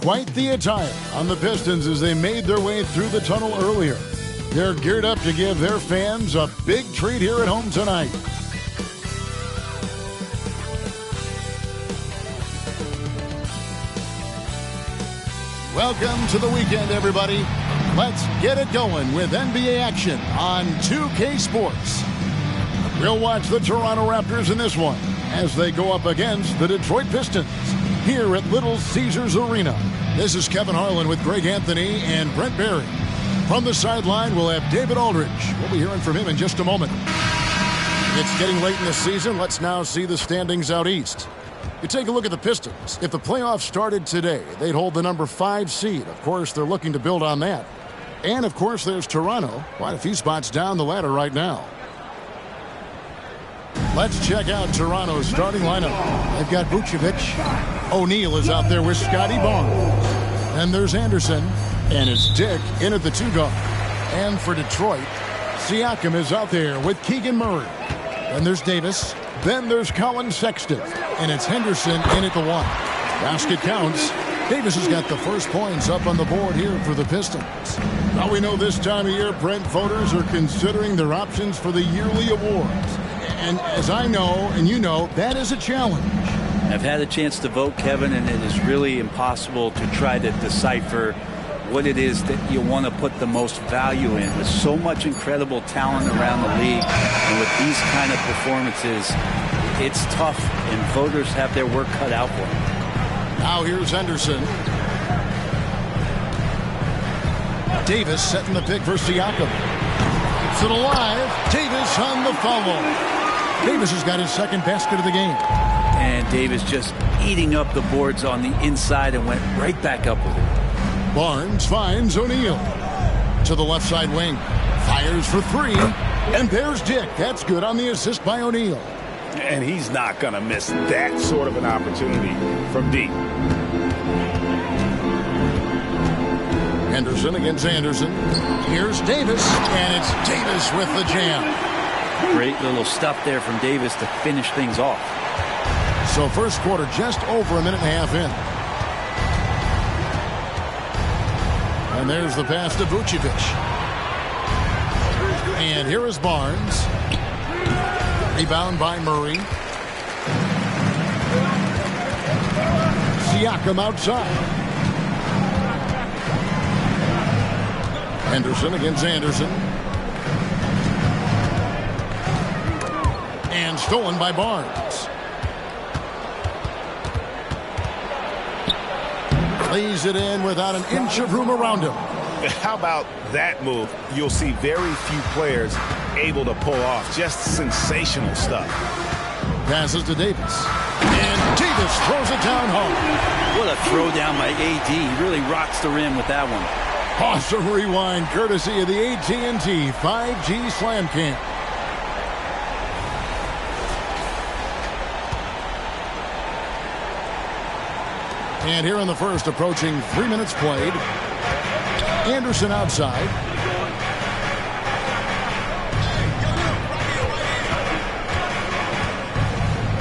Quite the attire on the Pistons as they made their way through the tunnel earlier. They're geared up to give their fans a big treat here at home tonight. Welcome to the weekend, everybody. Let's get it going with NBA action on 2K Sports. We'll watch the Toronto Raptors in this one as they go up against the Detroit Pistons here at Little Caesars Arena. This is Kevin Harlan with Greg Anthony and Brent Barry. From the sideline, we'll have David Aldridge. We'll be hearing from him in just a moment. It's getting late in the season. Let's now see the standings out east. You take a look at the Pistons. If the playoffs started today, they'd hold the number 5 seed. Of course, they're looking to build on that. And, of course, there's Toronto, quite a few spots down the ladder right now. Let's check out Toronto's starting lineup. They've got Vucevic. O'Neal is out there with Scotty Barnes. And there's Anderson. And it's Dick in at the 2 guard. And for Detroit, Siakam is out there with Keegan Murray. Then there's Davis. Then there's Colin Sexton. And it's Henderson in at the 1. Basket counts. Davis has got the first points up on the board here for the Pistons. Now we know this time of year, Brent, voters are considering their options for the yearly awards. And as I know, and you know, that is a challenge. I've had a chance to vote, Kevin, and it is really impossible to try to decipher what it is that you want to put the most value in. There's so much incredible talent around the league, and with these kind of performances, it's tough, and voters have their work cut out for them. Now here's Henderson. Davis setting the pick for Siakam. It's it alive. Davis on the follow. Davis has got his second basket of the game. And Davis just eating up the boards on the inside and went right back up with it. Barnes finds O'Neal. To the left side wing. Fires for 3. And there's Dick. That's good on the assist by O'Neal. And he's not going to miss that sort of an opportunity from deep. Henderson against Anderson. Here's Davis. And it's Davis with the jam. Great little stuff there from Davis to finish things off. So first quarter just over a minute and a half in. And there's the pass to Vucevic. And here is Barnes. Rebound by Murray. Siakam outside. Henderson against Anderson. And stolen by Barnes. Lays it in without an inch of room around him. How about that move? You'll see very few players able to pull off. Just sensational stuff. Passes to Davis. And Davis throws it down hard. What a throw down by AD. He really rocks the rim with that one. Awesome rewind courtesy of the AT&T 5G Slam Cam. And here in the first, approaching 3 minutes played. Anderson outside.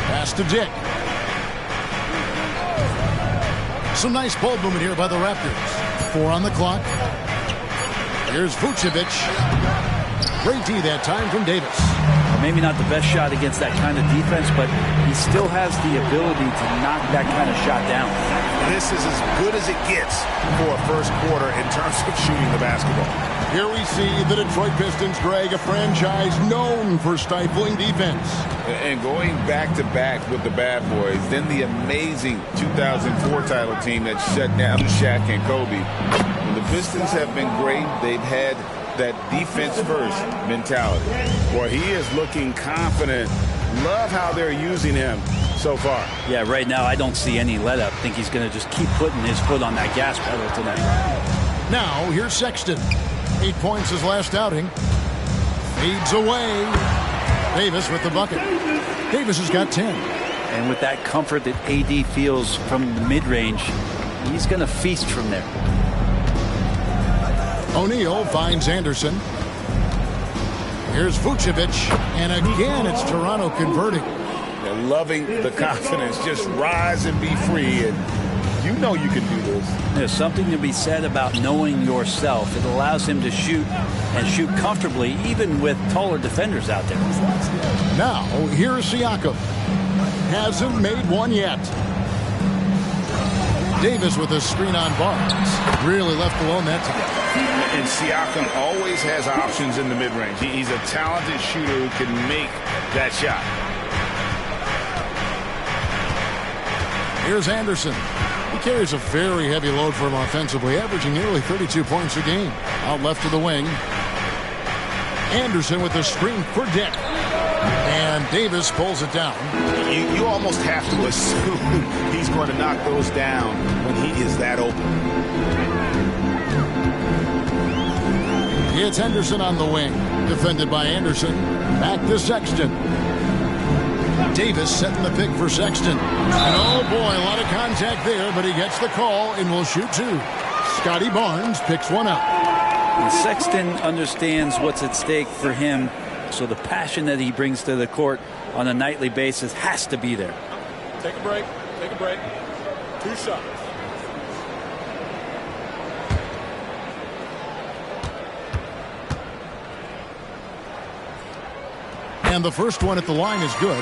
Pass to Dick. Some nice ball movement here by the Raptors. 4 on the clock. Here's Vucevic. Great D that time from Davis. Maybe not the best shot against that kind of defense, but he still has the ability to knock that kind of shot down. This is as good as it gets for a first quarter in terms of shooting the basketball. Here we see the Detroit Pistons, Greg, a franchise known for stifling defense. And going back-to-back with the bad boys, then the amazing 2004 title team that shut down Shaq and Kobe. And the Pistons have been great. They've had that defense-first mentality. Boy, he is looking confident. Love how they're using him so far. Yeah, right now I don't see any let-up. I think he's going to just keep putting his foot on that gas pedal tonight. Now, here's Sexton. 8 points his last outing. Fades away. Davis with the bucket. Davis has got 10. And with that comfort that AD feels from the mid-range, he's going to feast from there. O'Neal finds Anderson. Here's Vucevic. And again, it's Toronto converting. They're loving the confidence. Just rise and be free. And you know you can do this. There's something to be said about knowing yourself. It allows him to shoot and shoot comfortably, even with taller defenders out there. Now, here's Siakam. Hasn't made one yet. Davis with a screen on Barnes. Really left alone that time. And Siakam always has options in the mid-range. He's a talented shooter who can make that shot. Here's Anderson. He carries a very heavy load for him offensively, averaging nearly 32 points a game. Out left to the wing. Anderson with the screen for Dick. And Davis pulls it down. You almost have to assume he's going to knock those down when he is that open. It's Henderson on the wing. Defended by Anderson. Back to Sexton. Davis setting the pick for Sexton. And oh boy, a lot of contact there, but he gets the call and will shoot two. Scotty Barnes picks one up. And Sexton understands what's at stake for him, so the passion that he brings to the court on a nightly basis has to be there. Take a break. Take a break. 2 shots. And the first one at the line is good.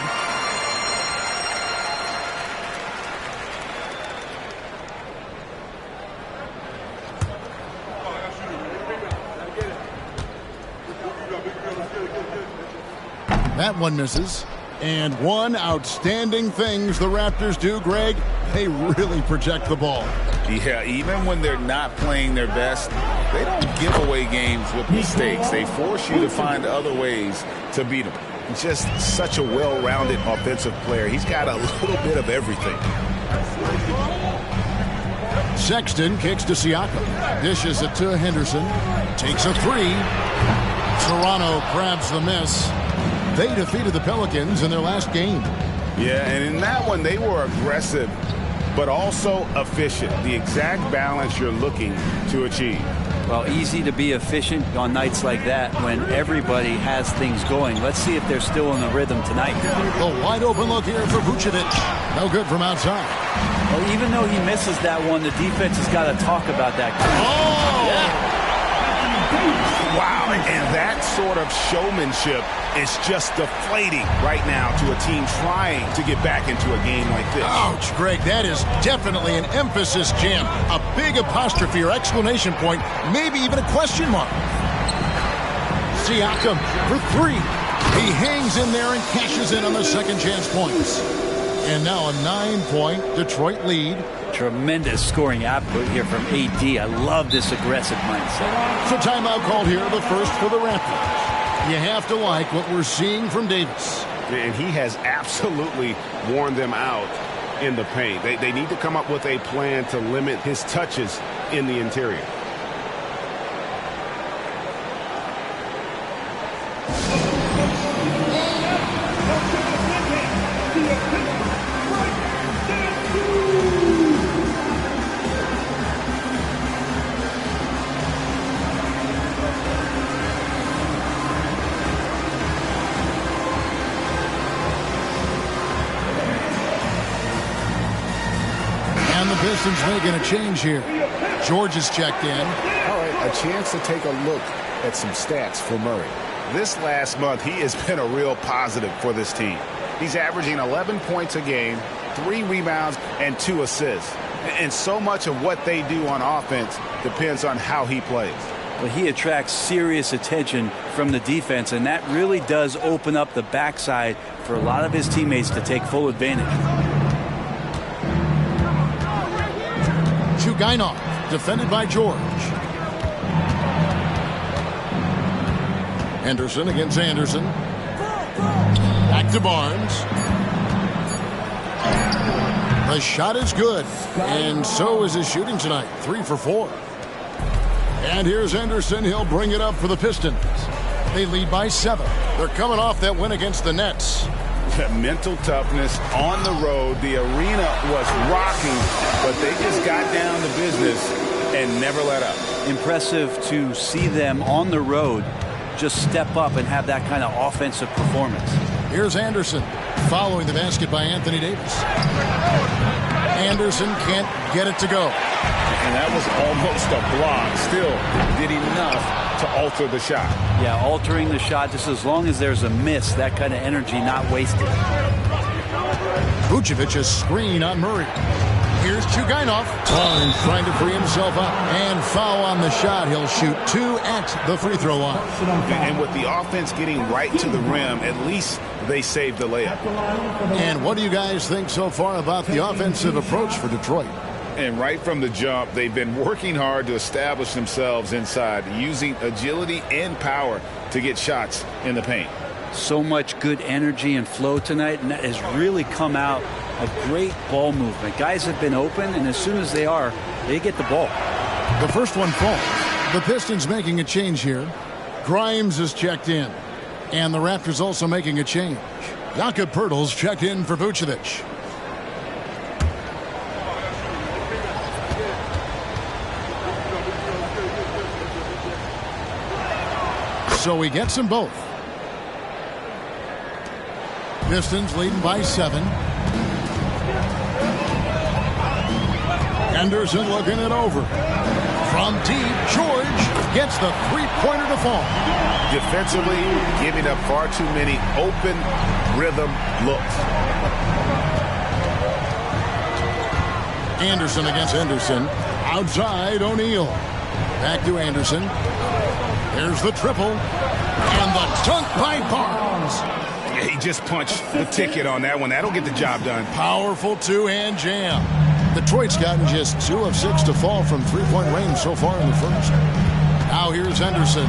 That one misses. And one outstanding things the Raptors do, Greg, they really protect the ball. Yeah, even when they're not playing their best, they don't give away games with mistakes. They force you to find other ways to beat them. Just such a well-rounded offensive player. He's got a little bit of everything. Sexton kicks to Siakam. Dishes it to Henderson. Takes a three. Toronto grabs the miss. They defeated the Pelicans in their last game. Yeah, and in that one, they were aggressive, but also efficient. The exact balance you're looking to achieve. Well, easy to be efficient on nights like that when everybody has things going. Let's see if they're still in the rhythm tonight. The wide open look here for Vucevic. No good from outside. Well, even though he misses that one, the defense has got to talk about that. Oh! Yeah. Wow, and that sort of showmanship is just deflating right now to a team trying to get back into a game like this. Ouch, Greg, that is definitely an emphasis jam. A big apostrophe or exclamation point, maybe even a question mark. Siakam for three. He hangs in there and cashes in on the second chance points. And now a 9-point Detroit lead. Tremendous scoring output here from AD. I love this aggressive mindset. So timeout called here, the first for the Raptors. You have to like what we're seeing from Davis. And he has absolutely worn them out in the paint. They need to come up with a plan to limit his touches in the interior. Pistons making a change here. George is checked in. All right, a chance to take a look at some stats for Murray. This last month, he has been a real positive for this team. He's averaging 11 points a game, 3 rebounds, and 2 assists. And so much of what they do on offense depends on how he plays. Well, he attracts serious attention from the defense, and that really does open up the backside for a lot of his teammates to take full advantage. Gainov, defended by George. Henderson against Anderson. Back to Barnes. The shot is good, and so is his shooting tonight. 3 for 4. And here's Anderson. He'll bring it up for the Pistons. They lead by 7. They're coming off that win against the Nets. Mental toughness on the road. The arena was rocking, but they just got down to business and never let up. Impressive to see them on the road just step up and have that kind of offensive performance. Here's Anderson following the basket by Anthony Davis. Anderson can't get it to go. And that was almost a block. Still did enough to alter the shot. Yeah, altering the shot just as long as there's a miss. That kind of energy not wasted. Vucevic a screen on Murray. Here's Chugainov. Barnes trying to free himself up. And foul on the shot. He'll shoot 2 at the free throw line. And with the offense getting right to the rim, at least they saved the layup. And what do you guys think so far about the offensive approach for Detroit? And right from the jump, they've been working hard to establish themselves inside, using agility and power to get shots in the paint. So much good energy and flow tonight, and that has really come out of great ball movement. Guys have been open, and as soon as they are, they get the ball. The first one falls. The Pistons making a change here. Grimes is checked in. And the Raptors also making a change. Jakob Poeltl's checked in for Vucevic. So he gets them both. Pistons leading by 7. Anderson looking it over. From deep, George gets the three-pointer to fall. Defensively, giving up far too many open rhythm looks. Anderson against Anderson. Outside, O'Neal. Back to Anderson. There's the triple. And the dunk by Barnes. Yeah, he just punched the ticket on that one. That'll get the job done. Powerful two-hand jam. Detroit's gotten just 2 of 6 to fall from three-point range so far in the first. Now here's Henderson.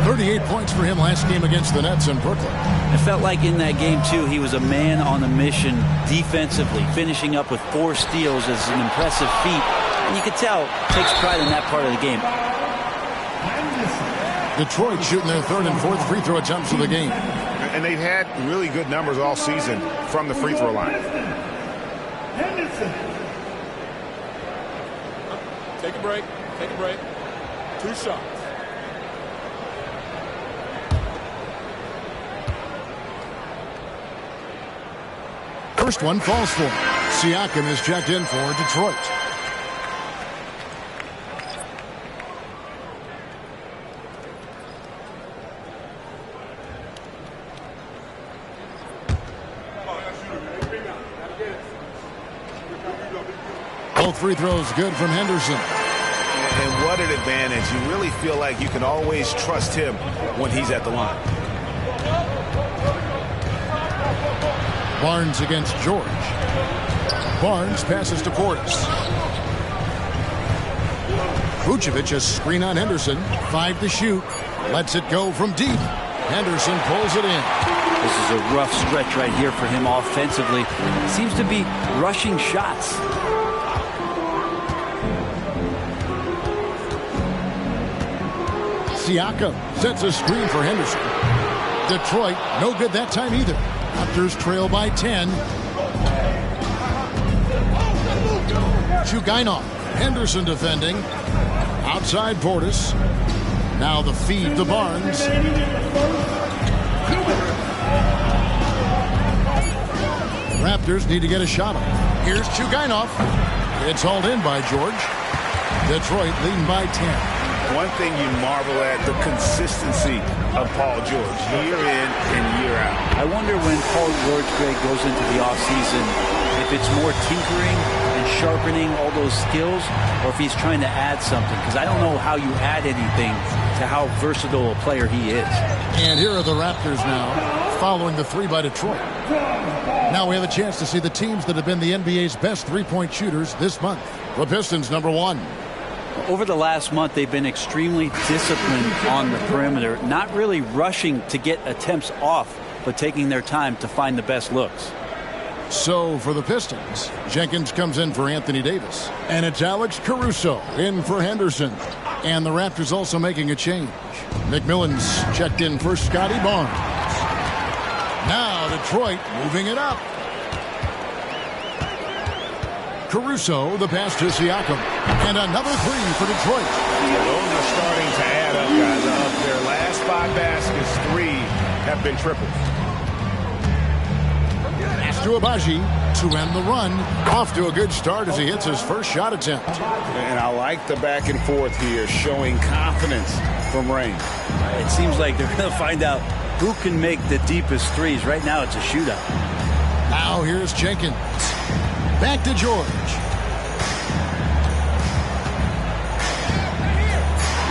38 points for him last game against the Nets in Brooklyn. It felt like in that game, too, he was a man on a mission defensively, finishing up with 4 steals is an impressive feat. And you can tell, takes pride in that part of the game. Detroit shooting their 3rd and 4th free throw attempts of the game. And they've had really good numbers all season from the free throw line. Take a break. Take a break. 2 shots. First one falls for him. Siakam is checked in for Detroit. Both free throws good from Henderson. And what an advantage. You really feel like you can always trust him when he's at the line. Barnes against George. Barnes passes to Portis. Vucevic a screen on Henderson. 5 to shoot. Lets it go from deep. Henderson pulls it in. This is a rough stretch right here for him offensively. Seems to be rushing shots. Siakam sets a screen for Henderson. Detroit, no good that time either. Raptors trail by 10. Chugainov. Henderson defending. Outside Portis. Now the feed to Barnes. Raptors need to get a shot on. Here's Chugainov. It's hauled in by George. Detroit leading by 10. One thing you marvel at, the consistency of Paul George, year in and year out. I wonder when Paul George, Greg, goes into the offseason, if it's more tinkering and sharpening all those skills, or if he's trying to add something. Because I don't know how you add anything to how versatile a player he is. And here are the Raptors now, following the 3 by Detroit. Now we have a chance to see the teams that have been the NBA's best three-point shooters this month. The Pistons, number 1. Over the last month, they've been extremely disciplined on the perimeter, not really rushing to get attempts off, but taking their time to find the best looks. So for the Pistons, Jenkins comes in for Anthony Davis. And it's Alex Caruso in for Henderson. And the Raptors also making a change. McMillan's checked in for Scotty Barnes. Now Detroit moving it up. Caruso, the pass to Siakam. And another 3 for Detroit. Yeah, those are starting to add up, guys. Of their last 5 baskets, 3 have been triples. Pass to Abaji. to end the run. Off to a good start as he hits his first shot attempt. And I like the back and forth here, showing confidence from Rain. It seems like they're going to find out who can make the deepest threes. Right now it's a shootout. Now here's Jenkins. Back to George.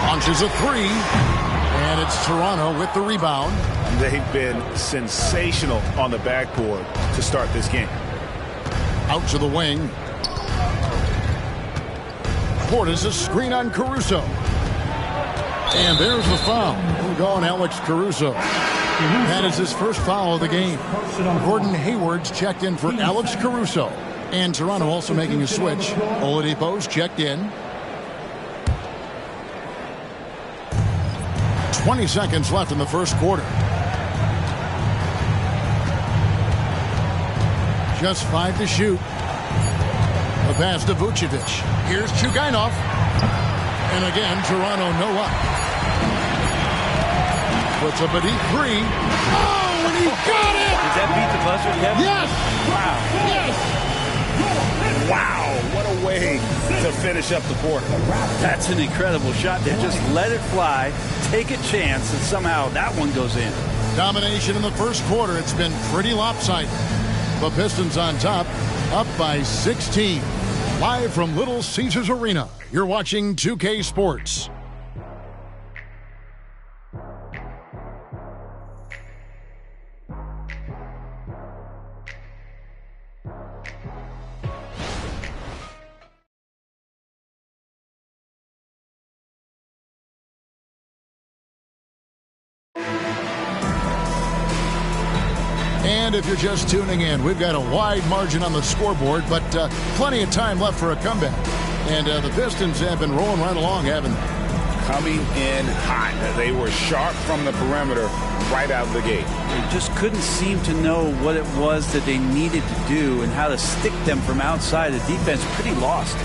Launches a three. And it's Toronto with the rebound. They've been sensational on the backboard to start this game. Out to the wing. Portis a screen on Caruso. And there's the foul. We're going Alex Caruso. That is his first foul of the game. Gordon Hayward's checked in for Alex Caruso. And Toronto also making a switch. Oladipo's checked in. 20 seconds left in the first quarter. Just 5 to shoot. A pass to Vucevic. Here's Chugainov. And again, Toronto no up. Puts up a deep three. Oh, and he got it! Did that beat the buzzer, Kevin? Yes! Wow. Yes! Wow, what a way to finish up the quarter. That's an incredible shot there. Just let it fly, take a chance, and somehow that one goes in. Domination in the first quarter. It's been pretty lopsided. The Pistons on top, up by 16. Live from Little Caesars Arena, you're watching 2K Sports. And if you're just tuning in, we've got a wide margin on the scoreboard, but plenty of time left for a comeback. And the Pistons have been rolling right along, haven't they? Coming in hot. They were sharp from the perimeter right out of the gate. They just couldn't seem to know what it was that they needed to do and how to stick them from outside. The defense pretty lost.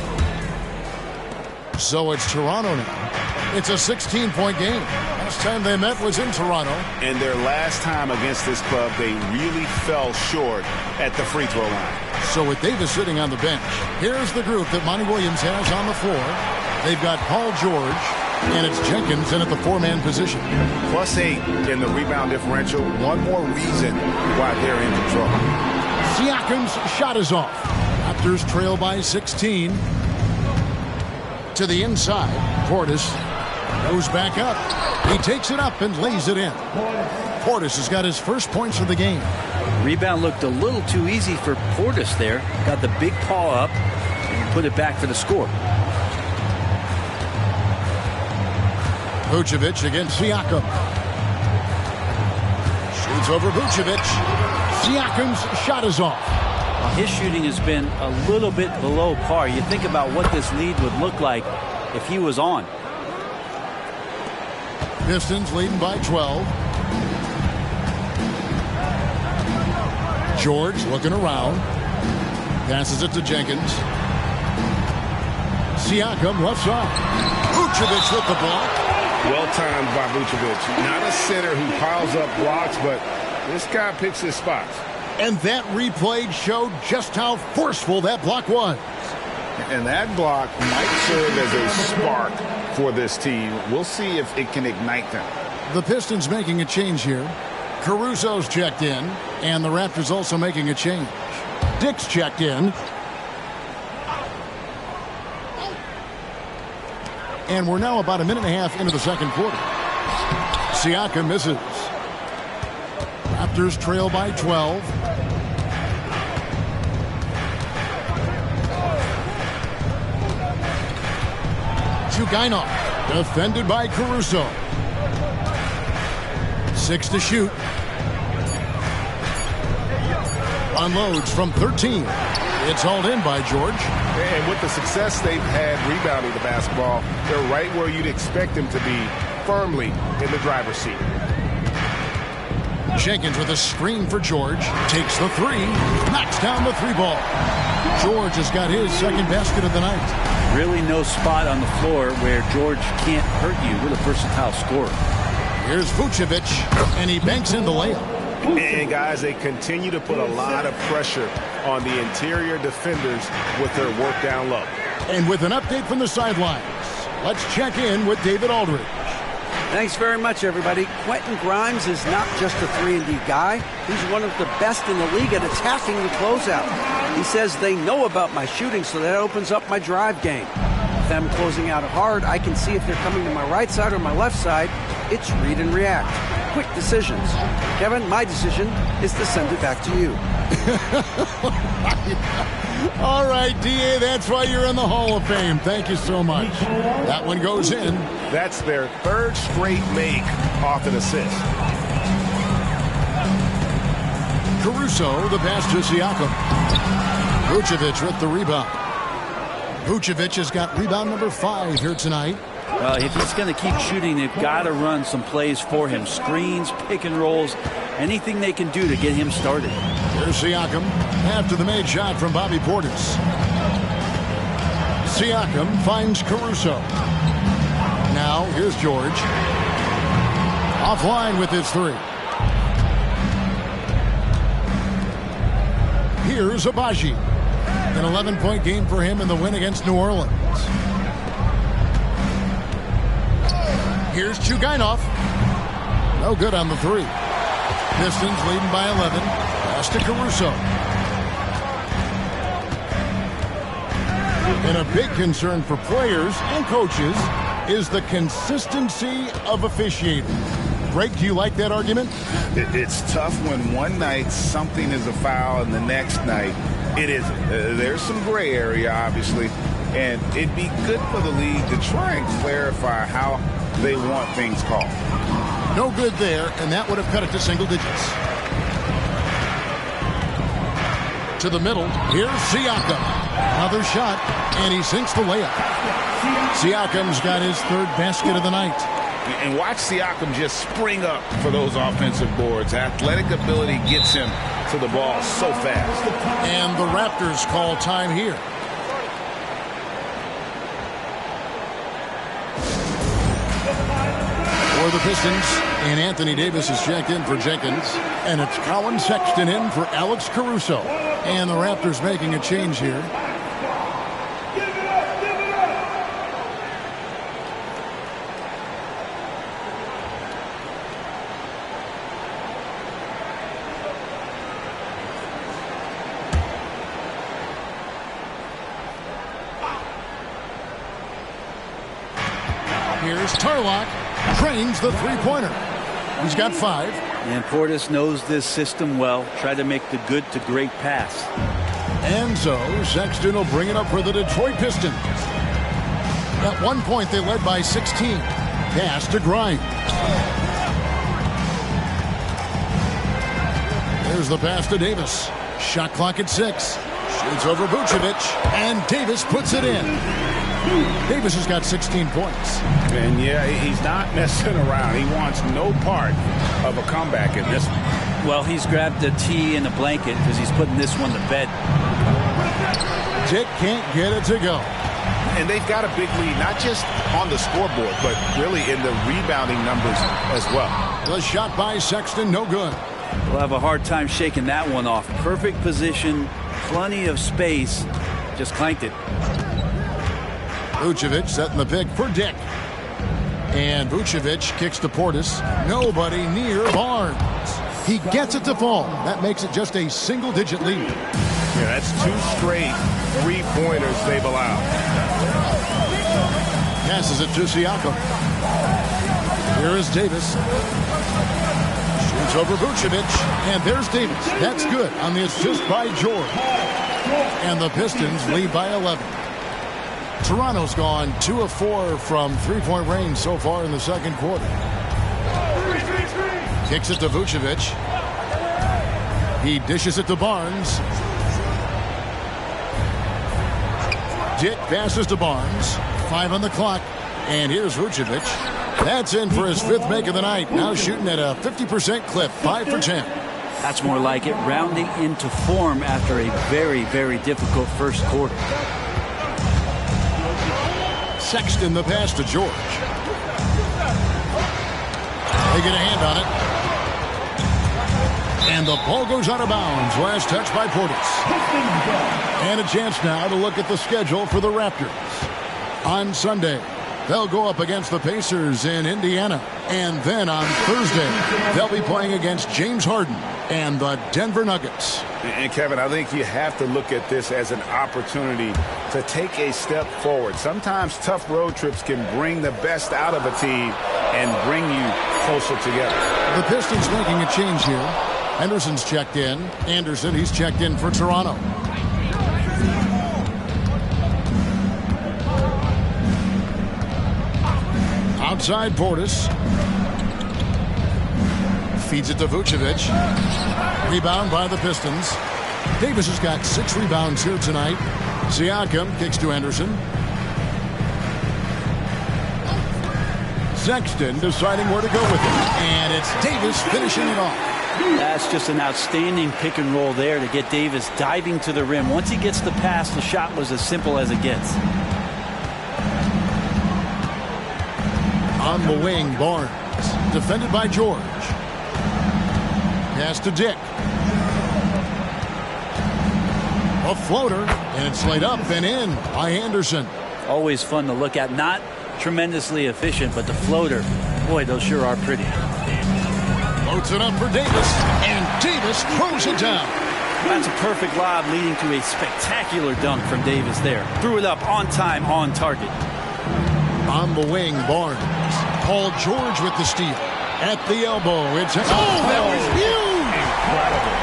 So it's Toronto now. It's a 16-point game. Last time they met was in Toronto. And their last time against this club, they really fell short at the free throw line. So with Davis sitting on the bench, here's the group that Monty Williams has on the floor. They've got Paul George, and it's Jenkins in at the four-man position. +8 in the rebound differential. One more reason why they're in control. Siakam's shot is off. Raptors trail by 16. To the inside, Portis goes back up. He takes it up and lays it in. Portis has got his first points of the game. Rebound looked a little too easy for Portis there. Got the big paw up and put it back for the score. Vucevic against Siakam. Shoots over Vucevic. Siakam's shot is off. His shooting has been a little bit below par. You think about what this lead would look like if he was on. Pistons leading by 12. George looking around. Passes it to Jenkins. Siakam left side. Vucevic with the block. Well timed by Vucevic. Not a center who piles up blocks, but this guy picks his spots. And that replay showed just how forceful that block was. And that block might serve as a spark for this team. We'll see if it can ignite them. The Pistons making a change here. Caruso's checked in, and the Raptors also making a change. Dick's checked in. And we're now about a minute and a half into the second quarter. Siakam misses. Raptors trail by 12. Chugainov, defended by Caruso. 6 to shoot. Unloads from 13. It's hauled in by George. And with the success they've had rebounding the basketball, they're right where you'd expect them to be, firmly in the driver's seat. Jenkins with a screen for George. Takes the three. Knocks down the three ball. George has got his second basket of the night. Really no spot on the floor where George can't hurt you with a versatile scorer. Here's Vucevic, and he banks in the layup. And guys, they continue to put a lot of pressure on the interior defenders with their work down low. And with an update from the sidelines, let's check in with David Aldridge. Thanks very much, everybody. Quentin Grimes is not just a 3-and-D guy. He's one of the best in the league at attacking the closeout. He says they know about my shooting, so that opens up my drive game. If I'm closing out hard, I can see if they're coming to my right side or my left side. It's read and react. Quick decisions. Kevin, my decision is to send it back to you. All right, D.A., that's why you're in the Hall of Fame. Thank you so much. That one goes in. That's their third straight make off an assist. Caruso, the pass to Siakam. Vucevic with the rebound. Vucevic has got rebound number 5 here tonight. Well, if he's going to keep shooting, they've got to run some plays for him. Screens, pick and rolls, anything they can do to get him started. Here's Siakam after the made shot from Bobby Portis. Siakam finds Caruso. Now here's George. Offline with his 3. Here's Abaji. An 11-point game for him in the win against New Orleans. Here's Chugainov. No good on the 3. Pistons leading by 11. Pass to Caruso. And a big concern for players and coaches is the consistency of officiating. Greg, do you like that argument? It's tough when one night something is a foul and the next night it isn't. There's some gray area, obviously, and it'd be good for the league to try and clarify how they want things called. No good there, and that would have cut it to single digits. To the middle, here's Siakam. Another shot, and he sinks the layup. Siakam's got his 3rd basket of the night. And watch Siakam just spring up for those offensive boards. Athletic ability gets him to the ball so fast. And the Raptors call time here. For the Pistons, and Anthony Davis is checked in for Jenkins. And it's Colin Sexton in for Alex Caruso. And the Raptors making a change here. Here's Tarlock. Trains the 3-pointer. He's got 5. And Portis knows this system well. Try to make the good to great pass. And so Sexton will bring it up for the Detroit Pistons. At one point they led by 16. Pass to Grimes. There's the pass to Davis. Shot clock at 6. Shoots over Vucevic. And Davis puts it in. Davis has got 16 points. And yeah, he's not messing around. He wants no part of a comeback in this one. Well, he's grabbed a tee and a blanket because he's putting this one to bed. Dick can't get it to go. And they've got a big lead, not just on the scoreboard, but really in the rebounding numbers as well. The shot by Sexton, no good. We'll have a hard time shaking that one off. Perfect position, plenty of space, just clanked it. Vucevic setting the pick for Dick. And Vucevic kicks to Portis. Nobody near Barnes. He gets it to fall. That makes it just a single-digit lead. Yeah, that's 2 straight 3-pointers they've allowed. Passes it to Siakam. Here is Davis. Shoots over Vucevic. And there's Davis. That's good on the assist by George. And the Pistons lead by 11. Toronto's gone 2 of 4 from 3-point range so far in the second quarter. Kicks it to Vucevic. He dishes it to Barnes. Dick passes to Barnes. 5 on the clock. And here's Vucevic. That's in for his 5th make of the night. Now shooting at a 50% clip. 5 for 10. That's more like it. Rounding into form after a very, very difficult first quarter. Sexton the pass to George. They get a hand on And the ball goes out of bounds. Last touch by Portis. And a chance now to look at the schedule for the Raptors. On Sunday, they'll go up against the Pacers in Indiana. And then on Thursday, they'll be playing against James Harden and the Denver Nuggets. And Kevin, I think you have to look at this as an opportunity to take a step forward. Sometimes tough road trips can bring the best out of a team and bring you closer together. The Pistons making a change here. Henderson's checked in. Anderson, he's checked in for Toronto. Outside Portis. Feeds it to Vucevic. Rebound by the Pistons. Davis has got 6 rebounds here tonight. Siakam kicks to Anderson. Sexton deciding where to go with it. And it's Davis finishing it off. That's just an outstanding pick and roll there to get Davis diving to the rim. Once he gets the pass, the shot was as simple as it gets. On the wing, Barnes. Defended by George. Pass to Dick. A floater, and it's laid up and in by Anderson. Always fun to look at. Not tremendously efficient, but the floater, boy, those sure are pretty. Floats it up for Davis, and Davis throws it down. That's a perfect lob leading to a spectacular dunk from Davis there. Threw it up on time, on target. On the wing, Barnes. Paul George with the steal. At the elbow, it's... Oh, that was huge! Incredible.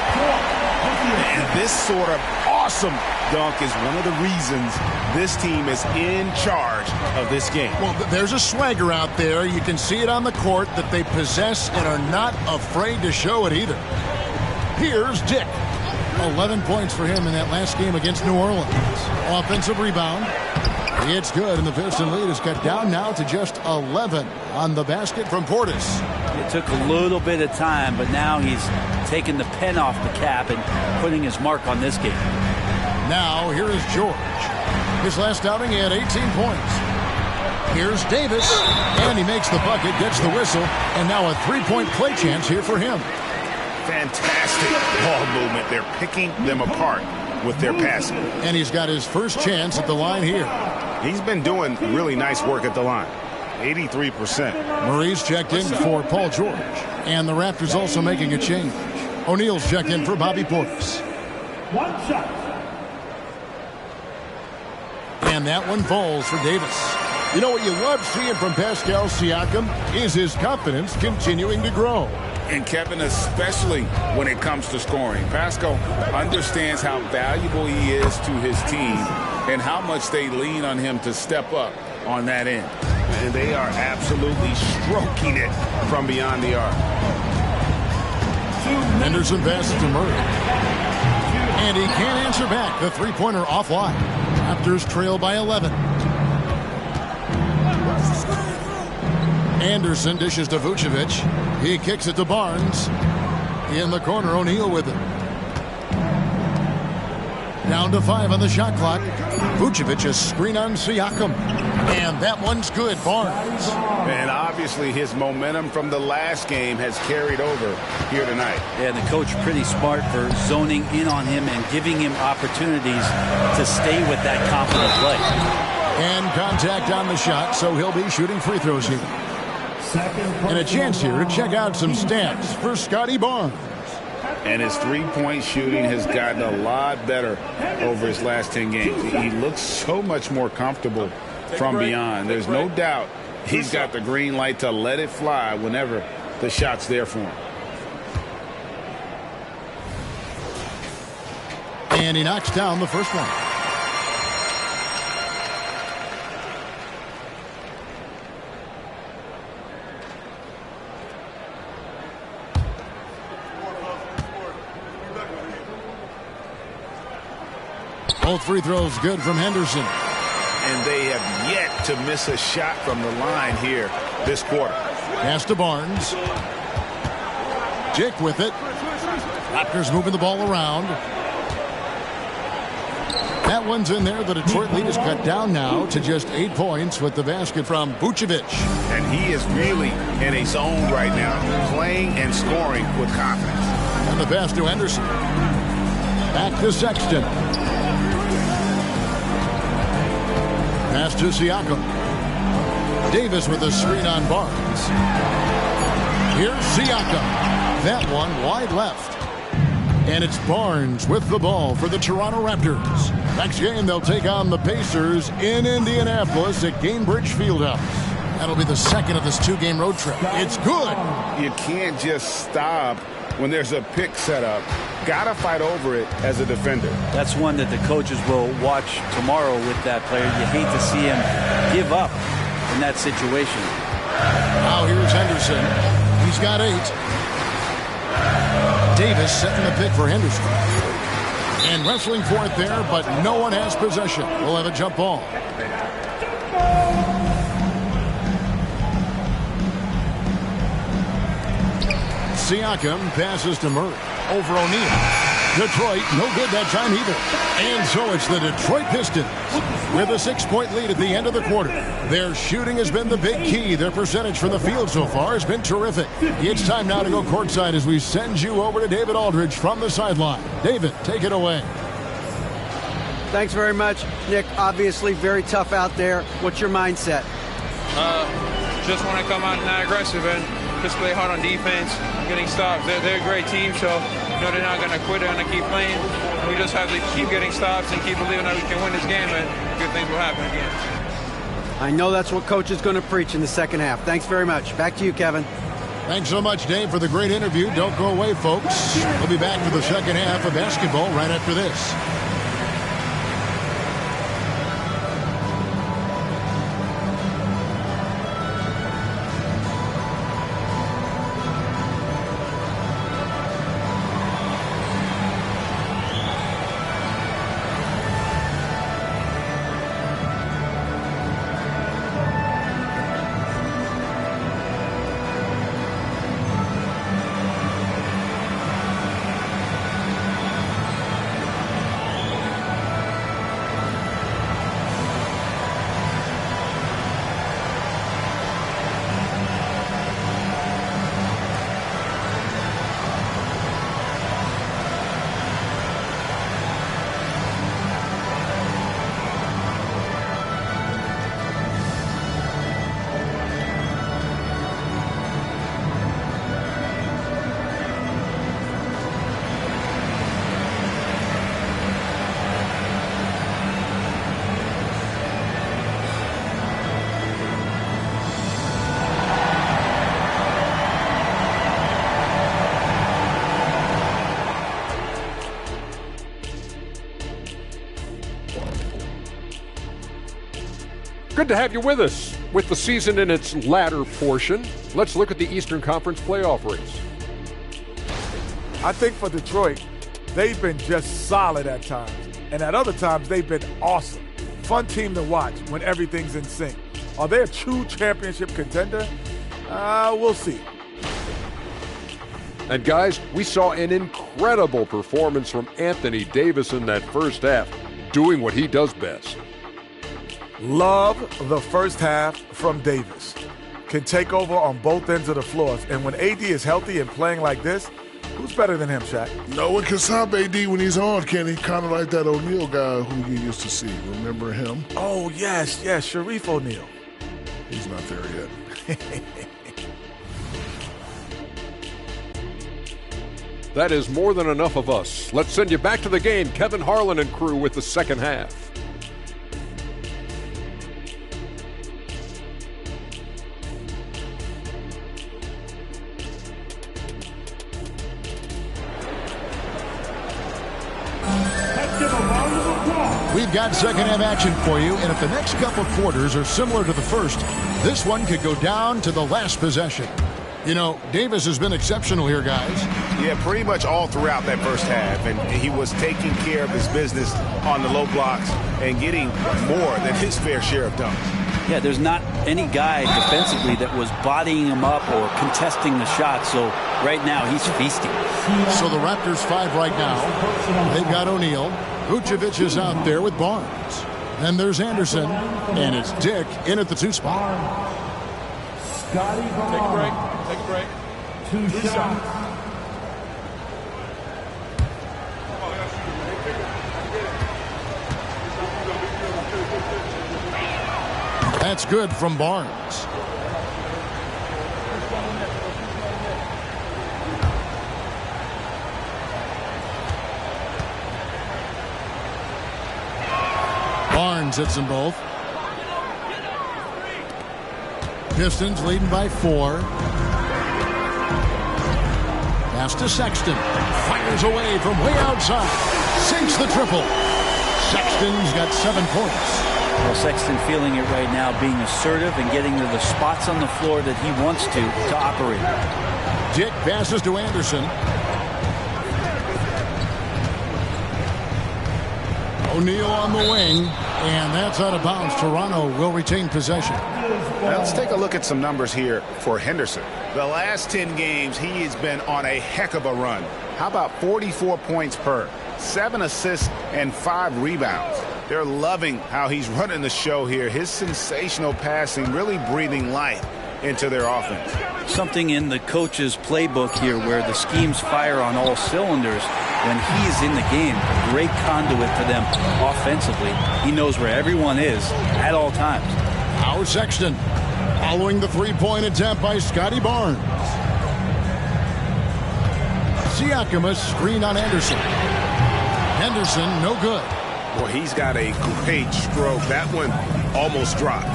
And this sort of awesome dunk is one of the reasons this team is in charge of this game. Well, there's a swagger out there. You can see it on the court that they possess and are not afraid to show it either. Here's Dick. 11 points for him in that last game against New Orleans. Offensive rebound. It's good, and the Piston lead is cut down now to just 11 on the basket from Portis. It took a little bit of time, but now he's taking the pen off the cap and putting his mark on this game. Now, here is George. His last outing, he had 18 points. Here's Davis, and he makes the bucket, gets the whistle, and now a three-point play chance here for him. Fantastic ball movement. They're picking them apart with their passing. And he's got his first chance at the line here. He's been doing really nice work at the line. 83%. Murray's checked in for Paul George. And the Raptors also making a change. O'Neal's checked in for Bobby Portis. One shot. And that one falls for Davis. You know what you love seeing from Pascal Siakam is his confidence continuing to grow. And Kevin, especially when it comes to scoring. Pascal understands how valuable he is to his team and how much they lean on him to step up on that end. And they are absolutely stroking it from beyond the arc. Henderson passes to Murray. And he can't answer back. The three-pointer offline. Raptors trail by 11. Anderson dishes to Vucevic. He kicks it to Barnes. In the corner, O'Neal with it. Down to 5 on the shot clock. Vucevic a screen on Siakam. And that one's good, Barnes. And obviously his momentum from the last game has carried over here tonight. Yeah, the coach pretty smart for zoning in on him and giving him opportunities to stay with that confident play. And contact on the shot, so he'll be shooting free throws here. And a chance here to check out some stats for Scotty Barnes. And his three-point shooting has gotten a lot better over his last 10 games. He looks so much more comfortable from beyond. There's no doubt he's got the green light to let it fly whenever the shot's there for him. And he knocks down the first one. Both free throws good from Henderson. And they have yet to miss a shot from the line here this quarter. Pass to Barnes. Dick with it. Raptors moving the ball around. That one's in there. The Detroit lead is cut down now to just 8 points with the basket from Vucevic. And he is really in a zone right now, playing and scoring with confidence. the pass to Henderson. Back to Sexton. Pass to Siakam. Davis with a screen on Barnes. Here's Siakam. That one wide left. And it's Barnes with the ball for the Toronto Raptors. Next game, they'll take on the Pacers in Indianapolis at Gainbridge Fieldhouse. That'll be the second of this 2-game road trip. It's good. You can't just stop when there's a pick set up. Got to fight over it as a defender. That's one that the coaches will watch tomorrow with that player. You hate to see him give up in that situation. Now here's Henderson. He's got 8. Davis setting the pick for Henderson. And wrestling for it there, but no one has possession. We'll have a jump ball. Siakam passes to Murray. Over O'Neal. Detroit, no good that time either. And so it's the Detroit Pistons with a 6-point lead at the end of the quarter. Their shooting has been the big key. Their percentage from the field so far has been terrific. It's time now to go courtside as we send you over to David Aldridge from the sideline. David, take it away. Thanks very much, Nick. Obviously very tough out there. What's your mindset? Just want to come out not aggressive and just play hard on defense, getting stops. They're a great team, so they're not going to quit. They're going to keep playing. We just have to keep getting stops and keep believing that we can win this game, and good things will happen again. I know that's what Coach is going to preach in the second half. Thanks very much. Back to you, Kevin. Thanks so much, Dave, for the great interview. Don't go away, folks. We'll be back for the second half of basketball right after this. Good to have you with us. With the season in its latter portion, let's look at the Eastern Conference playoff race. I think for Detroit, they've been just solid at times. And at other times, they've been awesome. Fun team to watch when everything's in sync. Are they a true championship contender? We'll see. And guys, we saw an incredible performance from Anthony Davis in that first half, doing what he does best. Love the first half from Davis. Can take over on both ends of the floors. And when AD is healthy and playing like this, who's better than him, Shaq? No one can stop AD when he's on, Kenny. Kind of like that O'Neal guy who you used to see. Remember him? Oh, yes, Sharif O'Neal. He's not there yet. That is more than enough of us. Let's send you back to the game. Kevin Harlan and crew with the second half. We've got second half action for you, and if the next couple quarters are similar to the first, this one could go down to the last possession. You know, Davis has been exceptional here, guys. Yeah, pretty much all throughout that first half, and he was taking care of his business on the low blocks and getting more than his fair share of dunks. Yeah, there's not any guy defensively that was bodying him up or contesting the shot, so right now he's feasting. So the Raptors 5 right now. They've got O'Neal. Vucevic is out there with Barnes. Then there's Anderson, and it's Dick in at the 2 spot. Take a break. 2 shots. that's good from Barnes. Barnes hits them both. Pistons leading by 4. Pass to Sexton. Fires away from way outside. Sinks the triple. Sexton's got 7 points. Well, Sexton feeling it right now, being assertive and getting to the spots on the floor that he wants to operate. Dick passes to Anderson. O'Neal on the wing, and that's out of bounds. Toronto will retain possession. Now let's take a look at some numbers here for Henderson. The last 10 games, he has been on a heck of a run. How about 44 points per, 7 assists, and 5 rebounds? They're loving how he's running the show here. His sensational passing really breathing life into their offense. Something in the coach's playbook here where the schemes fire on all cylinders. When he's in the game, a great conduit for them offensively. He knows where everyone is at all times. Now Sexton following the three-point attempt by Scotty Barnes. Siakam, a screen on Anderson. Henderson, no good. Well, he's got a great stroke. That one almost dropped.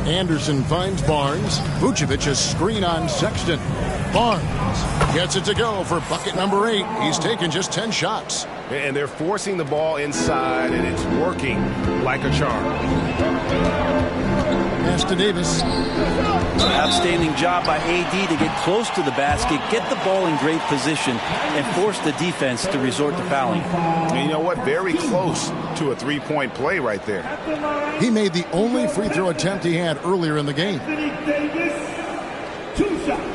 Anderson finds Barnes. Vucevic, a screen on Sexton. Barnes gets it to go for bucket number 8. He's taken just 10 shots. And they're forcing the ball inside, and it's working like a charm. Pass to Davis. Outstanding job by AD to get close to the basket, get the ball in great position, and force the defense to resort to fouling. And you know what? Very close to a three-point play right there. He made the only free throw attempt he had earlier in the game. Davis, 2 shots.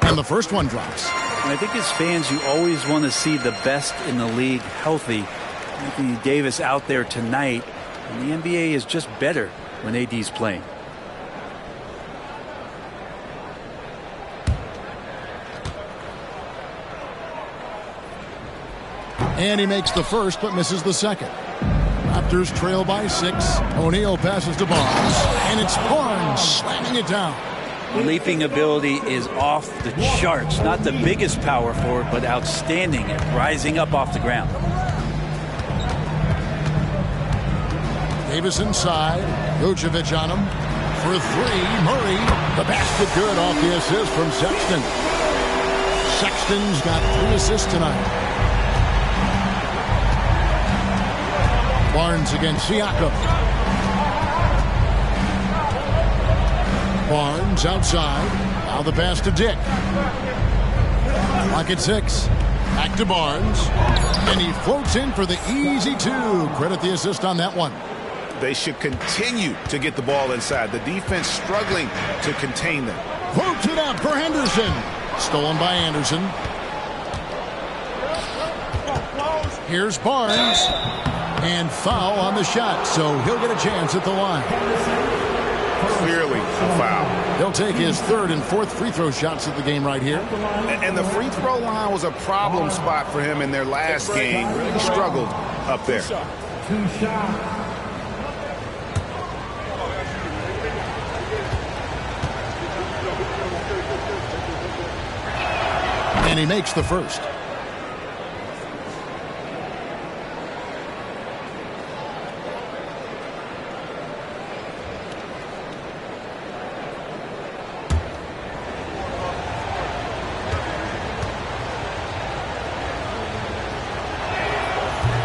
And the first one drops. And I think as fans, you always want to see the best in the league healthy. Anthony Davis out there tonight, and the NBA is just better when AD's playing. And he makes the first, but misses the second. Raptors trail by 6. O'Neal passes to Barnes, and it's Barnes slamming it down. Leaping ability is off the charts. Not the biggest power forward, but outstanding at rising up off the ground. Davis inside. Vucevic on him for 3. Murray, the basket good off the assist from Sexton. Sexton's got 3 assists tonight. Barnes against Siakam. Barnes outside. Now the pass to Dick. Clock at 6. Back to Barnes. And he floats in for the easy 2. Credit the assist on that one. They should continue to get the ball inside. The defense struggling to contain them. Floats it up for Henderson. Stolen by Anderson. Here's Barnes. And foul on the shot, so he'll get a chance at the line. Clearly a foul. He'll take his 3rd and 4th free throw shots of the game right here. And the free throw line was a problem spot for him in their last game. Really struggled up there. 2 shots. And he makes the first.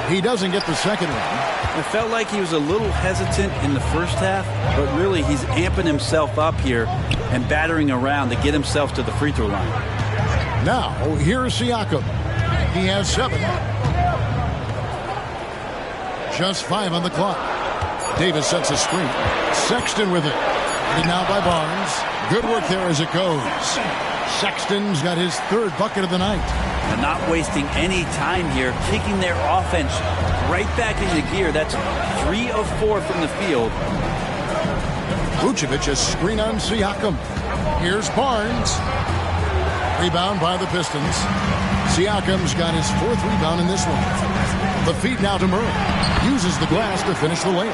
He doesn't get the second one. It felt like he was a little hesitant in the first half, but really he's amping himself up here and battering around to get himself to the free throw line. Now, here's Siakam. He has 7. Just 5 on the clock. Davis sets a screen. Sexton with it. And now by Barnes. Good work there as it goes. Sexton's got his 3rd bucket of the night. And not wasting any time here, kicking their offense right back into gear. That's 3 of 4 from the field. Vucevic, a screen on Siakam. Here's Barnes. Rebound by the Pistons. Siakam's got his 4th rebound in this one. The feed now to Murray. Uses the glass to finish the layup.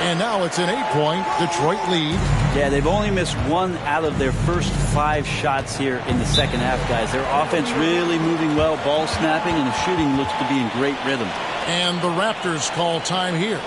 And now it's an 8-point Detroit lead. Yeah, they've only missed 1 out of their first 5 shots here in the second half, guys. Their offense really moving well, ball snapping, and the shooting looks to be in great rhythm. And the Raptors call time here.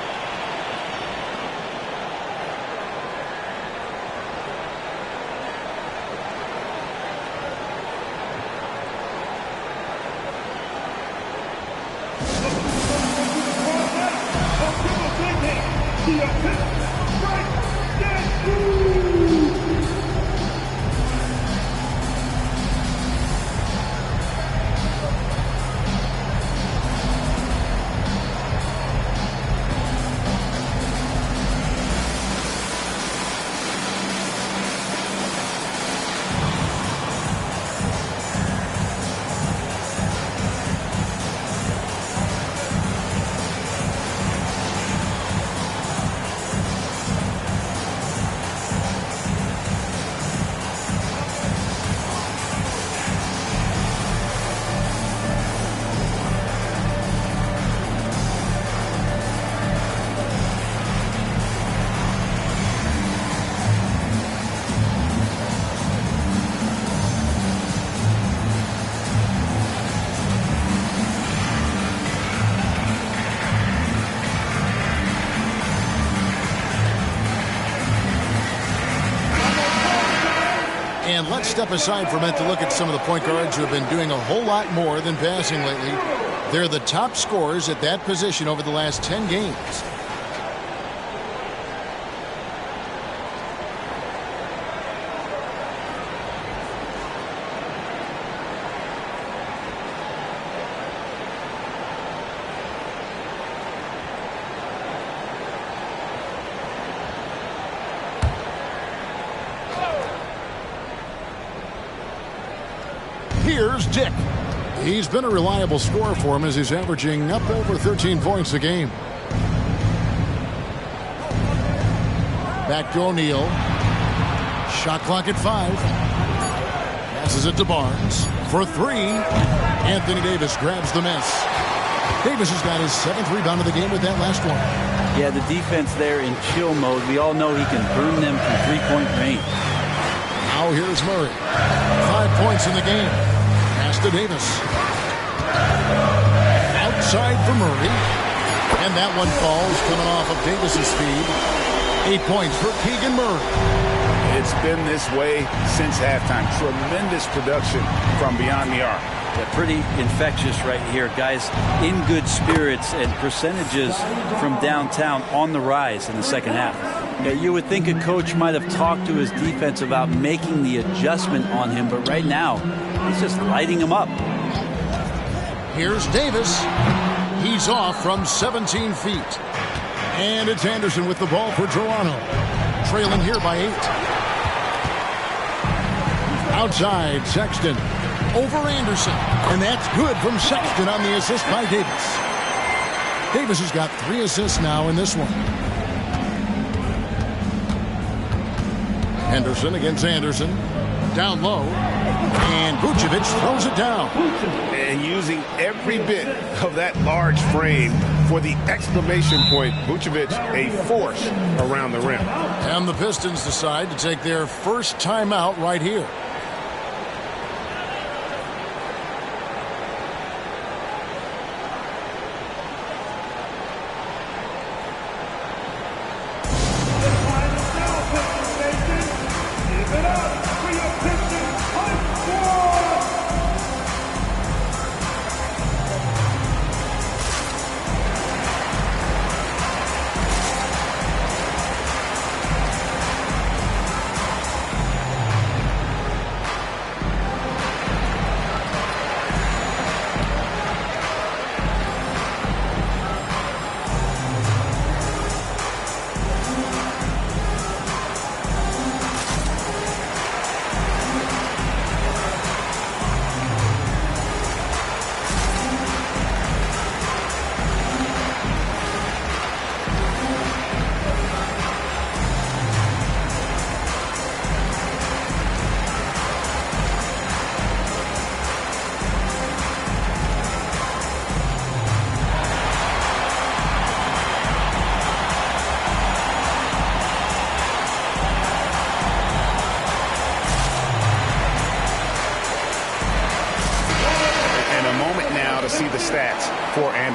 And let's step aside for a minute to look at some of the point guards who have been doing a whole lot more than passing lately. They're the top scorers at that position over the last 10 games. Here's Dick. He's been a reliable scorer for him as he's averaging up over 13 points a game. Back to O'Neal. Shot clock at 5. Passes it to Barnes for 3. Anthony Davis grabs the miss. Davis has got his 7th rebound of the game with that last one. Yeah, the defense there in chill mode. We all know he can burn them from 3-point range. Now here's Murray. 5 points in the game. Pass to Davis. Outside for Murray. And that one falls coming off of Davis's speed. 8 points for Keegan Murray. It's been this way since halftime. Tremendous production from beyond the arc. Yeah, pretty infectious right here, guys. In good spirits and percentages from downtown on the rise in the second half. Yeah, you would think a coach might have talked to his defense about making the adjustment on him, but right now, he's just lighting him up. Here's Davis. He's off from 17 feet. And it's Anderson with the ball for Toronto. Trailing here by 8. Outside, Sexton. Over Anderson. And that's good from Sexton on the assist by Davis. Davis has got 3 assists now in this one. Henderson against Anderson. Down low. And Vucevic throws it down. And using every bit of that large frame for the exclamation point. Vucevic, a force around the rim. And the Pistons decide to take their first timeout right here.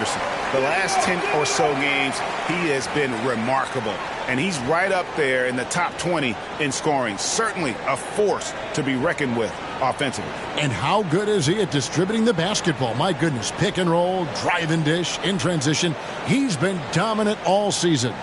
Henderson. The last 10 or so games, he has been remarkable. And he's right up there in the top 20 in scoring. Certainly a force to be reckoned with offensively. And how good is he at distributing the basketball? My goodness, pick and roll, drive and dish, in transition. He's been dominant all season.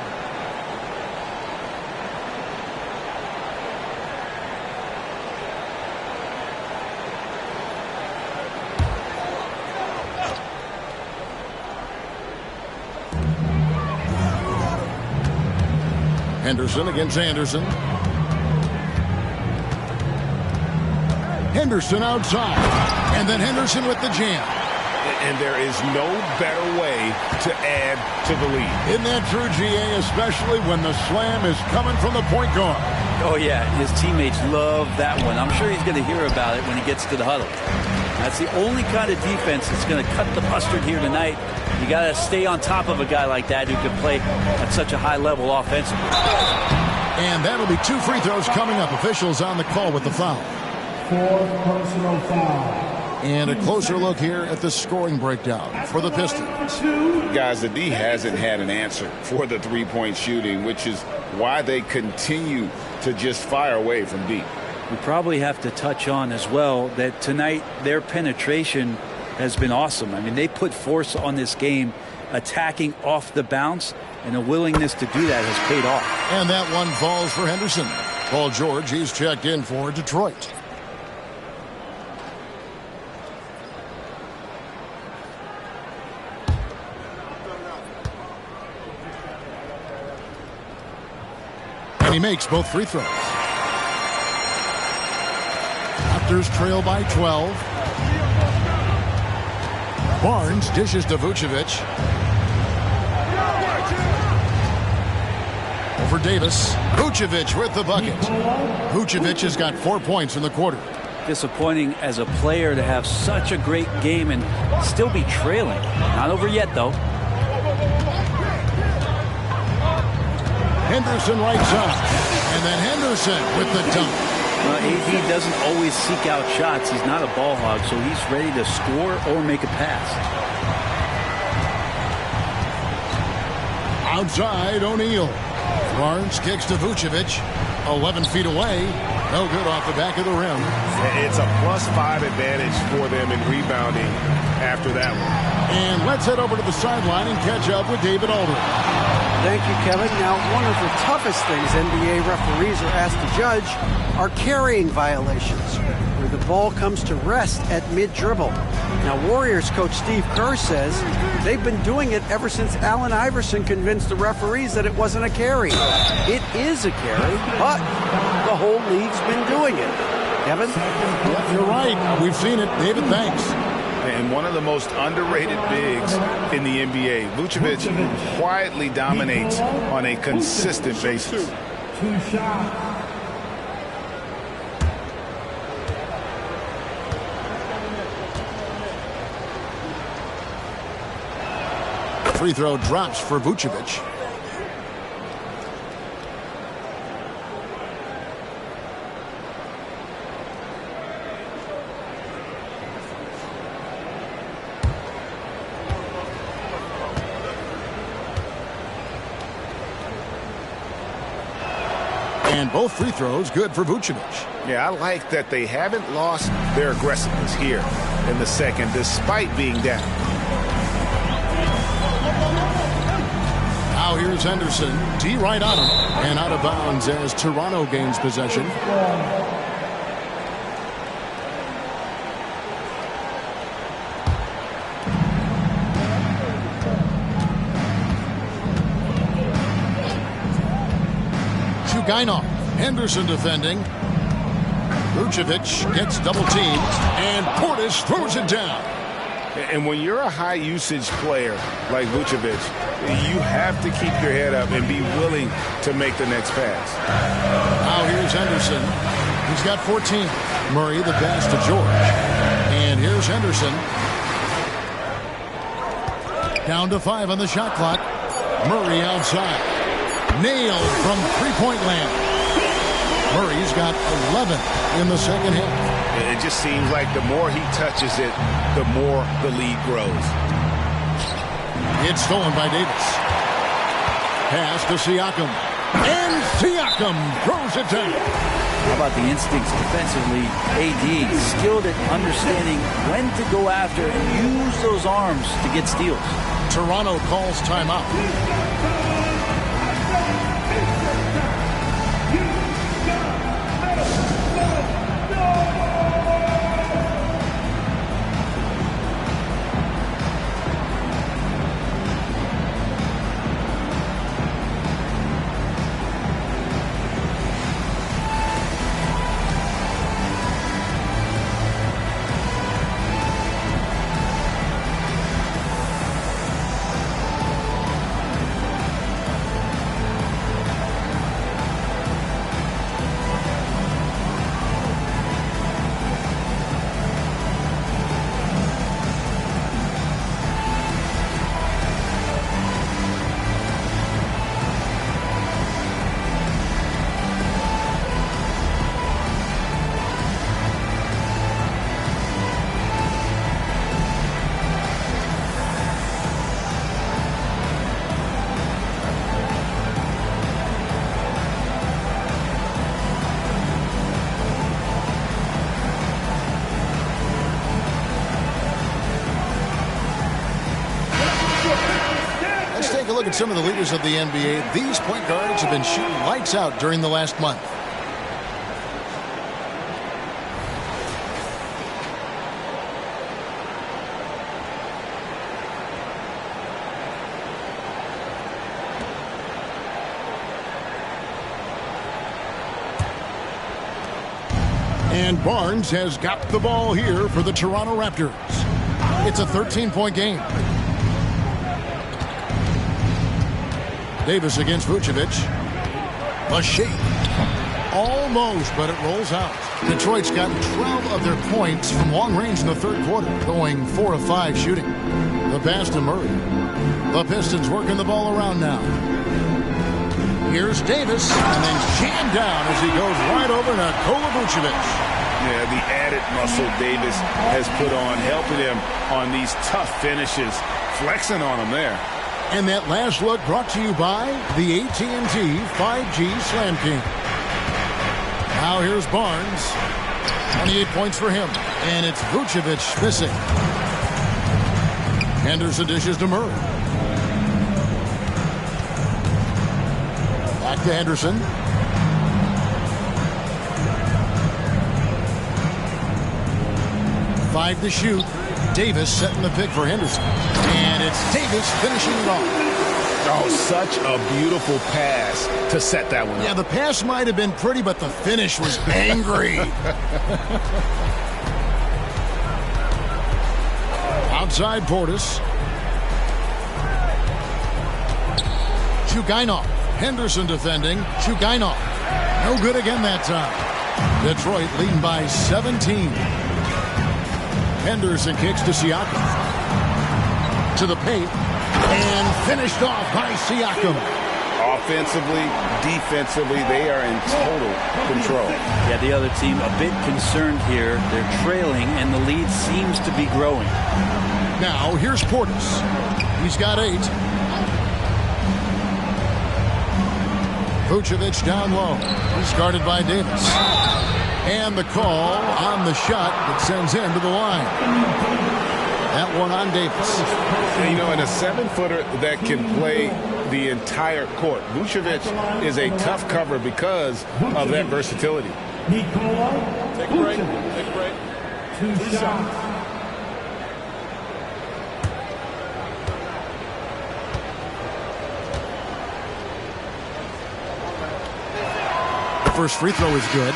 Henderson against Anderson. Henderson outside. And then Henderson with the jam. And there is no better way to add to the lead. Isn't that true, GA? Especially when the slam is coming from the point guard. Oh, yeah. His teammates love that one. I'm sure he's going to hear about it when he gets to the huddle. That's the only kind of defense that's going to cut the mustard here tonight. You got to stay on top of a guy like that who can play at such a high level offensively. And that'll be 2 free throws coming up. Officials on the call with the foul. 4th personal foul. And a closer look here at the scoring breakdown for the Pistons. Guys, the D hasn't had an answer for the three-point shooting, which is why they continue to just fire away from deep. We probably have to touch on as well that tonight their penetration has been awesome. I mean, they put force on this game, attacking off the bounce, and a willingness to do that has paid off. And that one falls for Henderson. Paul George, he's checked in for Detroit. And he makes both free throws. Raptors trail by 12. Barnes dishes to Vucevic. Over Davis. Vucevic with the bucket. Vucevic has got 4 points in the quarter. Disappointing as a player to have such a great game and still be trailing. Not over yet, though. Henderson right side. And then Henderson with the dunk. AD doesn't always seek out shots. He's not a ball hog, so he's ready to score or make a pass. Outside, O'Neal. Barnes kicks to Vucevic. 11 feet away. No good off the back of the rim. It's a +5 advantage for them in rebounding after that one. And let's head over to the sideline and catch up with David Aldridge. Thank you, Kevin. Now, one of the toughest things NBA referees are asked to judge are carrying violations, where the ball comes to rest at mid-dribble. Now, Warriors coach Steve Kerr says they've been doing it ever since Allen Iverson convinced the referees that it wasn't a carry. It is a carry, but the whole league's been doing it. Kevin? Yep, you're right. We've seen it. David, thanks. And one of the most underrated bigs in the NBA. Vucevic quietly dominates on a consistent basis. 2 shots. Free throw drops for Vucevic. And both free throws good for Vucevic. Yeah, I like that they haven't lost their aggressiveness here in the second, despite being down. Now here's Henderson. D right on him. And out of bounds as Toronto gains possession. Gainov. Henderson defending. Vucevic gets double teamed, and Portis throws it down. And when you're a high-usage player like Vucevic, you have to keep your head up and be willing to make the next pass. Now here's Henderson. He's got 14. Murray the pass to George. And here's Henderson. Down to 5 on the shot clock. Murray outside. Nailed from three-point land. Murray's got 11 in the second half. It just seems like the more he touches it, the more the lead grows. It's stolen by Davis. Pass to Siakam. And Siakam throws it down. How about the instincts defensively? AD skilled at understanding when to go after and use those arms to get steals. Toronto calls timeout. Look at some of the leaders of the NBA. These point guards have been shooting lights out during the last month. And Barnes has got the ball here for the Toronto Raptors. It's a 13-point game. Davis against Vucevic. A shake. Almost, but it rolls out. Detroit's gotten 12 of their points from long range in the third quarter, going 4 of 5 shooting. The pass to Murray. The Pistons working the ball around now. Here's Davis, and then jammed down as he goes right over Nikola Vucevic. Yeah, the added muscle Davis has put on, helping him on these tough finishes, flexing on him there. And that last look brought to you by the AT&T 5G Slam King. Now here's Barnes. 28 points for him. And it's Vucevic missing. Henderson dishes to Murray. Back to Henderson. Five to shoot. Davis setting the pick for Henderson. And it's Davis finishing it off. Oh, such a beautiful pass to set that one up. Yeah, the pass might have been pretty, but the finish was angry. Outside Portis. Chugainov. Henderson defending. Chugainov. No good again that time. Detroit leading by 17. Henderson kicks to Siakam. To the paint. And finished off by Siakam. Offensively, defensively, they are in total control. Yeah, the other team a bit concerned here. They're trailing, and the lead seems to be growing. Now, here's Portis. He's got 8. Vucevic down low. He's guarded by Davis. And the call on the shot that sends him to the line. That one on Davis. And, you know, in a 7-footer that can play the entire court, Vucevic is a tough cover because of that versatility. Take a break. Take a break. Two shots. First free throw is good.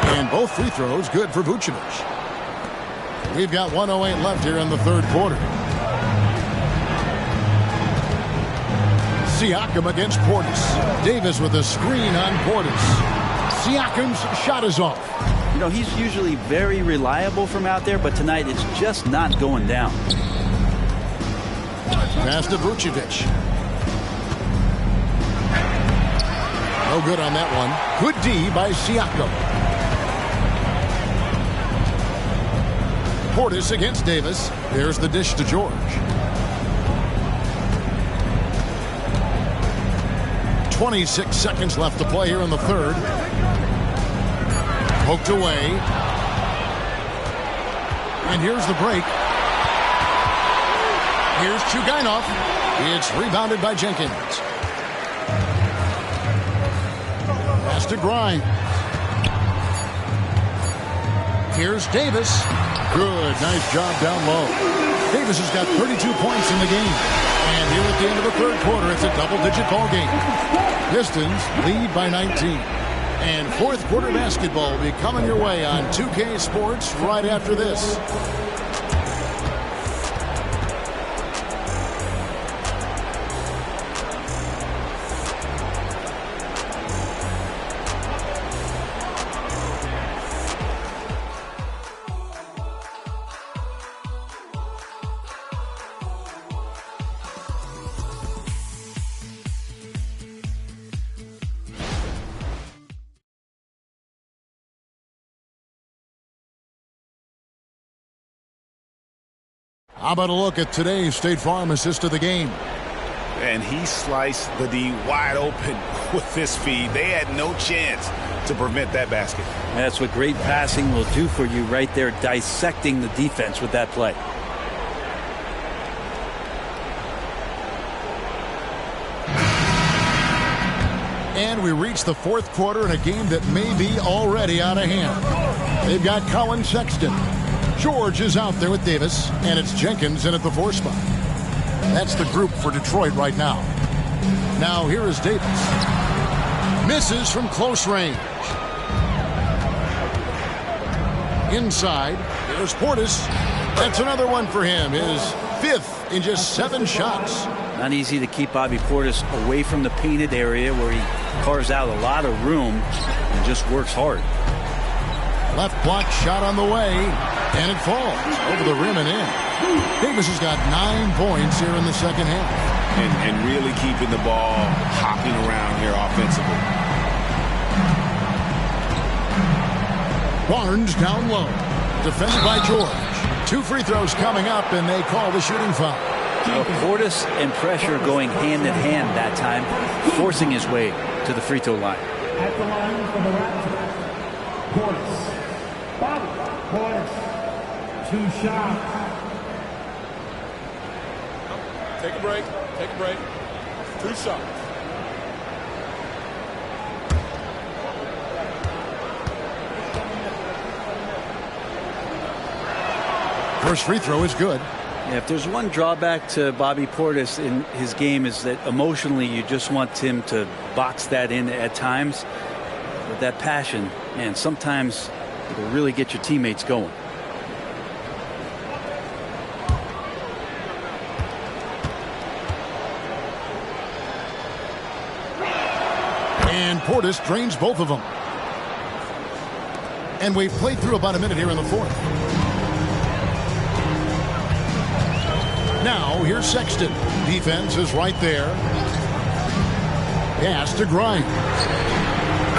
And both free throws good for Vucevic. We've got 1:08 left here in the third quarter. Siakam against Portis. Davis with a screen on Portis. Siakam's shot is off. You know, he's usually very reliable from out there, but tonight it's just not going down. Pass to Vucevic. No good on that one. Good D by Siakam. Portis against Davis. There's the dish to George. 26 seconds left to play here in the third. Poked away. And here's the break. Here's Chugainov. It's rebounded by Jenkins. Pass to Grimes. Here's Davis. Good. Nice job down low. Davis has got 32 points in the game. And here at the end of the third quarter, it's a double-digit ball game. Pistons lead by 19. And fourth quarter basketball will be coming your way on 2K Sports right after this. How about a look at today's State Farm assist of the game? And he sliced the D wide open with this feed. They had no chance to prevent that basket. That's what great passing will do for you right there, dissecting the defense with that play. And we reach the fourth quarter in a game that may be already out of hand. They've got Colin Sexton. George is out there with Davis, and it's Jenkins in at the 4 spot. That's the group for Detroit right now. Now here is Davis. Misses from close range. Inside, there's Portis. That's another one for him. His 5th in just 7 shots. Not easy to keep Bobby Portis away from the painted area where he carves out a lot of room and just works hard. Left block shot on the way, and it falls over the rim and in. Davis has got 9 points here in the second half. And really keeping the ball hopping around here offensively. Barnes down low, defended by George. 2 free throws coming up, and they call the shooting foul. Portis and pressure going hand in hand that time, forcing his way to the free throw line. At the line for the Raptors, Portis. Bobby Portis. 2 shots. Take a break. Take a break. 2 shots. First free throw is good. Yeah, if there's one drawback to Bobby Portis in his game is that emotionally you just want him to box that in at times. With that passion, man, sometimes it'll really get your teammates going. And Portis drains both of them. And we've played through about a minute here in the fourth. Now, here's Sexton. Defense is right there. Pass to Grimes.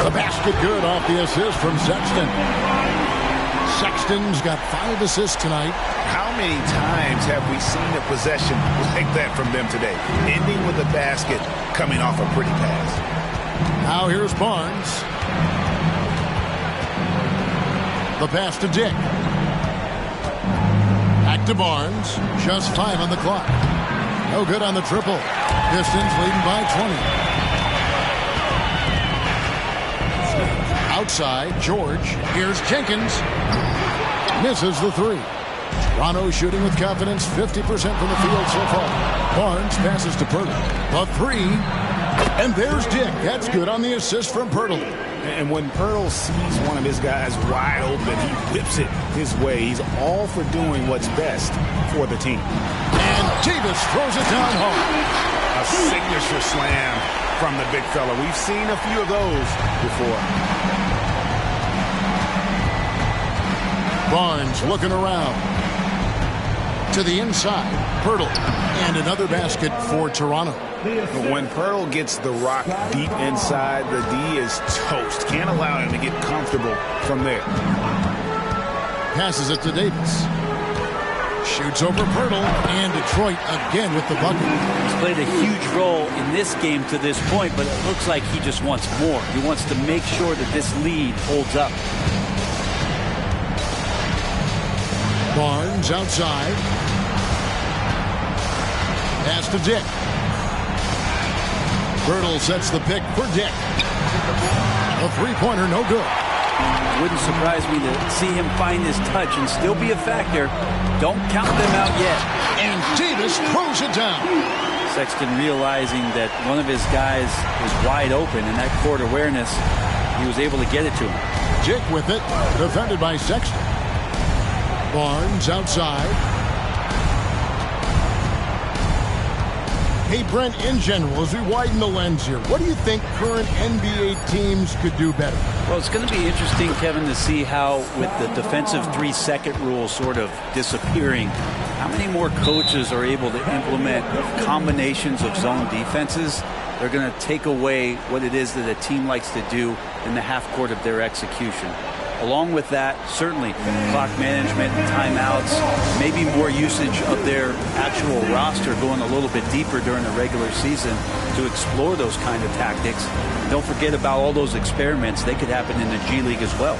The basket good off the assist from Sexton. Sexton's got 5 assists tonight. How many times have we seen a possession like that from them today? Ending with a basket, coming off a pretty pass. Now here's Barnes. The pass to Dick. Back to Barnes. Just 5 on the clock. No good on the triple. Pistons leading by 20. Outside, George. Here's Jenkins. Misses the 3. Toronto shooting with confidence, 50% from the field so far. Barnes passes to Pirtle. The 3. And there's Dick. That's good on the assist from Pirtle. And when Pirtle sees one of his guys wide open, he whips it his way. He's all for doing what's best for the team. And Davis throws it down hard. A signature slam from the big fella. We've seen a few of those before. Barnes looking around. To the inside, Pirtle. And another basket for Toronto. When Pirtle gets the rock deep inside, the D is toast. Can't allow him to get comfortable from there. Passes it to Davis. Shoots over Pirtle, and Detroit again with the bucket. He's played a huge role in this game to this point, but it looks like he just wants more. He wants to make sure that this lead holds up. Barnes outside. Pass to Dick. Pirtle sets the pick for Dick. A three-pointer, no good. Wouldn't surprise me to see him find his touch and still be a factor. Don't count them out yet. And Davis throws it down. Sexton realizing that one of his guys was wide open in that court awareness. He was able to get it to him. Dick with it, defended by Sexton. Barnes outside. Hey, Brent, in general, as we widen the lens here, what do you think current NBA teams could do better? Well, it's going to be interesting, Kevin, to see how, with the defensive 3-second rule sort of disappearing, how many more coaches are able to implement combinations of zone defenses. They're going to take away what it is that a team likes to do in the half court of their execution. Along with that, certainly clock management and timeouts, maybe more usage of their actual roster going a little bit deeper during the regular season to explore those kind of tactics. Don't forget about all those experiments. They could happen in the G League as well.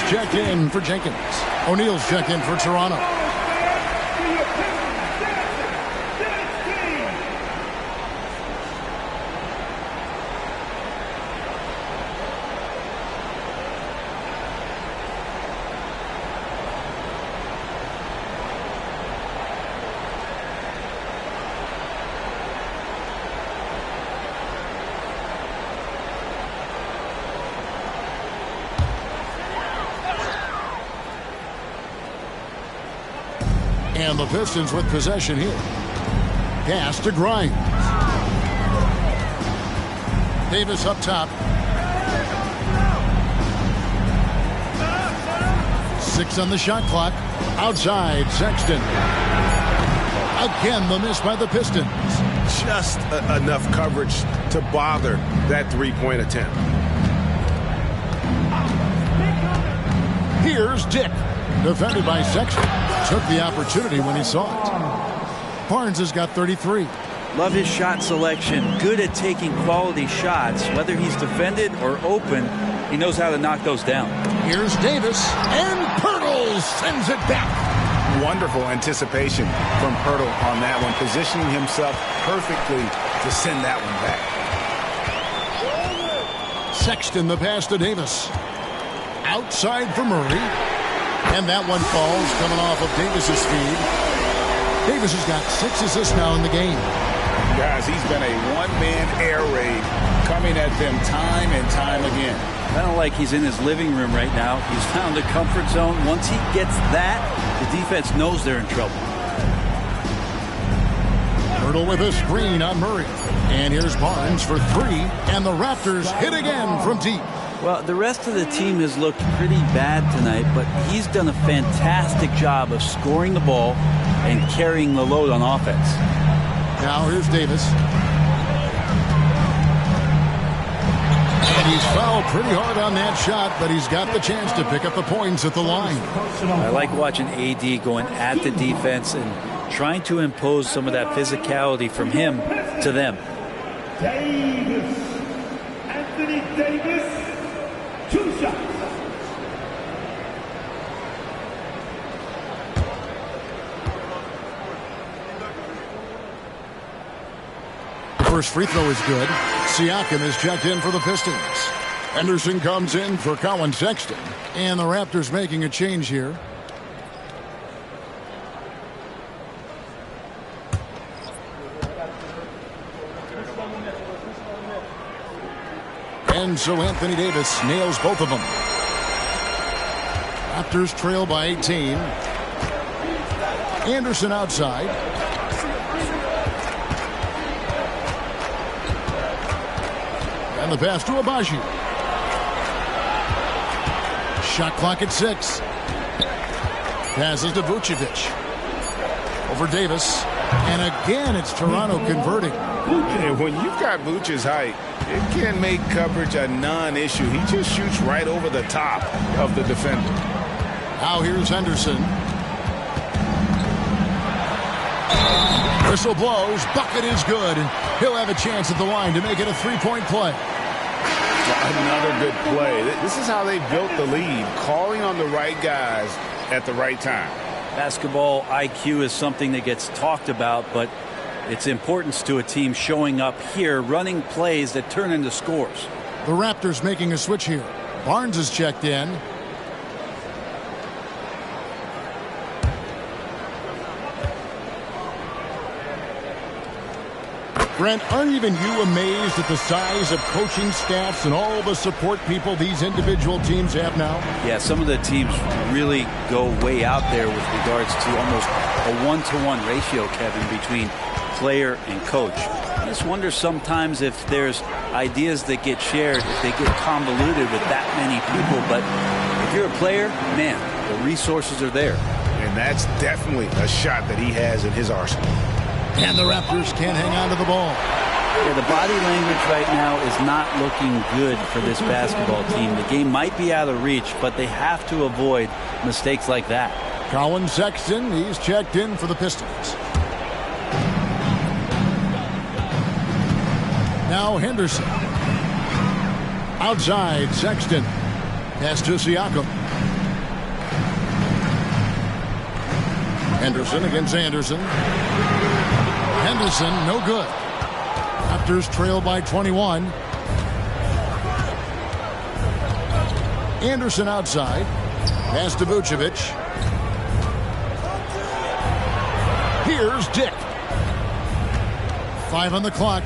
Checked in for Jenkins. O'Neal's checked in for Toronto. And the Pistons with possession here. Pass to Grimes. Davis up top. 6 on the shot clock. Outside, Sexton. Again, the miss by the Pistons. Just enough coverage to bother that three-point attempt. Here's Dick. Defended by Sexton. Took the opportunity when he saw it. Barnes has got 33. Love his shot selection. Good at taking quality shots. Whether he's defended or open, he knows how to knock those down. Here's Davis. And Pirtle sends it back. Wonderful anticipation from Pirtle on that one. Positioning himself perfectly to send that one back. Sexton the pass to Davis. Outside for Murray. And that one falls, coming off of Davis's feed. Davis has got 6 assists now in the game. Guys, he's been a one-man air raid coming at them time and time again. Kind of like he's in his living room right now. He's found a comfort zone. Once he gets that, the defense knows they're in trouble. Pirtle with a screen on Murray. And here's Barnes for 3. And the Raptors hit again from deep. Well, the rest of the team has looked pretty bad tonight, but he's done a fantastic job of scoring the ball and carrying the load on offense. Now here's Davis. And he's fouled pretty hard on that shot, but he's got the chance to pick up the points at the line. I like watching AD going at the defense and trying to impose some of that physicality from him to them. Davis. Anthony Davis. 2 shots. First free throw is good. Siakam is checked in for the Pistons. Henderson comes in for Colin Sexton. And the Raptors making a change here. And so Anthony Davis nails both of them. Raptors trail by 18. Anderson outside. And the pass to Abaji. Shot clock at 6. Passes to Vucevic. Over Davis. And again, it's Toronto converting. And when you've got Vucevic's height, it can make coverage a non-issue. He just shoots right over the top of the defender. Now here's Henderson. Whistle blows. Bucket is good. And he'll have a chance at the line to make it a three-point play. Another good play. This is how they built the lead, calling on the right guys at the right time. Basketball IQ is something that gets talked about, but its importance to a team showing up here, running plays that turn into scores. The Raptors making a switch here. Barnes is checked in. Brent, aren't even you amazed at the size of coaching staffs and all the support people these individual teams have now? Yeah, some of the teams really go way out there with regards to almost a 1-to-1 ratio, Kevin, between player and coach. I just wonder sometimes if there's ideas that get shared, if they get convoluted with that many people. But if you're a player, man, the resources are there. And that's definitely a shot that he has in his arsenal. And the Raptors can't hang on to the ball. Yeah, the body language right now is not looking good for this basketball team. The game might be out of reach, but they have to avoid mistakes like that. Colin Sexton, he's checked in for the Pistons. Now Henderson. Outside, Sexton. Pass to Siakam. Henderson against Anderson. Henderson, no good. Raptors trail by 21. Anderson outside. Pass to Vucevic. Here's Dick. 5 on the clock.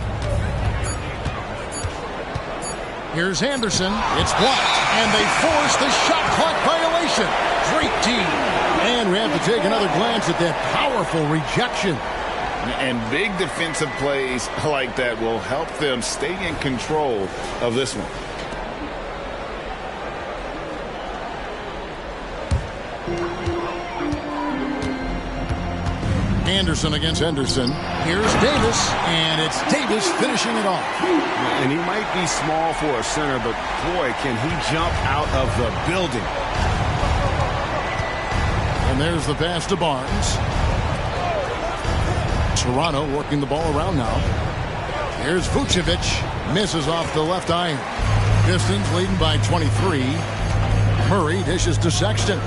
Here's Anderson. It's blocked. And they force the shot clock violation. Great team. And we have to take another glance at that powerful rejection. And big defensive plays like that will help them stay in control of this one. Anderson against Henderson. Here's Davis, and it's Davis finishing it off. And he might be small for a center, but boy, can he jump out of the building. And there's the pass to Barnes. Toronto working the ball around now. Here's Vucevic. Misses off the left iron. Pistons leading by 23. Murray dishes to Sexton.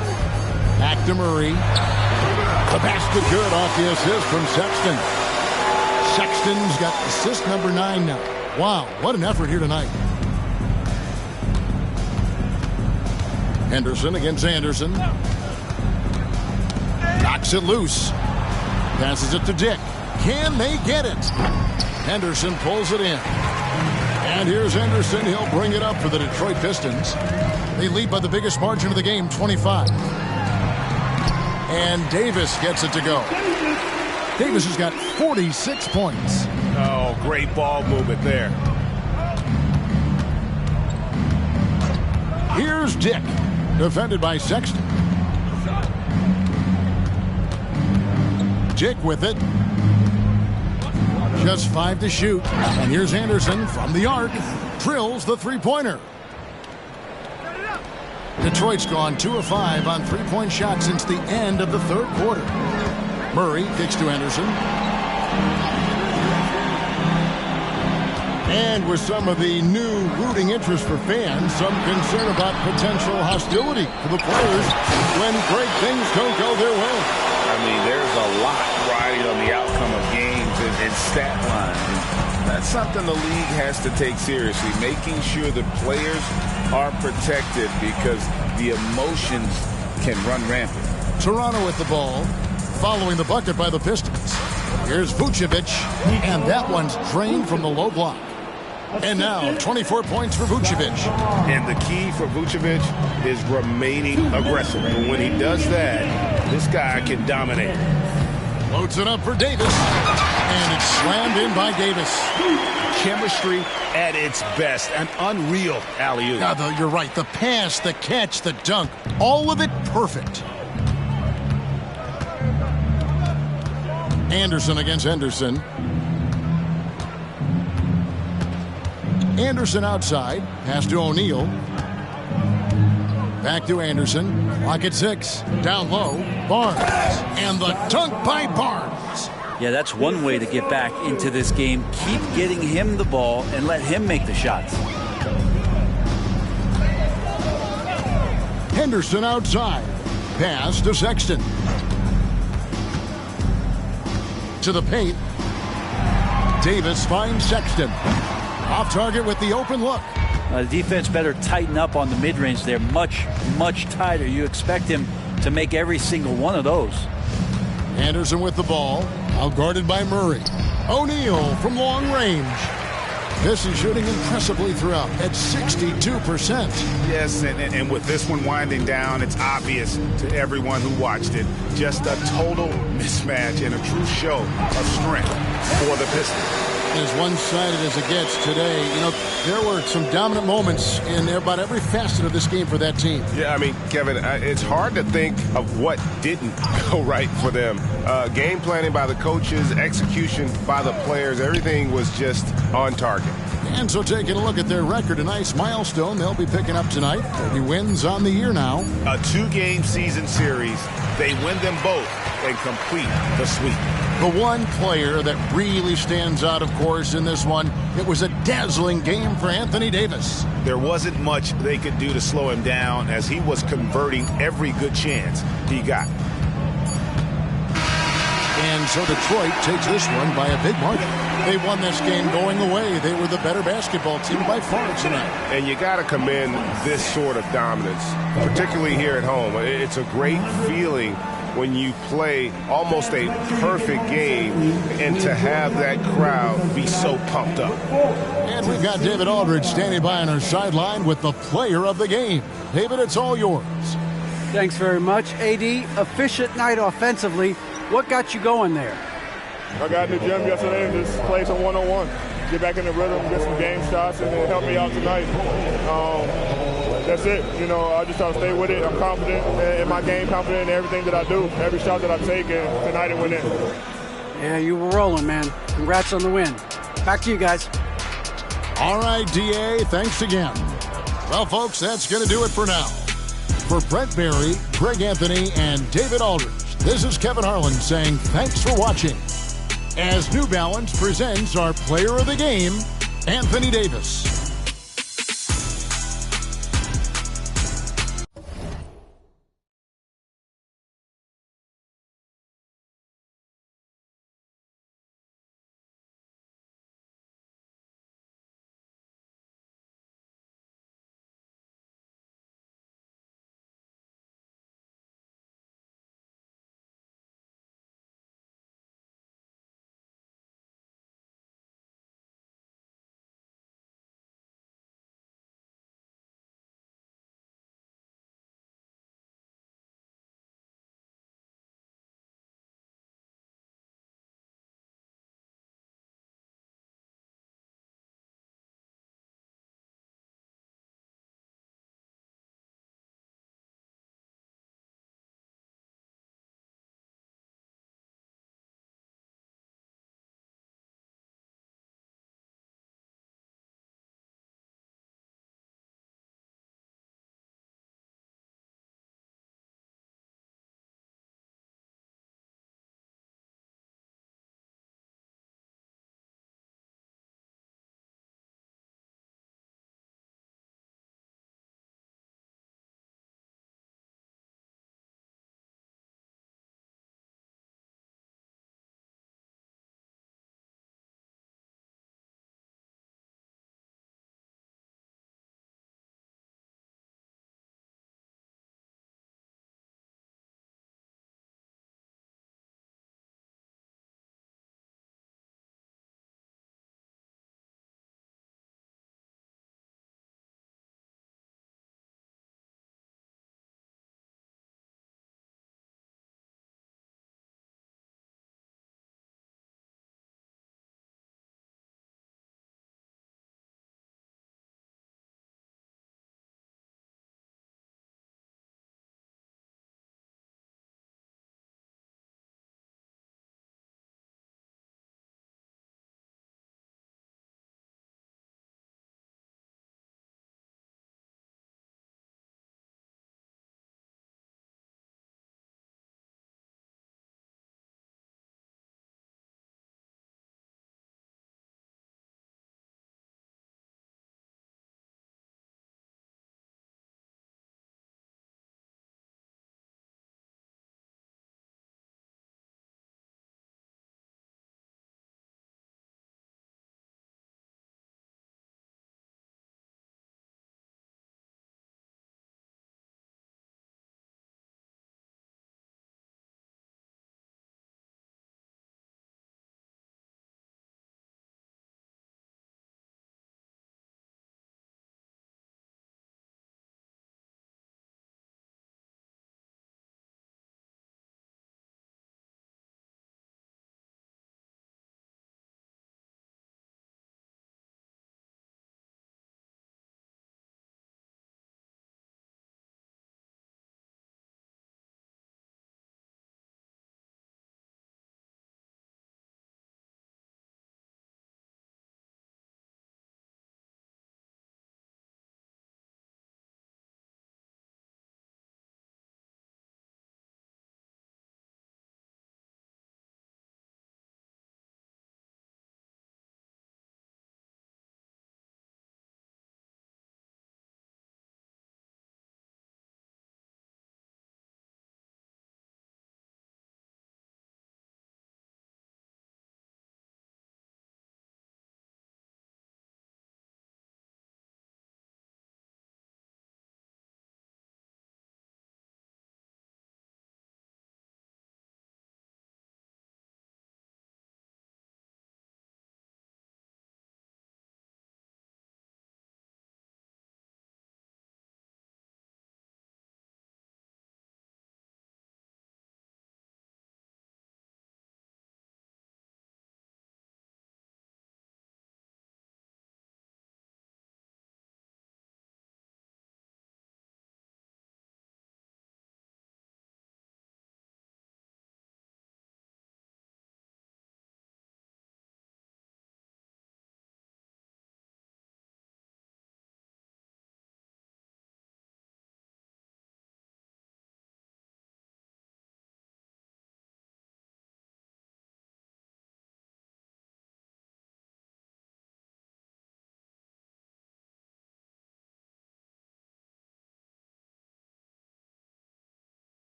Back to Murray. The basket good off the assist from Sexton. Sexton's got assist number 9 now. Wow, what an effort here tonight. Henderson against Anderson. Knocks it loose. Passes it to Dick. Can they get it? Henderson pulls it in. And here's Henderson. He'll bring it up for the Detroit Pistons. They lead by the biggest margin of the game, 25. And Davis gets it to go. Davis has got 46 points. Oh, great ball movement there. Here's Dick. Defended by Sexton. Dick with it. Just 5 to shoot. And here's Anderson from the arc. Drills the three-pointer. Detroit's gone 2 of 5 on three-point shots since the end of the third quarter. Murray kicks to Anderson. And with some of the new rooting interest for fans, some concern about potential hostility for the players when great things don't go their way. I mean, there's a lot riding on the outcome of games and stat lines. That's something the league has to take seriously, making sure the players are protected because the emotions can run rampant. Toronto with the ball, following the bucket by the Pistons. Here's Vucevic, and that one's drained from the low block. And now, 24 points for Vucevic. And the key for Vucevic is remaining aggressive. And when he does that, this guy can dominate. Loads it up for Davis. And it's slammed in by Davis. Chemistry at its best. An unreal alley-oop. Now, though, you're right. The pass, the catch, the dunk, all of it perfect. Anderson against Henderson. Anderson outside. Pass to O'Neal. Back to Anderson. Clock at 6. Down low. Barnes. And the dunk by Barnes. Yeah, that's one way to get back into this game. Keep getting him the ball and let him make the shots. Henderson outside. Pass to Sexton. To the paint. Davis finds Sexton. Off target with the open look. The defense better tighten up on the mid-range. They're much, much tighter. You expect him to make every single one of those. Anderson with the ball. Out guarded by Murray. O'Neal from long range. This is shooting impressively throughout at 62%. Yes, and with this one winding down, it's obvious to everyone who watched it. Just a total mismatch and a true show of strength for the Pistons. As one-sided as it gets today, you know, there were some dominant moments in about every facet of this game for that team. Yeah, I mean, Kevin, it's hard to think of what didn't go right for them. Game planning by the coaches, execution by the players, everything was just on target. And so taking a look at their record, a nice milestone they'll be picking up tonight. 30 wins on the year now. A 2-game season series. They win them both and complete the sweep. The one player that really stands out, of course, in this one, it was a dazzling game for Anthony Davis. There wasn't much they could do to slow him down as he was converting every good chance he got. And so Detroit takes this one by a big margin. They won this game going away. They were the better basketball team by far tonight. And you got to commend this sort of dominance, particularly here at home. It's a great feeling when you play almost a perfect game and to have that crowd be so pumped up. And we've got David Aldridge standing by on our sideline with the player of the game. David, it's all yours. Thanks very much. AD, efficient night offensively. What got you going there? I got in the gym yesterday and just played some one-on-one. Get back in the rhythm, get some game shots, and it helped me out tonight. That's it. You know, I just try to stay with it. I'm confident in my game, confident in everything that I do, every shot that I take, and tonight it went in. Yeah, you were rolling, man. Congrats on the win. Back to you guys. All right, DA, thanks again. Well, folks, that's going to do it for now. For Brent Barry, Greg Anthony, and David Aldridge, this is Kevin Harlan saying thanks for watching. As New Balance presents our player of the game, Anthony Davis.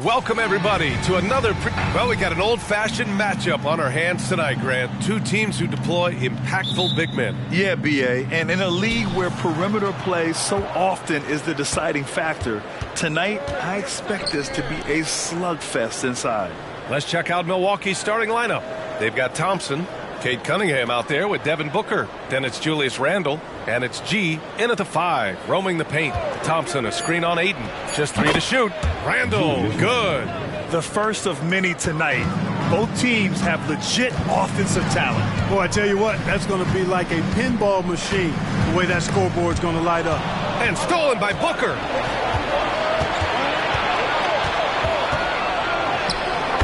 Welcome, everybody, to another... Well, we got an old-fashioned matchup on our hands tonight, Grant. Two teams who deploy impactful big men. Yeah, B.A., and in a league where perimeter play so often is the deciding factor, tonight I expect this to be a slugfest inside. Let's check out Milwaukee's starting lineup. They've got Thompson, Cade Cunningham out there with Devin Booker. Then it's Julius Randle, and it's G in at the 5, roaming the paint. Thompson, a screen on Ayton. Just 3 to shoot. Randle, good. The first of many tonight. Both teams have legit offensive talent. Boy, I tell you what, that's going to be like a pinball machine, the way that scoreboard's going to light up. And stolen by Booker.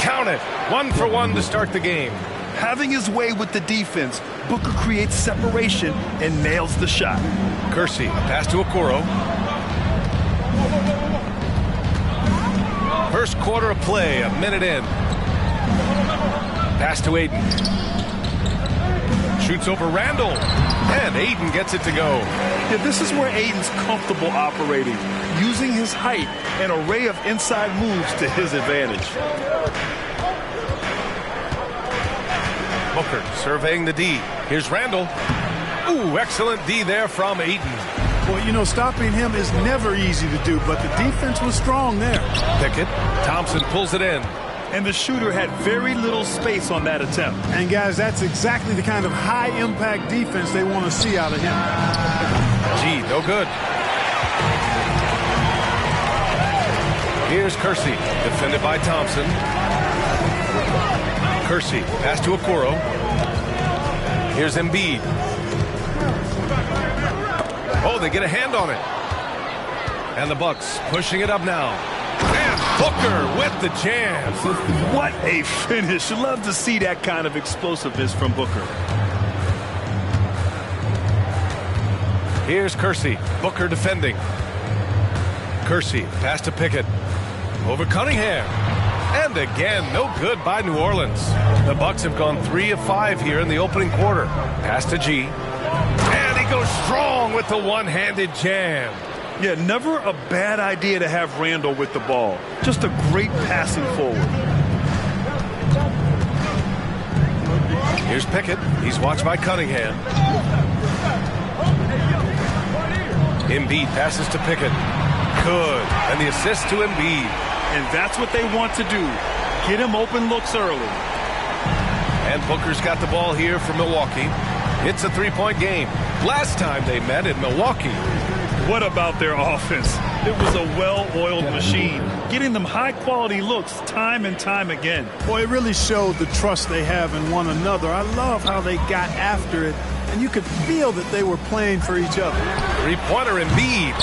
Count it. 1 for 1 to start the game. Having his way with the defense, Booker creates separation and nails the shot. Kersey, pass to Okoro. First quarter of play, a minute in. Pass to Ayton. Shoots over Randle. And Ayton gets it to go. Yeah, this is where Ayton's comfortable operating, using his height and array of inside moves to his advantage. Booker surveying the D. Here's Randle. Ooh, excellent D there from Ayton. Well, you know, stopping him is never easy to do, but the defense was strong there. Pickett. Thompson pulls it in. And the shooter had very little space on that attempt. And, guys, that's exactly the kind of high-impact defense they want to see out of him. G, no good. Here's Kersey, defended by Thompson. Kersey, pass to Okoro. Here's Embiid. Oh, they get a hand on it. And the Bucks pushing it up now. And Booker with the jam. What a finish. Love to see that kind of explosiveness from Booker. Here's Kersey. Booker defending. Kersey, pass to Pickett. Over Cunningham. And again, no good by New Orleans. The Bucks have gone 3 of 5 here in the opening quarter. Pass to G. And he goes strong with the one-handed jam. Yeah, never a bad idea to have Randle with the ball. Just a great passing forward. Here's Pickett. He's watched by Cunningham. Embiid passes to Pickett. Good. And the assist to Embiid. And that's what they want to do. Get him open looks early. And Booker's got the ball here for Milwaukee. It's a 3-point game. Last time they met in Milwaukee. What about their offense? It was a well-oiled machine, getting them high-quality looks time and time again. Boy, it really showed the trust they have in one another. I love how they got after it, and you could feel that they were playing for each other. Three-pointer Embiid.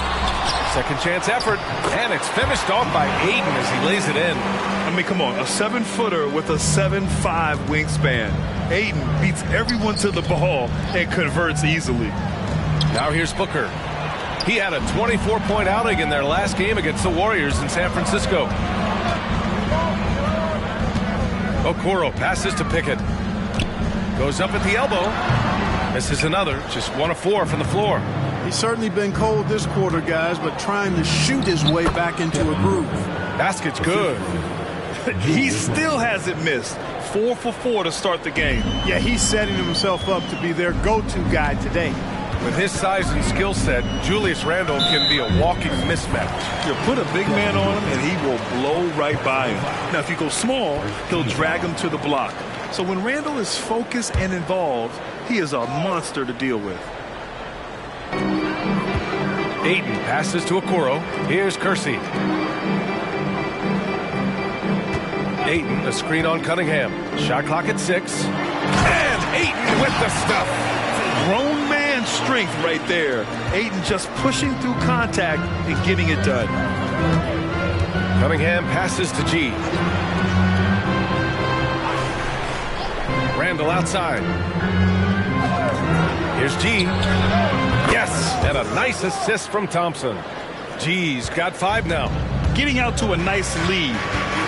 Second chance effort, and it's finished off by Ayton as he lays it in. I mean, come on, a 7-footer with a 7'5" wingspan. Ayton beats everyone to the ball and converts easily. Now here's Booker. He had a 24-point outing in their last game against the Warriors in San Francisco. Okoro passes to Pickett. Goes up at the elbow. Misses another, just 1 of 4 from the floor. He's certainly been cold this quarter, guys, but trying to shoot his way back into a groove. Basket's good. He still hasn't missed. 4 for 4 to start the game. Yeah, he's setting himself up to be their go-to guy today. With his size and skill set, Julius Randle can be a walking mismatch. You put a big man on him, and he will blow right by him. Now, if you go small, he'll drag him to the block. So when Randle is focused and involved, he is a monster to deal with. Ayton passes to Okoro. Here's Kersey. Ayton, a screen on Cunningham. Shot clock at 6. And Ayton with the stuff. Grown man strength right there. Ayton just pushing through contact and getting it done. Cunningham passes to G. Randle outside. Here's G. Yes, and a nice assist from Thompson. G's got 5 now. Getting out to a nice lead.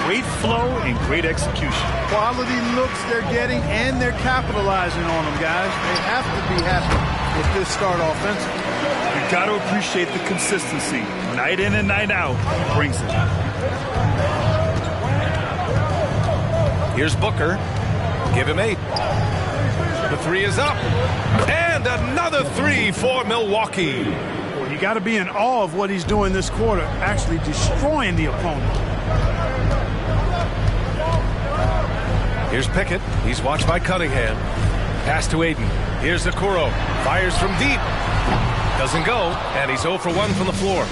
Great flow and great execution. Quality looks they're getting, and they're capitalizing on them, guys. They have to be happy with this start offensively. You got to appreciate the consistency. Night in and night out, brings it. Here's Booker. Give him 8. The 3 is up. And another 3 for Milwaukee. You got to be in awe of what he's doing this quarter, actually destroying the opponent. Here's Pickett. He's watched by Cunningham. Pass to Aiden. Here's Okoro. Fires from deep. Doesn't go. And he's 0 for 1 from the floor.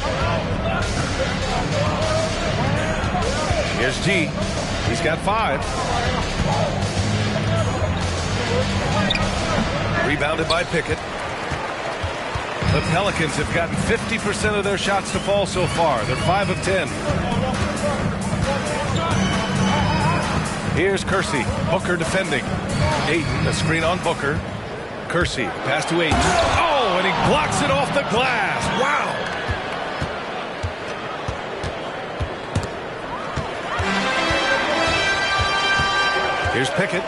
Here's G. He's got 5. Rebounded by Pickett. The Pelicans have gotten 50% of their shots to fall so far. They're 5 of 10. Here's Kersey. Booker defending. Ayton, a screen on Booker. Kersey, pass to Ayton. Oh, and he blocks it off the glass. Wow. Here's Pickett.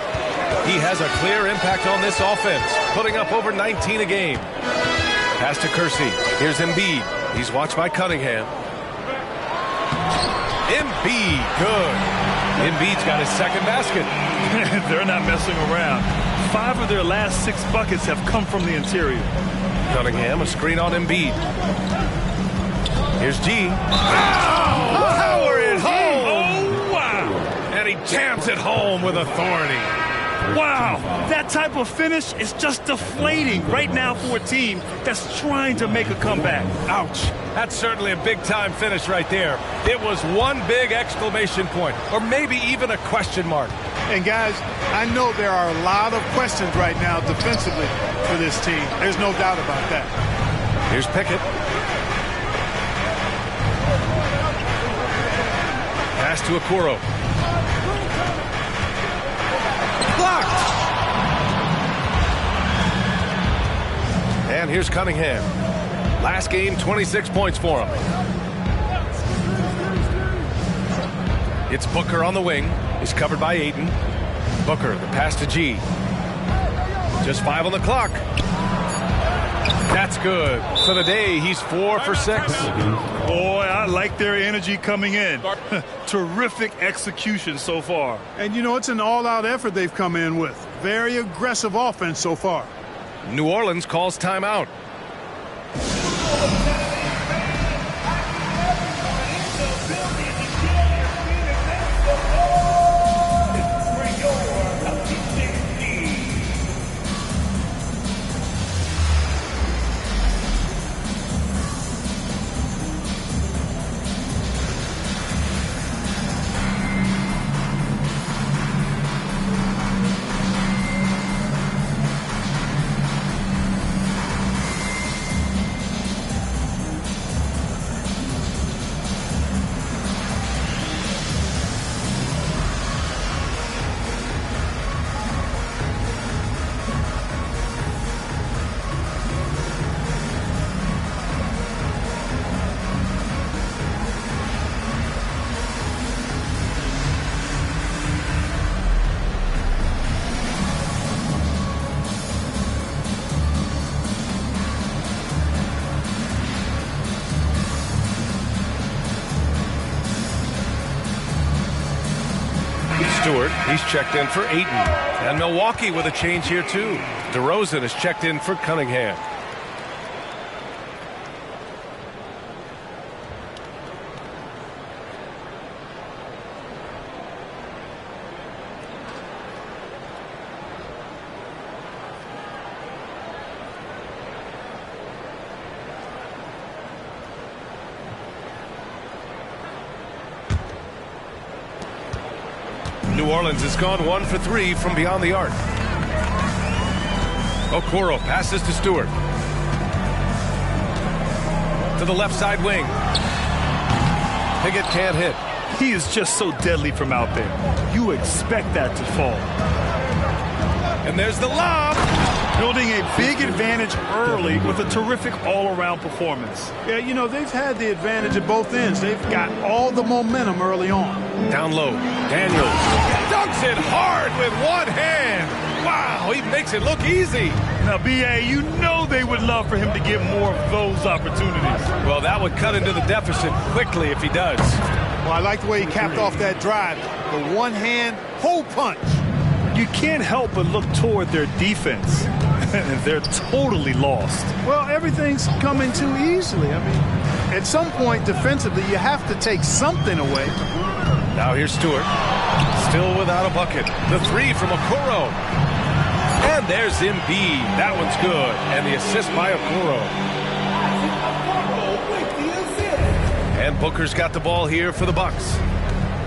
He has a clear impact on this offense, putting up over 19 a game. Pass to Kersey. Here's Embiid. He's watched by Cunningham. Embiid, good. Embiid's got his second basket. They're not messing around. 5 of their last 6 buckets have come from the interior. Cunningham, a screen on Embiid. Here's G. Power it home! Oh, wow! And he jams it home with authority. Wow, that type of finish is just deflating right now for a team that's trying to make a comeback. Ouch. That's certainly a big-time finish right there. It was one big exclamation point, or maybe even a question mark. And guys, I know there are a lot of questions right now defensively for this team. There's no doubt about that. Here's Pickett. Pass to Okoro. Blocked. And here's Cunningham. Last game, 26 points for him. It's Booker on the wing. He's covered by Ayton. Booker, the pass to G. Just 5 on the clock. That's good. For the day, he's 4 for 6. Boy, I like their energy coming in. Terrific execution so far. And, you know, it's an all-out effort they've come in with. Very aggressive offense so far. New Orleans calls timeout. Stewart, he's checked in for Ayton. And Milwaukee with a change here, too. DeRozan is checked in for Cunningham. New Orleans has gone 1 for 3 from beyond the arc. Okoro passes to Stewart. To the left side wing. Pickett can't hit. He is just so deadly from out there. You expect that to fall. And there's the lob. Building a big advantage early with a terrific all-around performance. Yeah, you know, they've had the advantage at both ends. They've got all the momentum early on. Down low, Daniels dunks it hard with one hand. Wow, he makes it look easy. Now, B.A., you know they would love for him to get more of those opportunities. Well, that would cut into the deficit quickly if he does. Well, I like the way he capped off that drive. The one hand hole punch. You can't help but look toward their defense. They're totally lost. Well, everything's coming too easily. I mean, at some point defensively, you have to take something away. Now here's Stewart. Still without a bucket. The three from Okoro. And there's Embiid. That one's good. And the assist by Okoro. And Booker's got the ball here for the Bucks.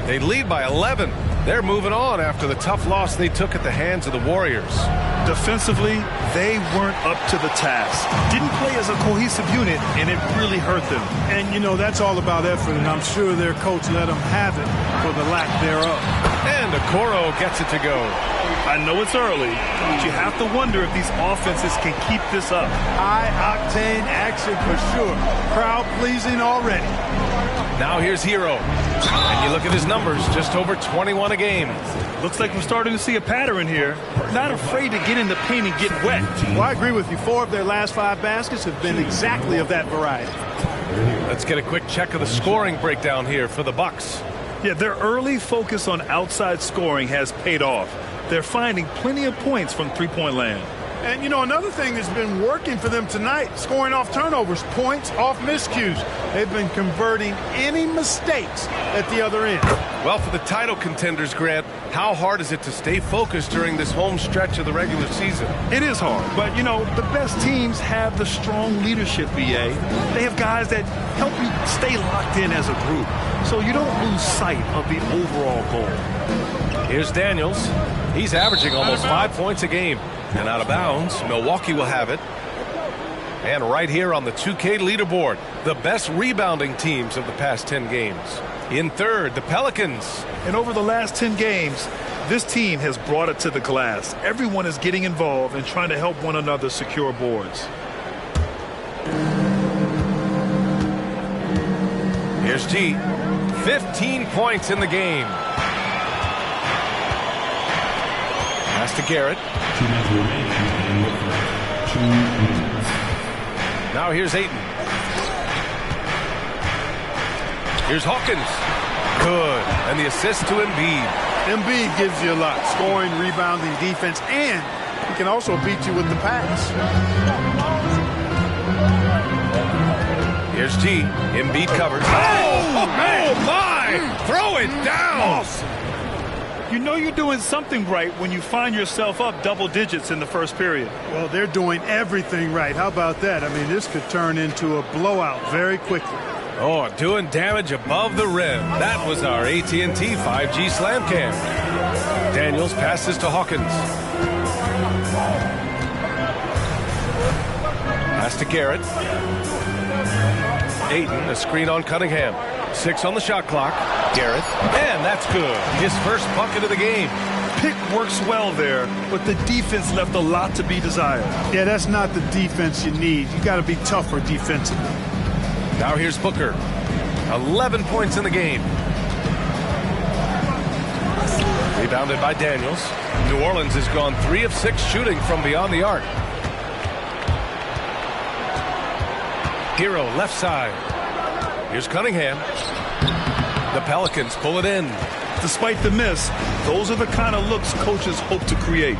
They lead by 11. They're moving on after the tough loss they took at the hands of the Warriors. Defensively, they weren't up to the task. Didn't play as a cohesive unit, and it really hurt them. And, you know, that's all about effort, and I'm sure their coach let them have it for the lack thereof. And Okoro gets it to go. I know it's early, but you have to wonder if these offenses can keep this up. High-octane action for sure. Crowd-pleasing already. Now here's Hero. And you look at his numbers, just over 21 a game. Looks like we're starting to see a pattern here. Not afraid to get in the paint and get wet. Well, I agree with you. 4 of their last 5 baskets have been exactly of that variety. Let's get a quick check of the scoring breakdown here for the Bucks. Yeah, their early focus on outside scoring has paid off. They're finding plenty of points from three-point land. And, you know, another thing that's been working for them tonight, scoring off turnovers, points off miscues. They've been converting any mistakes at the other end. Well, for the title contenders, Grant, how hard is it to stay focused during this home stretch of the regular season? It is hard, but, you know, the best teams have the strong leadership, BA. They have guys that help you stay locked in as a group, so you don't lose sight of the overall goal. Here's Daniels. He's averaging almost 5 points a game. And out of bounds, Milwaukee will have it. And right here on the 2K leaderboard, the best rebounding teams of the past 10 games. In third, the Pelicans. And over the last 10 games, this team has brought it to the glass. Everyone is getting involved and trying to help one another secure boards. Here's G. 15 points in the game. Pass to Garrett. Now here's Ayton. Here's Hawkins. Good. And the assist to Embiid. Embiid gives you a lot. Scoring, rebounding, defense, and he can also beat you with the pass. Here's G. Embiid covers. Oh, my! Throw it down! Awesome. You know you're doing something right when you find yourself up double digits in the first period. Well, they're doing everything right. How about that? I mean, this could turn into a blowout very quickly. Oh, doing damage above the rim. That was our AT&T 5G Slam Cam. Daniels passes to Hawkins. Pass to Garrett. Ayton, a screen on Cunningham. 6 on the shot clock. Garrett. And that's good. His first bucket of the game. Pick works well there, but the defense left a lot to be desired. Yeah, that's not the defense you need. You got to be tougher defensively. Now here's Booker. 11 points in the game. Rebounded by Daniels. New Orleans has gone 3 of 6 shooting from beyond the arc. Hero left side. Here's Cunningham. The Pelicans pull it in. Despite the miss, those are the kind of looks coaches hope to create.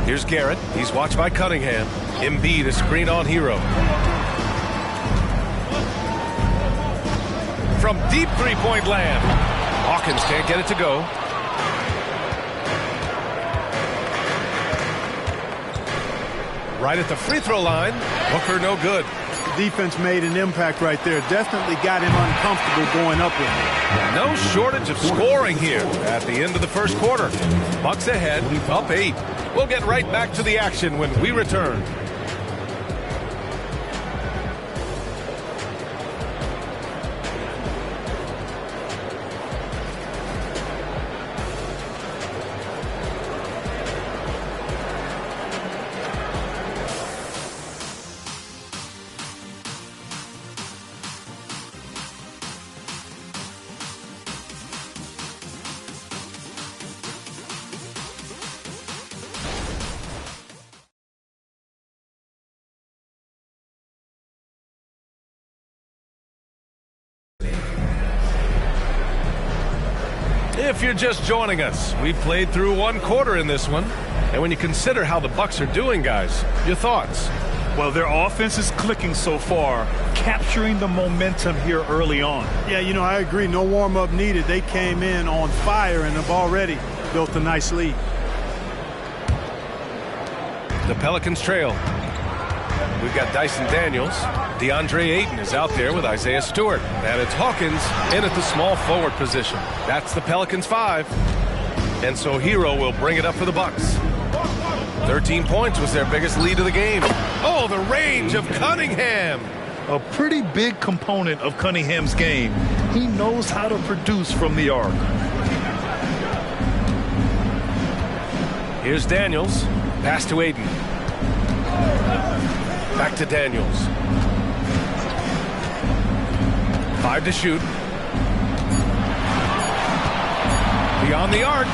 Here's Garrett. He's watched by Cunningham. Embiid, a screen on Hero. From deep three-point land. Hawkins can't get it to go. Right at the free throw line. Booker no good. The defense made an impact right there. Definitely got him uncomfortable going up with it. No shortage of scoring here at the end of the first quarter. Bucks ahead, up 8. We'll get right back to the action when we return. If you're just joining us, we played through one quarter in this one. And when you consider how the Bucks are doing, guys, your thoughts? Well, their offense is clicking so far, capturing the momentum here early on. Yeah, I agree. No warm-up needed. They came in on fire and have already built a nice lead. The Pelicans trail. We've got Dyson Daniels. DeAndre Ayton is out there with Isaiah Stewart. And it's Hawkins in at the small forward position. That's the Pelicans 5. And so Hero will bring it up for the Bucks. 13 points was their biggest lead of the game. Oh, the range of Cunningham. A pretty big component of Cunningham's game. He knows how to produce from the arc. Here's Daniels. Pass to Ayton. Back to Daniels. 5 to shoot. Beyond the arc.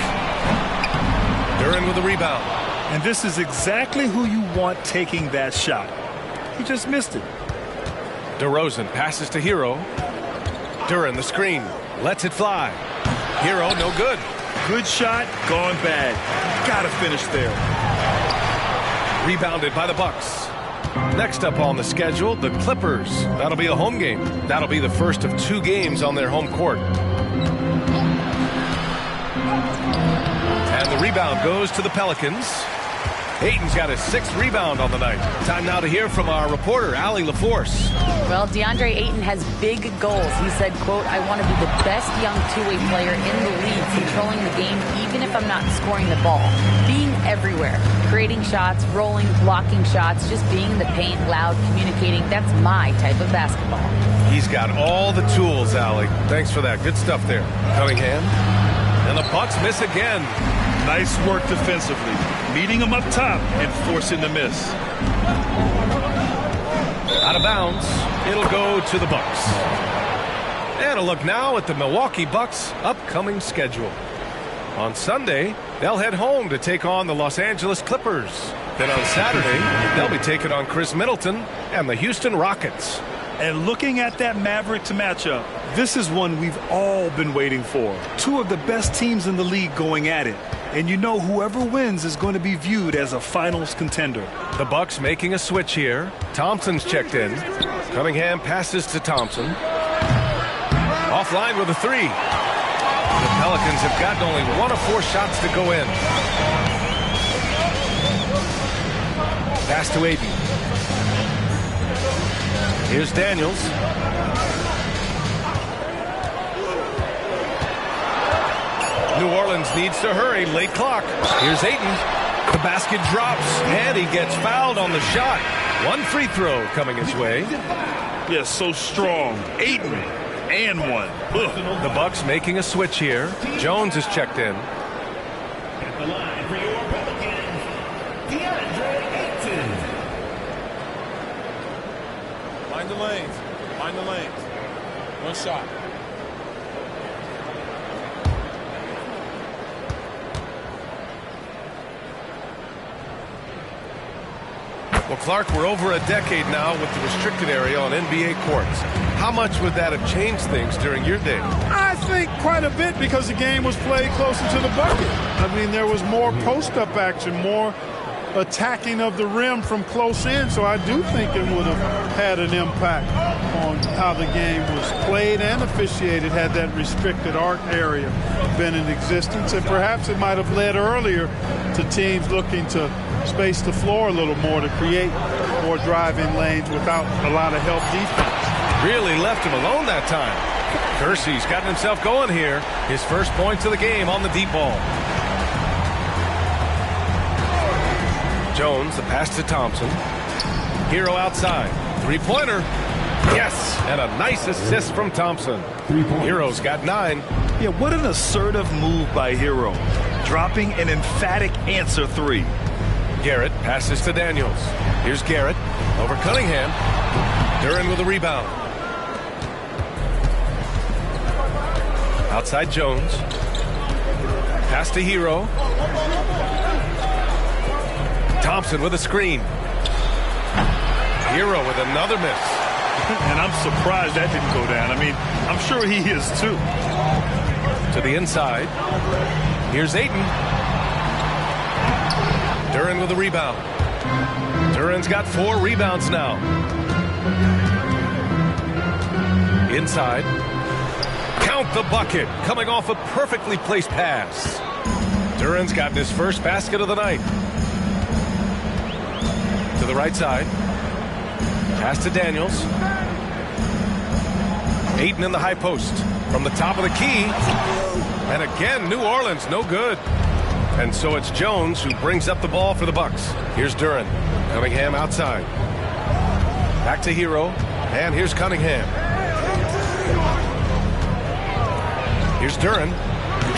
Duren with the rebound. And this is exactly who you want taking that shot. He just missed it. DeRozan passes to Hero. Duren the screen. Lets it fly. Hero no good. Good shot, gone bad. Gotta finish there. Rebounded by the Bucks. Next up on the schedule, the Clippers. That'll be a home game. That'll be the first of 2 games on their home court. And the rebound goes to the Pelicans. Ayton's got his 6th rebound on the night. Time now to hear from our reporter, Allie LaForce. Well, DeAndre Ayton has big goals. He said, quote, "I want to be the best young two-way player in the league, controlling the game even if I'm not scoring the ball. Being everywhere, creating shots, rolling, blocking shots, just being in the paint, loud, communicating. That's my type of basketball." He's got all the tools, Allie. Thanks for that. Good stuff there. Cunningham. And the Bucks miss again. Nice work defensively. Meeting him up top and forcing the miss. Out of bounds. It'll go to the Bucks. And a look now at the Milwaukee Bucks' upcoming schedule. On Sunday, they'll head home to take on the Los Angeles Clippers. Then on Saturday, they'll be taking on Chris Middleton and the Houston Rockets. And looking at that Mavericks matchup, this is one we've all been waiting for. 2 of the best teams in the league going at it. And whoever wins is going to be viewed as a finals contender. The Bucks making a switch here. Thompson's checked in. Cunningham passes to Thompson. Offline with a 3. The Pelicans have gotten only 1 of 4 shots to go in. Pass to Ayton. Here's Daniels. New Orleans needs to hurry. Late clock. Here's Ayton. The basket drops, and he gets fouled on the shot. 1 free throw coming his way. Yes, so strong. Ayton and 1. Ugh. The Bucks making a switch here. Jones is checked in. At the line for your Pelicans, DeAndre Ayton. Mind the lanes. Mind the lanes. 1 shot. Well, Clark, we're over a decade now with the restricted area on NBA courts. How much would that have changed things during your day? I think quite a bit because the game was played closer to the bucket. I mean, there was more post-up action, more attacking of the rim from close in, so I do think it would have had an impact on how the game was played and officiated had that restricted arc area been in existence, and perhaps it might have led earlier to teams looking to space the floor a little more to create more drive-in lanes without a lot of help defense. Really left him alone that time. Kersey's gotten himself going here. His first points of the game on the deep ball. Jones, the pass to Thompson. Hero outside. 3-pointer. Yes, and a nice assist from Thompson. Hero's got 9. Yeah, what an assertive move by Hero. Dropping an emphatic answer 3. Garrett passes to Daniels. Here's Garrett over Cunningham. Duren with a rebound. Outside Jones. Pass to Hero. Thompson with a screen. Hero with another miss. And I'm surprised that didn't go down. I mean, I'm sure he is too. To the inside. Here's Ayton. Duren with a rebound. Duren's got 4 rebounds now. Inside. Count the bucket. Coming off a perfectly placed pass. Duren's gotten his first basket of the night. To the right side. Pass to Daniels. Ayton in the high post. From the top of the key. And again, New Orleans, no good. And so it's Jones who brings up the ball for the Bucks. Here's Duren. Cunningham outside. Back to Hero. And here's Cunningham. Here's Duren.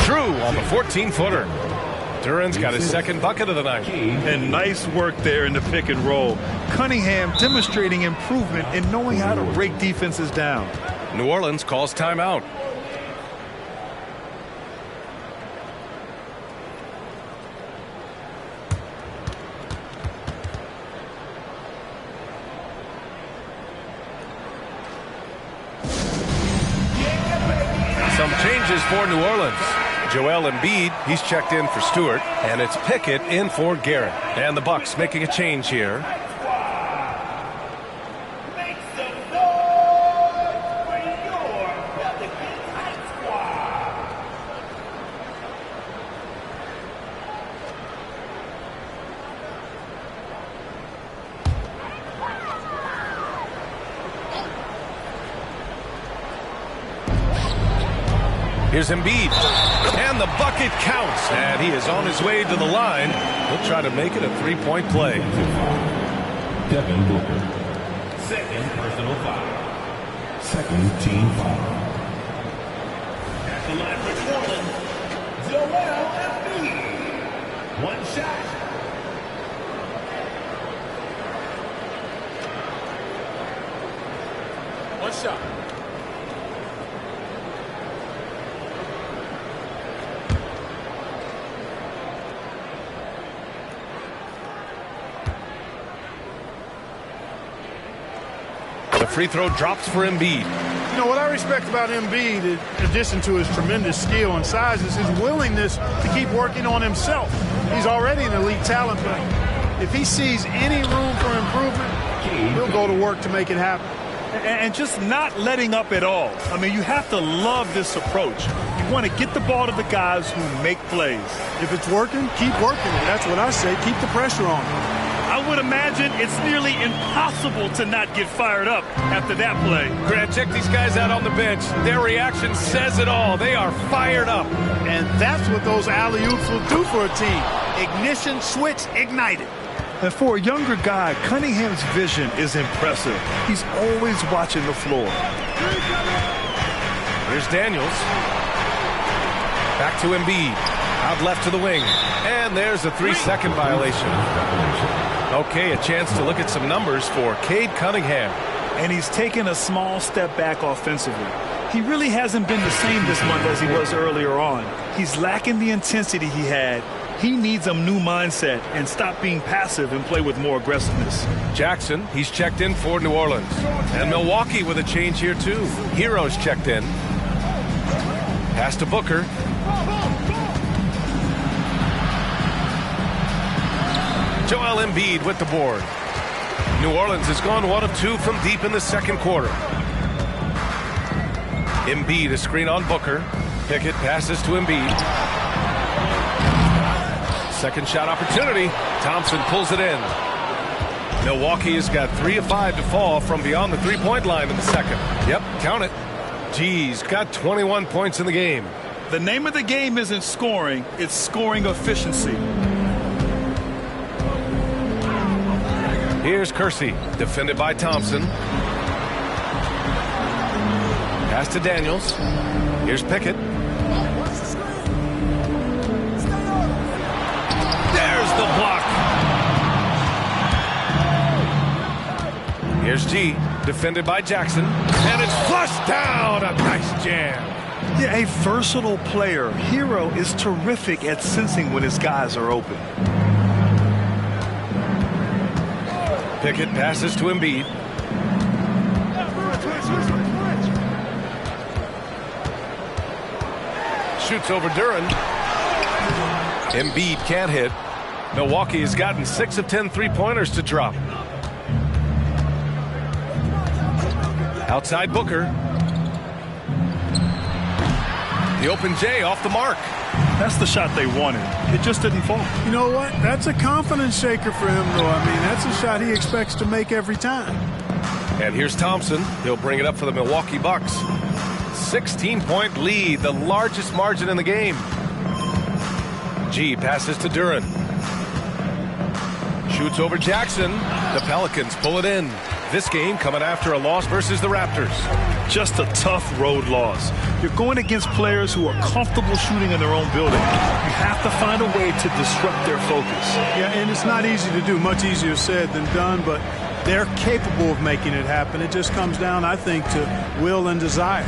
True on the 14-footer. Duren's got his second bucket of the night. And nice work there in the pick and roll. Cunningham demonstrating improvement in knowing how to break defenses down. New Orleans calls timeout. Some changes for New Orleans. Joel Embiid, he's checked in for Stewart, and it's Pickett in for Garrett. And the Bucks making a change here. Here's Embiid, and the bucket counts, and he is on his way to the line. He'll try to make it a three-point play. Devin Booker, second personal foul, second team foul. At the line for New Orleans, Joel Embiid, one shot. One shot. Free throw drops for Embiid. You know, what I respect about Embiid, in addition to his tremendous skill and size, is his willingness to keep working on himself. He's already an elite talent, but if he sees any room for improvement, he'll go to work to make it happen. And just not letting up at all. I mean, you have to love this approach. You want to get the ball to the guys who make plays. If it's working, keep working it. That's what I say. Keep the pressure on. I would imagine it's nearly impossible to not get fired up after that play. Grant, check these guys out on the bench. Their reaction says it all. They are fired up. And that's what those alley-oops will do for a team. Ignition switch ignited. And for a younger guy, Cunningham's vision is impressive. He's always watching the floor. Here's Daniels. Back to Embiid. Out left to the wing. And there's a 3-second violation. Okay, a chance to look at some numbers for Cade Cunningham. And he's taken a small step back offensively. He really hasn't been the same this month as he was earlier on. He's lacking the intensity he had. He needs a new mindset and stop being passive and play with more aggressiveness. Jackson, he's checked in for New Orleans. And Milwaukee with a change here too. Hero's checked in. Pass to Booker. Joel Embiid with the board. New Orleans has gone 1 of 2 from deep in the second quarter. Embiid, a screen on Booker. Pickett passes to Embiid. Second shot opportunity. Thompson pulls it in. Milwaukee has got 3 of 5 to fall from beyond the three-point line in the second. Yep, count it. G's got 21 points in the game. The name of the game isn't scoring, it's scoring efficiency. Here's Kersey, defended by Thompson. Pass to Daniels. Here's Pickett. There's the block. Here's G, defended by Jackson. And it's flushed down. A nice jam. Yeah, a versatile player. Hero is terrific at sensing when his guys are open. Pickett passes to Embiid. shoots over Duran. Embiid can't hit. Milwaukee has gotten 6 of 10 3-pointers to drop. Outside Booker. The open J off the mark. That's the shot they wanted. It just didn't fall. You know what? That's a confidence shaker for him, though. I mean, that's a shot he expects to make every time. And here's Thompson. He'll bring it up for the Milwaukee Bucks. 16-point lead, the largest margin in the game. G passes to Duran. Shoots over Jackson. The Pelicans pull it in. This game coming after a loss versus the Raptors. Just a tough road loss. You're going against players who are comfortable shooting in their own building. You have to find a way to disrupt their focus. Yeah, and it's not easy to do. Much easier said than done, but they're capable of making it happen. It just comes down, I think, to will and desire.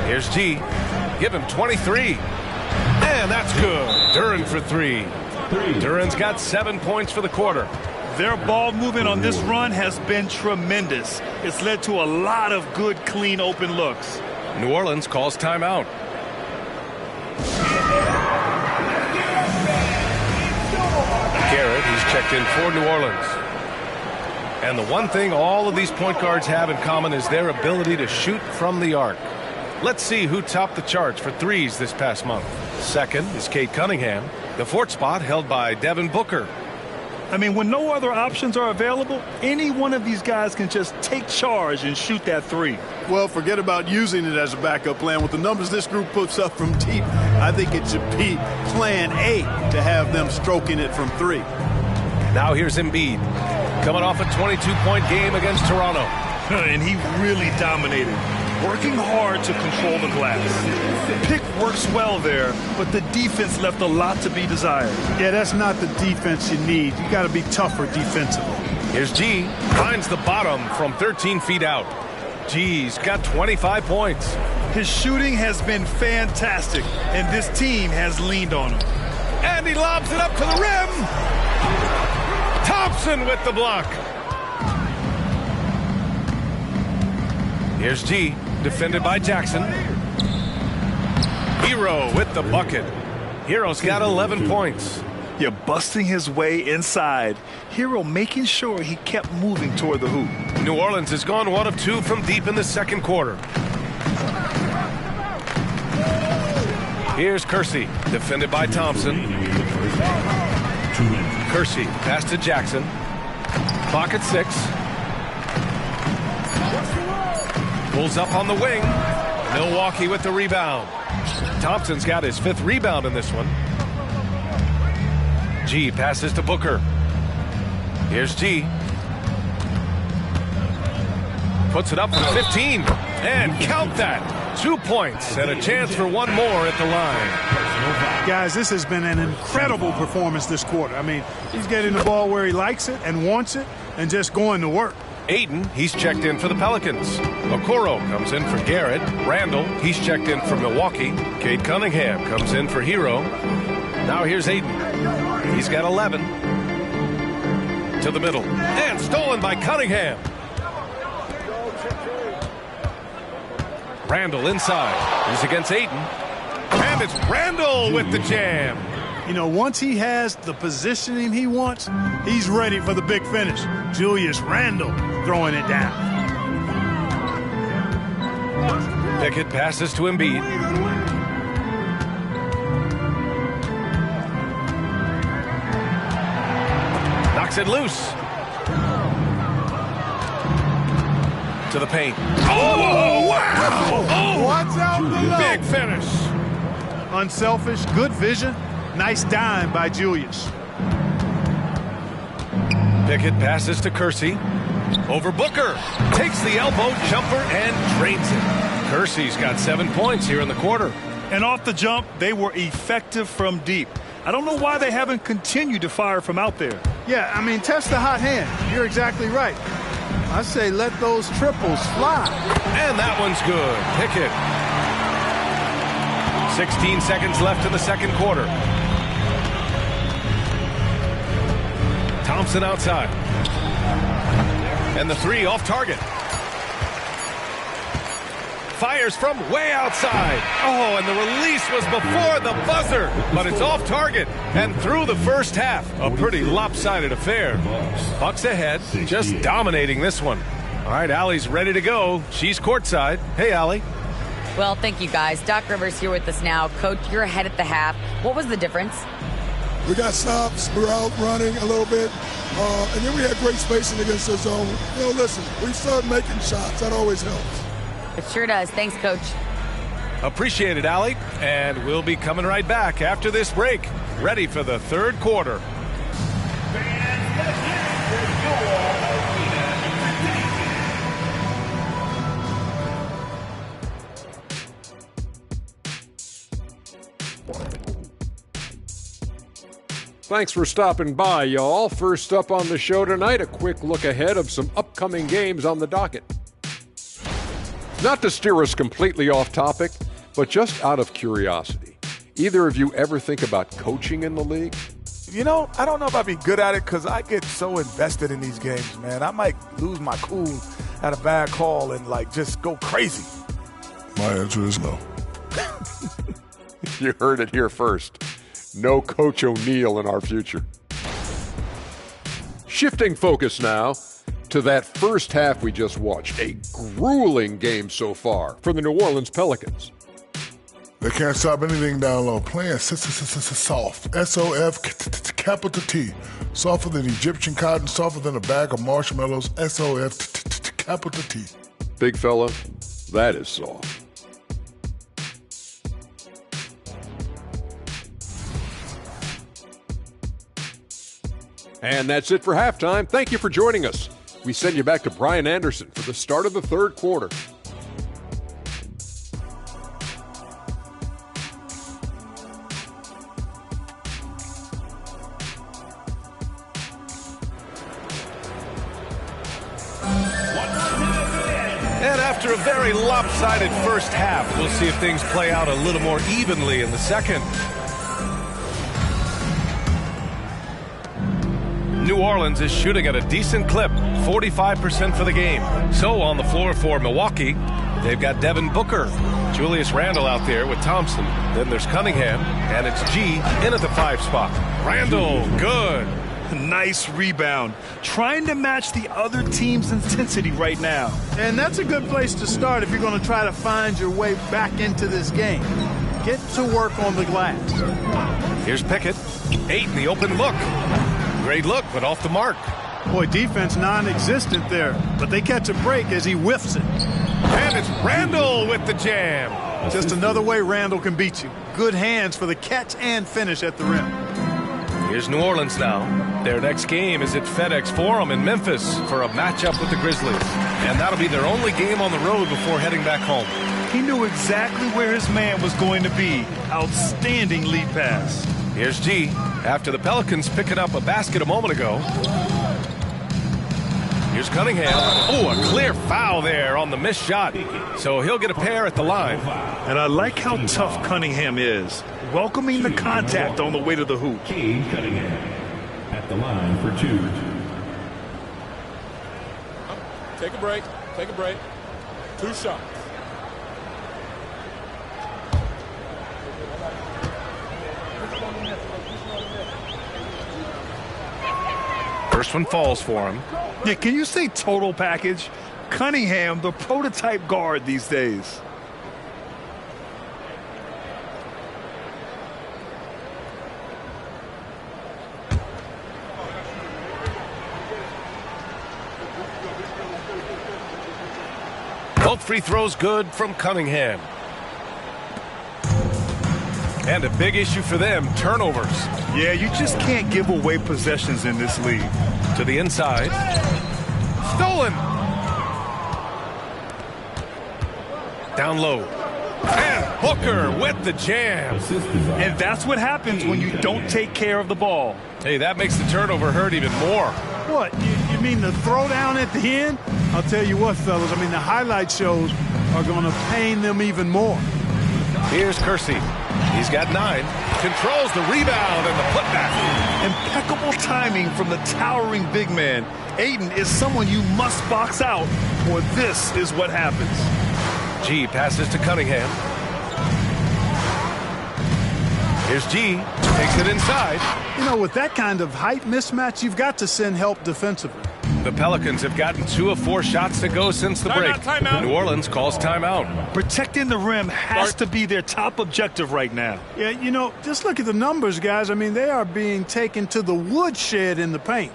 Here's G. Give him 23. And that's good. Duran for 3. Duran's got 7 points for the quarter. Their ball movement on this run has been tremendous. It's led to a lot of good, clean, open looks. New Orleans calls timeout. Garrett, he's checked in for New Orleans. And the one thing all of these point guards have in common is their ability to shoot from the arc. Let's see who topped the charts for threes this past month. Second is Cade Cunningham. The fourth spot held by Devin Booker. I mean, when no other options are available, any one of these guys can just take charge and shoot that 3. Well, forget about using it as a backup plan. With the numbers this group puts up from deep, I think it should be plan A to have them stroking it from 3. Now here's Embiid, coming off a 22-point game against Toronto. And he really dominated, working hard to control the glass. Pick works well there, but the defense left a lot to be desired. Yeah, that's not the defense you need. You got to be tougher defensively. Here's G, finds the bottom from 13 feet out. G's got 25 points. His shooting has been fantastic, and this team has leaned on him. And he lobs it up to the rim. Thompson with the block. Here's G, defended by Jackson. Hero with the bucket. Hero's got 11 points. You're busting his way inside. Hero making sure he kept moving toward the hoop. New Orleans has gone 1 of 2 from deep in the second quarter. Here's Kersey, defended by Thompson. Kersey, pass to Jackson. Clock at 6. Pulls up on the wing. Milwaukee with the rebound. Thompson's got his 5th rebound in this one. G passes to Booker. Here's G. Puts it up for 15. And count that. 2 points and a chance for one more at the line. Guys, this has been an incredible performance this quarter. I mean, he's getting the ball where he likes it and wants it and just going to work. Aiden, he's checked in for the Pelicans. Okoro comes in for Garrett. Randall, he's checked in for Milwaukee. Cade Cunningham comes in for Hero. Now here's Aiden. He's got 11. To the middle. And stolen by Cunningham. Randall inside. He's against Aiden. And it's Randall with the jam. You know, once he has the positioning he wants, he's ready for the big finish. Julius Randle throwing it down. Pickett passes to Embiid. Knocks it loose. To the paint. Oh, wow! Oh, what's out below? Big finish. Unselfish, good vision. Nice dime by Julius. Pickett passes to Kersey. Over Booker. Takes the elbow jumper and drains it. Kersey's got 7 points here in the quarter. And off the jump, they were effective from deep. I don't know why they haven't continued to fire from out there. Yeah, I mean, test the hot hand. You're exactly right. I say let those triples fly. And that one's good. Pickett. 16 seconds left in the second quarter. Thompson outside. And the 3 off target. Fires from way outside. Oh, and the release was before the buzzer. But it's off target and through the first half. A pretty lopsided affair. Bucks ahead, just dominating this one. All right, Allie's ready to go. She's courtside. Hey, Allie. Well, thank you, guys. Doc Rivers here with us now. Coach, you're ahead at the half. What was the difference? We got stops. We were out running a little bit. And then we had great spacing against the zone. Listen, we started making shots. That always helps. It sure does. Thanks, Coach. Appreciate it, Allie. And we'll be coming right back after this break. Ready for the third quarter. Thanks for stopping by, y'all. First up on the show tonight, a quick look ahead of some upcoming games on the docket. Not to steer us completely off topic, but just out of curiosity. Either of you ever think about coaching in the league? I don't know if I'd be good at it because I get so invested in these games, man. I might lose my cool at a bad call and, just go crazy. My answer is no. You heard it here first. No Coach O'Neal in our future. Shifting focus now to that first half we just watched. A grueling game so far for the New Orleans Pelicans. They can't stop anything down low. Playing soft. S-O-F capital T. Softer than Egyptian cotton, softer than a bag of marshmallows. S-O-F capital T. Big fella, that is soft. And that's it for halftime. Thank you for joining us. We send you back to Brian Anderson for the start of the third quarter. And after a very lopsided first half, we'll see if things play out a little more evenly in the second. New Orleans is shooting at a decent clip, 45% for the game. So on the floor for Milwaukee, they've got Devin Booker, Julius Randle out there with Thompson. Then there's Cunningham, and it's G in at the 5 spot. Randle, good. Nice rebound. Trying to match the other team's intensity right now. And that's a good place to start if you're going to try to find your way back into this game. Get to work on the glass. Here's Pickett. 8 in the open look. Great look, but off the mark. Boy, defense non-existent there, but they catch a break as he whiffs it. And it's Randle with the jam. Just another way Randle can beat you. Good hands for the catch and finish at the rim. Here's New Orleans now. Their next game is at FedEx Forum in Memphis for a matchup with the Grizzlies. And that'll be their only game on the road before heading back home. He knew exactly where his man was going to be. Outstanding lead pass. Here's G after the Pelicans picking up a basket a moment ago. Here's Cunningham. Oh, a clear foul there on the missed shot. So he'll get a pair at the line. And I like how tough Cunningham is. Welcoming the contact on the way to the hoop. Cunningham at the line for 2. Take a break. Take a break. 2 shots. First one falls for him. Yeah, can you say total package? Cunningham, the prototype guard these days. Both free throws good from Cunningham. And a big issue for them, turnovers. Yeah, you just can't give away possessions in this league. To the inside. Stolen. Down low. And Booker with the jam. And that's what happens when you don't take care of the ball. Hey, that makes the turnover hurt even more. What, you mean the throwdown at the end? I'll tell you what, fellas, the highlight shows are going to pain them even more. Here's Kersey. He's got 9. Controls the rebound and the putback. Impeccable timing from the towering big man. Ayton is someone you must box out, or this is what happens. G passes to Cunningham. Here's G. Takes it inside. You know, with that kind of height mismatch, you've got to send help defensively. The Pelicans have gotten 2 of 4 shots to go since the break. Timeout. New Orleans calls timeout. Protecting the rim has to be their top objective right now. Yeah, you know, just look at the numbers, guys. I mean, they are being taken to the woodshed in the paint.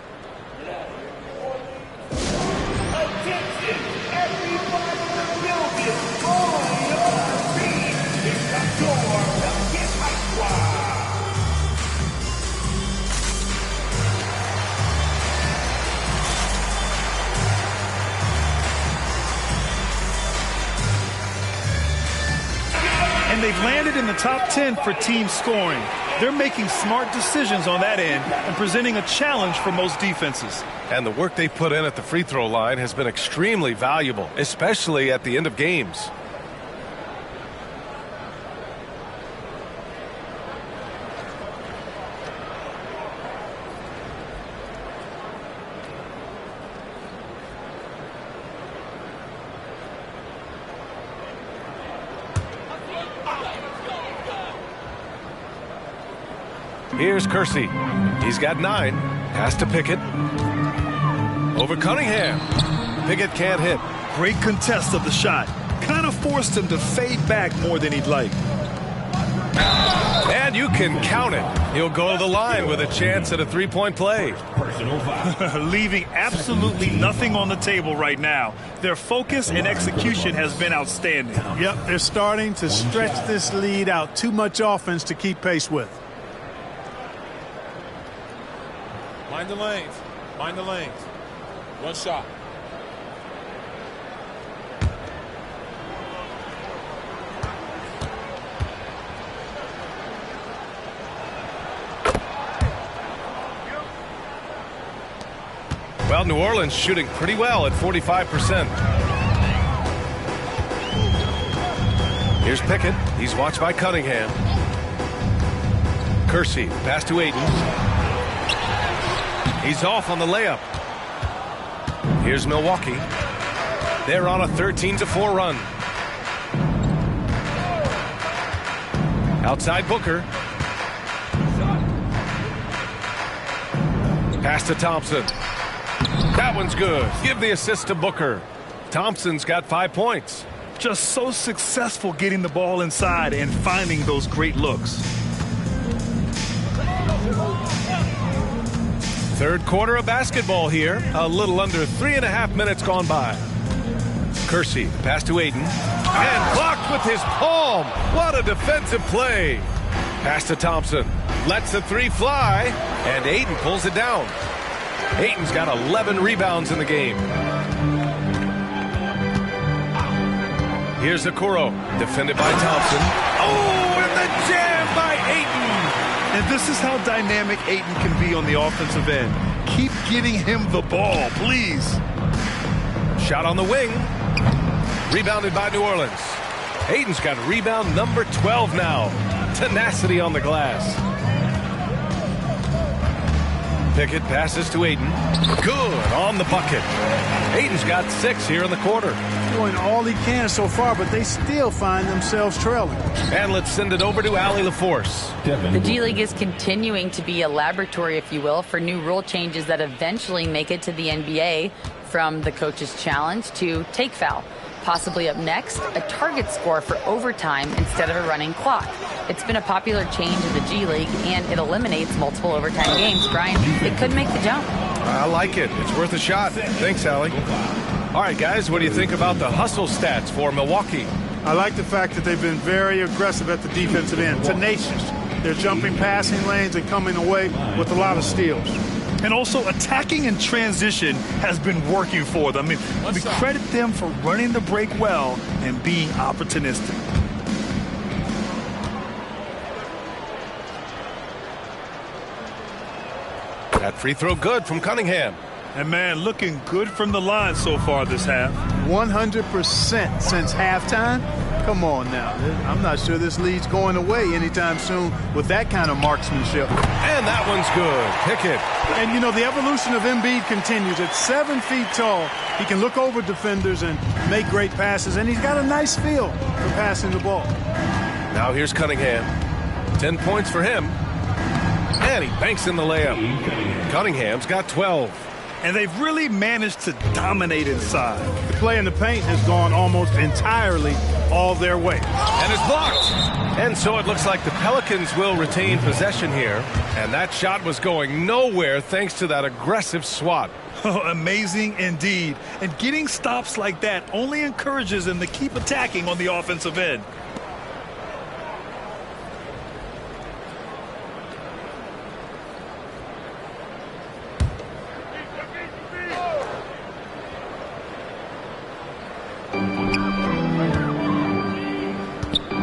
And they've landed in the top 10 for team scoring. They're making smart decisions on that end and presenting a challenge for most defenses. And the work they put in at the free throw line has been extremely valuable, especially at the end of games. Here's Kersey. He's got 9. Pass to Pickett. Over Cunningham. Pickett can't hit. Great contest of the shot. Kind of forced him to fade back more than he'd like. And you can count it. He'll go to the line with a chance at a 3-point play. Leaving absolutely nothing on the table right now. Their focus and execution has been outstanding. Yep, they're starting to stretch this lead out. Too much offense to keep pace with. Mind the lanes. Mind the lanes. One shot. Well, New Orleans shooting pretty well at 45%. Here's Pickett. He's watched by Cunningham. Kersey, pass to Ayton. He's off on the layup. Here's Milwaukee. They're on a 13-4 run. Outside Booker. Pass to Thompson. That one's good. Give the assist to Booker. Thompson's got 5 points. Just so successful getting the ball inside and finding those great looks. Third quarter of basketball here. A little under 3.5 minutes gone by. Kersey, pass to Ayton. And blocked with his palm. What a defensive play. Pass to Thompson. Lets the 3 fly. And Ayton pulls it down. Ayton's got 11 rebounds in the game. Here's Okoro. Defended by Thompson. Oh, and the jam by Ayton. And this is how dynamic Ayton can be on the offensive end. Keep getting him the ball, please. Shot on the wing. Rebounded by New Orleans. Ayton's got rebound number 12 now. Tenacity on the glass. Pickett passes to Ayton. Good on the bucket. Ayton's got 6 here in the quarter. Doing all he can so far, but they still find themselves trailing. And let's send it over to Allie LaForce. The G League is continuing to be a laboratory, if you will, for new rule changes that eventually make it to the NBA, from the coach's challenge to take foul. Possibly up next, a target score for overtime instead of a running clock. It's been a popular change in the G League, and it eliminates multiple overtime games. Brian, it could make the jump. I like it. It's worth a shot. Thanks, Allie. All right, guys, what do you think about the hustle stats for Milwaukee? I like the fact that they've been very aggressive at the defensive end, tenacious. They're jumping passing lanes and coming away with a lot of steals. And also attacking in transition has been working for them. I mean, we credit them for running the break well and being opportunistic. That free throw good from Cunningham. And man, looking good from the line so far this half. 100% since halftime. Come on now. I'm not sure this lead's going away anytime soon with that kind of marksmanship. And that one's good. Pickett. And, you know, the evolution of Embiid continues. At 7 feet tall, he can look over defenders and make great passes, and he's got a nice feel for passing the ball. Now here's Cunningham. 10 points for him. And he banks in the layup. Cunningham's got 12. And they've really managed to dominate inside. The play in the paint has gone almost entirely all their way. And it's blocked. And so it looks like the Pelicans will retain possession here. And that shot was going nowhere thanks to that aggressive swat. Oh, amazing indeed. And getting stops like that only encourages them to keep attacking on the offensive end.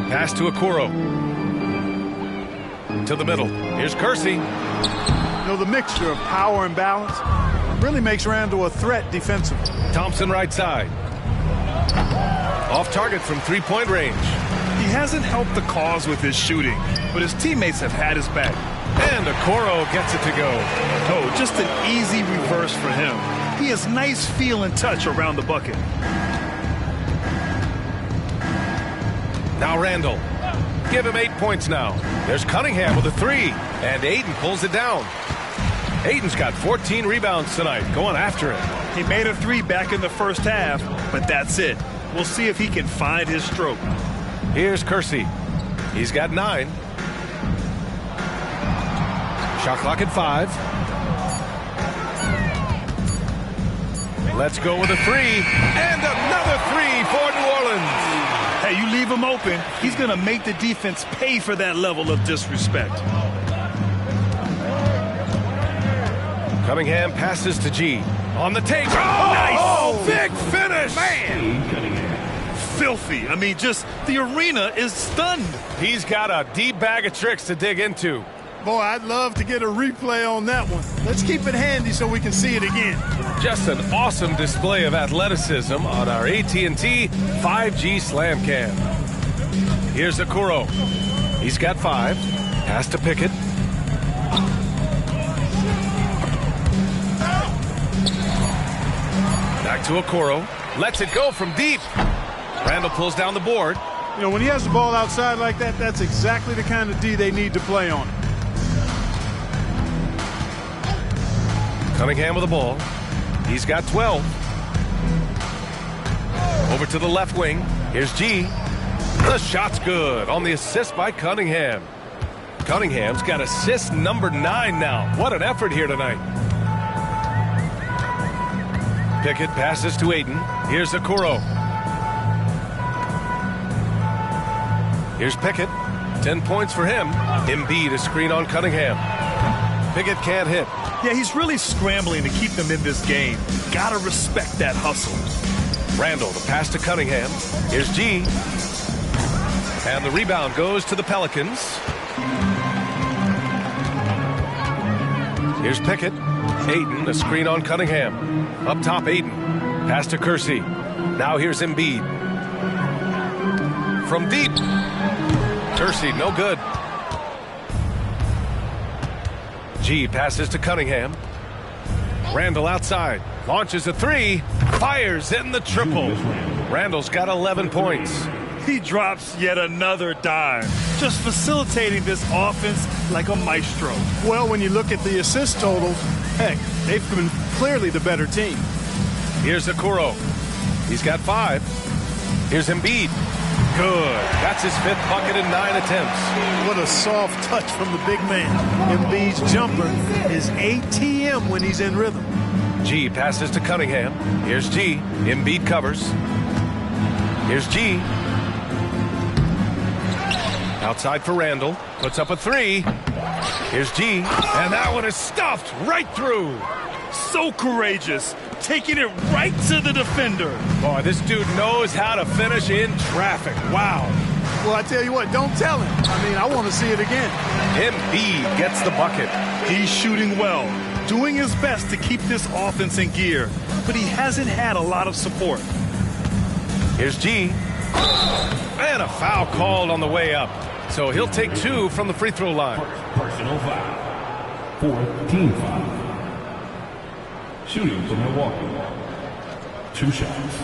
Pass to Okoro. To the middle. Here's Kersey. You know, the mixture of power and balance really makes Randall a threat defensively. Thompson right side. Off target from three-point range. He hasn't helped the cause with his shooting, but his teammates have had his back. And Okoro gets it to go. Oh, just an easy reverse for him. He has nice feel and touch around the bucket. Now Randall. Give him 8 points now. There's Cunningham with a three. And Ayton pulls it down. Ayton's got 14 rebounds tonight, going after it. He made a three back in the first half, but that's it. We'll see if he can find his stroke. Here's Kersey. He's got 9. Shot clock at 5. Let's go with a three. And another three for New Orleans. Hey, you leave him open, he's going to make the defense pay for that level of disrespect. Cunningham passes to G. On the take. Oh, nice. Oh, big finish. Man. Filthy. I mean, just the arena is stunned. He's got a deep bag of tricks to dig into. Boy, I'd love to get a replay on that one. Let's keep it handy so we can see it again. Just an awesome display of athleticism on our AT&T 5G Slam Cam. Here's Okoro. He's got 5. Pass to Pickett. Back to Okoro. Lets it go from deep. Randall pulls down the board. You know, when he has the ball outside like that, that's exactly the kind of D they need to play on. Cunningham with the ball. He's got 12. Over to the left wing. Here's G. The shot's good on the assist by Cunningham. Cunningham's got assist number 9 now. What an effort here tonight. Pickett passes to Ayton. Here's Okoro. Here's Pickett. 10 points for him. Embiid a screen on Cunningham. Pickett can't hit. Yeah, he's really scrambling to keep them in this game. Gotta respect that hustle. Randall, the pass to Cunningham. Here's G. And the rebound goes to the Pelicans. Here's Pickett. Ayton, a screen on Cunningham. Up top, Ayton. Pass to Kersey. Now here's Embiid. From deep. Kersey, no good. G passes to Cunningham. Randall outside. Launches a three. Fires in the triple. Randall's got 11 points. He drops yet another dime. Just facilitating this offense like a maestro. Well, when you look at the assist totals, heck, they've been clearly the better team. Here's Okoro. He's got 5. Here's Embiid. Good. That's his 5th bucket in 9 attempts. What a soft touch from the big man. Embiid's jumper is ATM when he's in rhythm. G passes to Cunningham. Here's G. Embiid covers. Here's G. Outside for Randall. Puts up a 3. Here's G. And that one is stuffed right through. So courageous. Taking it right to the defender. Boy, this dude knows how to finish in traffic. Wow. Well, I tell you what, don't tell him. I mean, I want to see it again. Embiid gets the bucket. He's shooting well, doing his best to keep this offense in gear, but he hasn't had a lot of support. Here's G. And a foul called on the way up. So he'll take 2 from the free throw line. Personal foul. 4th team foul. Shooting for Milwaukee. 2 shots.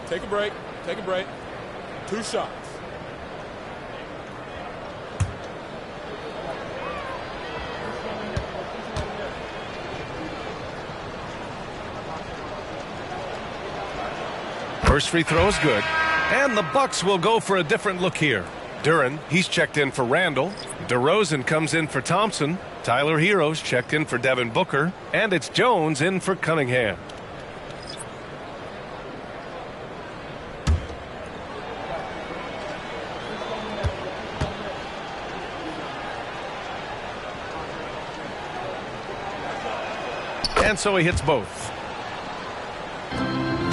Take a break. Take a break. 2 shots. First free throw is good. And the Bucks will go for a different look here. Duren, he's checked in for Randall. DeRozan comes in for Thompson. Tyler Hero's checked in for Devin Booker. And it's Jones in for Cunningham. And so he hits both.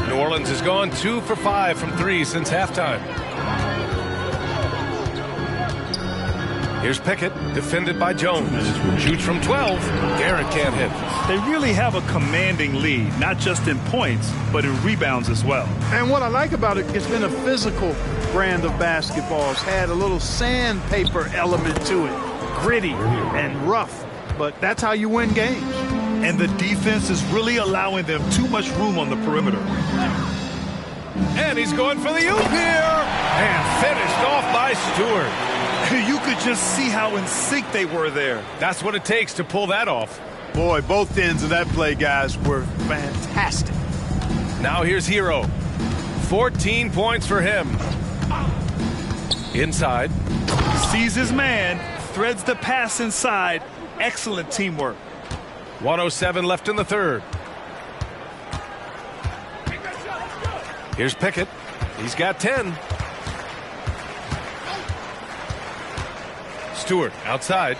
New Orleans has gone 2 for 5 from 3 since halftime. Here's Pickett, defended by Jones. Shoots from 12. Garrett can't hit. They really have a commanding lead, not just in points, but in rebounds as well. And what I like about it, it's been a physical brand of basketball. It's had a little sandpaper element to it, gritty and rough, but that's how you win games. And the defense is really allowing them too much room on the perimeter. And he's going for the oop here. And finished off by Stewart. You could just see how in sync they were there. That's what it takes to pull that off. Boy, both ends of that play, guys, were fantastic. Now here's Hero. 14 points for him. Inside. Sees his man, threads the pass inside. Excellent teamwork. 1:07 left in the third. Here's Pickett. He's got 10. Stewart outside.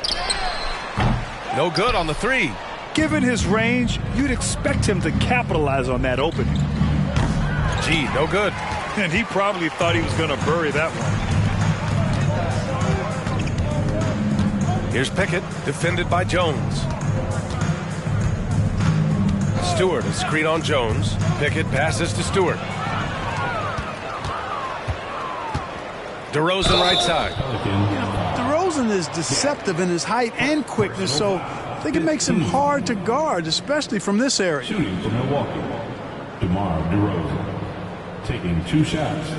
No good on the 3. Given his range, you'd expect him to capitalize on that opening. G, no good. And he probably thought he was going to bury that one. Here's Pickett, defended by Jones. Stewart, a screen on Jones. Pickett passes to Stewart. DeRozan right side. DeRozan is deceptive in his height and quickness, so I think it makes him hard to guard, especially from this area. Shooting for Milwaukee. DeMar DeRozan. Taking 2 shots.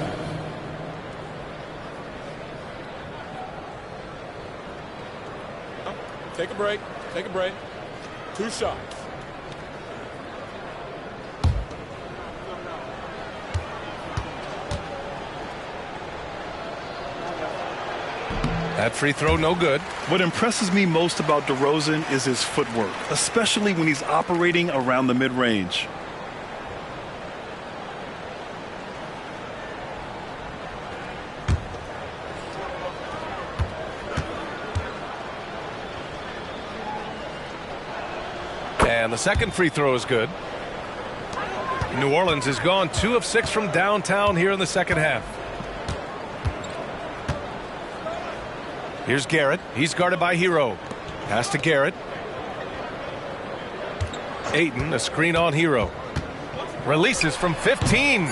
Take a break. Take a break. 2 shots. That free throw, no good. What impresses me most about DeRozan is his footwork, especially when he's operating around the mid-range. And the second free throw is good. New Orleans has gone 2 of 6 from downtown here in the second half. Here's Garrett. He's guarded by Hero. Pass to Garrett. Ayton, a screen on Hero. Releases from 15.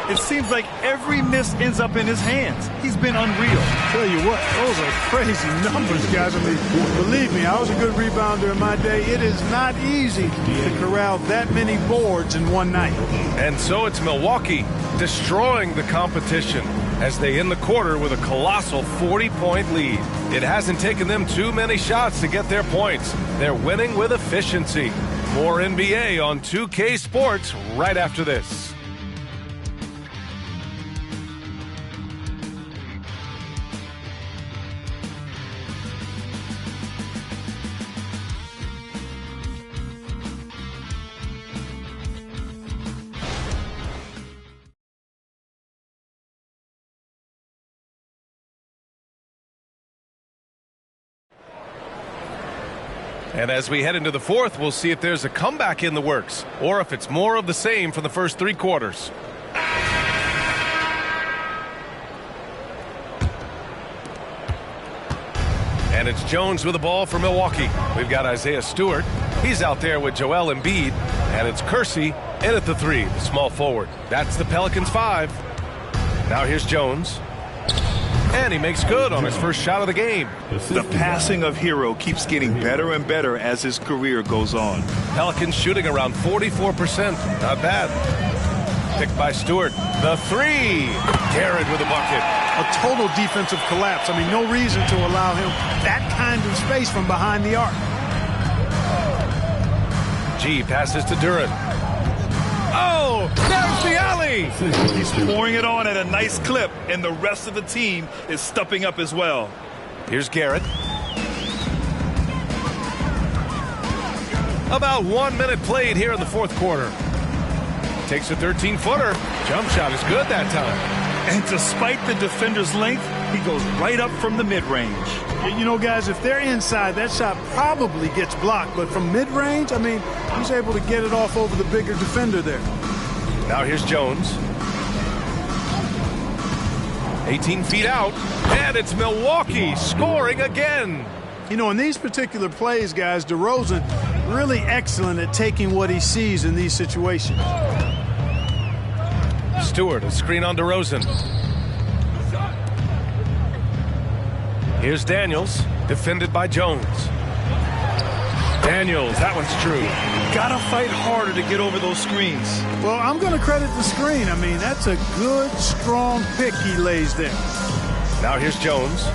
It seems like every miss ends up in his hands. He's been unreal. Tell you what, those are crazy numbers, guys. I mean, believe me, I was a good rebounder in my day. It is not easy to corral that many boards in one night. And so it's Milwaukee destroying the competition as they end the quarter with a colossal 40-point lead. It hasn't taken them too many shots to get their points. They're winning with efficiency. More NBA on 2K Sports right after this. And as we head into the fourth, we'll see if there's a comeback in the works or if it's more of the same for the first 3 quarters. And it's Jones with the ball for Milwaukee. We've got Isaiah Stewart. He's out there with Joel Embiid, and it's Kersey in at the 3, the small forward. That's the Pelicans 5. Now here's Jones. And he makes good on his first shot of the game. The passing of Hero keeps getting better and better as his career goes on. Pelicans shooting around 44%. Not bad. Picked by Stewart. The 3. Garrett with a bucket. A total defensive collapse. I mean, no reason to allow him that kind of space from behind the arc. G passes to Duran. Oh, there's the alley. He's pouring it on at a nice clip, and the rest of the team is stepping up as well. Here's Garrett. About 1 minute played here in the fourth quarter. Takes a 13-footer. Jump shot is good that time. And despite the defender's length, he goes right up from the mid-range. You know, guys, if they're inside, that shot probably gets blocked. But from mid-range, I mean, he's able to get it off over the bigger defender there. Now here's Jones. 18 feet out, and it's Milwaukee scoring again. You know, in these particular plays, guys, DeRozan really excellent at taking what he sees in these situations. Stewart, a screen on DeRozan. Here's Daniels, defended by Jones. Daniels, that one's true. Gotta fight harder to get over those screens. Well, I'm going to credit the screen. I mean, that's a good, strong pick he lays there. Now here's Jones.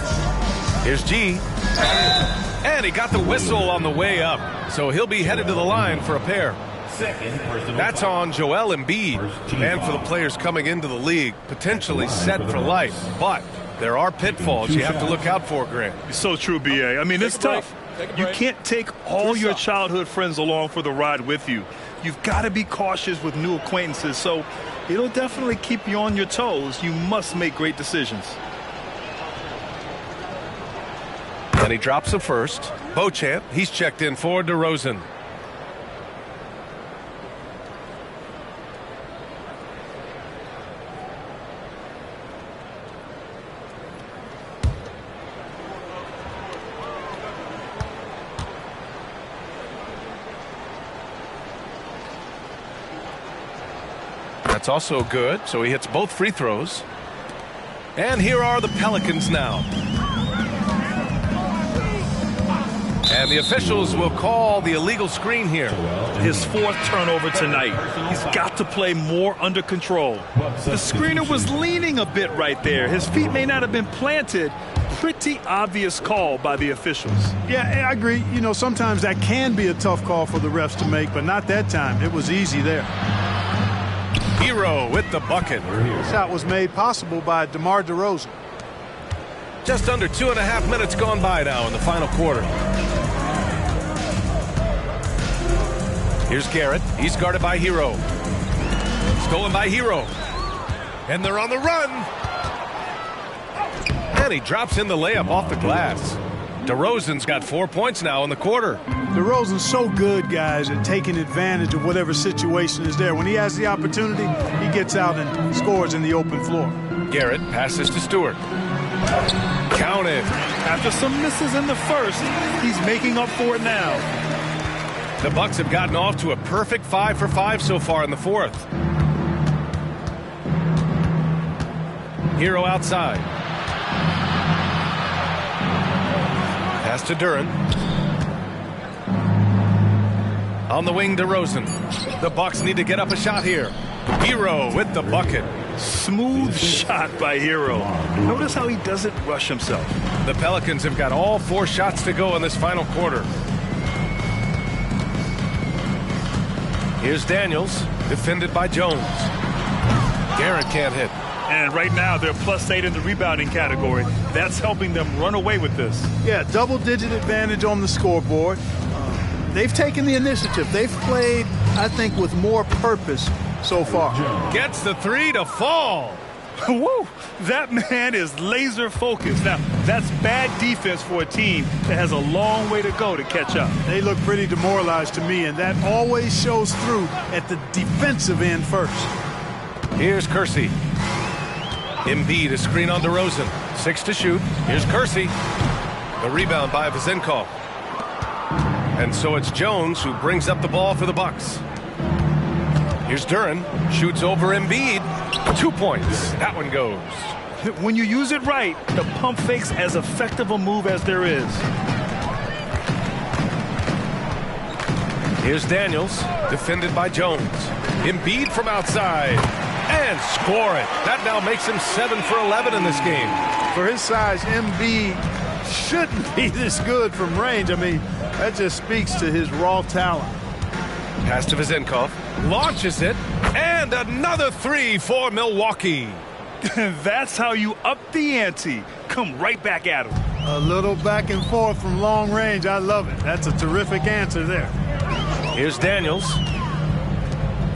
Here's G. And he got the whistle on the way up, so he'll be headed to the line for a pair. That's on Joel Embiid, and for the players coming into the league, potentially set for life. But there are pitfalls you have to look out for, Grant. So true, B.A. I mean, it's tough. You can't take all your childhood friends along for the ride with you. You've got to be cautious with new acquaintances, so it'll definitely keep you on your toes. You must make great decisions. And he drops the first. Beauchamp, he's checked in for DeRozan. That's also good, so he hits both free throws. And here are the Pelicans now. And the officials will call the illegal screen here. His fourth turnover tonight. He's got to play more under control. The screener was leaning a bit right there. His feet may not have been planted. Pretty obvious call by the officials. Yeah, I agree. You know, sometimes that can be a tough call for the refs to make, but not that time. It was easy there. Hero with the bucket. The shot was made possible by DeMar DeRozan. Just under 2.5 minutes gone by now in the final quarter. Here's Garrett. He's guarded by Hero. Stolen by Hero. And they're on the run. And he drops in the layup off the glass. DeRozan's got 4 points now in the quarter. DeRozan's so good, guys, at taking advantage of whatever situation is there. When he has the opportunity, he gets out and scores in the open floor. Garrett passes to Stewart. Counted. After some misses in the first, he's making up for it now. The Bucks have gotten off to a perfect 5 for 5 so far in the fourth. Hero outside. Pass to Duran. On the wing, DeRozan. The Bucks need to get up a shot here. Hero with the bucket. Smooth shot by Hero. Notice how he doesn't rush himself. The Pelicans have got all 4 shots to go in this final quarter. Here's Daniels, defended by Jones. Garrett can't hit. And right now, they're +8 in the rebounding category. That's helping them run away with this. Yeah, double-digit advantage on the scoreboard. They've taken the initiative. They've played, I think, with more purpose so far. Gets the 3 to fall. Woo! That man is laser focused. Now, that's bad defense for a team that has a long way to go to catch up. They look pretty demoralized to me, and that always shows through at the defensive end first. Here's Kersey. Embiid, a screen on DeRozan. 6 to shoot. Here's Kersey. The rebound by Vezenkov. And so it's Jones who brings up the ball for the Bucks. Here's Duren. Shoots over Embiid. 2 points. That one goes. When you use it right, the pump fake's as effective a move as there is. Here's Daniels, defended by Jones. Embiid from outside. And score it. That now makes him 7 for 11 in this game. For his size, Embiid shouldn't be this good from range. I mean, that just speaks to his raw talent. Pass to Vezenkov. Launches it. And another 3 for Milwaukee. That's how you up the ante. Come right back at him. A little back and forth from long range. I love it. That's a terrific answer there. Here's Daniels.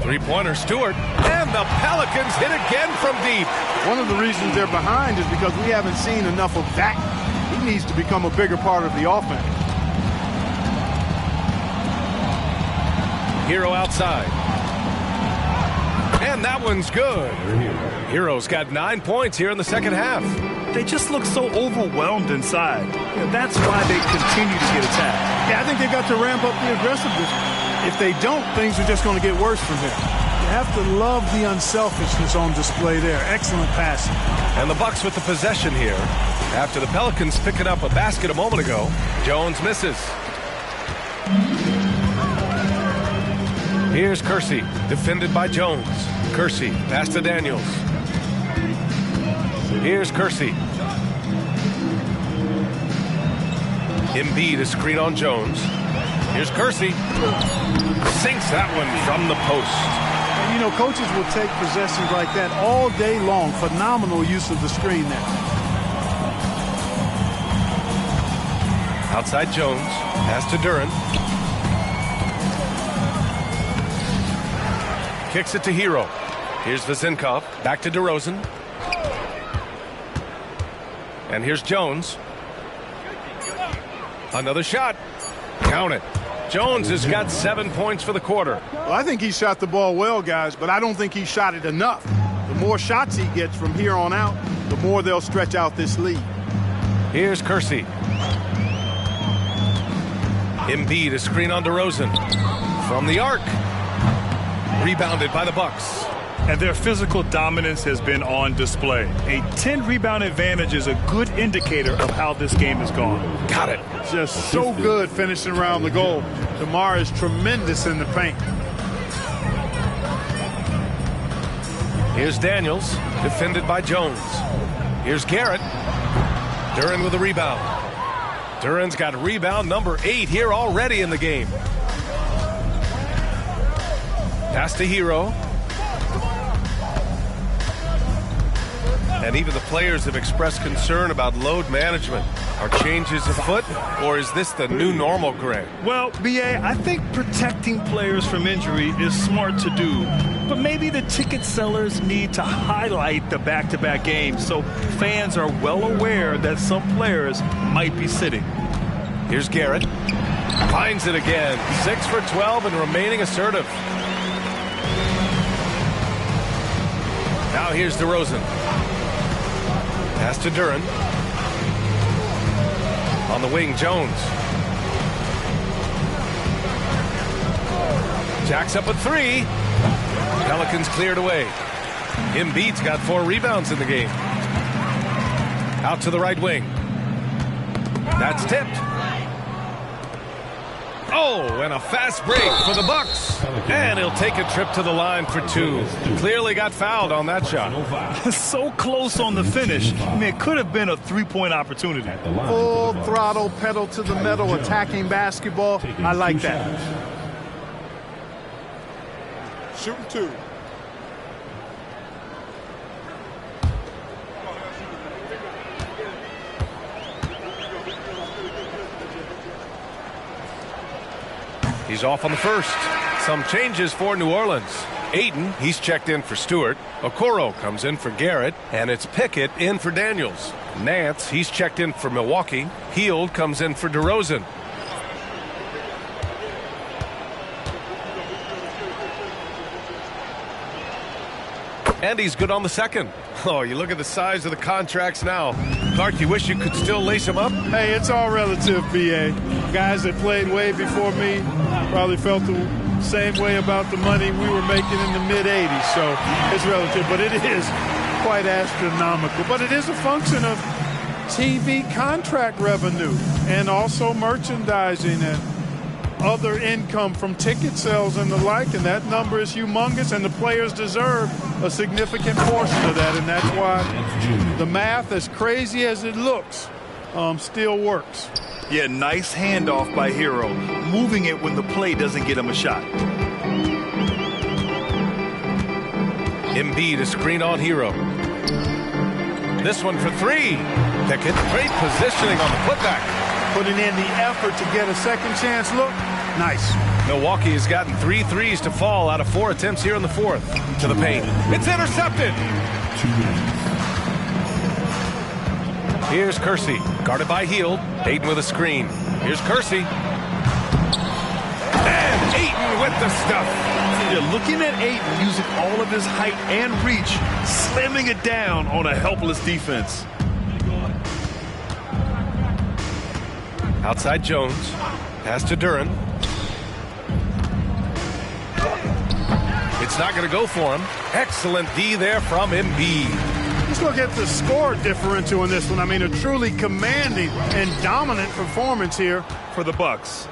Three-pointer Stewart. And the Pelicans hit again from deep. One of the reasons they're behind is because we haven't seen enough of that. He needs to become a bigger part of the offense. Hero outside. And that one's good. Hero's got 9 points here in the second half. They just look so overwhelmed inside. That's why they continue to get attacked. Yeah, I think they got to ramp up the aggressiveness. If they don't, things are just going to get worse from here. You have to love the unselfishness on display there. Excellent passing. And the Bucks with the possession here. After the Pelicans picking up a basket a moment ago, Jones misses. Here's Kersey, defended by Jones. Kersey, pass to Daniels. Here's Kersey. Embiid is screen on Jones. Here's Kersey. Sinks that one from the post. You know, coaches will take possessions like that all day long. Phenomenal use of the screen there. Outside Jones. Pass to Duren. Kicks it to Hero. Here's Vezenkov. Back to DeRozan. And here's Jones. Another shot. Count it. Jones has got 7 points for the quarter. Well, I think he shot the ball well, guys, but I don't think he shot it enough. The more shots he gets from here on out, the more they'll stretch out this lead. Here's Kersey. Embiid, a screen on DeRozan. From the arc. Rebounded by the Bucks. And their physical dominance has been on display. A 10-rebound advantage is a good indicator of how this game has gone. Got it. Just so good finishing around the goal. DeMar is tremendous in the paint. Here's Daniels, defended by Jones. Here's Garrett. Duren with a rebound. Duren's got rebound number 8 here already in the game. Pass to Hero. And even the players have expressed concern about load management. Are changes afoot, or is this the new normal, Greg? Well, B.A., I think protecting players from injury is smart to do. But maybe the ticket sellers need to highlight the back-to-back games so fans are well aware that some players might be sitting. Here's Garrett. Finds it again. 6 for 12 and remaining assertive. Now here's DeRozan. Pass to Duren. On the wing, Jones. Jacks up a 3. Pelicans cleared away. Embiid's got 4 rebounds in the game. Out to the right wing. That's tipped. Oh, and a fast break for the Bucks. And he'll take a trip to the line for 2. Clearly got fouled on that shot. So close on the finish. I mean, it could have been a 3-point opportunity. Full throttle, pedal to the metal, attacking basketball. I like that. Shooting 2. He's off on the first. Some changes for New Orleans. Ayton, he's checked in for Stewart. Okoro comes in for Garrett. And it's Pickett in for Daniels. Nance, he's checked in for Milwaukee. Hield comes in for DeRozan. And he's good on the second. Oh, you look at the size of the contracts now. Clark, you wish you could still lace them up? Hey, it's all relative, B.A. Guys that played way before me probably felt the same way about the money we were making in the mid-'80s, so it's relative. But it is quite astronomical. But it is a function of TV contract revenue and also merchandising and other income from ticket sales and the like, and that number is humongous, and the players deserve a significant portion of that, and that's why the math, as crazy as it looks, still works. Yeah, nice handoff by Hero, moving it when the play doesn't get him a shot. Embiid, a screen on Hero. This one for three. Pickett, great positioning on the putback. Putting in the effort to get a second chance look. Nice. Milwaukee has gotten 3 threes to fall out of 4 attempts here in the fourth. To the paint. It's intercepted. Here's Kersey, guarded by Hield. Ayton with a screen. Here's Kersey. And Ayton with the stuff. You're looking at Ayton using all of his height and reach, slamming it down on a helpless defense. Outside Jones. Pass to Duran. It's not going to go for him. Excellent D there from Embiid. Let's look at the score differential in this one. I mean, a truly commanding and dominant performance here for the Bucks.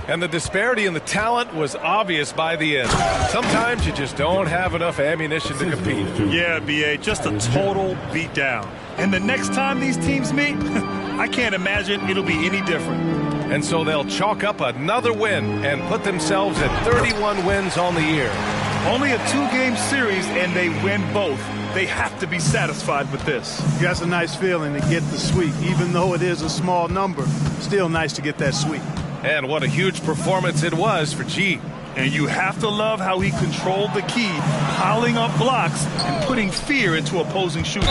And the disparity in the talent was obvious by the end. Sometimes you just don't have enough ammunition to compete. Yeah, B.A., just a total beatdown. And the next time these teams meet, I can't imagine it'll be any different. And so they'll chalk up another win and put themselves at 31 wins on the year. Only a 2-game series, and they win both. They have to be satisfied with this. That's a nice feeling to get the sweep. Even though it is a small number, still nice to get that sweep. And what a huge performance it was for G. And you have to love how he controlled the key, piling up blocks and putting fear into opposing shooters.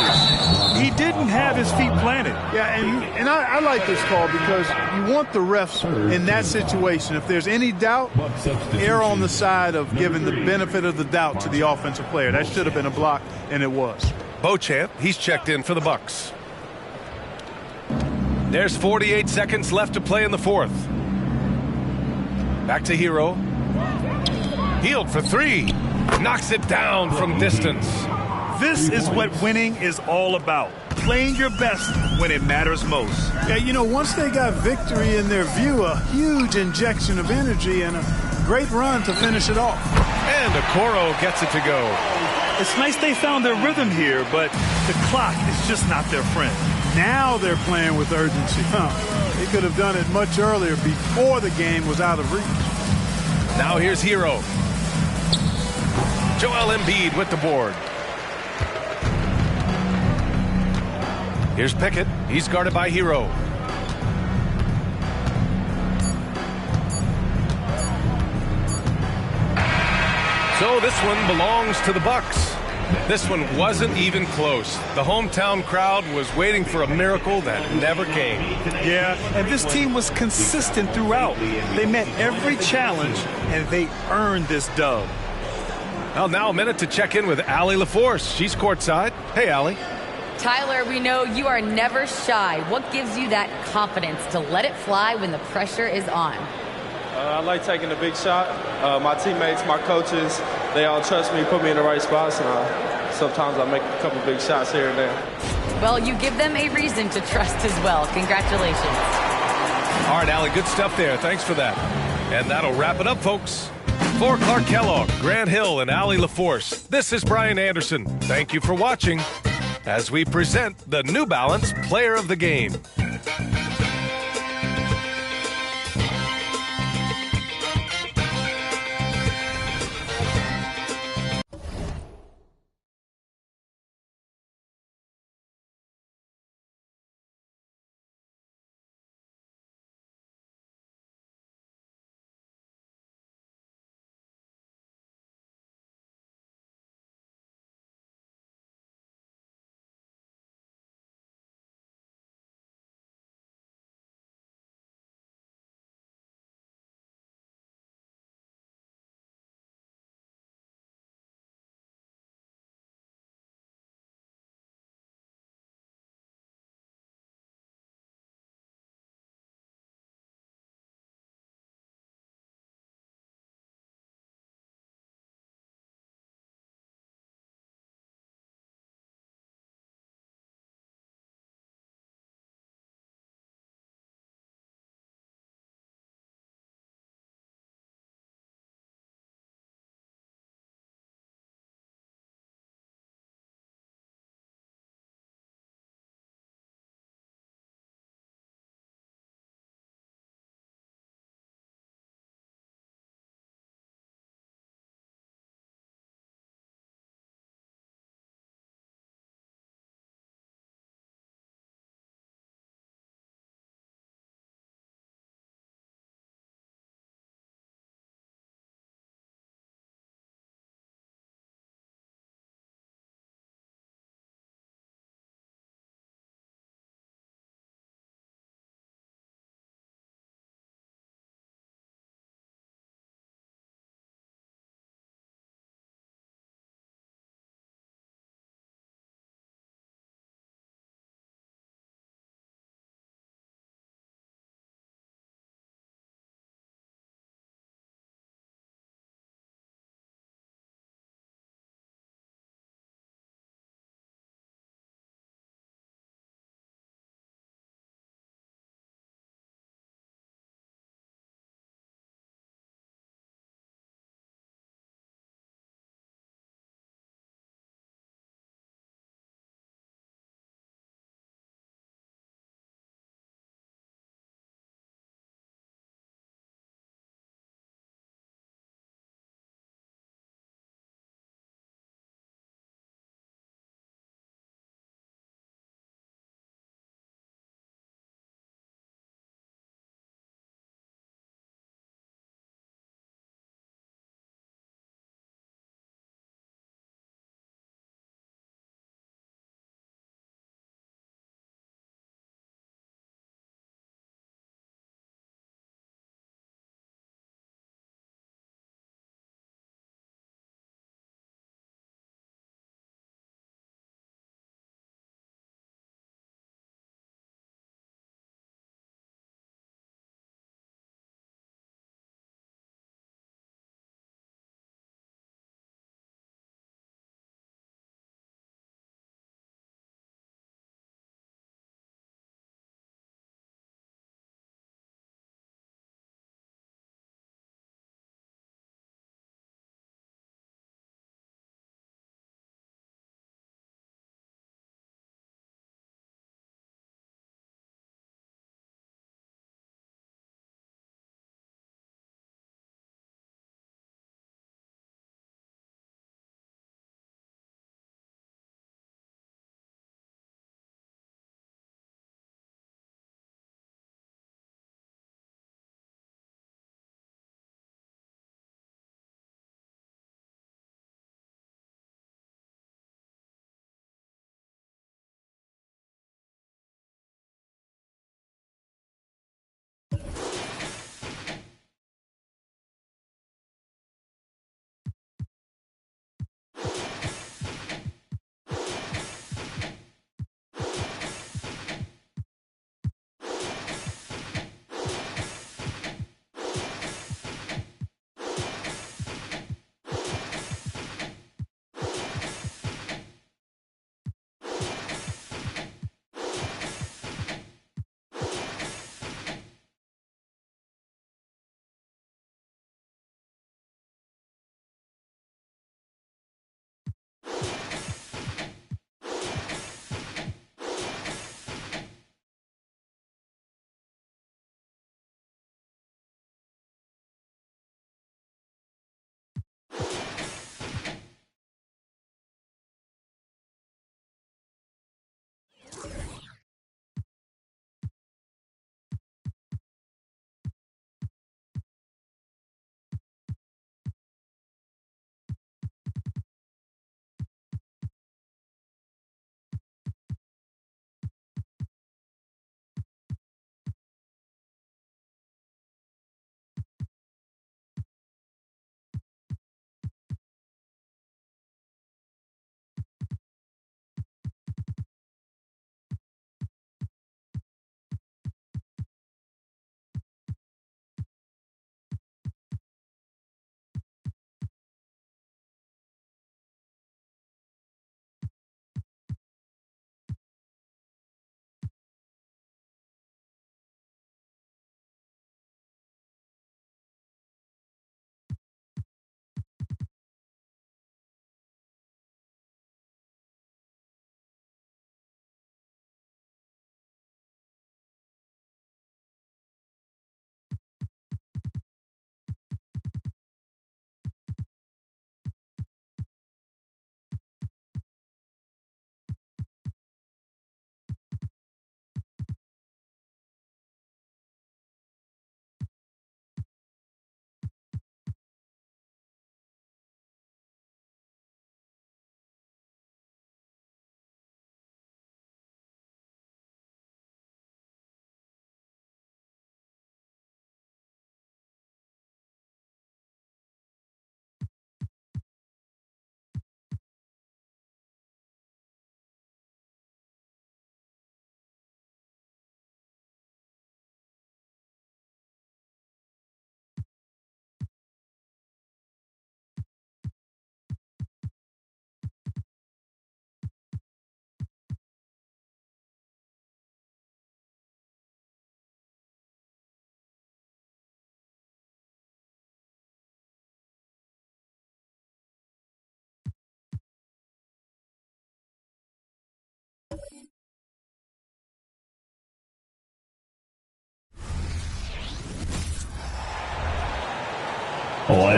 He didn't have his feet planted. Yeah, and I like this call because you want the refs in that situation. If there's any doubt, err on the side of giving the benefit of the doubt to the offensive player. That should have been a block, and it was. Beauchamp, he's checked in for the Bucks. There's 48 seconds left to play in the fourth. Back to Hero. Hield for three. Knocks it down from distance. This is what winning is all about. Playing your best when it matters most. Yeah, you know, once they got victory in their view, a huge injection of energy and a great run to finish it off. And Okoro gets it to go. It's nice they found their rhythm here, but the clock is just not their friend. Now they're playing with urgency. They could have done it much earlier before the game was out of reach. Now here's Hero. Joel Embiid with the board. Here's Pickett. He's guarded by Hero. So this one belongs to the Bucks. This one wasn't even close. The hometown crowd was waiting for a miracle that never came. Yeah, and this team was consistent throughout. They met every challenge, and they earned this dub. Well, now a minute to check in with Allie LaForce. She's courtside. Hey, Allie. Tyler, we know you are never shy. What gives you that confidence to let it fly when the pressure is on? I like taking a big shot. My teammates, my coaches, they all trust me, put me in the right spots, and sometimes I make a couple big shots here and there. Well, you give them a reason to trust as well. Congratulations. All right, Allie, good stuff there. Thanks for that. And that'll wrap it up, folks. For Clark Kellogg, Grant Hill, and Allie LaForce, this is Brian Anderson. Thank you for watching as we present the New Balance Player of the Game.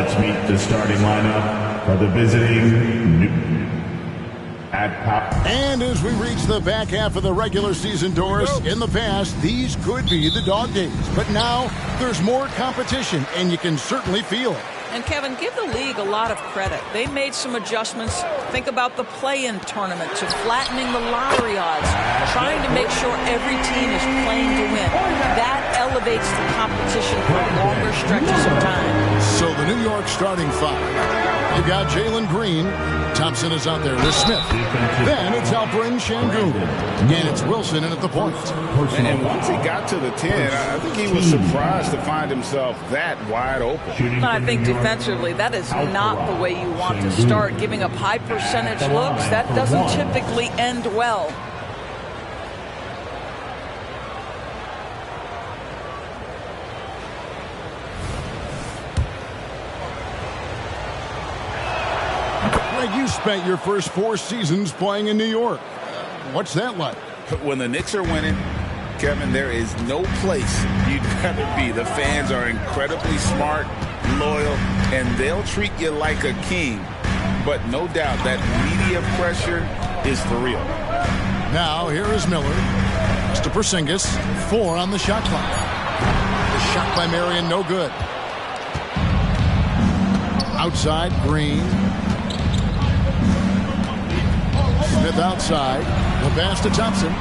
Let's meet the starting lineup for the visiting New And as we reach the back half of the regular season, Doris, in the past, these could be the dog days. But now there's more competition, and you can certainly feel it. And, Kevin, give the league a lot of credit. They made some adjustments. Think about the play-in tournament to flattening the lottery odds, trying to make sure every team is playing to win. That elevates the competition for longer stretches of time. So the New York starting five. You've got Jalen Green. Thompson is out there with Smith. Then it's Alperen Şengün. And it's Wilson in at the point. And once he got to the 10, I think he was surprised to find himself that wide open. I think defensively, that is not the way you want to start. Giving up high percentage looks, that doesn't typically end well. You spent your first 4 seasons playing in New York. What's that like? When the Knicks are winning, Kevin, there is no place you'd rather be. The fans are incredibly smart, loyal, and they'll treat you like a king. But no doubt that media pressure is for real. Now here is Miller. To Porzingis. 4 on the shot clock. The shot by Marion, no good. Outside, Green. Smith outside. The pass to Thompson.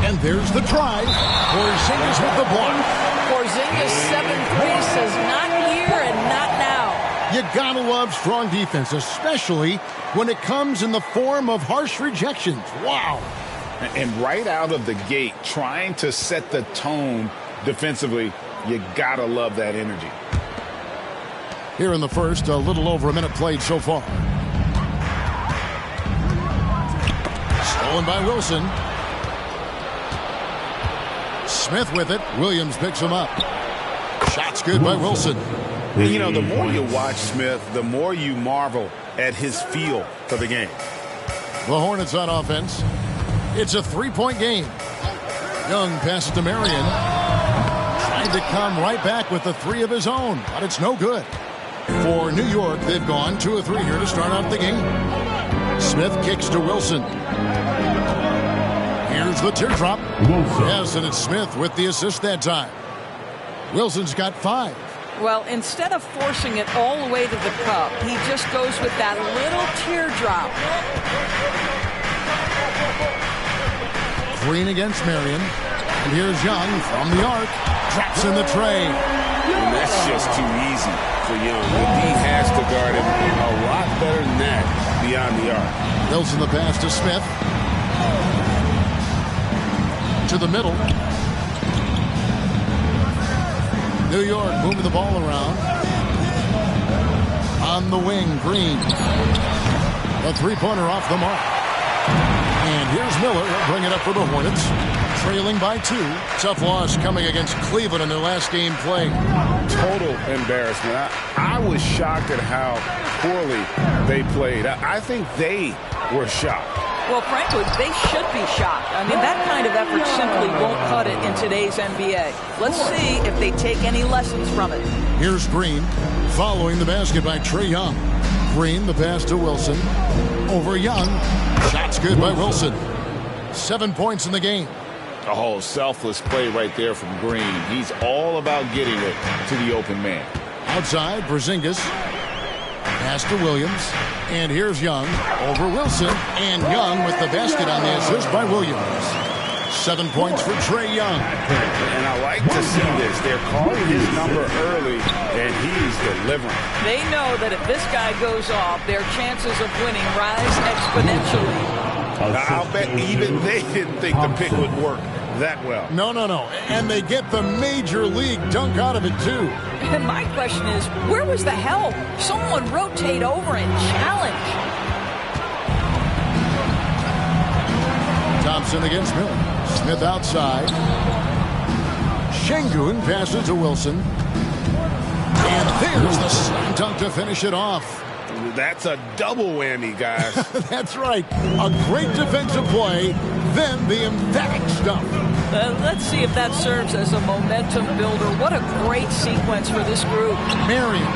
And there's the try. Porzingis with the block. Porzingis 7 3 says not here and not now. You gotta love strong defense, especially when it comes in the form of harsh rejections. Wow. And right out of the gate, trying to set the tone defensively, you gotta love that energy. Here in the first, a little over a minute played so far. Stolen by Wilson. Smith with it. Williams picks him up. Shot's good by Wilson. You know, the more you watch Smith, the more you marvel at his feel for the game. The Hornets on offense. It's a 3-point game. Young passes to Marion. Trying to come right back with the 3 of his own, but it's no good. For New York, they've gone 2 of 3 here to start out the game. Smith kicks to Wilson. Here's the teardrop. Yes, and it's Smith with the assist that time. Wilson's got 5. Well, instead of forcing it all the way to the cup, he just goes with that little teardrop. Green against Marion. And here's Young from the arc. Drops in the tray. And that's just too easy for Young. The D has to guard him a lot better than that beyond the arc. Wilson the pass to Smith. To the middle. New York moving the ball around. On the wing, Green. A 3-pointer off the mark. And here's Miller. He'll bring it up for the Hornets. Trailing by 2. Tough loss coming against Cleveland in their last game played. Total embarrassment. I was shocked at how poorly they played. I think they were shocked. Well, frankly, they should be shocked. I mean, that kind of effort simply won't cut it in today's NBA. Let's see if they take any lessons from it. Here's Green following the basket by Trae Young. Green, the pass to Wilson. Over Young. Shot's good by Wilson. 7 points in the game. A whole selfless play right there from Green. He's all about getting it to the open man. Outside, Porzingis. Pass to Williams. And here's Young over Wilson. And Young with the basket on the assist by Williams. 7 points for Trae Young. And I like to see this. They're calling his number early, and he's delivering. They know that if this guy goes off, their chances of winning rise exponentially. I'll bet even they didn't think the pick would work that well. No. And they get the major league dunk out of it, too. And my question is, where was the help? Someone rotate over and challenge. Thompson against Miller. Smith outside. Şengün passes to Wilson. And there's the slam dunk to finish it off. That's a double whammy, guys. That's right. A great defensive play, then the emphatic stuff. Let's see if that serves as a momentum builder. What a great sequence for this group. Marion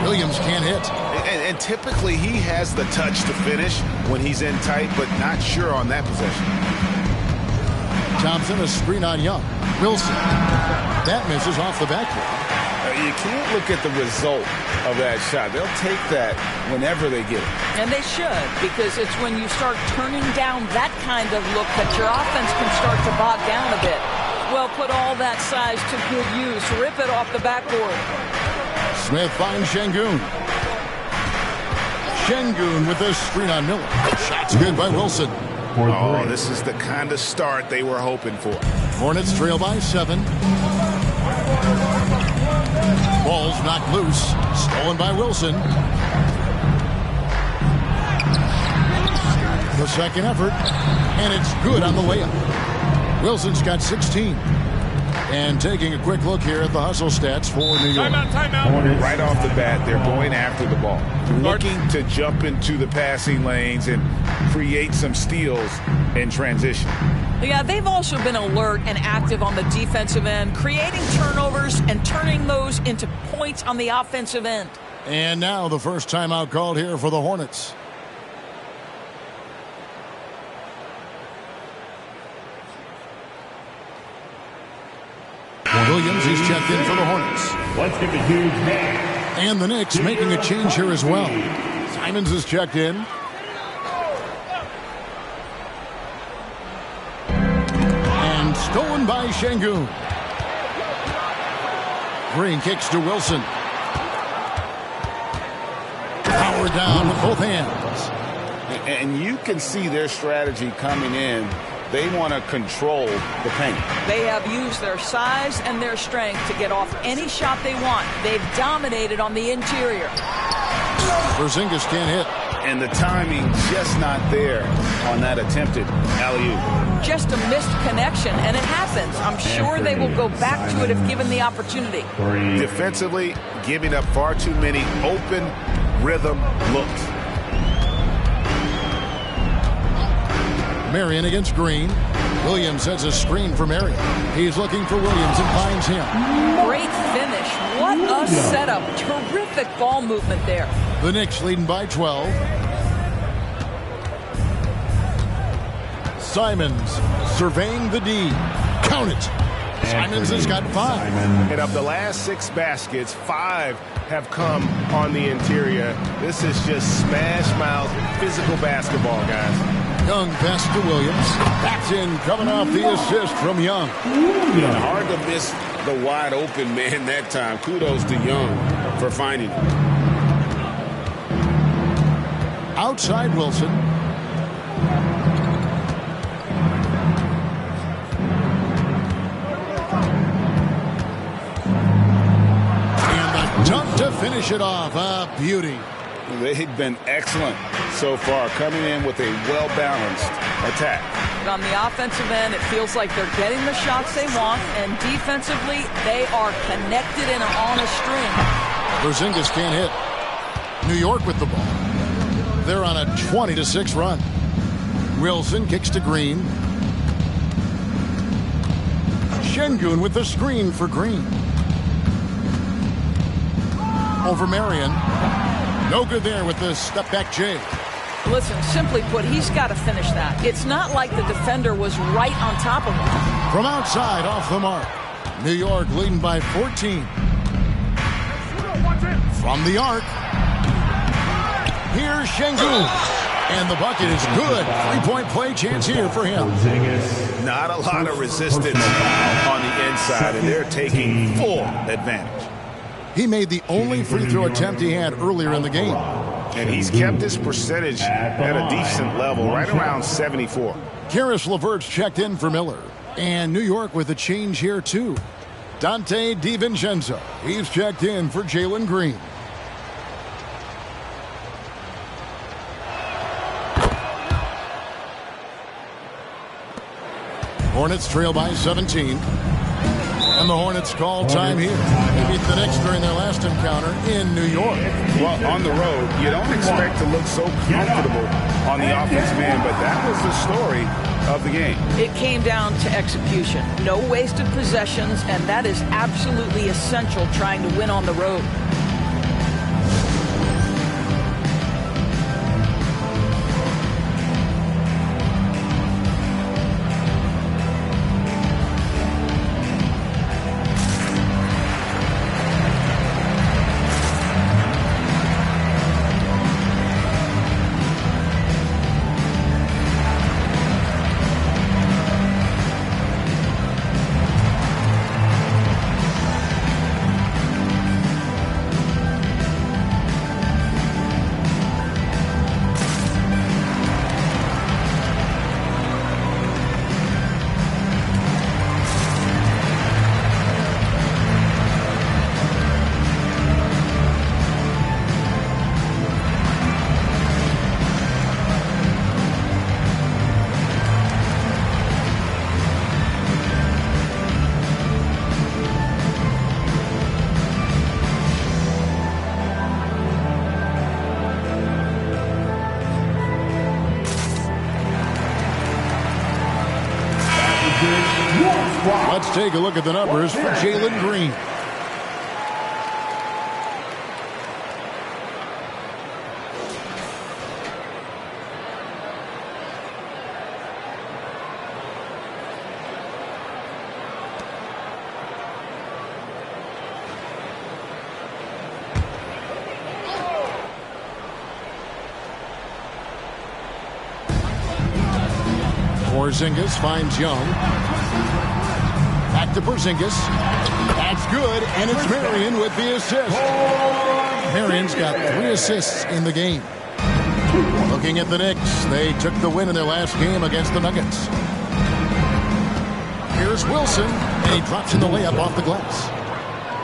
Williams can't hit. And typically he has the touch to finish when he's in tight, but not sure on that possession. Thompson, a screen on Young. Wilson. That misses off the backboard. You can't look at the result of that shot. They'll take that whenever they get it. And they should, because it's when you start turning down that kind of look that your offense can start to bog down a bit. Well, put all that size to good use. Rip it off the backboard. Smith finds Şengün. Şengün with a screen on Miller. Shot's good by Wilson. Oh, this is the kind of start they were hoping for. Hornets trail by 7. Ball's knocked loose. Stolen by Wilson. The second effort. And it's good on the layup. Wilson's got 16. And taking a quick look here at the hustle stats for New York. Timeout. Right off the bat, they're going after the ball. Looking to jump into the passing lanes and create some steals in transition. Yeah, they've also been alert and active on the defensive end, creating turnovers and turning those into points on the offensive end. And now the first timeout called here for the Hornets. Williams, he's checked in for the Hornets. Let's give a huge hand. And the Knicks making a change here as well. Simons is checked in. And stolen by Şengün. Green kicks to Wilson. Power down with both hands. And you can see their strategy coming in. They want to control the paint. They have used their size and their strength to get off any shot they want. They've dominated on the interior. Porzingis can't hit. And the timing just not there on that attempted alley-oop. Just a missed connection, and it happens. I'm sure they will go back to it if given the opportunity. Defensively, giving up far too many open rhythm looks. Marion against Green. Williams has a screen for Marion. He's looking for Williams and finds him. Great finish. What a setup. Terrific ball movement there. The Knicks leading by 12. Simons surveying the D. Count it. Simons has got 5. And of the last 6 baskets, 5 have come on the interior. This is just smash mouth physical basketball, guys. Young pass to Williams. That's in, coming off the assist from Young. Yeah, hard to miss the wide open man that time. Kudos to Young for finding him. Outside Wilson. And the dunk to finish it off. A beauty. They've been excellent so far, coming in with a well-balanced attack. But on the offensive end, it feels like they're getting the shots they want, and defensively, they are connected and on a string. Porzingis can't hit. New York with the ball. They're on a 20-6 run. Wilson kicks to Green. Şengün with the screen for Green. Over Marion. No good there with the step-back J. Listen, simply put, he's got to finish that. It's not like the defender was right on top of him. From outside, off the mark. New York leading by 14. From the arc. Here's Şengün. And the bucket is good. 3-point play chance here for him. Not a lot of resistance on the inside, and they're taking full advantage. He made the only free throw attempt he had earlier in the game. And he's kept his percentage at a decent level, right around 74. Karis LeVert's checked in for Miller. And New York with a change here, too. Dante DiVincenzo. He's checked in for Jalen Green. Hornets trail by 17. And the Hornets call time here. They beat the Knicks during their last encounter in New York. Well, on the road, you don't expect to look so comfortable on the offensive end, but that was the story of the game. It came down to execution. No wasted possessions, and that is absolutely essential trying to win on the road. Let's take a look at the numbers for Jalen Green. Porzingis finds Young. Back to Porzingis. That's good, and it's Marion with the assist. Marion's got 3 assists in the game. Looking at the Knicks, they took the win in their last game against the Nuggets. Here's Wilson, and he drops in the layup off the glass.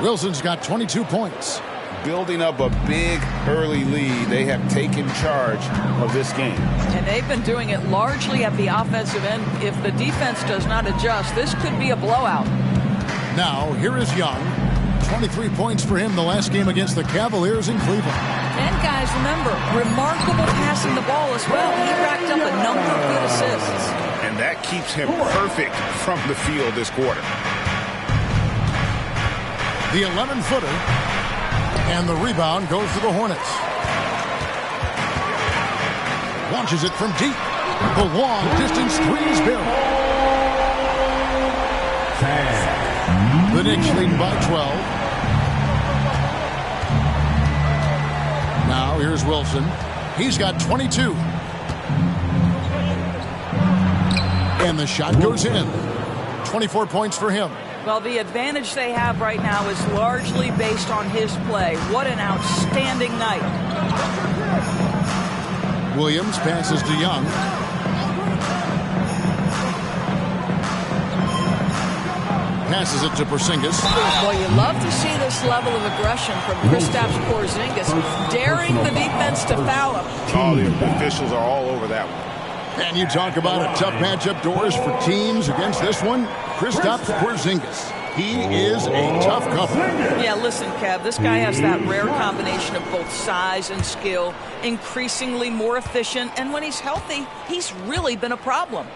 Wilson's got 22 points. Building up a big early lead, they have taken charge of this game. And they've been doing it largely at the offensive end. If the defense does not adjust, this could be a blowout. Now, here is Young. 23 points for him the last game against the Cavaliers in Cleveland. And guys, remember, remarkable passing the ball as well. He racked up a number of good assists. And that keeps him perfect from the field this quarter. The 11-footer. And the rebound goes to the Hornets. Launches it from deep. The long-distance three is buried. The Knicks leading by 12. Now here's Wilson. He's got 22. And the shot goes in. 24 points for him. Well, the advantage they have right now is largely based on his play. What an outstanding night. Williams passes to Young. Passes it to Porzingis. Well, you love to see this level of aggression from Kristaps Porzingis, daring the defense to foul him. Oh, the officials are all over that one. And you talk about a tough matchup, Doris, for teams against this one. Kristaps Porzingis. He is a tough couple. Yeah, listen, Kev, this guy has that rare combination of both size and skill, increasingly more efficient, and when he's healthy, he's really been a problem.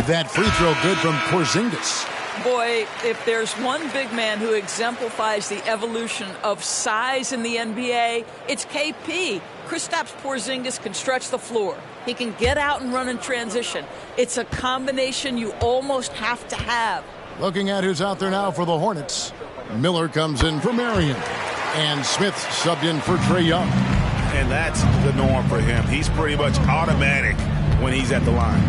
That free throw good from Porzingis. Boy, if there's one big man who exemplifies the evolution of size in the NBA, it's KP. Kristaps Porzingis can stretch the floor. He can get out and run in transition. It's a combination you almost have to have. Looking at who's out there now for the Hornets. Miller comes in for Marion. And Smith subbed in for Trae Young. And that's the norm for him. He's pretty much automatic when he's at the line.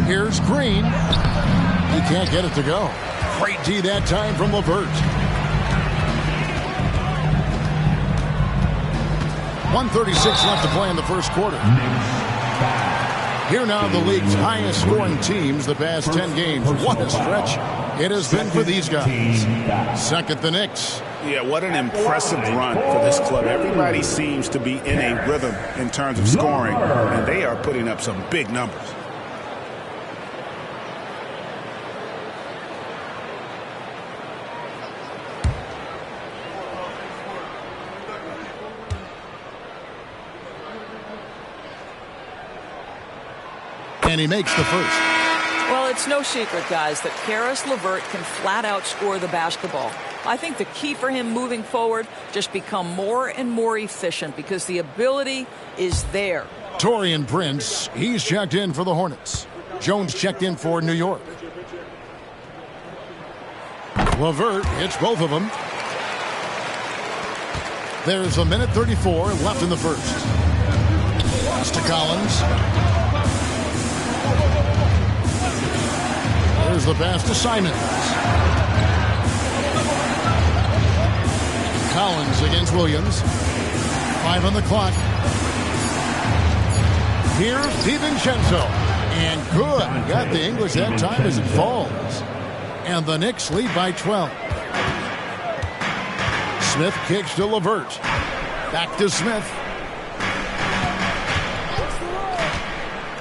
Here's Green. He can't get it to go. Great D that time from LeVert. 1:36 left to play in the first quarter. Here now the league's highest scoring teams the past 10 games. What a stretch it has been for these guys. Second, the Knicks. Yeah, what an impressive run for this club. Everybody seems to be in a rhythm in terms of scoring, and they are putting up some big numbers. And he makes the first. Well, it's no secret, guys, that Caris LeVert can flat out score the basketball. I think the key for him moving forward, just become more and more efficient because the ability is there. Taurean Prince, he's checked in for the Hornets. Jones checked in for New York. LeVert hits both of them. There's a minute 34 left in the first. It's to Collins. There's the pass to Simons. Collins against Williams. 5 on the clock. Here's DiVincenzo. And good. Got the English that time as it falls. And the Knicks lead by 12. Smith kicks to LeVert. Back to Smith.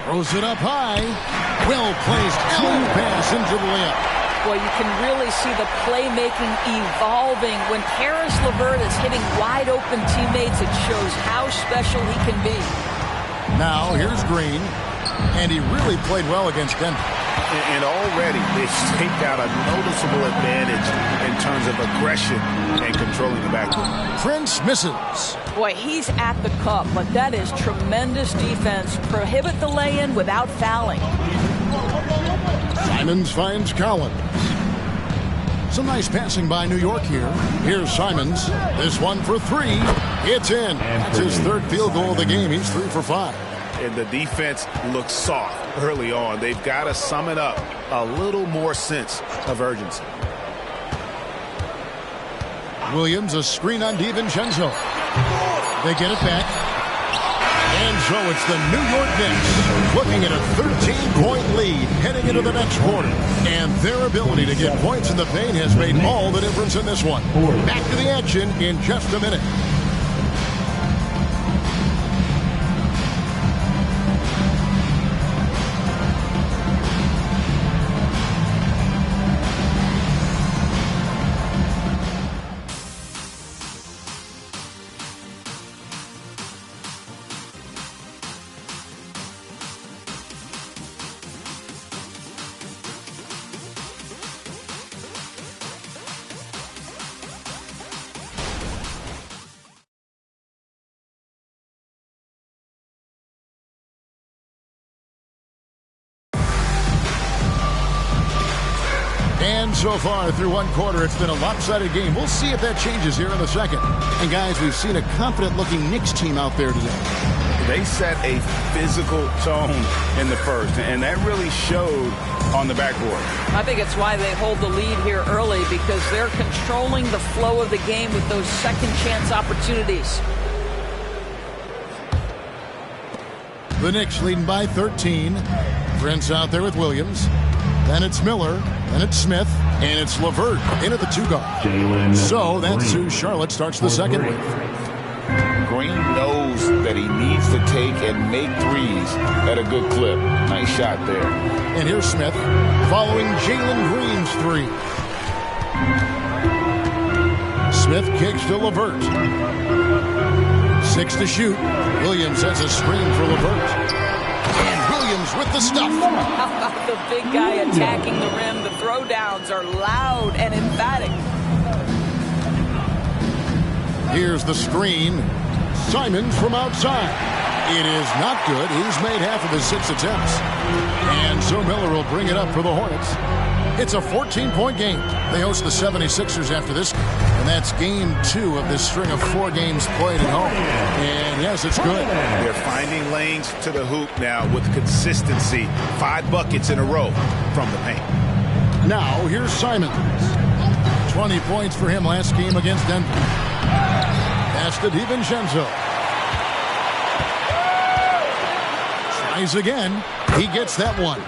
Throws it up high. Well-placed alley pass into the layup. Boy, you can really see the playmaking evolving. When Caris LeVert is hitting wide-open teammates, it shows how special he can be. Now, here's Green. And he really played well against Denver. And already they've staked out a noticeable advantage in terms of aggression and controlling the backcourt. Prince misses. Boy, he's at the cup, but that is tremendous defense. Prohibit the lay-in without fouling. Simons finds Collins. Some nice passing by New York here. Here's Simons. This one for three. It's in. That's his third field goal of the game. He's 3 for 5. And the defense looks soft early on. They've got to sum it up. A little more sense of urgency. Williams, a screen on DiVincenzo. They get it back. And so it's the New York Knicks looking at a 13-point lead heading into the next quarter. And their ability to get points in the paint has made all the difference in this one. Back to the action in just a minute. And so far through one quarter, it's been a lopsided game. We'll see if that changes here in the second. And guys, we've seen a confident-looking Knicks team out there today. They set a physical tone in the first, and that really showed on the backboard. I think it's why they hold the lead here early, because they're controlling the flow of the game with those second chance opportunities. The Knicks leading by 13. Prince out there with Williams. Then it's Miller, then it's Smith, and it's LeVert into the 2-guard. So that's who Charlotte starts the second with. Green knows that he needs to take and make threes at a good clip. Nice shot there. And here's Smith following Jalen Green's 3. Smith kicks to LeVert. 6 to shoot. Williams has a screen for LeVert. With the stuff. The big guy attacking the rim. The throwdowns are loud and emphatic. Here's the screen. Simons from outside. It is not good. He's made half of his 6 attempts. And so Miller will bring it up for the Hornets. It's a 14-point game. They host the 76ers after this, and that's game 2 of this string of 4 games played at home. And yes, it's good. They're finding lanes to the hoop now with consistency. 5 buckets in a row from the paint. Now, here's Simons. 20 points for him last game against Denver. Pass to DiVincenzo. Tries again. He gets that one.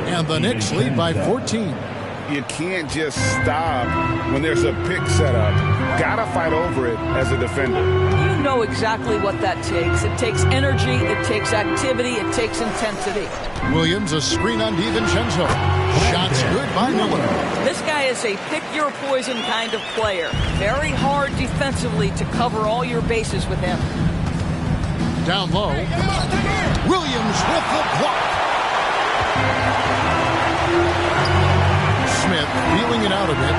And the Knicks lead by 14. You can't just stop when there's a pick set up. Gotta fight over it as a defender. You know exactly what that takes. It takes energy, it takes activity, it takes intensity. Williams, a screen on DiVincenzo. Shots good by Miller. This guy is a pick-your-poison kind of player. Very hard defensively to cover all your bases with him. Down low. Williams with the block. Smith feeling it out a bit.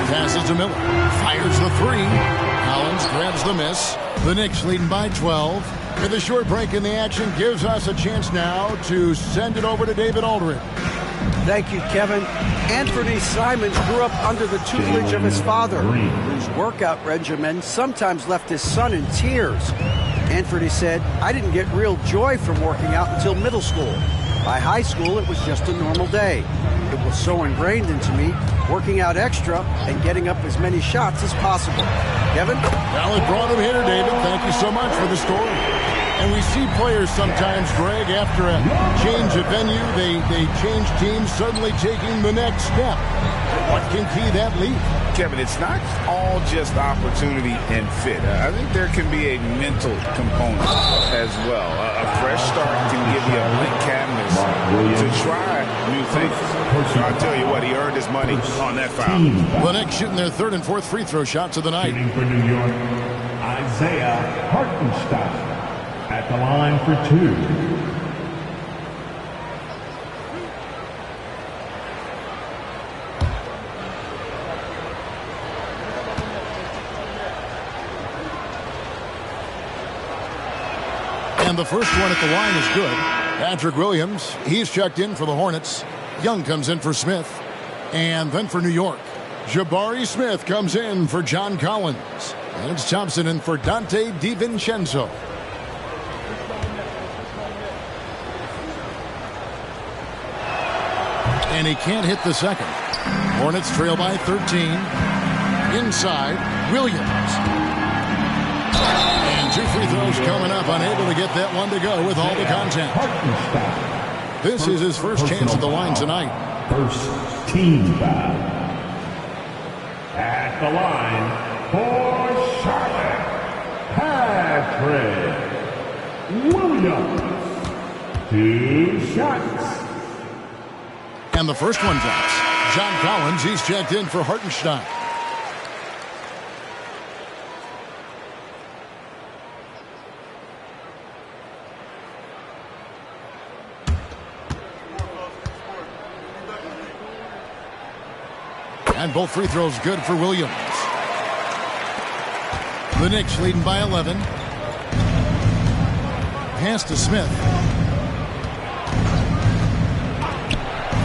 Passes to Miller. Fires the 3. Collins grabs the miss. The Knicks leading by 12. With a short break in the action gives us a chance now to send it over to David Aldridge. Thank you, Kevin. Anthony Simons grew up under the tutelage of his father, whose workout regimen sometimes left his son in tears. Anthony said, "I didn't get real joy from working out until middle school. By high school, it was just a normal day. It was so ingrained into me, working out extra and getting up as many shots as possible." Kevin? Well, it brought him here, David. Thank you so much for the story. And we see players sometimes, Greg, after a change of venue, they change teams, suddenly taking the next step. What can key that lead? Kevin, it's not all just opportunity and fit. I think there can be a mental component as well. A fresh start can give you a blank canvas to try new things. I'll tell you what, he earned his money on that foul. The Knicks shooting their 3rd and 4th free throw shots of the night. Shooting for New York, Isaiah Hartenstein at the line for 2. And the first one at the line is good. Patrick Williams, he's checked in for the Hornets. Young comes in for Smith. And then for New York, Jabari Smith comes in for John Collins. And it's Thompson in for Dante DiVincenzo. And he can't hit the second. Hornets trail by 13. Inside, Williams. And 2 free throws coming up, unable to get that one to go with all the contact. This is his first chance at the line tonight. First team foul. At the line for Charlotte, Patrick Williams. 2 shots. And the first one drops. John Collins, he's checked in for Hartenstein. And both free throws good for Williams. The Knicks leading by 11. Pass to Smith.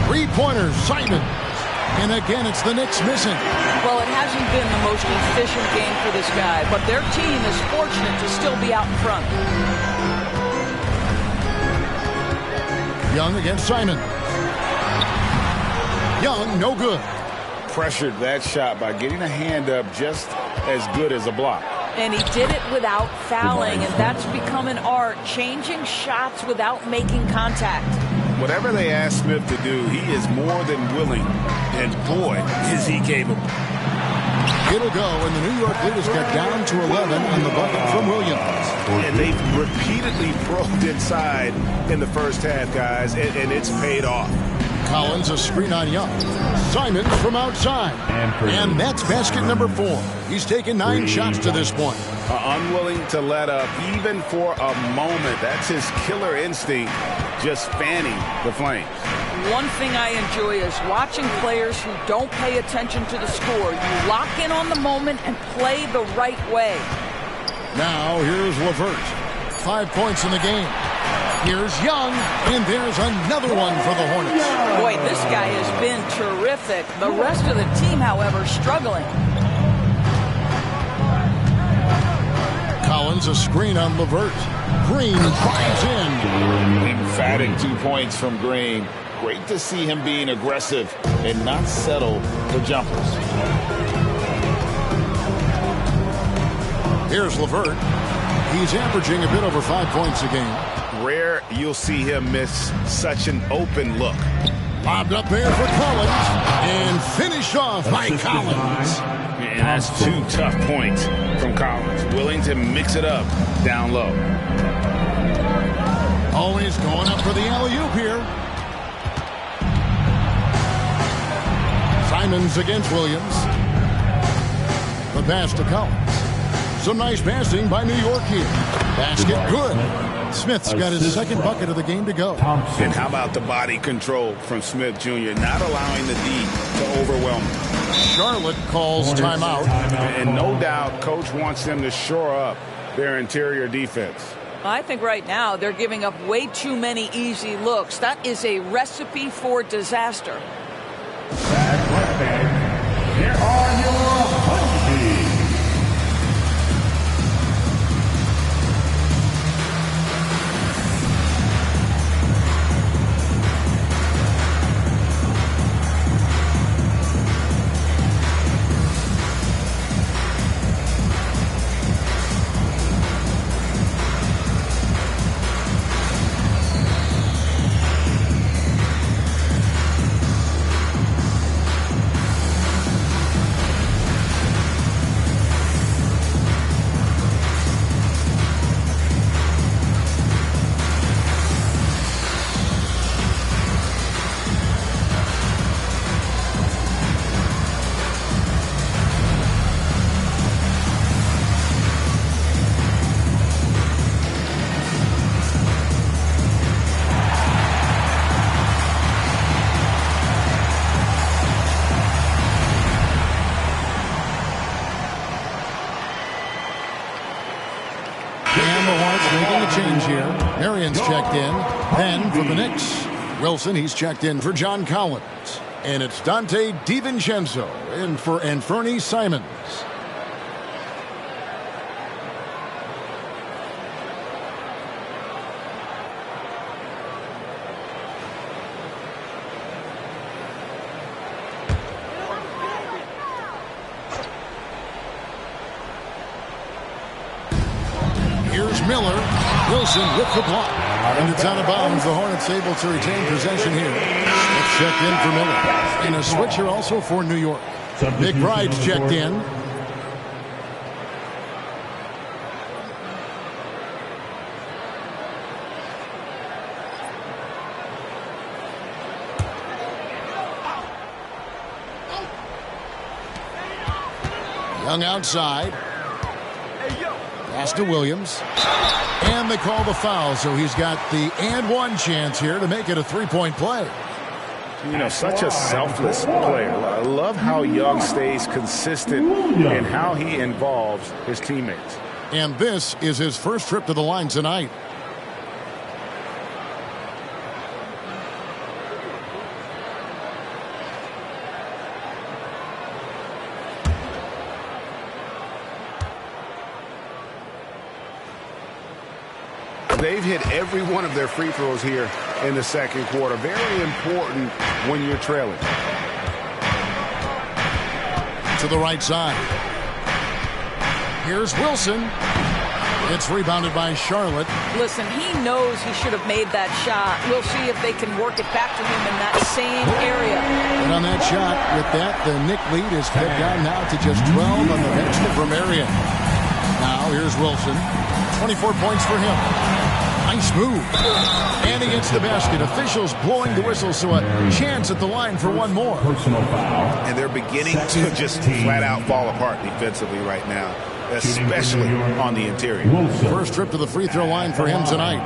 Three-pointer, Simon. And again, it's the Knicks missing. Well, it hasn't been the most efficient game for this guy, but their team is fortunate to still be out in front. Young against Simon. Young, no good. Pressured that shot by getting a hand up just as good as a block. And he did it without fouling, and that's become an art, changing shots without making contact. Whatever they ask Smith to do, he is more than willing, and boy, is he capable. It'll go, and the New York leaders got down to 11 on the bucket from Williams. And they've repeatedly probed inside in the first half, guys, and it's paid off. Collins, a screen on Young. Simons from outside. And that's basket number 4. He's taken 9 shots to this point. Unwilling to let up even for a moment. That's his killer instinct, just fanning the flames. One thing I enjoy is watching players who don't pay attention to the score. You lock in on the moment and play the right way. Now here's LeVert. 5 points in the game. Here's Young, and there's another one for the Hornets. Boy, this guy has been terrific. The rest of the team, however, struggling. Collins, a screen on LeVert. Green drives in. Emphatic 2 points from Green. Great to see him being aggressive and not settle for jumpers. Here's LeVert. He's averaging a bit over 5 points a game. Rare you'll see him miss such an open look. Lobbed up there for Collins and finished off by Collins. And that's 2 tough points from Collins. Willing to mix it up down low. Always going up for the alley-oop here. Simons against Williams. The pass to Collins. Some nice passing by New York here. Basket good. Smith's got his second bucket of the game to go. And how about the body control from Smith Jr., not allowing the D to overwhelm him. Charlotte calls timeout. And no doubt coach wants them to shore up their interior defense. I think right now they're giving up way too many easy looks. That is a recipe for disaster. That's right, man. Here are your punches. And the Hornets making a change here. Marion's checked in. Then for the Knicks, Wilson, he's checked in for John Collins. And it's Dante DiVincenzo in for Anfernee Simons. Here's Miller. Wilson with the block. And it's out of bounds. The Hornets able to retain possession here. It's checked in for Miller. And a switcher also for New York. McBride's checked in. Young outside. Pass to Williams. And they call the foul, so he's got the and one chance here to make it a three-point play. You know, such a selfless player. I love how Young stays consistent in how he involves his teammates. And this is his first trip to the line tonight. They've hit every one of their free throws here in the second quarter. Very important when you're trailing. To the right side. Here's Wilson. It's rebounded by Charlotte. Listen, he knows he should have made that shot. We'll see if they can work it back to him in that same area. And on that shot, with that, the Knick lead is cut down now to just 12 on the bench for Marion. Now, here's Wilson. 24 points for him. Nice move. And against the basket. Officials blowing the whistle, so a chance at the line for one more. And they're beginning to just flat out fall apart defensively right now, especially on the interior. First trip to the free throw line for him tonight.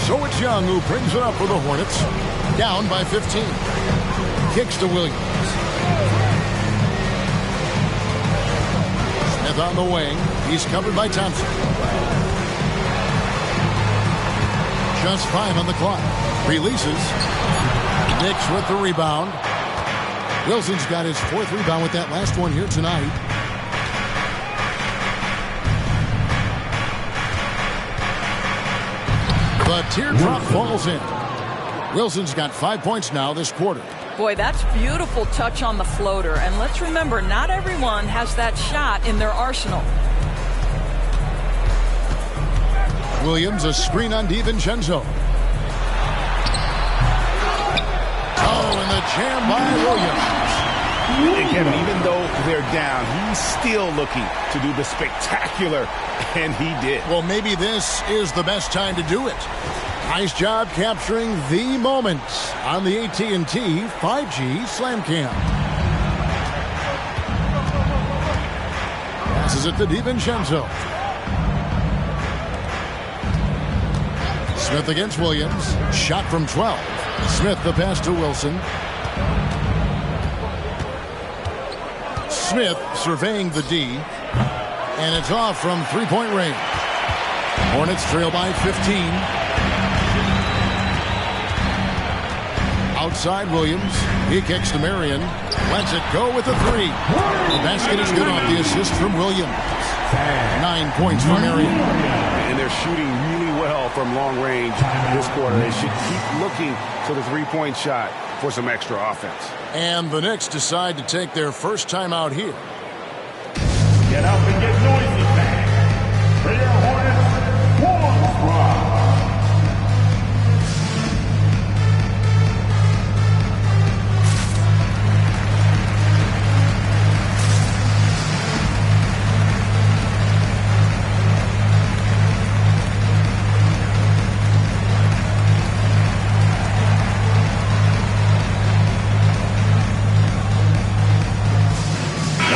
So it's Young who brings it up for the Hornets. Down by 15. Kicks to Williams. Smith on the wing. He's covered by Thompson. Just 5 on the clock. Releases. Knicks with the rebound. Wilson's got his 4th rebound with that last one here tonight. The teardrop falls in. Wilson's got 5 points now this quarter. Boy, that's beautiful touch on the floater. And let's remember, not everyone has that shot in their arsenal. Williams, a screen on DiVincenzo. Oh, and the jam by Williams. And Kevin, even though they're down, he's still looking to do the spectacular, and he did. Well, maybe this is the best time to do it. Nice job capturing the moments on the AT&T 5G Slam Cam. Passes it to DiVincenzo. Smith against Williams. Shot from 12. Smith the pass to Wilson. Smith surveying the D. And it's off from three-point range. Hornets trail by 15. Outside Williams. He kicks to Marion. Lets it go with a 3. The basket is good off the assist from Williams. 9 points for Marion. And they're shooting really well from long range this quarter. They should keep looking to the three-point shot for some extra offense. And the Knicks decide to take their first time out here. Get up and get noisy, fans. For your Hornets, Warm Squad.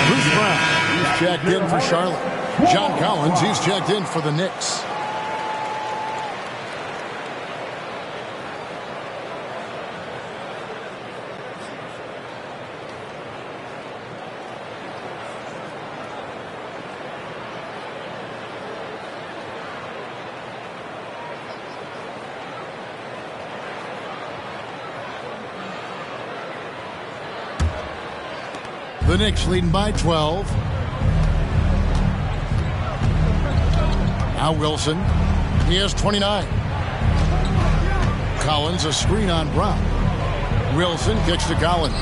Bruce Brown He's checked in for Charlotte. John Collins, he's checked in for the Knicks. The Knicks leading by 12. Now Wilson. He has 29. Collins, a screen on Brown. Wilson kicks to Collins.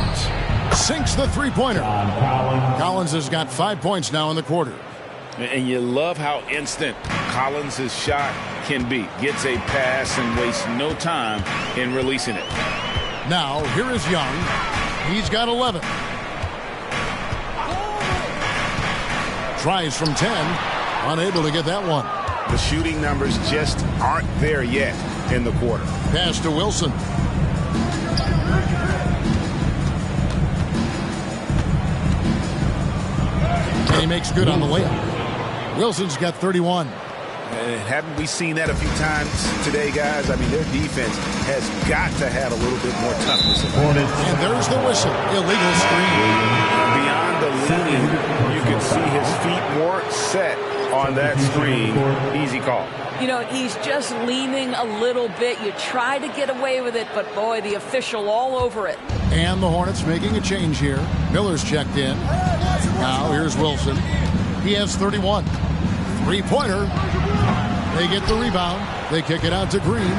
Sinks the three-pointer. Collins has got 5 points now in the quarter. And you love how instant Collins' shot can be. Gets a pass and wastes no time in releasing it. Now, here is Young. He's got 11. Tries from 10. Unable to get that one. The shooting numbers just aren't there yet in the quarter. Pass to Wilson. And he makes good on the layup. Wilson's got 31. Haven't we seen that a few times today, guys? I mean, their defense has got to have a little bit more toughness about it. And there's the whistle. Illegal screen. Beyond the leaning, you can see his feet more set on that screen. Easy call. You know, he's just leaning a little bit. You try to get away with it, but boy, the official all over it. And the Hornets making a change here. Miller's checked in. Now here's Wilson. He has 31. Three-pointer. They get the rebound. They kick it out to Green.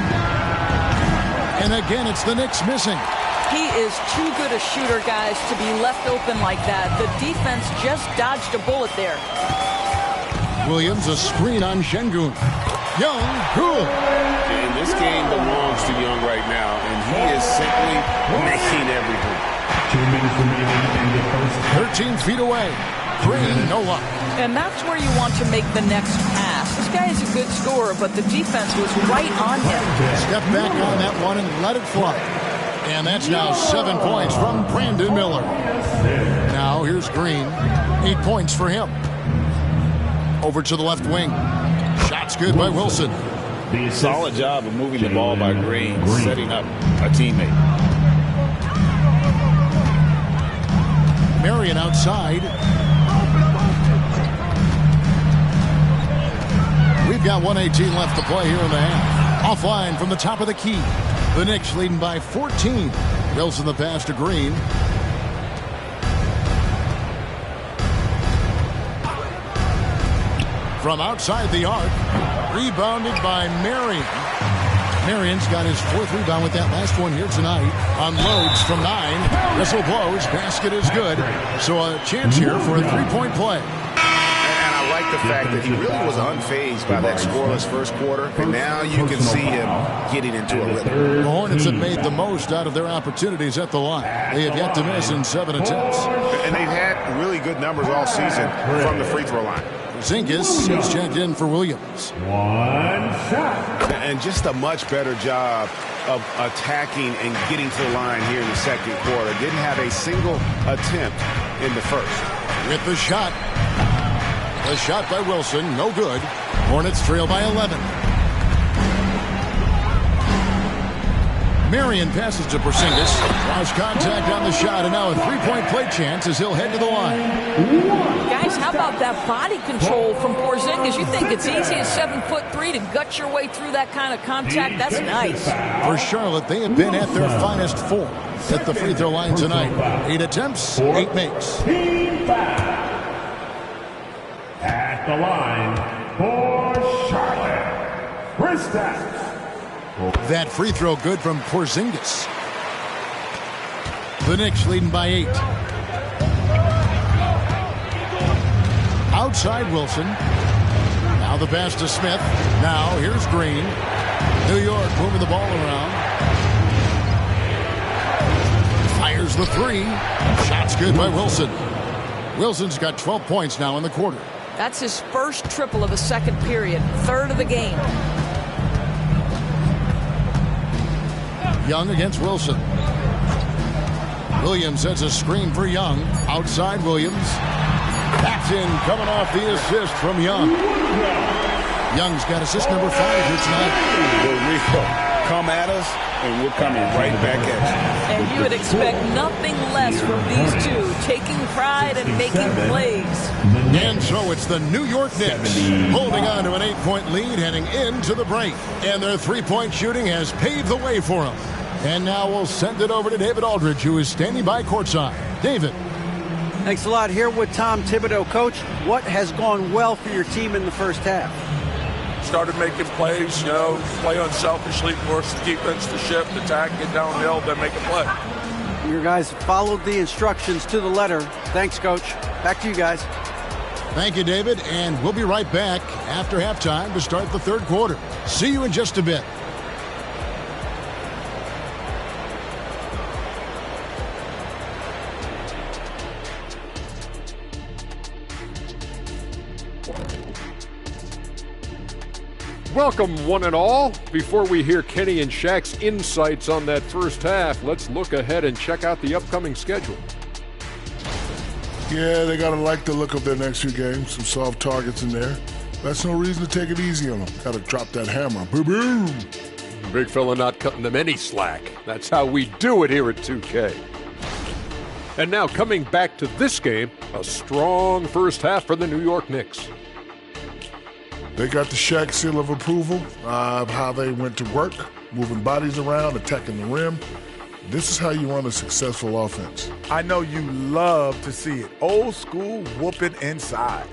And again, it's the Knicks missing. He is too good a shooter, guys, to be left open like that. The defense just dodged a bullet there. Williams, a screen on Şengün. Young, good. And this game belongs to Young right now, and he is simply making everything. 2 minutes remaining in the first. 13 feet away. Green, no luck. And that's where you want to make the next pass. This guy is a good scorer, but the defense was right on him. Step back on that one and let it fly. And that's now 7 points from Brandon Miller. Now here's Green. 8 points for him. Over to the left wing. Shot's good by Wilson. Solid job of moving the ball by Green, setting up a teammate. Marion outside. We've got 1:18 left to play here in the half. Offline from the top of the key. The Knicks leading by 14. Wilson the pass to Green. From outside the arc. Rebounded by Marion. Marion's got his 4th rebound with that last one here tonight. Unloads from 9. Whistle blows. Basket is good. So a chance here for a 3-point play. And I like the fact that he really was unfazed by that scoreless first quarter. And now you can see him getting into a rhythm. The Hornets have made the most out of their opportunities at the line. They have yet to miss in 7 attempts. And they've had really good numbers all season from the free throw line. Zinkis is checked in for Williams. One shot. And just a much better job of attacking and getting to the line here in the second quarter. Didn't have a single attempt in the first. With the shot. The shot by Wilson, no good. Hornets trail by 11. Marion passes to Porzingis. Draws contact on the shot, and now a 3-point play chance as he'll head to the line. Guys, how about that body control from Porzingis? You think it's easy at 7'3" to gut your way through that kind of contact? That's nice. For Charlotte, they have been at their finest form at the free throw line tonight. 8 attempts, 8 makes. Team foul. At the line for Charlotte, Kristaps. That free throw good from Porzingis. The Knicks leading by 8. Outside Wilson. Now the pass to Smith. Now here's Green. New York moving the ball around. Fires the 3. Shot's good by Wilson. Wilson's got 12 points now in the quarter. That's his first triple of the second period. 3rd of the game. Young against Wilson. Williams sets a screen for Young. Outside Williams. That's in, coming off the assist from Young. Young's got assist number 5 here tonight. The real come at us, and we're coming right back at you. And you would expect nothing less from these two, taking pride and making plays. And so it's the New York Knicks holding on to an 8-point lead heading into the break. And their three-point shooting has paved the way for them. And now we'll send it over to David Aldridge, who is standing by courtside. David. Thanks a lot. Here with Tom Thibodeau. Coach, what has gone well for your team in the first half? Started making plays, play unselfishly, force the defense to shift, attack, get downhill, then make a play. Your guys followed the instructions to the letter. Thanks, Coach. Back to you guys. Thank you, David, and we'll be right back after halftime to start the third quarter. See you in just a bit. Welcome, one and all. Before we hear Kenny and Shaq's insights on that first half, let's look ahead and check out the upcoming schedule. Yeah, they got to like the look of their next few games. Some soft targets in there. That's no reason to take it easy on them. Got to drop that hammer. Boom! Big fella not cutting them any slack. That's how we do it here at 2K. And now coming back to this game, a strong first half for the New York Knicks. They got the Shaq seal of approval of how they went to work, moving bodies around, attacking the rim. This is how you run a successful offense. I know you love to see it. Old school whooping inside.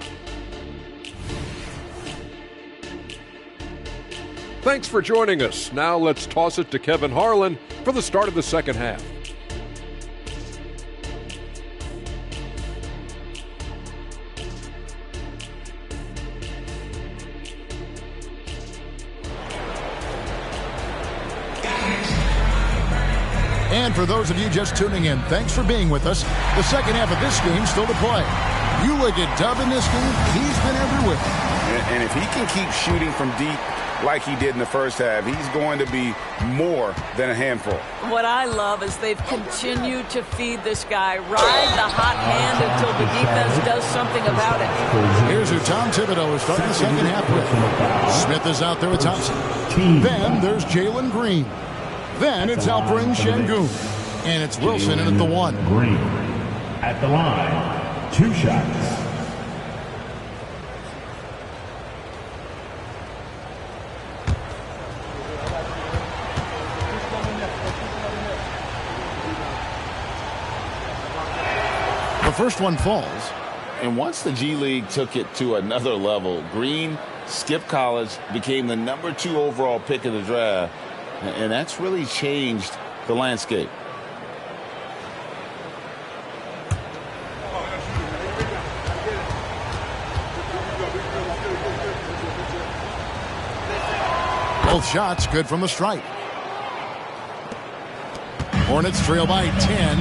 Thanks for joining us. Now let's toss it to Kevin Harlan for the start of the second half. And for those of you just tuning in, thanks for being with us. The second half of this game still to play. You look at Dub in this game, he's been everywhere. And if he can keep shooting from deep like he did in the first half, he's going to be more than a handful. What I love is they've continued to feed this guy, ride the hot hand until the defense does something about it. Here's who Tom Thibodeau is starting the second half with. Smith is out there with Thompson. Then there's Jalen Green. Then it's Alperen Şengün. And it's Wilson in at the 1. Green at the line. 2 shots. The first one falls. And once the G League took it to another level, Green skipped college, became the number 2 overall pick of the draft. And that's really changed the landscape. Both shots good from the stripe. Hornets trail by 10.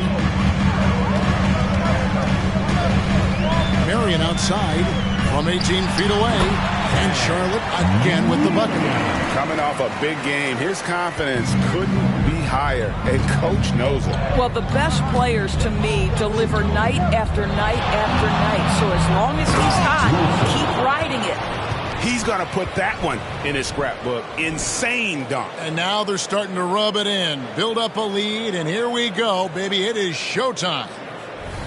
Marion outside from 18 feet away. And Charlotte again with the bucket. Coming off a big game, his confidence couldn't be higher, and Coach knows it. Well, the best players to me deliver night after night after night. So as long as he's hot, keep riding it. He's going to put that one in his scrapbook. Insane dunk. And now they're starting to rub it in, build up a lead, and here we go, baby. It is showtime.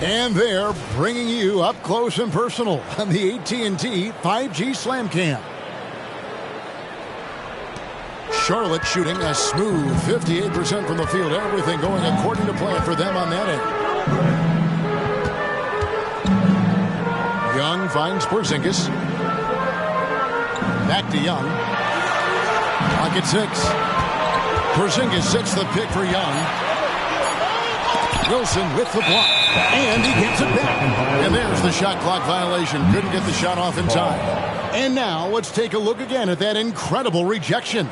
And they're bringing you up close and personal on the AT&T 5G Slam Cam. Charlotte shooting a smooth 58% from the field. Everything going according to plan for them on that end. Young finds Porzingis. Back to Young. Clock at 6. Porzingis sets the pick for Young. Wilson with the block, and he gets it back. And there's the shot clock violation. Couldn't get the shot off in time. And now let's take a look again at that incredible rejection.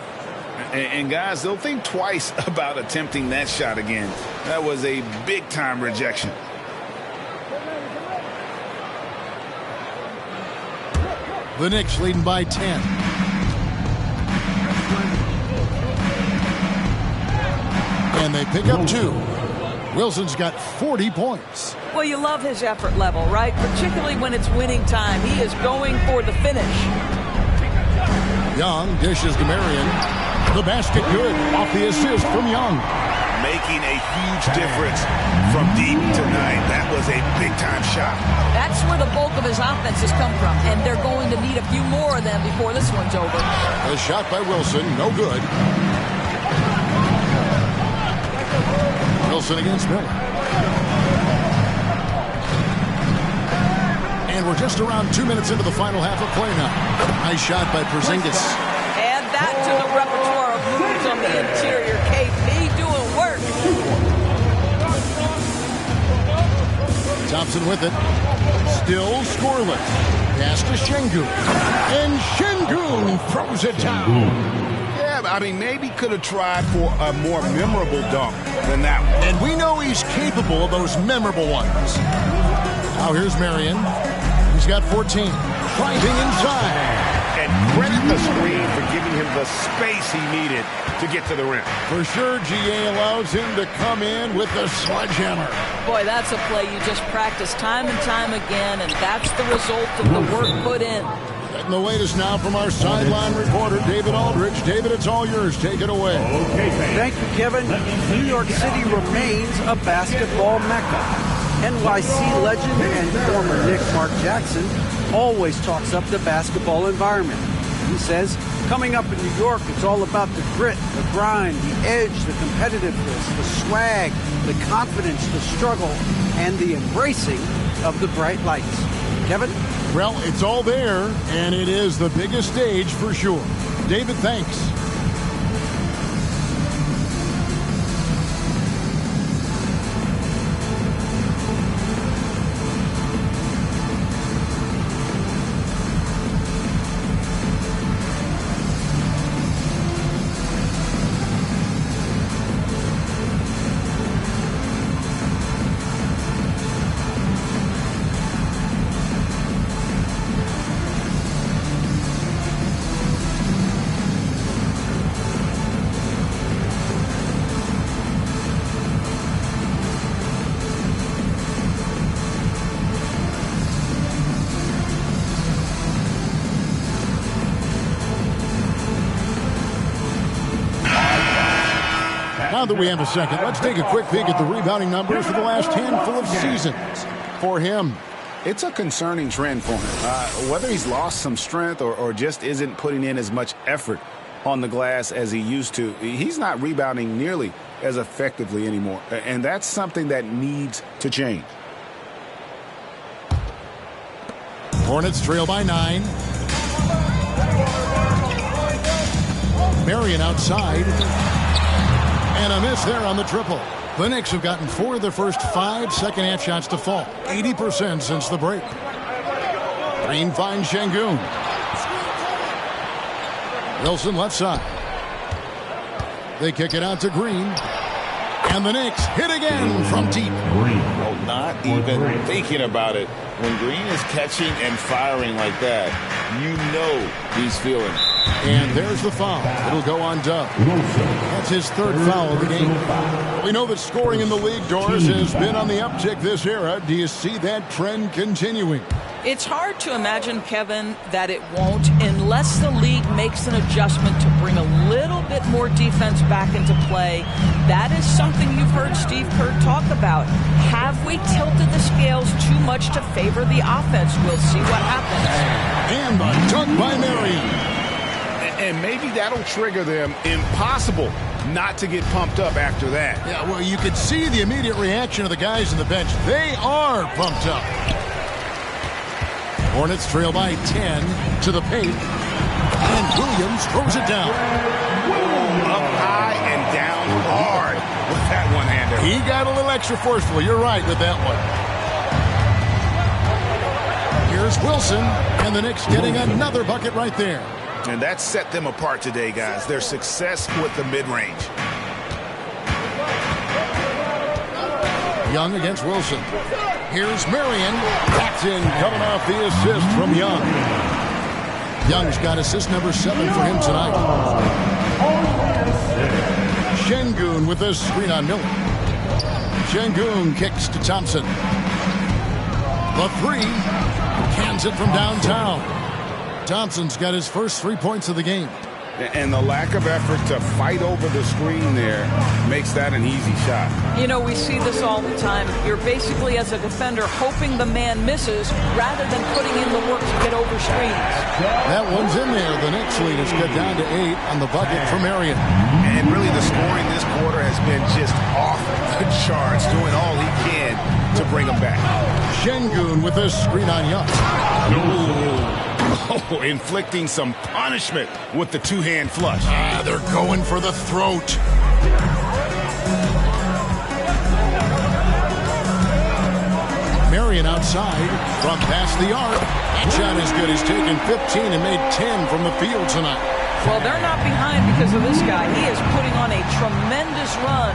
And guys, they'll think twice about attempting that shot again. That was a big-time rejection. The Knicks leading by 10. And they pick up 2. Wilson's got 40 points. Well, you love his effort level, right? Particularly when it's winning time. He is going for the finish. Young dishes to Marion. The basket good off the assist from Young. Making a huge difference from deep tonight. That was a big-time shot. That's where the bulk of his offense has come from, and they're going to need a few more of them before this one's over. A shot by Wilson, no good. Wilson against Miller. And we're just around 2 minutes into the final half of play now. Nice shot by Porzingis. Add that to the repertoire of moves on the interior. KP doing work. Thompson with it. Still scoreless. Pass to Şengün. And Şengün throws it down. Yeah, I mean, maybe could have tried for a more memorable dunk than that one. And we know he's capable of those memorable ones. Now here's Marion. He's got 14. Driving inside. And credit the screen for giving him the space he needed to get to the rim. For sure, GA allows him to come in with the sledgehammer. Boy, that's a play you just practice time and time again, and that's the result of the work put in. And the latest now from our sideline reporter, David Aldridge. David, it's all yours. Take it away. Okay, thank you, Kevin. New York City remains a basketball mecca. NYC legend and former Knick Mark Jackson always talks up the basketball environment. He says, coming up in New York, it's all about the grit, the grind, the edge, the competitiveness, the swag, the confidence, the struggle, and the embracing of the bright lights. Kevin? Well, it's all there, and it is the biggest stage for sure. David, thanks. Now that we have a second, let's take a quick peek at the rebounding numbers for the last handful of seasons for him. It's a concerning trend for him. Whether he's lost some strength or just isn't putting in as much effort on the glass as he used to, he's not rebounding nearly as effectively anymore. And that's something that needs to change. Hornets trail by 9. Marion outside. And a miss there on the triple. The Knicks have gotten 4 of their first 5 second-half shots to fall. 80% since the break. Green finds Şengün. Wilson left side. They kick it out to Green. And the Knicks hit again from deep. Well, not even thinking about it. When Green is catching and firing like that, you know he's feeling it. And there's the foul. It'll go on Dove. That's his 3rd foul of the game. We know that scoring in the league, Doris, has been on the uptick this era. Do you see that trend continuing? It's hard to imagine, Kevin, that it won't unless the league makes an adjustment to bring a little bit more defense back into play. That is something you've heard Steve Kerr talk about. Have we tilted the scales too much to favor the offense? We'll see what happens. And the dunk by Marion. And maybe that'll trigger them. Impossible not to get pumped up after that. Yeah, well, you could see the immediate reaction of the guys on the bench. They are pumped up. Hornets trail by 10 to the paint. And Williams throws it down. Up high and down hard with that one-hander. He got a little extra forceful. You're right with that one. Here's Wilson, and the Knicks getting another bucket right there. And that set them apart today, guys. Their success with the mid-range. Young against Wilson. Here's Marion. That's in, coming off the assist from Young. Young's got assist number 7 for him tonight. Şengün with a screen on Miller. Şengün kicks to Thompson. The three. Cans it from downtown. Thompson's got his first 3 points of the game. And the lack of effort to fight over the screen there makes that an easy shot. You know, we see this all the time. You're basically, as a defender, hoping the man misses rather than putting in the work to get over screens. That one's in there. The Knicks lead has got down to 8 on the bucket for Marion. And really the scoring this quarter has been just off the charts, doing all he can to bring them back. Şengün with a screen on Young. Oh, inflicting some punishment with the two-hand flush. They're going for the throat. Marion outside from past the arc. That shot is good. He's taken 15 and made 10 from the field tonight. Well, they're not behind because of this guy. He is putting on a tremendous run.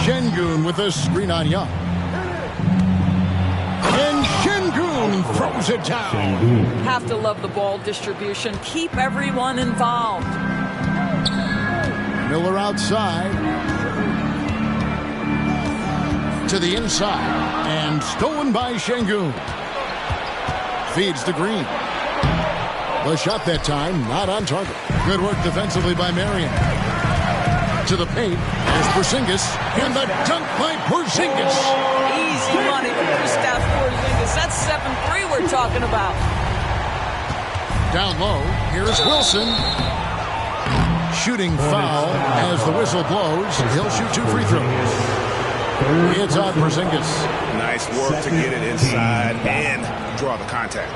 Şengün with a screen on Young. And Şengün throws it down. Have to love the ball distribution. Keep everyone involved. Miller outside. To the inside. And stolen by Şengün. Feeds to Green. The shot that time, not on target. Good work defensively by Marion. To the paint. There's Porzingis. And the dunk by Porzingis. Easy money for Kristaps Porzingis. That's 7-3 we're talking about. Down low, here's Wilson. Shooting foul as the whistle blows. He'll shoot 2 free throws. It's on Porzingis. Nice work to get it inside and draw the contact.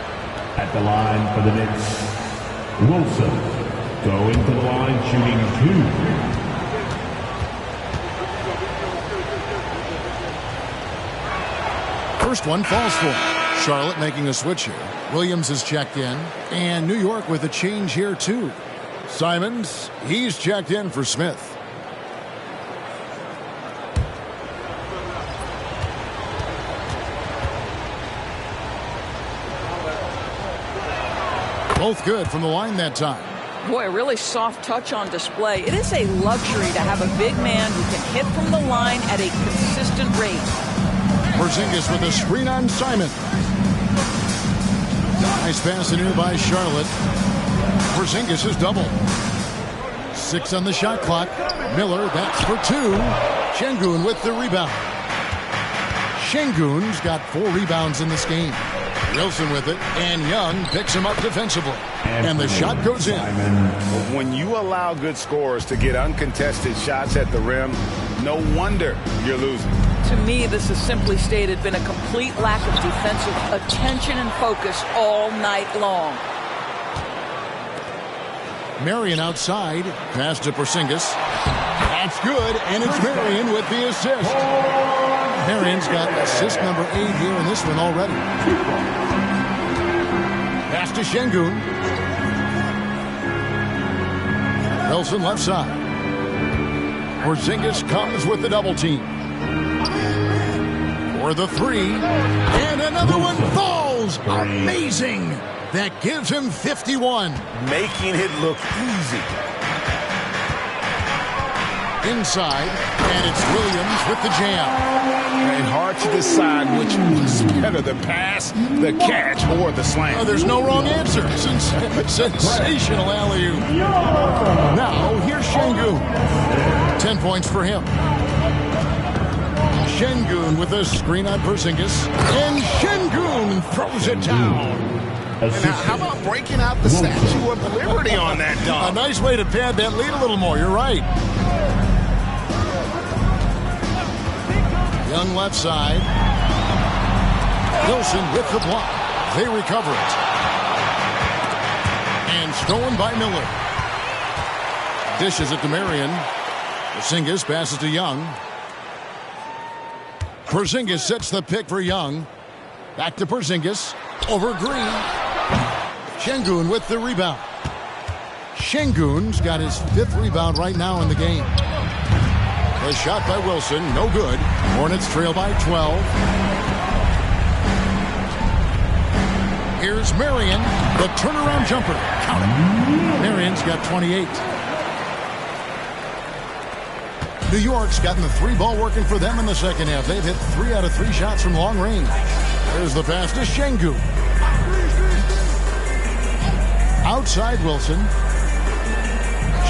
At the line for the Knicks, Wilson going to the line, shooting 2. First one falls for him. Charlotte making a switch here. Williams is checked in. And New York with a change here, too. Simons, he's checked in for Smith. Both good from the line that time. Boy, a really soft touch on display. It is a luxury to have a big man who can hit from the line at a consistent rate. Porzingis with a screen on Simon. Nice pass in here by Charlotte. Porzingis is double. 6 on the shot clock. Miller, that's for 2. Şengün with the rebound. Şengün's got 4 rebounds in this game. Wilson with it, and Young picks him up defensively. And the shot goes in. When you allow good scorers to get uncontested shots at the rim, no wonder you're losing. To me, this has simply stated been a complete lack of defensive attention and focus all night long. Marion outside. Pass to Porzingis. That's good, and it's Marion with the assist. Marion's got assist number 8 here in this one already. Pass to Şengün. Wilson left side. Porzingis comes with the double team. For the 3. And another one falls. Amazing. That gives him 51. Making it look easy. Inside, and it's Williams with the jam. And hard to decide which was better, the pass, the catch, or the slam. Oh, there's no wrong answer. Sensational alley-oop. Now, here's Şengün. 10 points for him. Şengün with a screen on Porzingis. And Şengün throws it down. Now, how about breaking out the Statue of Liberty on that dunk? A nice way to pad that lead a little more. You're right. Young left side. Wilson with the block. They recover it. And stolen by Miller. Dishes it to Marion. Porzingis passes to Young. Porzingis sets the pick for Young. Back to Porzingis. Over Green. Şengün with the rebound. Şengün's got his 5th rebound right now in the game. The shot by Wilson, no good. Hornets trail by 12. Here's Marion, the turnaround jumper. Count it. Marion's got 28. New York's gotten the 3-ball working for them in the second half. They've hit 3 out of 3 shots from long range. There's the pass to Şengün. Outside Wilson.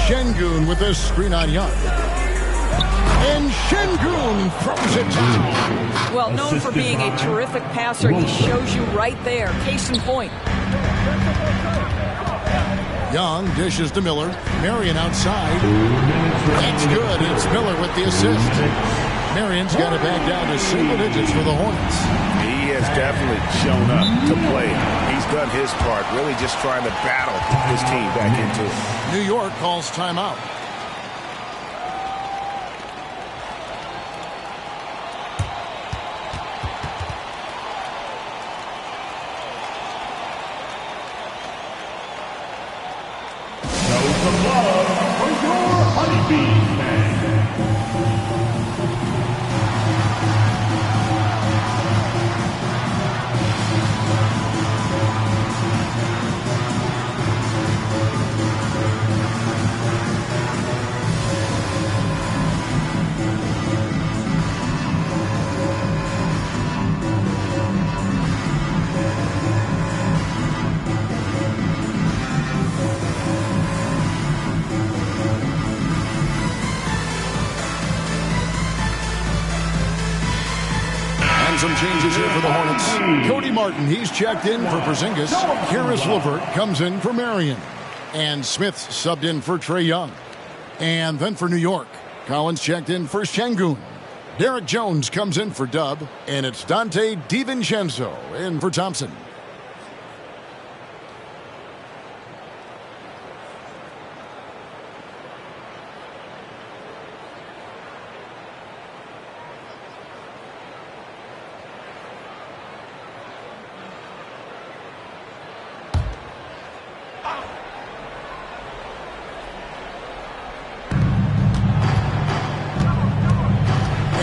Şengün with the screen on Young. And Şengün throws it down. Well, known for being a terrific passer, he shows you right there. Case in point. Young dishes to Miller. Marion outside. That's good. It's Miller with the assist. Marion's got it back down to single digits for the Hornets. He has definitely shown up to play. He's done his part, really just trying to battle his team back into it. New York calls timeout. Some changes here for the Hornets. Cody Martin, he's checked in for Porzingis. Karis LeVert comes in for Marion. And Smith subbed in for Trae Young. And then for New York, Collins checked in for Şengün. Derek Jones comes in for Dub. And it's Dante DiVincenzo in for Thompson.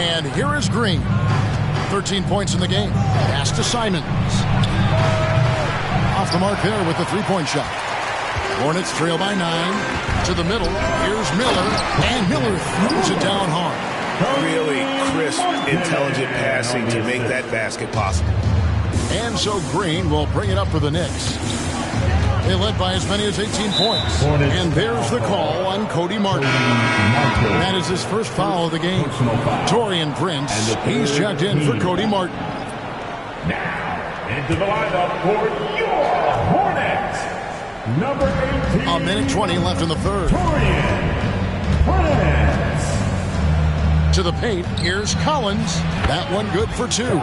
And here is Green. 13 points in the game. Pass to Simons. Off the mark there with the three-point shot. Hornets trail by 9. To the middle. Here's Miller. And Miller throws it down hard. Really crisp, intelligent passing to make that basket possible. And so Green will bring it up for the Knicks. They led by as many as 18 points. And there's the call on Cody Martin. That is his first foul of the game. Taurean Prince, he's checked in for Cody Martin. Now, into the lineup for your Hornets, number 18. A minute 20 left in the third. Taurean Prince. To the paint, here's Collins. That one good for 2.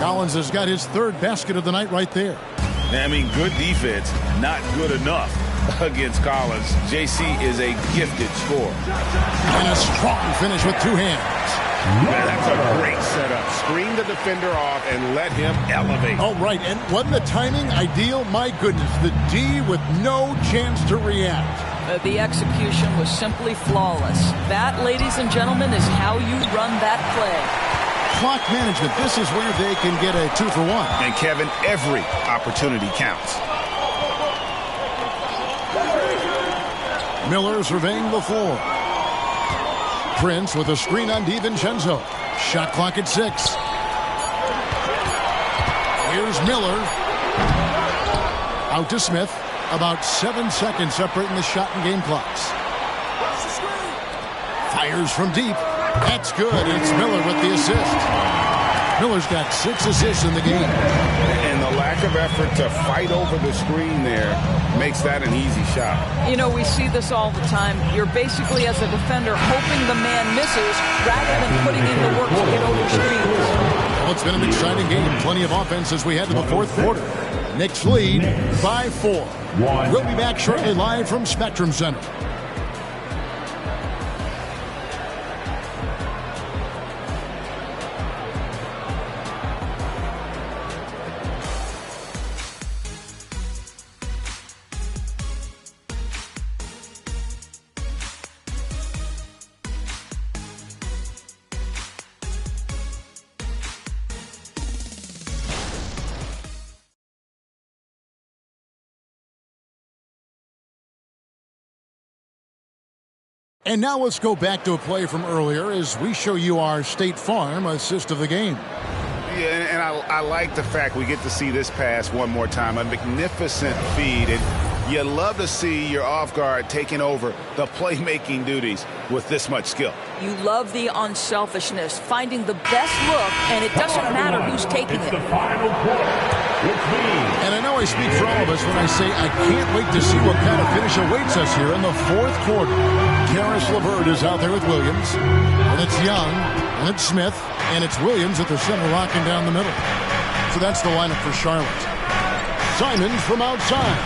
Collins has got his third basket of the night right there. I mean, good defense, not good enough against Collins. JC is a gifted scorer. And a strong finish with 2 hands. Man, that's a great setup. Screen the defender off and let him elevate. Oh, right. And wasn't the timing ideal? My goodness, the D with no chance to react. The execution was simply flawless. That, ladies and gentlemen, is how you run that play. Clock management. This is where they can get a 2 for 1. And Kevin, every opportunity counts. Miller surveying the floor. Prince with a screen on DiVincenzo. Shot clock at 6. Here's Miller. Out to Smith. About 7 seconds separating the shot and game clocks. Fires from deep. That's good. It's Miller with the assist. Miller's got 6 assists in the game. And the lack of effort to fight over the screen there makes that an easy shot. You know, we see this all the time. You're basically, as a defender, hoping the man misses rather than putting in the work to get over screens. Well, it's been an exciting game. Plenty of offense as we head to the fourth quarter. Knicks lead by 4. We'll be back shortly live from Spectrum Center. And now let's go back to a play from earlier as we show you our State Farm assist of the game. Yeah, and I like the fact we get to see this pass one more time. A magnificent feed. And you love to see your off guard taking over the playmaking duties with this much skill. You love the unselfishness, finding the best look, and it doesn't matter who's taking it. And I know I speak for all of us when I say I can't wait to see what kind of finish awaits us here in the fourth quarter. Karis LeVert is out there with Williams, and it's Young, and it's Smith, and it's Williams at the center locking down the middle. So that's the lineup for Charlotte. Simons from outside.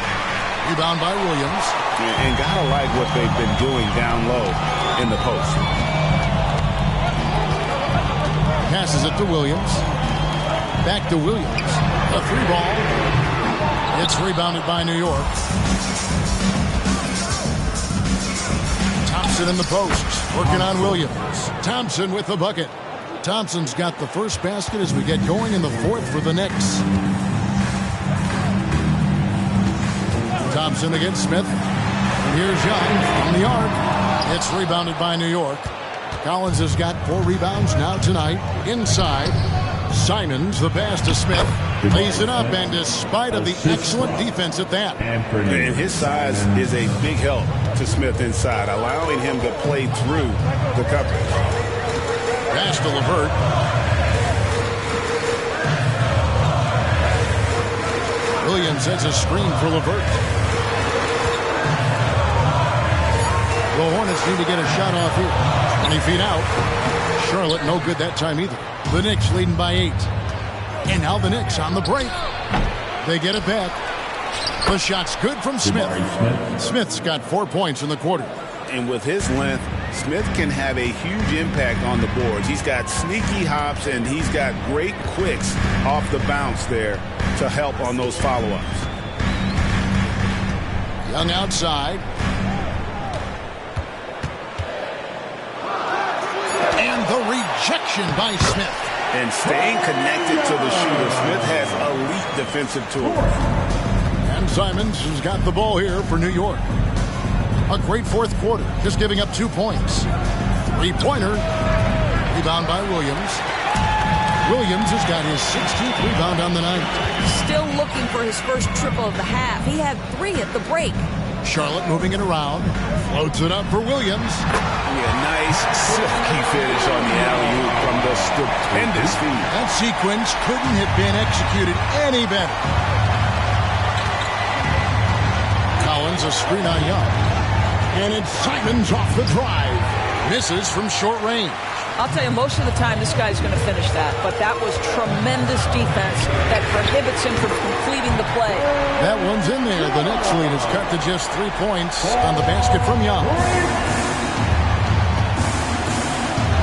Rebound by Williams. And gotta like what they've been doing down low in the post. Passes it to Williams. Back to Williams. A three ball. It's rebounded by New York. Thompson in the post. Working on Williams. Thompson with the bucket. Thompson's got the first basket as we get going in the fourth for the Knicks. Thompson against Smith. And here's Young on the arc. It's rebounded by New York. Collins has got 4 rebounds now tonight. Inside. Simons, the pass to Smith. Lays it up, and despite of the excellent defense at that. And his size is a big help to Smith inside, allowing him to play through the coverage. Pass to LeVert. Williams sets a screen for LeVert. The Hornets need to get a shot off here. 20 feet out. Charlotte no good that time either. The Knicks leading by 8. And now the Knicks on the break. They get it back. The shot's good from Smith. Smith's got 4 points in the quarter. And with his length, Smith can have a huge impact on the boards. He's got sneaky hops, and he's got great quicks off the bounce there to help on those follow-ups. Young outside. And the rejection by Smith. And staying connected to the shooter, Smith has elite defensive tools. And Simons has got the ball here for New York. A great fourth quarter, just giving up 2 points. 3-pointer. Rebound by Williams. Williams has got his 16th rebound on the night. Still looking for his first triple of the half. He had 3 at the break. Charlotte moving it around. Floats it up for Williams. Yeah, nice silky finish on the alley-oop from the stupendous feed. That sequence couldn't have been executed any better. Collins a screen on Young. And it's Simons off the drive. Misses from short range. I'll tell you, most of the time this guy's going to finish that, but that was tremendous defense that prohibits him from completing the play. That one's in there. The Knicks lead is cut to just 3 points on the basket from Young.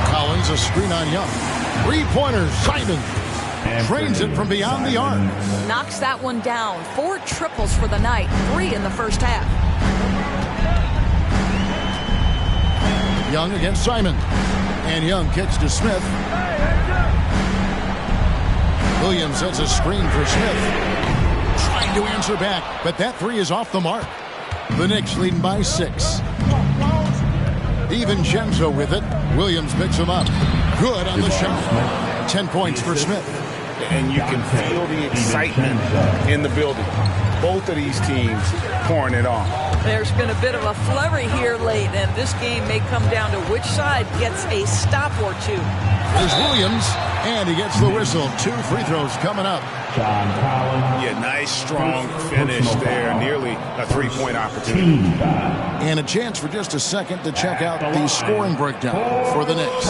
Collins a screen on Young. 3-pointer, Simons. Trains it from beyond the arc. Knocks that one down. 4 triples for the night, 3 in the first half. Young against Simon. And Young kicks to Smith. Williams sets a screen for Smith. Trying to answer back, but that 3 is off the mark. The Knicks leading by 6. DiVincenzo with it. Williams picks him up. Good on the shot. 10 points for Smith. And you can feel the excitement in the building. Both of these teams pouring it on. There's been a bit of a flurry here late, and this game may come down to which side gets a stop or 2. There's Williams, and he gets the whistle. 2 free throws coming up. Yeah, nice, strong finish there. Nearly a 3-point opportunity. And a chance for just a second to check out the scoring breakdown for the Knicks.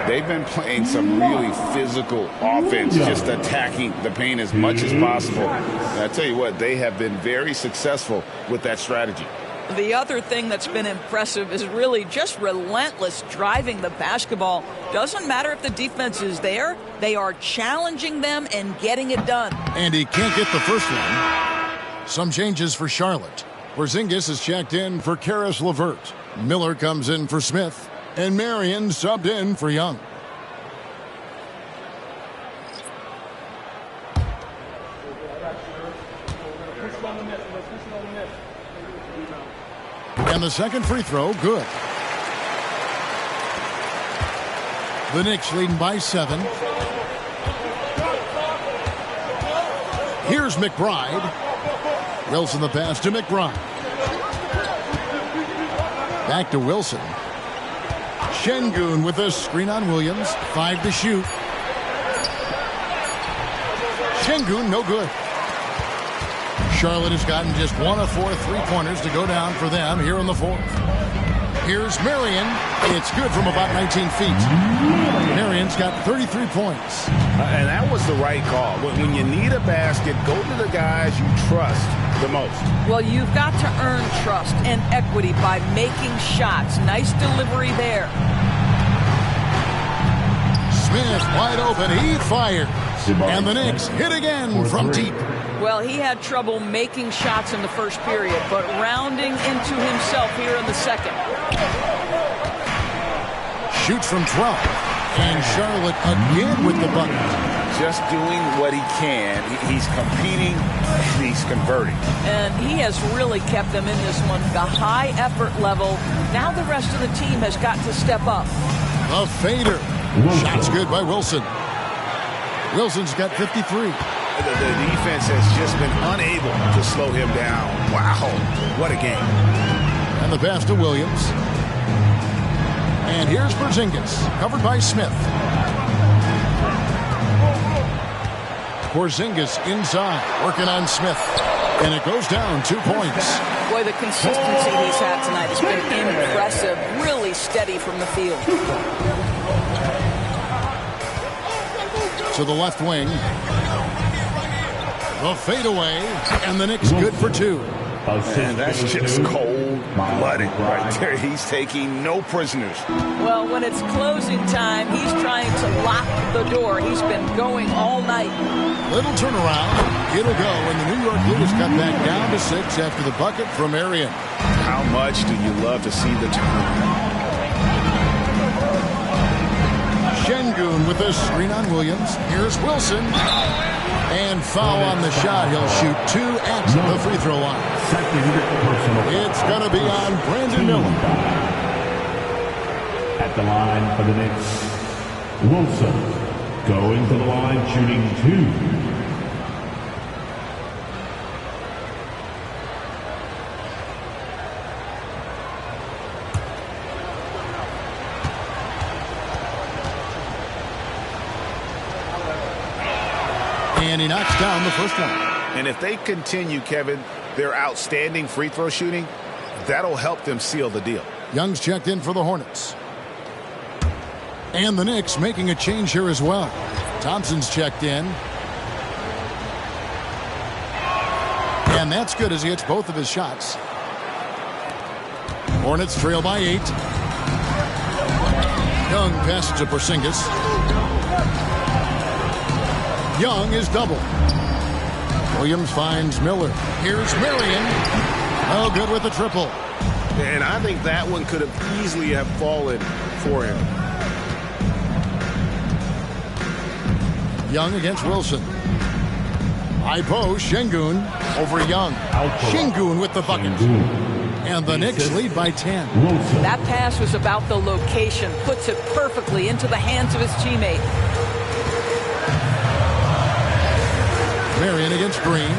They've been playing some really physical offense, just attacking the paint as much as possible. And I tell you what, they have been very successful with that strategy. The other thing that's been impressive is really just relentless driving the basketball. Doesn't matter if the defense is there, they are challenging them and getting it done. And he can't get the first one. Some changes for Charlotte. Porzingis is checked in for Karis LeVert. Miller comes in for Smith. And Marion subbed in for Young. And the second free throw, good. The Knicks leading by 7. Here's McBride. Wilson the pass to McBride. Back to Wilson. Şengün with a screen on Williams. 5 to shoot. Şengün no good. Charlotte has gotten just 1 of 4 3-pointers to go down for them here in the 4th. Here's Marion. It's good from about 19 feet. Marion's got 33 points. And that was the right call. When you need a basket, go to the guys you trust the most. Well, you've got to earn trust and equity by making shots. Nice delivery there. Smith wide open. He fires. And the Knicks hit again from deep. Well, he had trouble making shots in the first period, but rounding into himself here in the second. Shoots from 12. And Charlotte again with the bucket. Just doing what he can. He's competing. He's converting. And he has really kept them in this one. The high effort level. Now the rest of the team has got to step up. A fader. Shot's good by Wilson. Wilson's got 53. The defense has just been unable to slow him down. Wow, what a game. And the pass to Williams. And here's Porzingis, covered by Smith. Porzingis inside, working on Smith. And it goes down 2 points. Boy, the consistency he's had tonight has been impressive. Really steady from the field. To the left wing. The fadeaway, and the Knicks good for 2. And that's just cold-blooded right there. He's taking no prisoners. Well, when it's closing time, he's trying to lock the door. He's been going all night. Little turnaround. It'll go, and the New York Knicks cut back down to 6 after the bucket from Marion. How much do you love to see the turnaround? Şengün with a screen on Williams. Here's Wilson. And foul on the shot. He'll shoot 2 at the free throw line. It's going to be on Brandon Miller. At the line for the Knicks, Wilson going to the line, shooting 2. And he knocks down the first one. And if they continue, Kevin, their outstanding free throw shooting, that'll help them seal the deal. Young's checked in for the Hornets. And the Knicks making a change here as well. Thompson's checked in. And that's good as he hits both of his shots. Hornets trail by 8. Young passes to Porzingis. Young is double. Williams finds Miller. Here's Marion. Oh, good with the triple. And I think that one could have easily have fallen for him. Young against Wilson. High post, Şengün over Young. Şengün with the bucket. And the Knicks lead by 10. That pass was about the location. Puts it perfectly into the hands of his teammate. Marion against Green.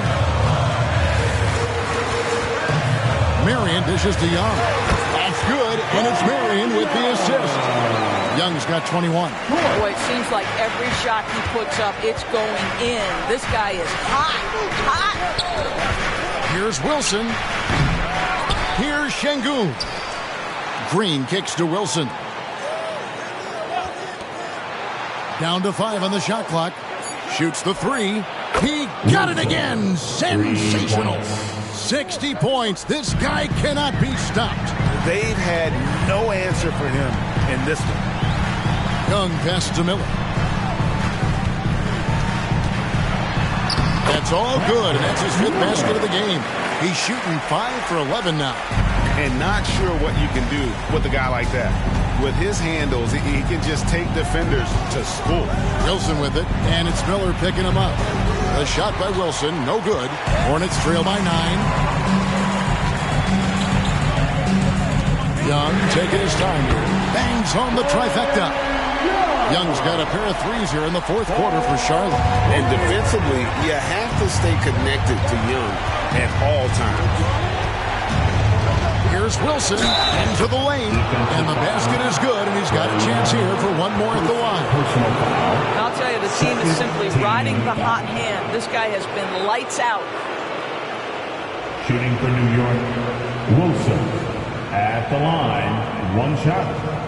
Marion dishes to Young. That's good, and it's Marion with the assist. Young's got 21. Boy, it seems like every shot he puts up, it's going in. This guy is hot. Here's Wilson. Here's Şengün. Green kicks to Wilson. Down to 5 on the shot clock. Shoots the 3. He got it again. Sensational. 60 points. This guy cannot be stopped. They've had no answer for him in this one. Young passes to Miller. That's all good, and that's his 5th basket of the game. He's shooting 5 for 11 now. And not sure what you can do with a guy like that. With his handles, he can just take defenders to school. Wilson with it, and it's Miller picking him up. The shot by Wilson, no good. Hornets trail by 9. Young taking his time here. Bangs home the trifecta. Young's got a pair of threes here in the fourth quarter for Charlotte. And defensively, you have to stay connected to Young at all times. Here's Wilson into the lane, and the basket is good, and he's got a chance here for one more at the line. And I'll tell you, the team is simply riding the hot hand. This guy has been lights out. Shooting for New York, Wilson at the line, one shot.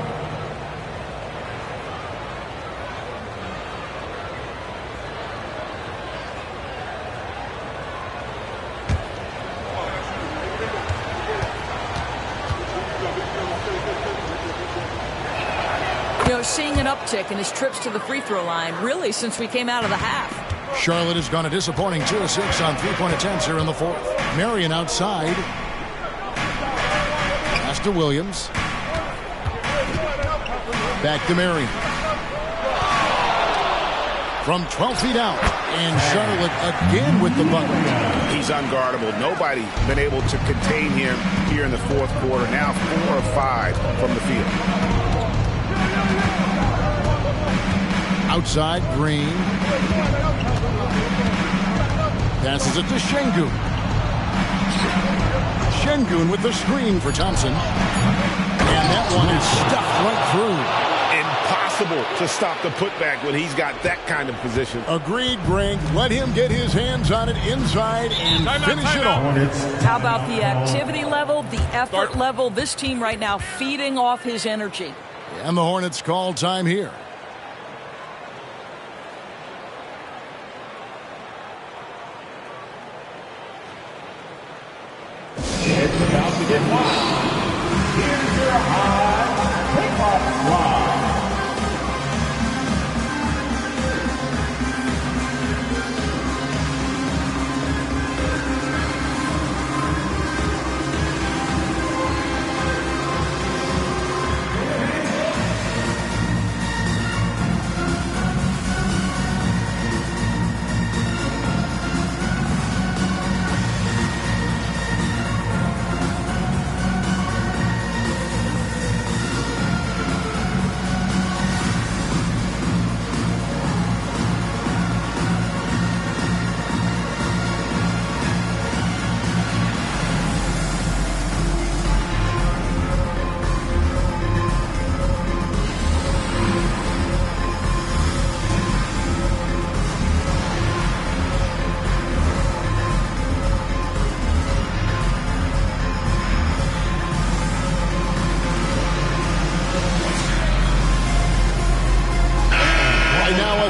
Seeing an uptick in his trips to the free throw line, really, since we came out of the half. Charlotte has gone a disappointing 2 of 6 on three-point attempts here in the fourth. Marion outside. Pass to Williams. Back to Marion. From 12 feet out. And Charlotte again with the bucket. He's unguardable. Nobody been able to contain him here in the fourth quarter. Now 4 of 5 from the field. Outside, Green. Passes it to Şengün. Şengün with the screen for Thompson. And that one is stuffed right through. Impossible to stop the putback when he's got that kind of position. Agreed, Greg. Let him get his hands on it inside and finish it off. How about the activity level, the effort level? This team right now feeding off his energy. And the Hornets call time here. It's about to get wild. Here's your high pickoff line.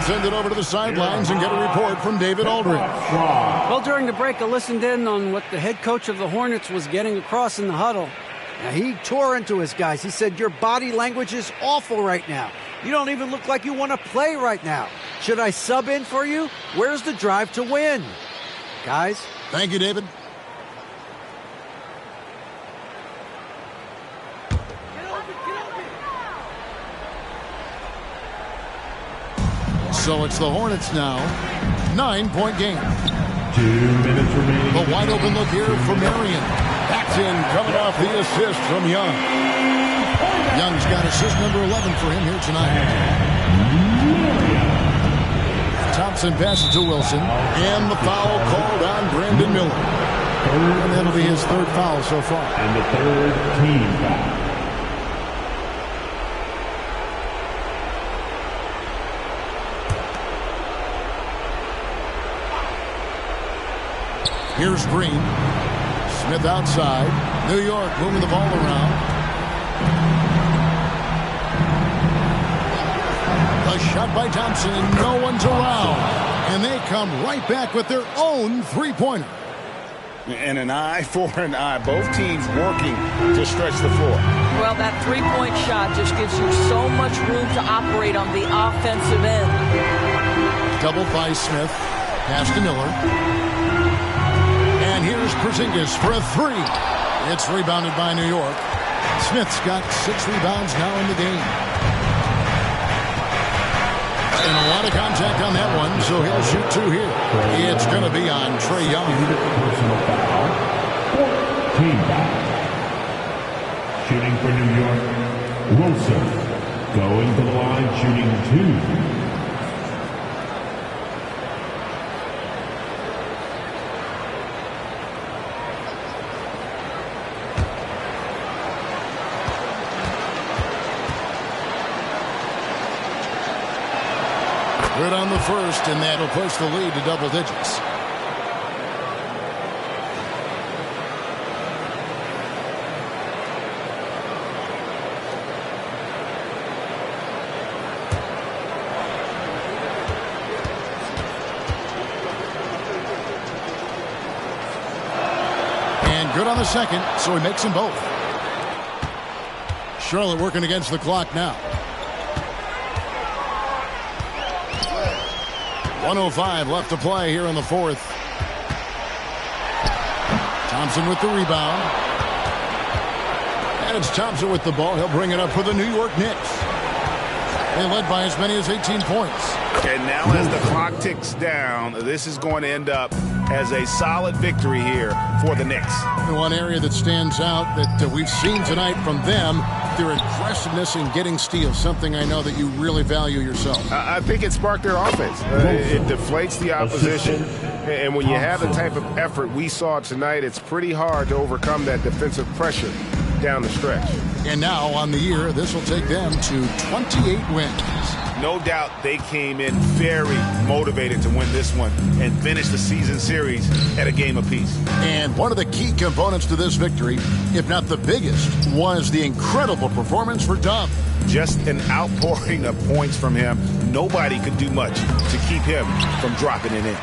Send it over to the sidelines and get a report from David Aldridge. Well, during the break, I listened in on what the head coach of the Hornets was getting across in the huddle. Now, he tore into his guys. He said, your body language is awful right now. You don't even look like you want to play right now. Should I sub in for you? Where's the drive to win? Guys? Thank you, David. So it's the Hornets now. 9-point game. 2 minutes remaining. The wide open look here for Marion. That's in, coming off the assist from Young. Young's got assist number 11 for him here tonight. Thompson passes to Wilson. And the foul called on Brandon Miller. And that'll be his third foul so far. And the third team foul. Here's Green. Smith outside. New York moving the ball around. A shot by Thompson. No one's around. And they come right back with their own three-pointer. And an eye for an eye. Both teams working to stretch the floor. Well, that three-point shot just gives you so much room to operate on the offensive end. Double by Smith. Pass to Miller. And here's Porzingis for a three. It's rebounded by New York. Smith's got 6 rebounds now in the game. And a lot of contact on that one, so he'll shoot 2 here. It's going to be on Trae Young. Personal foul. Team foul. Shooting for New York, Wilson. Going to the line, shooting 2. Good on the first, and that'll push the lead to double digits. And good on the second, so he makes them both. Charlotte working against the clock now. 1:05 left to play here in the fourth. Thompson with the rebound. And it's Thompson with the ball. He'll bring it up for the New York Knicks. They led by as many as 18 points. And now as the clock ticks down, this is going to end up as a solid victory here for the Knicks. The one area that stands out that we've seen tonight from them, their aggressiveness in getting steals, something I know that you really value yourself. I think it sparked their offense. It deflates the opposition. And when you have the type of effort we saw tonight, it's pretty hard to overcome that defensive pressure down the stretch. And now on the year, this will take them to 28 wins. No doubt they came in very motivated to win this one and finish the season series at a game apiece. And one of the key components to this victory, if not the biggest, was the incredible performance for Dub. Just an outpouring of points from him. Nobody could do much to keep him from dropping it in.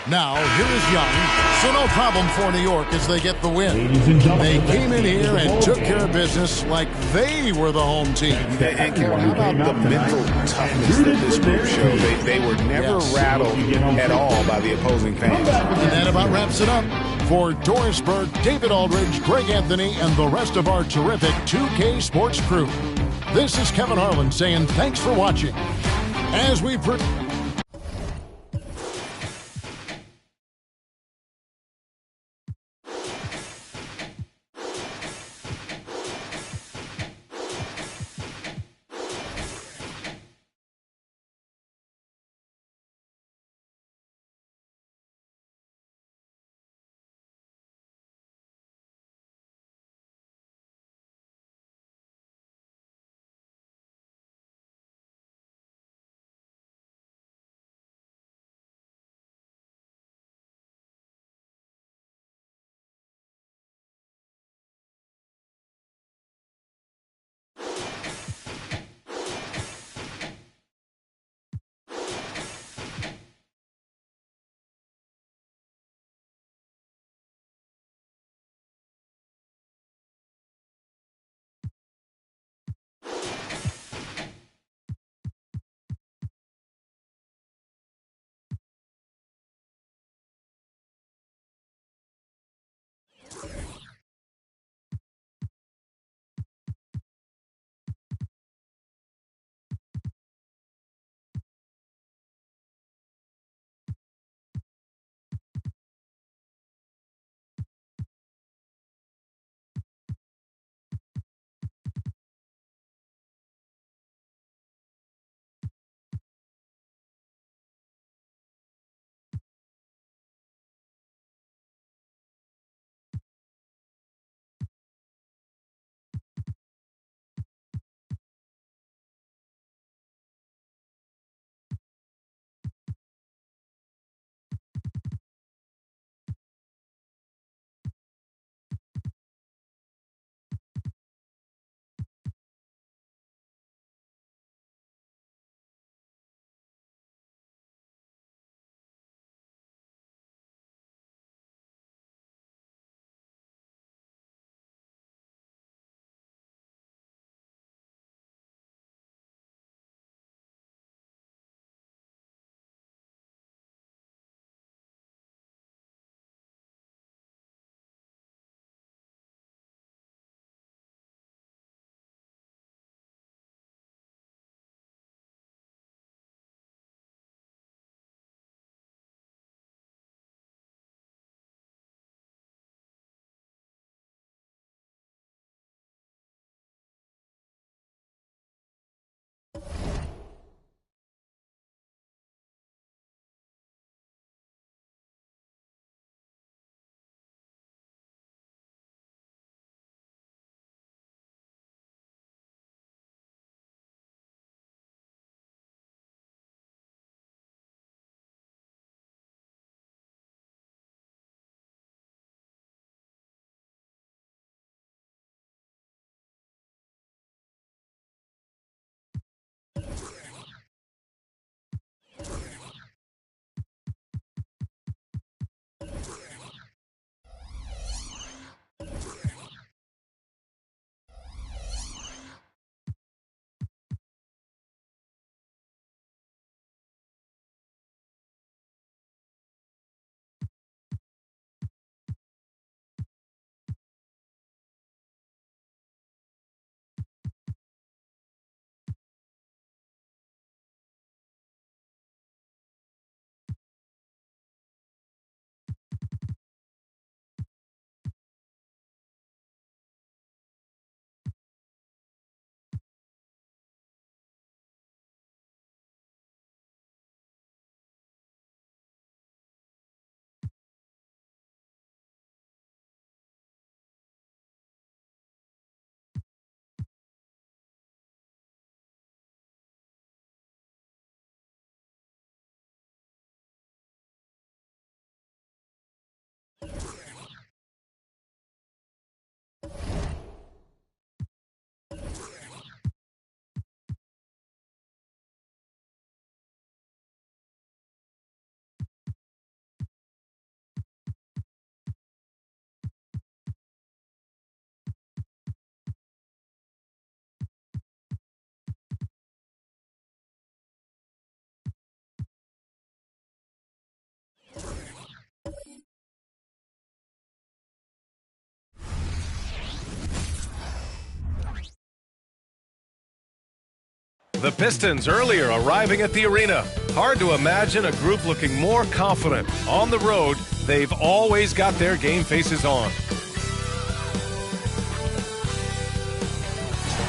Now, here is Young. So no problem for New York as they get the win. They came in here and took care of business like they were the home team. And Kevin, how about the mental toughness that this group showed? They were never rattled at all by the opposing fans. And that about wraps it up. For Doris Burke, David Aldridge, Greg Anthony, and the rest of our terrific 2K Sports crew, this is Kevin Harlan saying thanks for watching. As we The Pistons earlier arriving at the arena. Hard to imagine a group looking more confident. On the road, they've always got their game faces on.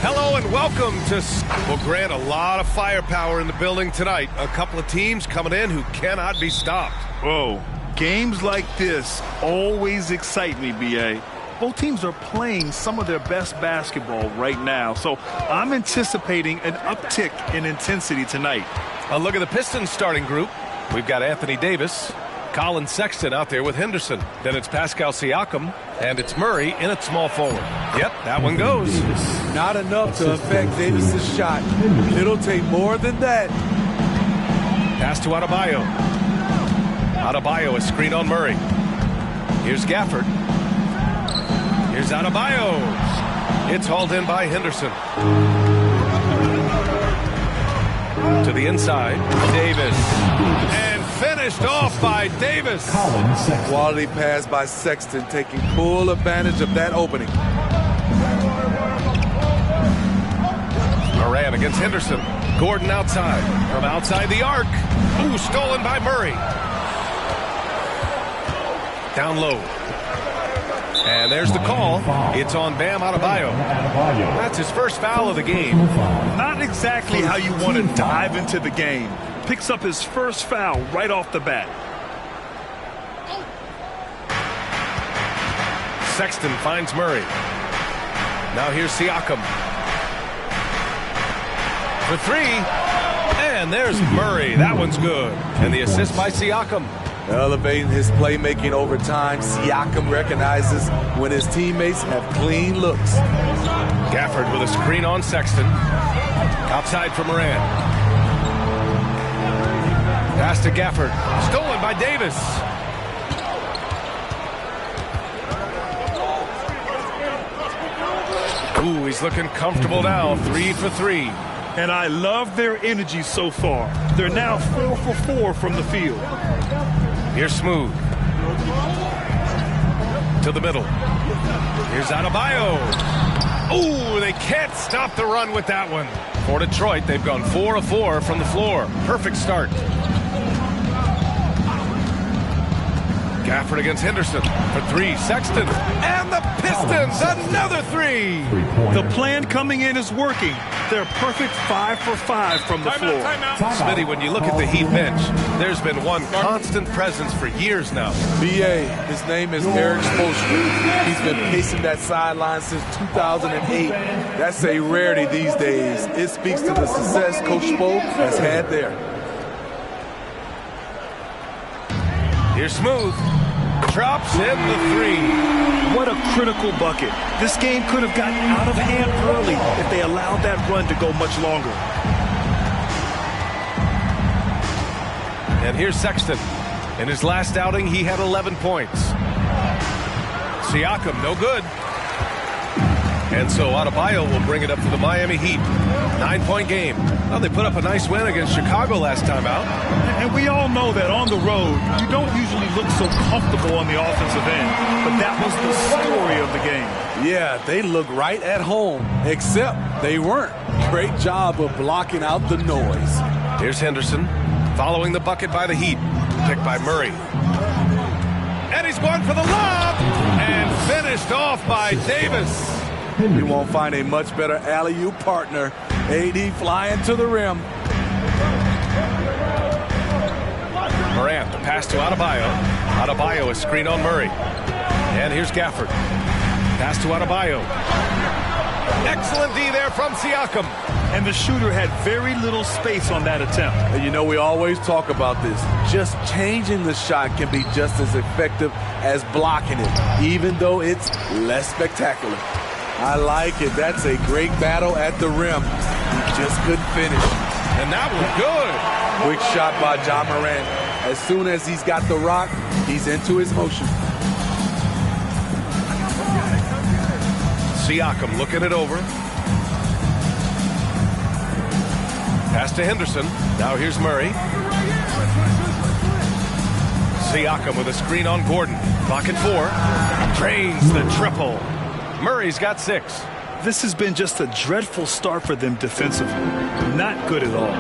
Hello and welcome to... Well, Grant, a lot of firepower in the building tonight. A couple of teams coming in who cannot be stopped. Whoa. Games like this always excite me, B.A. Both teams are playing some of their best basketball right now, so I'm anticipating an uptick in intensity tonight. A look at the Pistons starting group. We've got Anthony Davis, Colin Sexton out there with Henderson. Then it's Pascal Siakam, and it's Murray in at small forward. Yep, that one goes. Not enough to affect Davis's shot. It'll take more than that. Pass to Adebayo. Adebayo, a screen on Murray. Here's Gafford. Here's Adebayo. It's hauled in by Henderson. To the inside, Davis. And finished off by Davis. Quality pass by Sexton, taking full advantage of that opening. Moran against Henderson. Gordon outside. From outside the arc. Ooh, stolen by Murray. Down low. And there's the call. It's on Bam Adebayo. That's his first foul of the game. Not exactly how you want to dive into the game. Picks up his first foul right off the bat. Sexton finds Murray. Now here's Siakam. For three. And there's Murray. That one's good. And the assist by Siakam. Elevating his playmaking over time, Siakam recognizes when his teammates have clean looks. Gafford with a screen on Sexton. Outside for Moran. Pass to Gafford. Stolen by Davis. Ooh, he's looking comfortable now. 3 for 3. And I love their energy so far. They're now 4 for 4 from the field. Here's Smooth. To the middle. Here's Adebayo. Ooh, they can't stop the run with that one. For Detroit, they've gone 4 of 4 from the floor. Perfect start. Gafford against Henderson for 3. Sexton. And the Pistons, another 3. The plan coming in is working. They're perfect 5 for 5 from the floor. Smitty, when you look at the Heat bench, there's been one constant presence for years now. B.A., his name is Eric Spoelstra. He's been pacing that sideline since 2008. That's a rarity these days. It speaks to the success Coach Spo has had there. Here's Smooth. Drops in the 3. What a critical bucket. This game could have gotten out of hand early if they allowed that run to go much longer. And here's Sexton. In his last outing, he had 11 points. Siakam, no good. And so Adebayo will bring it up for the Miami Heat. 9-point game. Well, they put up a nice win against Chicago last time out. And we all know that on the road, you don't usually look so comfortable on the offensive end. But that was the story of the game. Yeah, they look right at home, except they weren't. Great job of blocking out the noise. Here's Henderson, following the bucket by the Heat. Picked by Murray. And he's going for the lob! And finished off by Davis. You won't find a much better alley-oop partner. AD flying to the rim. Morant, the pass to Adebayo. Adebayo, a screen on Murray. And here's Gafford. Pass to Adebayo. Excellent D there from Siakam. And the shooter had very little space on that attempt. And you know, we always talk about this. Just changing the shot can be just as effective as blocking it, even though it's less spectacular. I like it. That's a great battle at the rim. He just couldn't finish. And that was good. Quick shot by Ja Morant. As soon as he's got the rock, he's into his motion. Siakam looking it over. Pass to Henderson. Now here's Murray. Siakam with a screen on Gordon. Clock at 4. Drains the triple. Murray's got 6. This has been just a dreadful start for them defensively. Not good at all.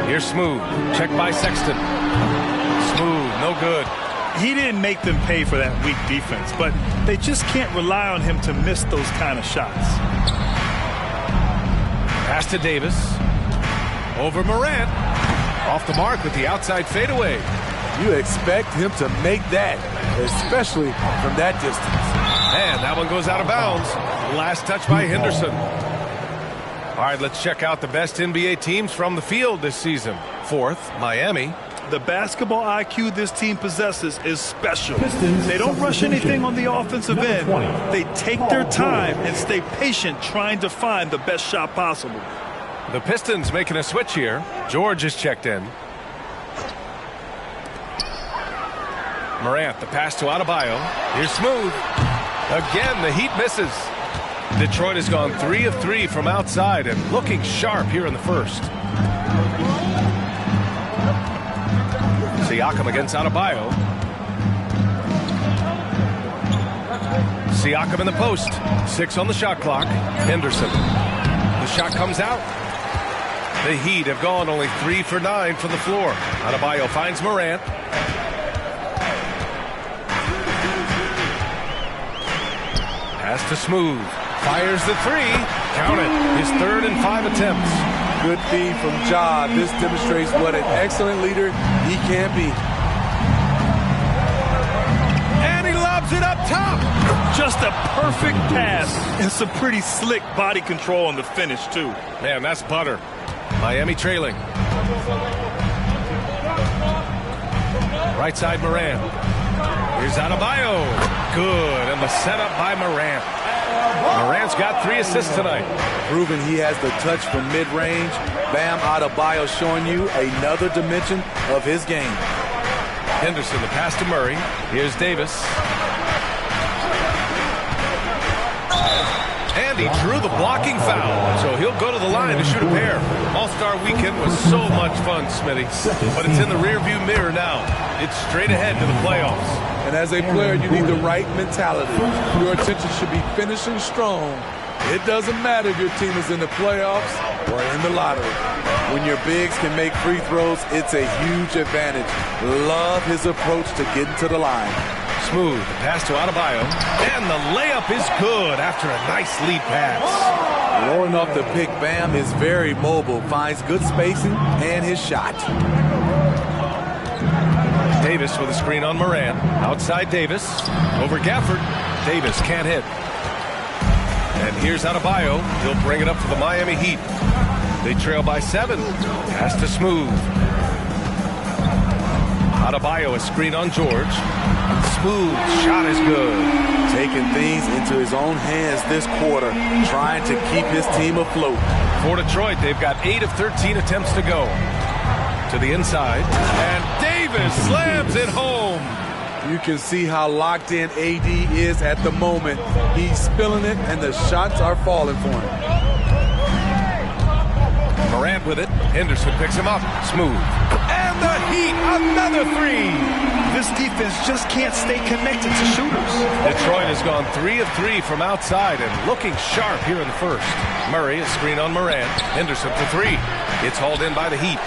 Here's Smooth. Check by Sexton. Smooth, no good. He didn't make them pay for that weak defense, but they just can't rely on him to miss those kind of shots. Pass to Davis. Over Morant. Off the mark with the outside fadeaway. You expect him to make that, especially from that distance. And that one goes out of bounds. Last touch by Henderson. All right, let's check out the best NBA teams from the field this season. Fourth, Miami. The basketball IQ this team possesses is special. They don't rush anything on the offensive end. They take their time and stay patient trying to find the best shot possible. The Pistons making a switch here. George is checked in. Morant, the pass to Adebayo. Here's Smooth. Again, the Heat misses. Detroit has gone 3 of 3 from outside and looking sharp here in the first. Siakam against Adebayo. Siakam in the post. 6 on the shot clock. Henderson. The shot comes out. The Heat have gone only 3 for 9 from the floor. Adebayo finds Morant. Pass to Smooth. Fires the 3. Count it. His 3rd and 5 attempts. Good feed from Ja. This demonstrates what an excellent leader he can be. And he lobs it up top. Just a perfect pass and some pretty slick body control on the finish, too. Man, that's butter. Miami trailing. Right side Morant. Here's Adebayo. Good. And the setup by Morant. Morant's got 3 assists tonight. Proving he has the touch from mid-range. Bam Adebayo showing you another dimension of his game. Henderson, the pass to Murray. Here's Davis. And he drew the blocking foul, so he'll go to the line to shoot a pair. All-Star Weekend was so much fun, Smitty, but it's in the rearview mirror now. It's straight ahead to the playoffs. And as a player, you need the right mentality. Your attention should be finishing strong. It doesn't matter if your team is in the playoffs or in the lottery. When your bigs can make free throws, it's a huge advantage. Love his approach to getting to the line. Smooth, the pass to Adebayo, and the layup is good after a nice lead pass. Rolling off the pick, Bam is very mobile, finds good spacing and his shot. Davis with a screen on Morant. Outside Davis, over Gafford. Davis can't hit. And here's Adebayo. He'll bring it up for the Miami Heat. They trail by 7. Pass to Smooth. Adebayo, a screen on George. Smooth shot is good. Taking things into his own hands this quarter, trying to keep his team afloat. For Detroit, they've got 8 of 13 attempts to go. To the inside, and Davis slams it home. You can see how locked in AD is at the moment. He's spilling it, and the shots are falling for him. Morant with it. Henderson picks him up. Smooth. And the Heat, another 3. This defense just can't stay connected to shooters. Detroit has gone 3 of 3 from outside and looking sharp here in the first. Murray, a screen on Morant. Henderson for 3. It's hauled in by the Heat.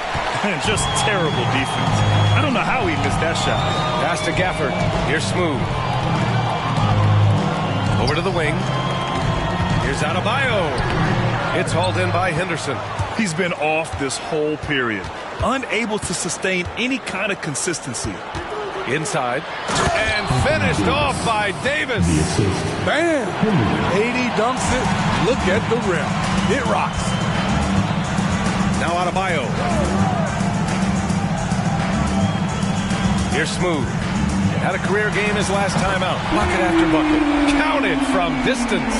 Just terrible defense. I don't know how he missed that shot. Pass to Gafford. Here's Smooth. Over to the wing. Here's Adebayo. It's hauled in by Henderson. He's been off this whole period. Unable to sustain any kind of consistency. Inside. And finished off by Davis. Bam! AD dunks it. Look at the rim. It rocks. Now Adebayo. Here's Smooth. Had a career game his last time out. Bucket after bucket. Counted from distance.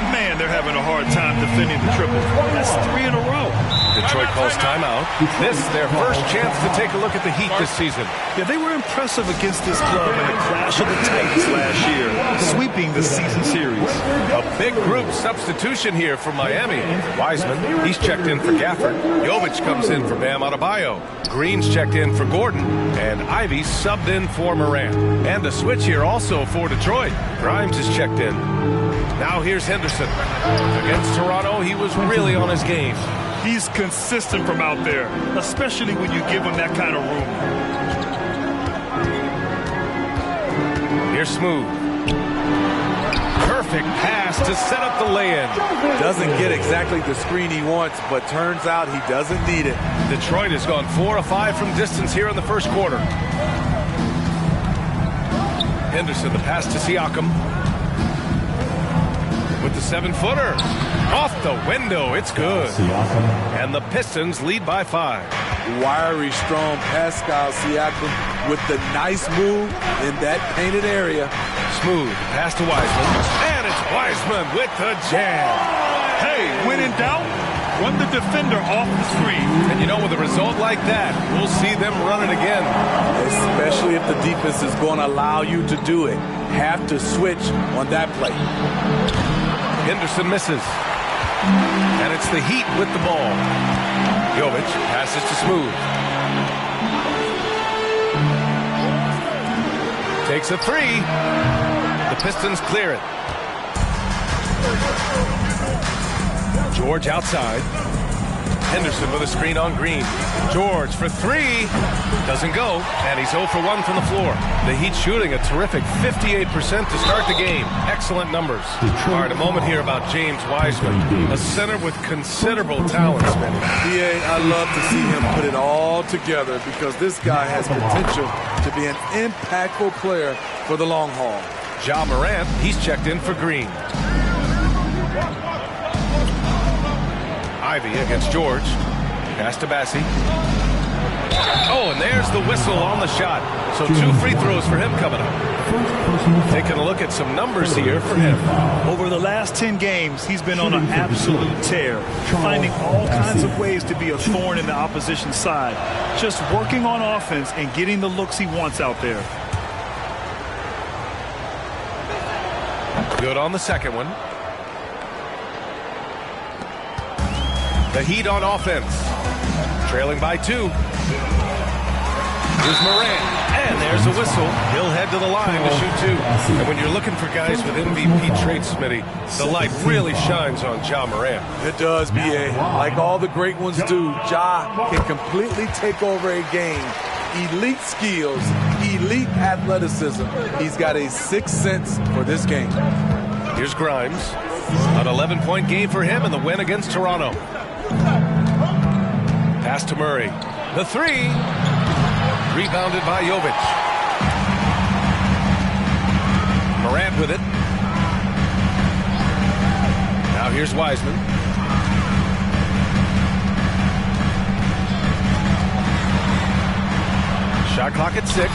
Man, they're having a hard time defending the triple. That's 3 in a row. Detroit calls timeout. This their first chance to take a look at the Heat this season. Yeah, they were impressive against this club in the clash of the Titans last year, sweeping the season series. A big group substitution here for Miami. Wiseman, he's checked in for Gafford. Jovic comes in for Bam Adebayo. Green's checked in for Gordon. And Ivy subbed in for Morant. And a switch here also for Detroit. Grimes is checked in. Now here's Henderson. Against Toronto, he was really on his game. He's consistent from out there, especially when you give him that kind of room. Here's Smooth. Perfect pass to set up the lay-in. Doesn't get exactly the screen he wants, but turns out he doesn't need it. Detroit has gone 4 of 5 from distance here in the first quarter. Henderson, the pass to Siakam. With the 7-footer. Off the window. It's good. And the Pistons lead by 5. Wiry, strong Pascal Siakam with the nice move in that painted area. Smooth. Pass to Wiseman. And it's Wiseman with the jam. Hey, when in doubt, run the defender off the screen. And you know, with a result like that, we'll see them run it again. Especially if the defense is going to allow you to do it. Have to switch on that play. Henderson misses. And it's the Heat with the ball. Jovic passes to Smooth. Takes a 3. The Pistons clear it. George outside. Henderson with a screen on Green. George for 3. Doesn't go. And he's 0 for 1 from the floor. The Heat shooting a terrific 58% to start the game. Excellent numbers. All right, a moment here about James Wiseman, a center with considerable talent, Smitty. BA, I love to see him put it all together because this guy has potential to be an impactful player for the long haul. Ja Morant, he's checked in for Green. Ivy against George. Pass to Bassie. Oh, and there's the whistle on the shot. So 2 free throws for him coming up. Taking a look at some numbers here for him. Over the last 10 games, he's been on an absolute tear, finding all kinds of ways to be a thorn in the opposition side. Just working on offense and getting the looks he wants out there. Good on the second one. The Heat on offense. Trailing by 2. Here's Morant. And there's a whistle. He'll head to the line to shoot 2. And when you're looking for guys with MVP traits, Smitty, the light really shines on Ja Morant. It does, BA. Like all the great ones do, Ja can completely take over a game. Elite skills, elite athleticism. He's got a sixth sense for this game. Here's Grimes. An 11-point game for him in the win against Toronto. Pass to Murray. The 3. Rebounded by Jovic. Morant with it. Now here's Wiseman. Shot clock at 6.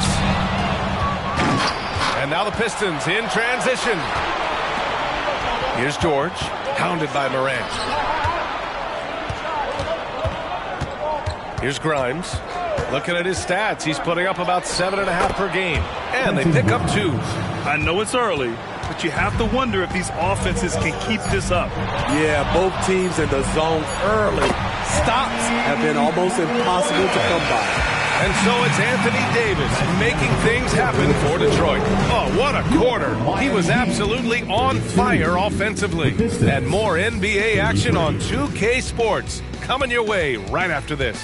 And now the Pistons in transition. Here's George, hounded by Morant. Here's Grimes. Looking at his stats, he's putting up about 7.5 per game. And they pick up 2. I know it's early, but you have to wonder if these offenses can keep this up. Yeah, both teams in the zone early. Stops have been almost impossible to come by. And so it's Anthony Davis making things happen for Detroit. Oh, what a quarter. He was absolutely on fire offensively. And more NBA action on 2K Sports coming your way right after this.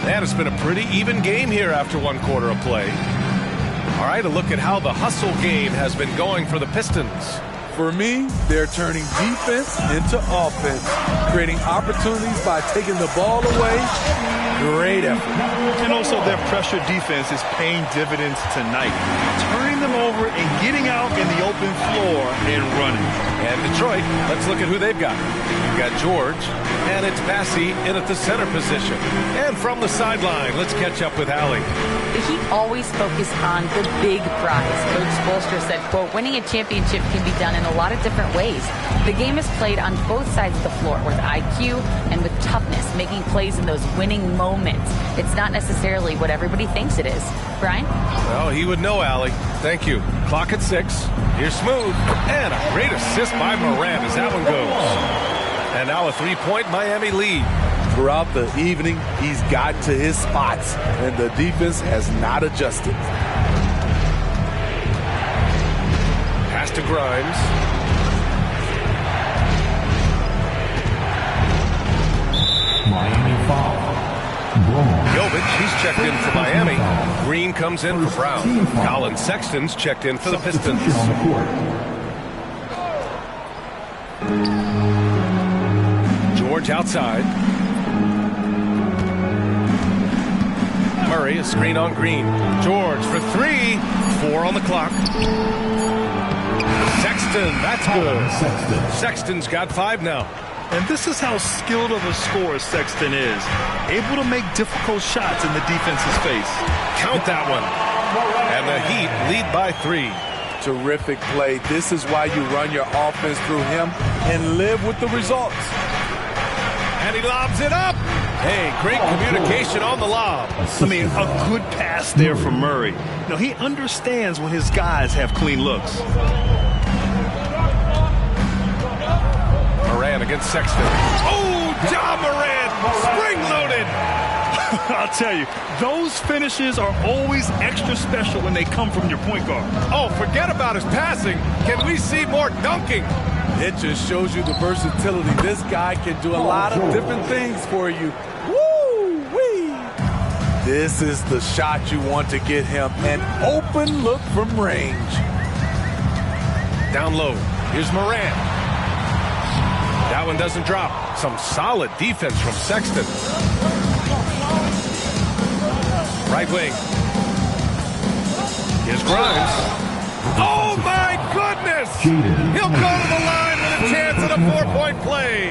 And it's been a pretty even game here after 1 quarter of play. All right, a look at how the hustle game has been going for the Pistons. For me, they're turning defense into offense, creating opportunities by taking the ball away. Great effort. And also their pressure defense is paying dividends tonight, turning them over and getting out in the open floor and running. And Detroit, let's look at who they've got. You've got George, And it's Massey in at the center position. And from the sideline, let's catch up with Allie. The Heat always focus on the big prize. Coach Spoelstra said, quote, winning a championship can be done in a lot of different ways. The game is played on both sides of the floor with IQ and with toughness, making plays in those winning moments. It's not necessarily what everybody thinks it is. Brian? Well, he would know, Allie. Thank you. Clock at 6. Here's Smooth. And a great assist by Moran as that one goes. And now a three-point Miami lead. Throughout the evening, he's gotten to his spots, and the defense has not adjusted. Pass to Grimes. Miami foul. Jovic, he's checked in for Miami. Green comes in for Brown. Colin Sexton's checked in for the Pistons. George outside. Murray, a screen on Green. George for 3. 4 on the clock. Sexton, that's good. Sexton's got 5 now. And this is how skilled of a scorer Sexton is. Able to make difficult shots in the defense's face. Count that one. And the Heat lead by 3. Terrific play. This is why you run your offense through him and live with the results. And he lobs it up. Hey, great communication on the lob. I mean, a good pass there from Murray. You know, he understands when his guys have clean looks. Moran against Sexton. Oh, John Moran, spring-loaded. I'll tell you, those finishes are always extra special when they come from your point guard. Oh, forget about his passing. Can we see more dunking? It just shows you the versatility. This guy can do a lot of different things for you. Woo-wee! This is the shot you want to get him. An open look from range. Down low. Here's Moran. That one doesn't drop. Some solid defense from Sexton. Right wing. Here's Grimes. Oh, my goodness! He'll go to the line with a chance at a 4-point play.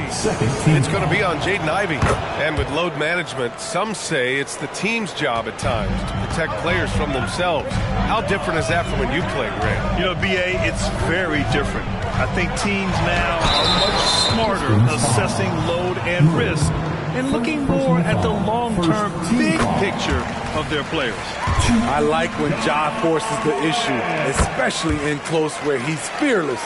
It's going to be on Jaden Ivey. And with load management, some say it's the team's job at times to protect players from themselves. How different is that from when you played, Grant? You know, B.A., it's very different. I think teams now are much smarter assessing load and risk and looking more at the long-term big picture of their players. I like when Ja forces the issue, especially in close where he's fearless.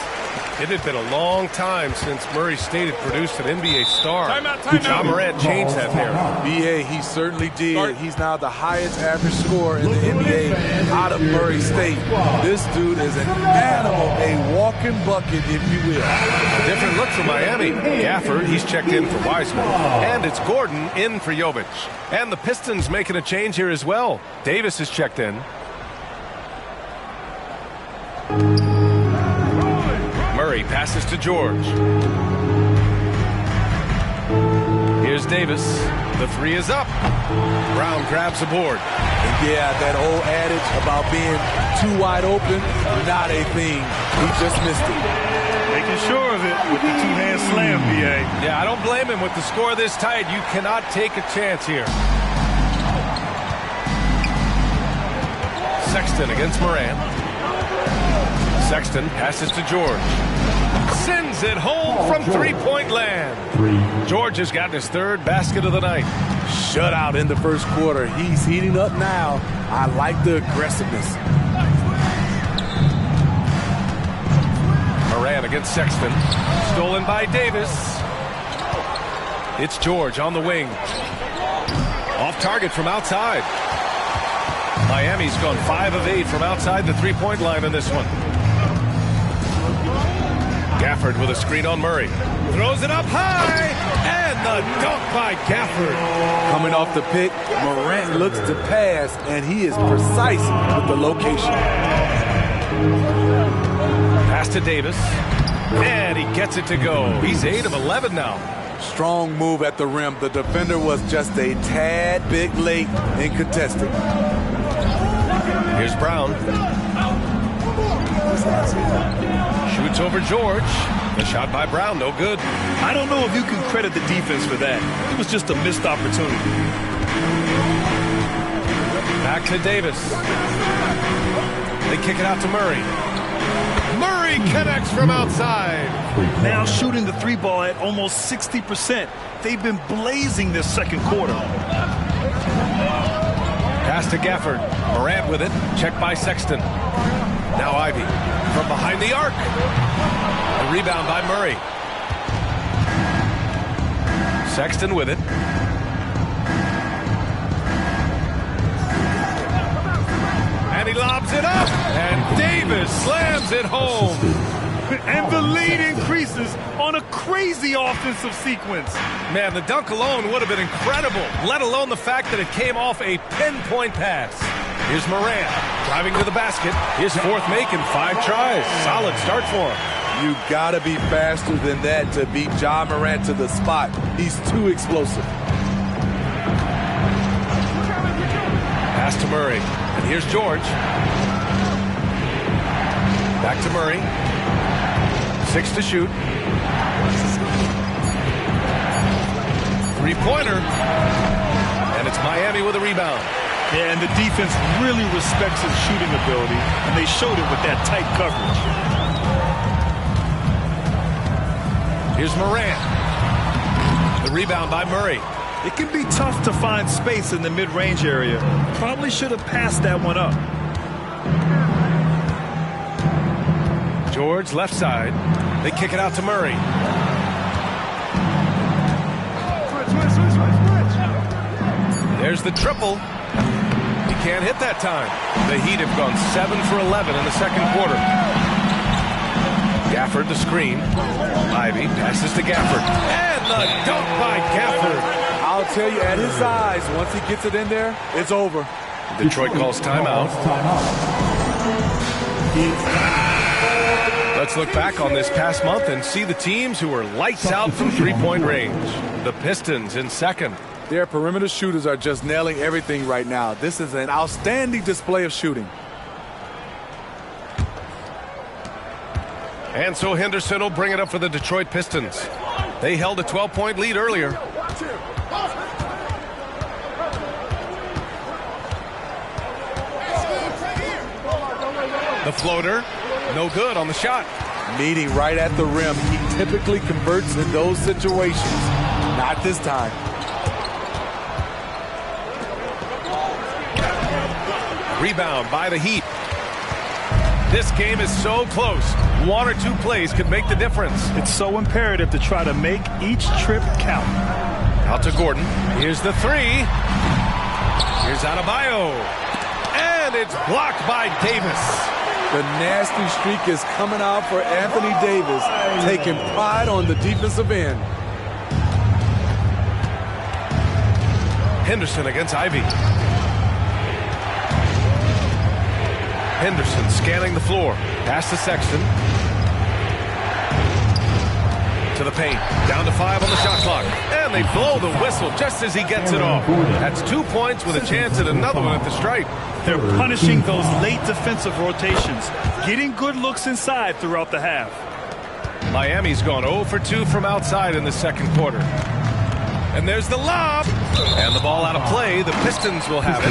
It had been a long time since Murray State had produced an NBA star. Timeout. Ja Morant changed that there. B.A., he certainly did. He's now the highest average scorer in the NBA out of Murray State. This dude is an animal, a walking bucket, if you will. Different look for Miami. Gafford, he's checked in for Wiseman. And it's Gordon in for Jovic. And the Pistons making a change here as well. Davis is checked in. Murray passes to George. Here's Davis. The 3 is up. Brown grabs the board. And yeah, that old adage about being too wide open, not a thing. He just missed it. Making sure of it with the two-hand slam, B.A. Yeah, I don't blame him. With the score this tight, you cannot take a chance here. Sexton against Moran. Sexton passes to George. Sends it home from three-point land. George has gotten his 3rd basket of the night. Shutout in the first quarter. He's heating up now. I like the aggressiveness. Moran against Sexton. Stolen by Davis. It's George on the wing. Off target from outside. Miami's gone 5 of 8 from outside the three-point line in this one. Gafford with a screen on Murray. Throws it up high. And the dunk by Gafford. Coming off the pick, Morant looks to pass, and he is precise with the location. Pass to Davis. And he gets it to go. He's 8 of 11 now. Strong move at the rim. The defender was just a tad bit late in contesting. Here's Brown. Shoots over George. The shot by Brown, no good. I don't know if you can credit the defense for that. It was just a missed opportunity. Back to Davis. They kick it out to Murray. Murray connects from outside. Now shooting the three ball at almost 60%. They've been blazing this second quarter. Pass to Gafford. Morant with it. Checked by Sexton. Now Ivy from behind the arc. The rebound by Murray. Sexton with it. And he lobs it up. And Davis slams it home. And the lead increases on a crazy offensive sequence. Man, the dunk alone would have been incredible, let alone the fact that it came off a pinpoint pass. Here's Morant driving to the basket. His fourth make in 5 tries. Solid start for him. You gotta be faster than that to beat Ja Morant to the spot. He's too explosive. Pass to Murray. And here's George. Back to Murray. 6 to shoot. Three-pointer. And it's Miami with a rebound. Yeah, and the defense really respects his shooting ability, and they showed it with that tight coverage. Here's Morant. The rebound by Murray. It can be tough to find space in the mid-range area. Probably should have passed that one up. George, left side. They kick it out to Murray. There's the triple. He can't hit that time. The Heat have gone 7 for 11 in the second quarter. Gafford, the screen. Ivy passes to Gafford. And the dunk by Gafford. I'll tell you, at his size, once he gets it in there, it's over. Detroit calls timeout. Let's look back on this past month and see the teams who were lights out from three-point range. The Pistons in second. Their perimeter shooters are just nailing everything right now. This is an outstanding display of shooting. And so Henderson will bring it up for the Detroit Pistons. They held a 12-point lead earlier. The floater, no good on the shot. Meeting right at the rim. He typically converts in those situations. Not this time. Rebound by the Heat. This game is so close. 1 or 2 plays could make the difference. It's so imperative to try to make each trip count. Out to Gordon. Here's the 3. Here's Adebayo. And it's blocked by Davis. The nasty streak is coming out for Anthony Davis, taking pride on the defensive end. Henderson against Ivy. Henderson scanning the floor. Pass to Sexton. To the paint. Down to 5 on the shot clock. And they blow the whistle just as he gets it off. That's 2 points with a chance at another one at the stripe. They're punishing those late defensive rotations, getting good looks inside throughout the half. Miami's gone 0 for 2 from outside in the second quarter. And there's the lob. And the ball out of play. The Pistons will have it.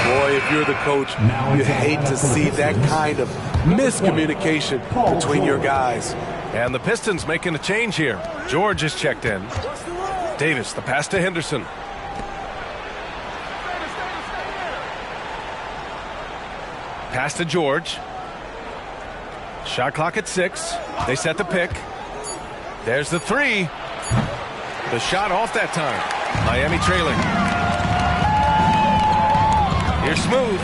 Boy, if you're the coach, you hate to see that kind of miscommunication between your guys. And the Pistons making a change here. George is checked in. Davis, the pass to Henderson. Pass to George. Shot clock at 6. They set the pick. There's the 3. The shot off that time. Miami trailing. Here's Smooth.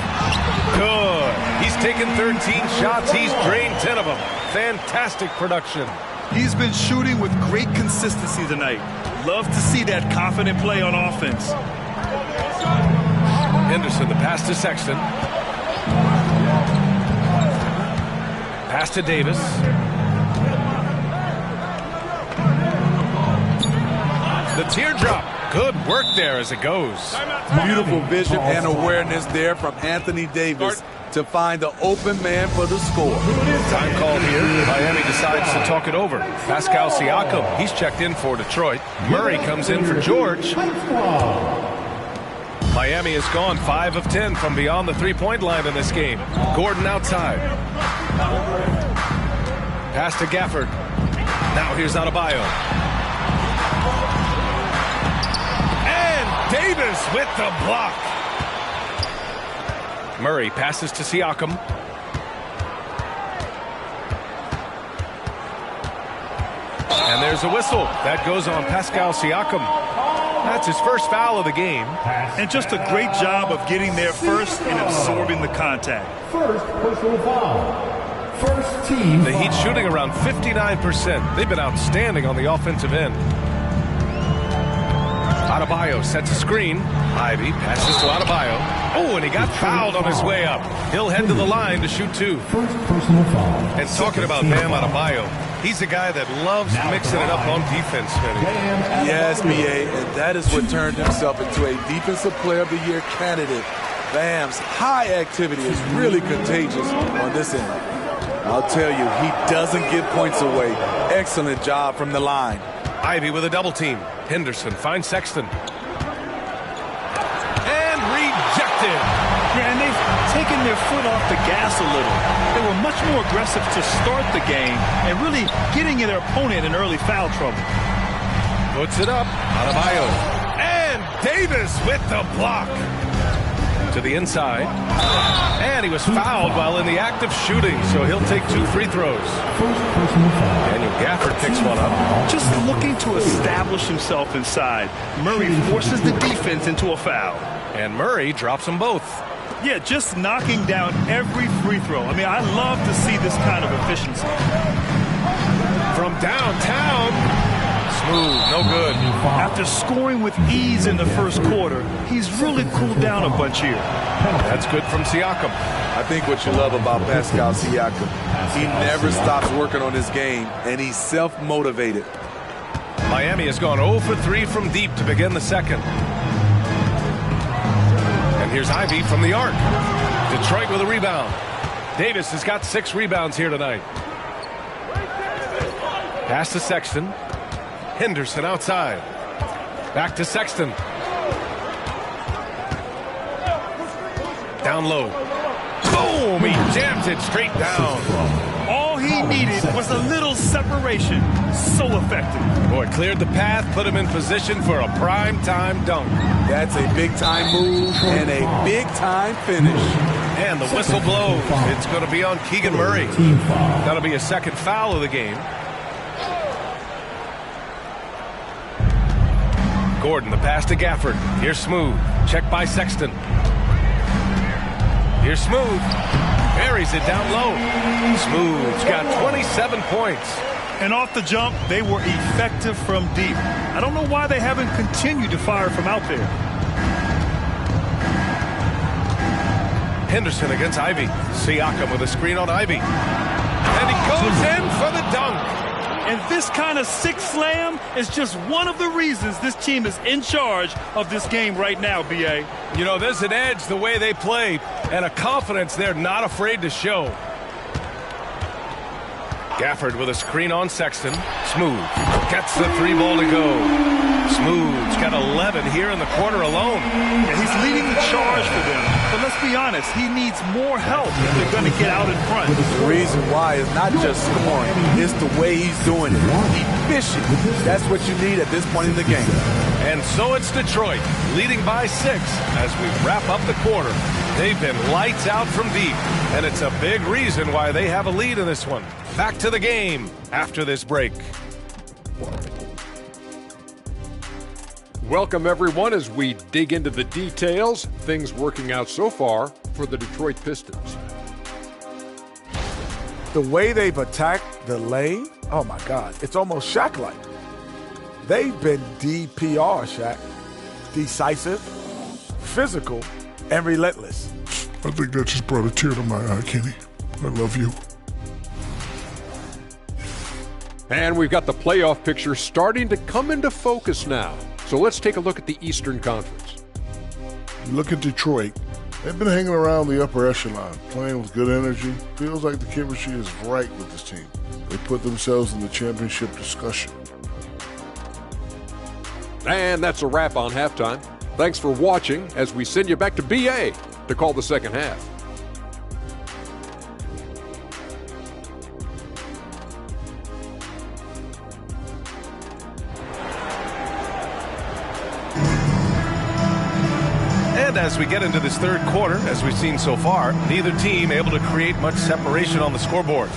Good. He's taken 13 shots. He's drained 10 of them. Fantastic production. He's been shooting with great consistency tonight. Love to see that confident play on offense. Henderson, the pass to Sexton. Pass to Davis. The teardrop. Good work there as it goes. Beautiful vision and awareness there from Anthony Davis to find the open man for the score. Time called here. Miami decides to talk it over. Pascal Siakam, he's checked in for Detroit. Murray comes in for George. Miami has gone 5 of 10 from beyond the three-point line in this game. Gordon outside. Pass to Gafford. Now here's Adebayo. And Davis with the block. Murray passes to Siakam. And there's a whistle. That goes on Pascal Siakam. That's his first foul of the game. And just a great job of getting there first and absorbing the contact. First personal foul. First team. The Heat shooting around 59%. They've been outstanding on the offensive end. Adebayo sets a screen. Ivy passes to Adebayo. Oh, and he got fouled on his way up. He'll head to the line to shoot 2. First personal foul. And talking about Bam Adebayo, he's a guy that loves mixing it up on defense, Vinny. Yes, B.A., and that is what turned himself into a Defensive Player of the Year candidate. Bam's high activity is really contagious on this end. I'll tell you, he doesn't give points away. Excellent job from the line. Ivy with a double team. Henderson finds Sexton. And rejected. Yeah, and they've taken their foot off the gas a little. They were much more aggressive to start the game and really getting their opponent in early foul trouble. Puts it up. Adebayo. And Davis with the block. To the inside. And he was fouled while in the act of shooting, so he'll take 2 free throws. Daniel Gafford picks one up. Just looking to establish himself inside. Murray forces the defense into a foul. And Murray drops them both. Yeah, just knocking down every free throw. I mean, I love to see this kind of efficiency. From downtown. Smooth, no good. After scoring with ease in the first quarter, he's really cooled down a bunch here. That's good from Siakam. I think what you love about Pascal Siakam, he never stops working on his game, and he's self-motivated. Miami has gone 0 for 3 from deep to begin the second. And here's Ivy from the arc. Detroit with a rebound. Davis has got 6 rebounds here tonight. Pass to Sexton. Henderson outside. Back to Sexton. Down low. Boom! He jams it straight down. All he needed was a little separation. So effective. Boy, cleared the path, put him in position for a prime-time dunk. That's a big-time move and a big-time finish. And the whistle blows. It's going to be on Keegan Murray. That'll be a second foul of the game. Gordon, the pass to Gafford. Here's Smooth. Check by Sexton. Here's Smooth. Buries it down low. Smooth's got 27 points. And off the jump, they were effective from deep. I don't know why they haven't continued to fire from out there. Henderson against Ivy. Siakam with a screen on Ivy. And he goes in for the dunk. And this kind of six slam is just one of the reasons this team is in charge of this game right now, B.A. You know, there's an edge the way they play and a confidence they're not afraid to show. Gafford with a screen on Sexton. Smooth gets the 3 ball to go. Smooth's got 11 here in the quarter alone. Yeah, he's leading the charge for them. But let's be honest, he needs more help if they're going to get out in front. The reason why is not just scoring, it's the way he's doing it. Efficient. That's what you need at this point in the game. And so it's Detroit, leading by 6 as we wrap up the quarter. They've been lights out from deep, and it's a big reason why they have a lead in this one. Back to the game after this break. Welcome, everyone, as we dig into the details. Things working out so far for the Detroit Pistons. The way they've attacked the lane, oh, my God, it's almost Shaq-like. They've been DPR, Shaq. Decisive, physical, and relentless. I think that just brought a tear to my eye, Kenny. I love you. And we've got the playoff picture starting to come into focus now. So let's take a look at the Eastern Conference. You look at Detroit. They've been hanging around the upper echelon, playing with good energy. Feels like the chemistry is right with this team. They put themselves in the championship discussion. And that's a wrap on halftime. Thanks for watching as we send you back to BA to call the second half. And as we get into this third quarter, as we've seen so far, neither team able to create much separation on the scoreboard.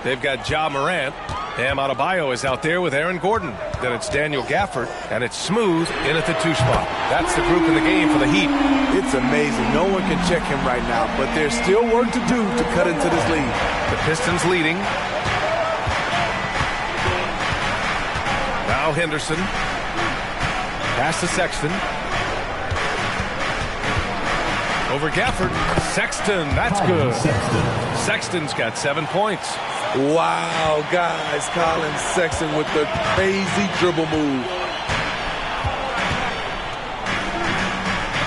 They've got Ja Morant. Bam Adebayo is out there with Aaron Gordon. Then it's Daniel Gafford, and it's Smooth in at the 2 spot. That's the group in the game for the Heat. It's amazing. No one can check him right now, but there's still work to do to cut into this lead. The Pistons leading. Now Henderson. Pass to Sexton. Over Gafford. Sexton, that's good. Sexton's got 7 points. Wow, guys, Colin Sexton with the crazy dribble move.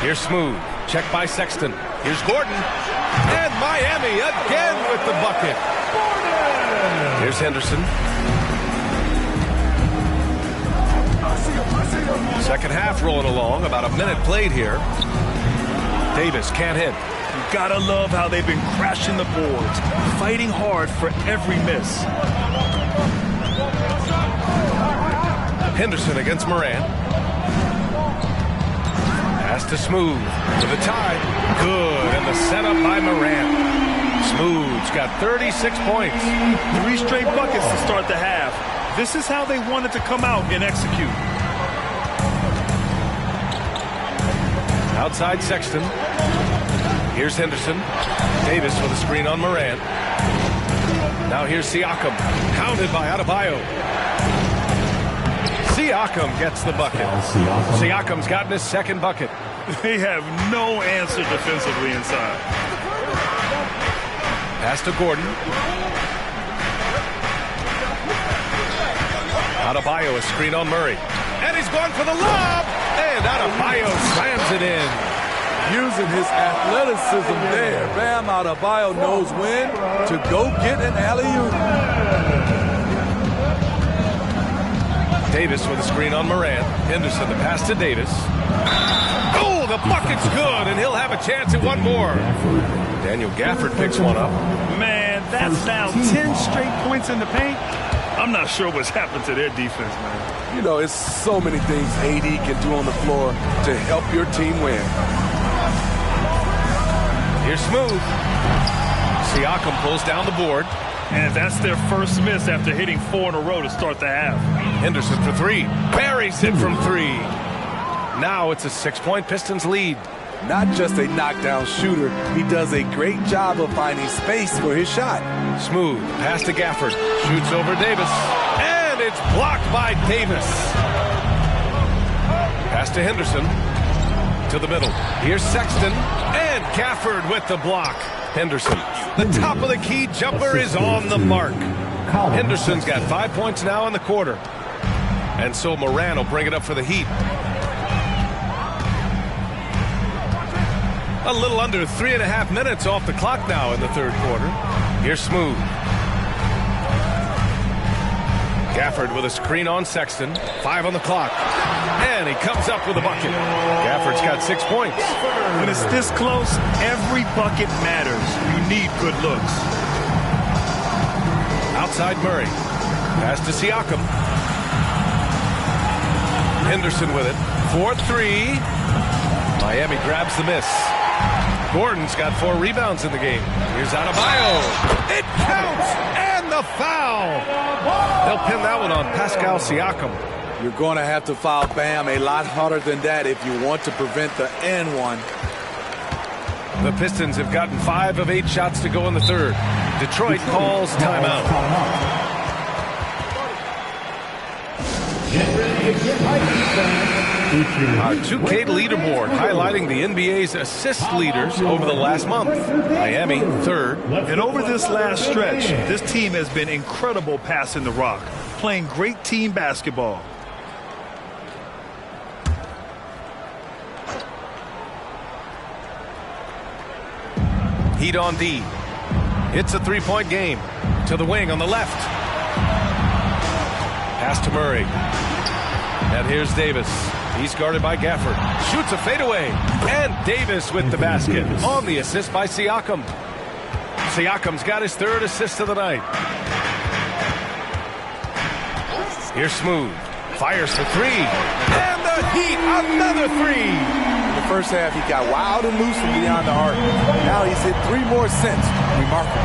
Here's Smooth. Check by Sexton. Here's Gordon. And Miami again with the bucket. Here's Henderson. Second half rolling along. About a minute played here. Davis can't hit. You gotta love how they've been crashing the boards, fighting hard for every miss. Henderson against Morant. Pass to Smooth for the tie. Good, and the setup by Morant. Smooth's got 36 points. 3 straight buckets to start the half. This is how they wanted to come out and execute. Outside Sexton. Here's Henderson. Davis with a screen on Morant. Now here's Siakam. Hounded by Adebayo. Siakam gets the bucket. Siakam's gotten his second bucket. They have no answer defensively inside. Pass to Gordon. Adebayo a screen on Murray. And he's going for the lob. And Adebayo slams it in. Using his athleticism there. Bam Adebayo knows when to go get an alley-oop. Davis with a screen on Morant. Henderson the pass to Davis. Oh, the bucket's good, and he'll have a chance at one more. Daniel Gafford picks one up. Man, that's now 10 straight points in the paint. I'm not sure what's happened to their defense, man. You know, it's so many things AD can do on the floor to help your team win. Here's Smooth. Siakam pulls down the board. And that's their first miss after hitting 4 in a row to start the half. Henderson for 3. Buries it from 3. Now it's a 6-point Pistons lead. Not just a knockdown shooter, he does a great job of finding space for his shot. Smooth, pass to Gafford. Shoots over Davis. And it's blocked by Davis. Pass to Henderson. To the middle. Here's Sexton. And Gafford with the block. Henderson. The top of the key jumper is on the mark. Henderson's got 5 points now in the quarter. And so Morant will bring it up for the Heat. A little under 3.5 minutes off the clock now in the third quarter. Here's Smooth. Gafford with a screen on Sexton. 5 on the clock. And he comes up with a bucket. Gafford's got 6 points. When it's this close, every bucket matters. You need good looks. Outside Murray. Pass to Siakam. Henderson with it. 4-3. Miami grabs the miss. Gordon's got 4 rebounds in the game. Here's Adebayo. It counts! And the foul! They'll pin that one on Pascal Siakam. You're going to have to foul Bam a lot harder than that if you want to prevent the N1. The Pistons have gotten 5 of 8 shots to go in the third. Detroit calls timeout. Get ready to get hyped, fans. Our 2K leaderboard highlighting the NBA's assist leaders over the last month. Miami, third. And over this last stretch, this team has been incredible passing the rock, playing great team basketball. Heat on D. It's a three-point game. To the wing on the left. Pass to Murray. And here's Davis. He's guarded by Gafford. Shoots a fadeaway. And Davis with the basket. On the assist by Siakam. Siakam's got his third assist of the night. Here's Smooth. Fires for three. And the Heat, another three. In the first half, he got wild and loose from beyond the arc. Now he's hit three more since. Remarkable.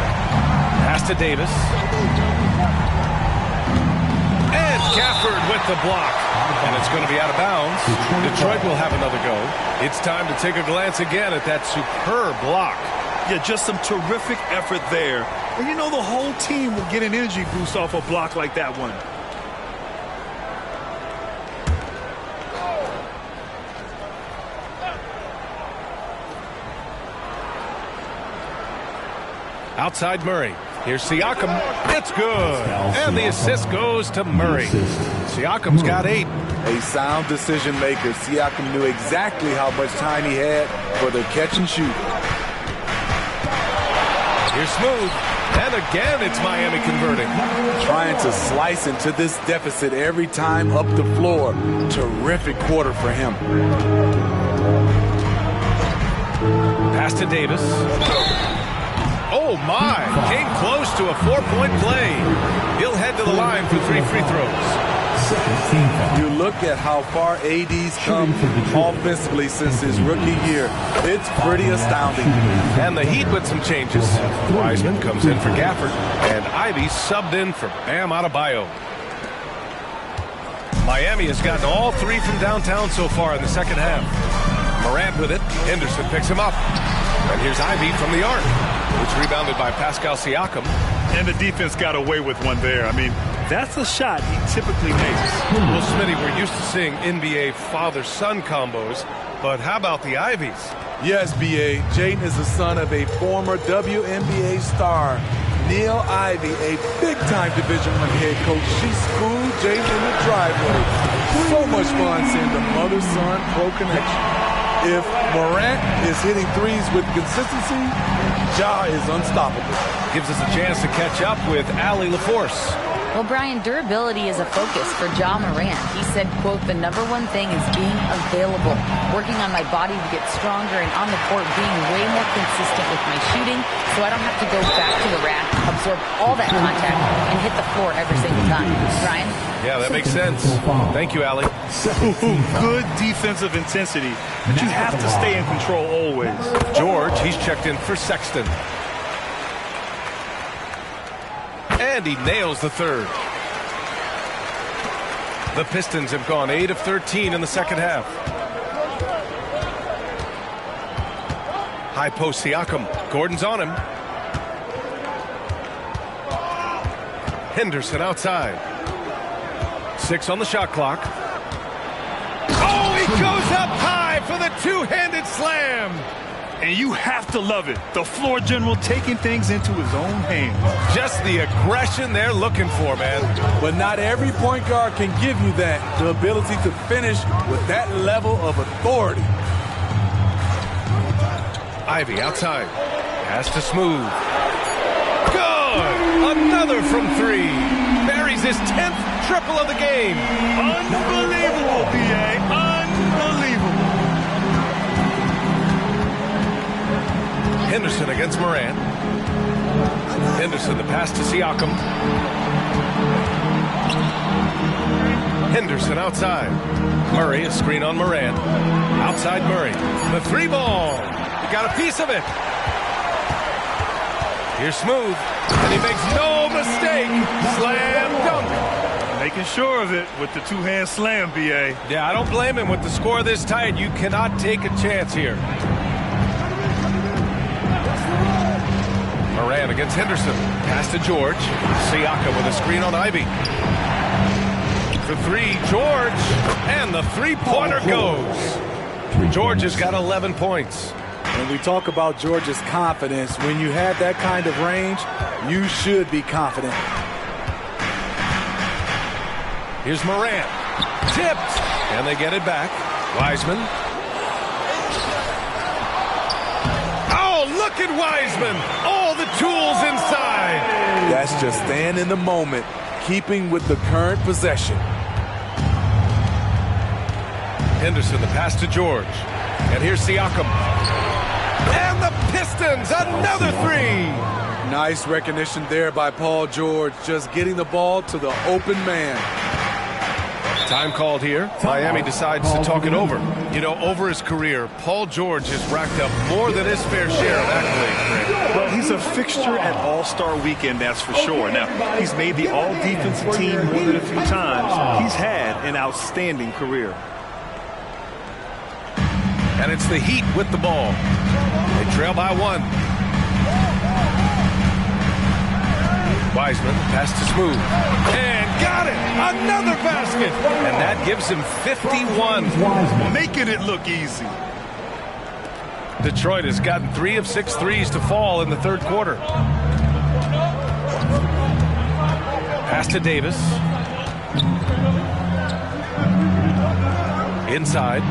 Pass to Davis. And Gafford with the block. And it's going to be out of bounds. Detroit will have another go. It's time to take a glance again at that superb block. Yeah, just some terrific effort there. And you know the whole team will get an energy boost off a block like that one. Outside Murray. Here's Siakam. It's good. And the assist goes to Murray. Siakam's got 8. A sound decision maker. Siakam knew exactly how much time he had for the catch and shoot. Here's Smooth. And again, it's Miami converting. Trying to slice into this deficit every time up the floor. Terrific quarter for him. Pass to Davis. Oh, my. Came close to a 4-point play. He'll head to the line for 3 free throws. You look at how far AD's come offensively since his rookie year. It's pretty astounding. And the Heat with some changes. Wiseman comes in for Gafford. And Ivy subbed in for Bam Adebayo. Miami has gotten all 3 from downtown so far in the second half. Morant with it. Henderson picks him up. And here's Ivy from the arc. It's rebounded by Pascal Siakam. And the defense got away with one there. I mean, that's a shot he typically makes. Well, Smitty, we're used to seeing NBA father-son combos, but how about the Ivies? Yes, B.A. Jaden is the son of a former WNBA star, Neil Ivy, a big-time Division I head coach. She schooled Jaden in the driveway. So much fun seeing the mother-son pro connection. If Morant is hitting threes with consistency, Ja is unstoppable. Gives us a chance to catch up with Allie LaForce. Well, Brian, durability is a focus for Ja Morant. He said, quote, "The number one thing is being available, working on my body to get stronger, and on the court being way more consistent with my shooting so I don't have to go back to the rack, absorb all that contact, and hit the floor every single time." Brian? Yeah, that makes sense. Thank you, Allie. Good defensive intensity, but you have to stay in control always. George, he's checked in for Sexton. And he nails the third. The Pistons have gone 8 of 13 in the second half. High post Siakam. Gordon's on him. Henderson outside. 6 on the shot clock. Oh, he goes up high for the two-handed slam. And you have to love it. The floor general taking things into his own hands. Just the aggression they're looking for, man. But not every point guard can give you that. The ability to finish with that level of authority. Ivy outside. Pass to Smooth. Good! Another from 3. Buries his 10th triple of the game. Unbelievable, B.A. Unbelievable. Henderson against Morant. Henderson, the pass to Siakam. Henderson outside. Murray, a screen on Morant. Outside Murray. The 3 ball. He got a piece of it. Here's Smooth. And he makes no mistake. Slam dunk. Making sure of it with the two-hand slam, B.A. Yeah, I don't blame him with the score this tight. You cannot take a chance here. Morant against Henderson. Pass to George. Siakam with a screen on Ivy. for three. George, and the three-pointer goes. George has got 11 points. When we talk about George's confidence, when you have that kind of range, you should be confident. Here's Morant. Tipped. And they get it back. Wiseman. Oh, look at Wiseman. All the tools inside. That's just staying in the moment, keeping with the current possession. Henderson, the pass to George. And here's Siakam. And the Pistons, another three. Nice recognition there by Paul George, just getting the ball to the open man. Time called here. Miami decides to talk it over. You know, over his career, Paul George has racked up more than his fair share of accolades. Well, he's a fixture at All-Star Weekend, that's for sure. Now, he's made the All-Defensive team more than a few times. He's had an outstanding career. And it's the Heat with the ball. They trail by one. Wiseman, pass to Smooth. And got it! Another basket! And that gives him 51. Making it look easy. Detroit has gotten 3 of 6 threes to fall in the third quarter. Pass to Davis. Inside.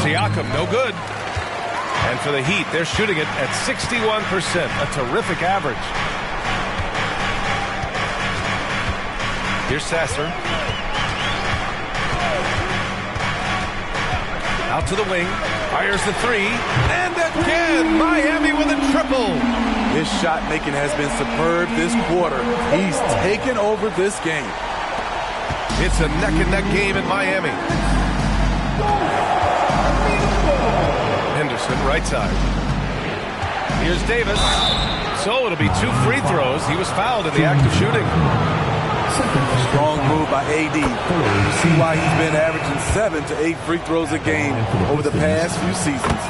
Siakam, no good. And for the Heat, they're shooting it at 61%, a terrific average. Here's Sasser. Out to the wing. Fires the three. And again, Miami with a triple. His shot making has been superb this quarter. He's taken over this game. It's a neck-and-neck game in Miami. Henderson, right side. Here's Davis. So it'll be 2 free throws. He was fouled in the act of shooting. Strong move by AD. You see why he's been averaging 7 to 8 free throws a game over the past few seasons.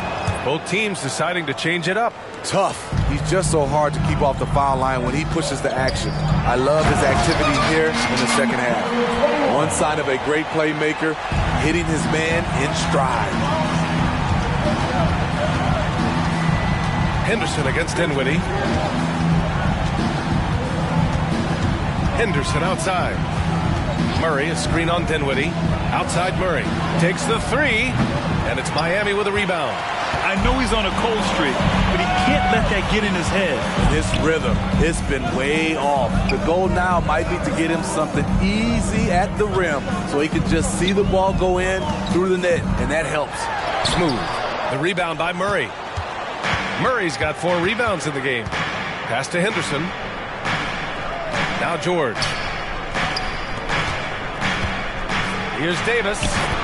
Both teams deciding to change it up. Tough. He's just so hard to keep off the foul line when he pushes the action. I love his activity here in the second half. One sign of a great playmaker, hitting his man in stride. Henderson against Dinwiddie. Henderson outside. Murray, a screen on Dinwiddie. Outside Murray. Takes the three. And it's Miami with a rebound. I know he's on a cold streak, but he can't let that get in his head. His rhythm, it's been way off. The goal now might be to get him something easy at the rim so he can just see the ball go in through the net, and that helps. Smooth. The rebound by Murray. Murray's got 4 rebounds in the game. Pass to Henderson. Now George. Here's Davis.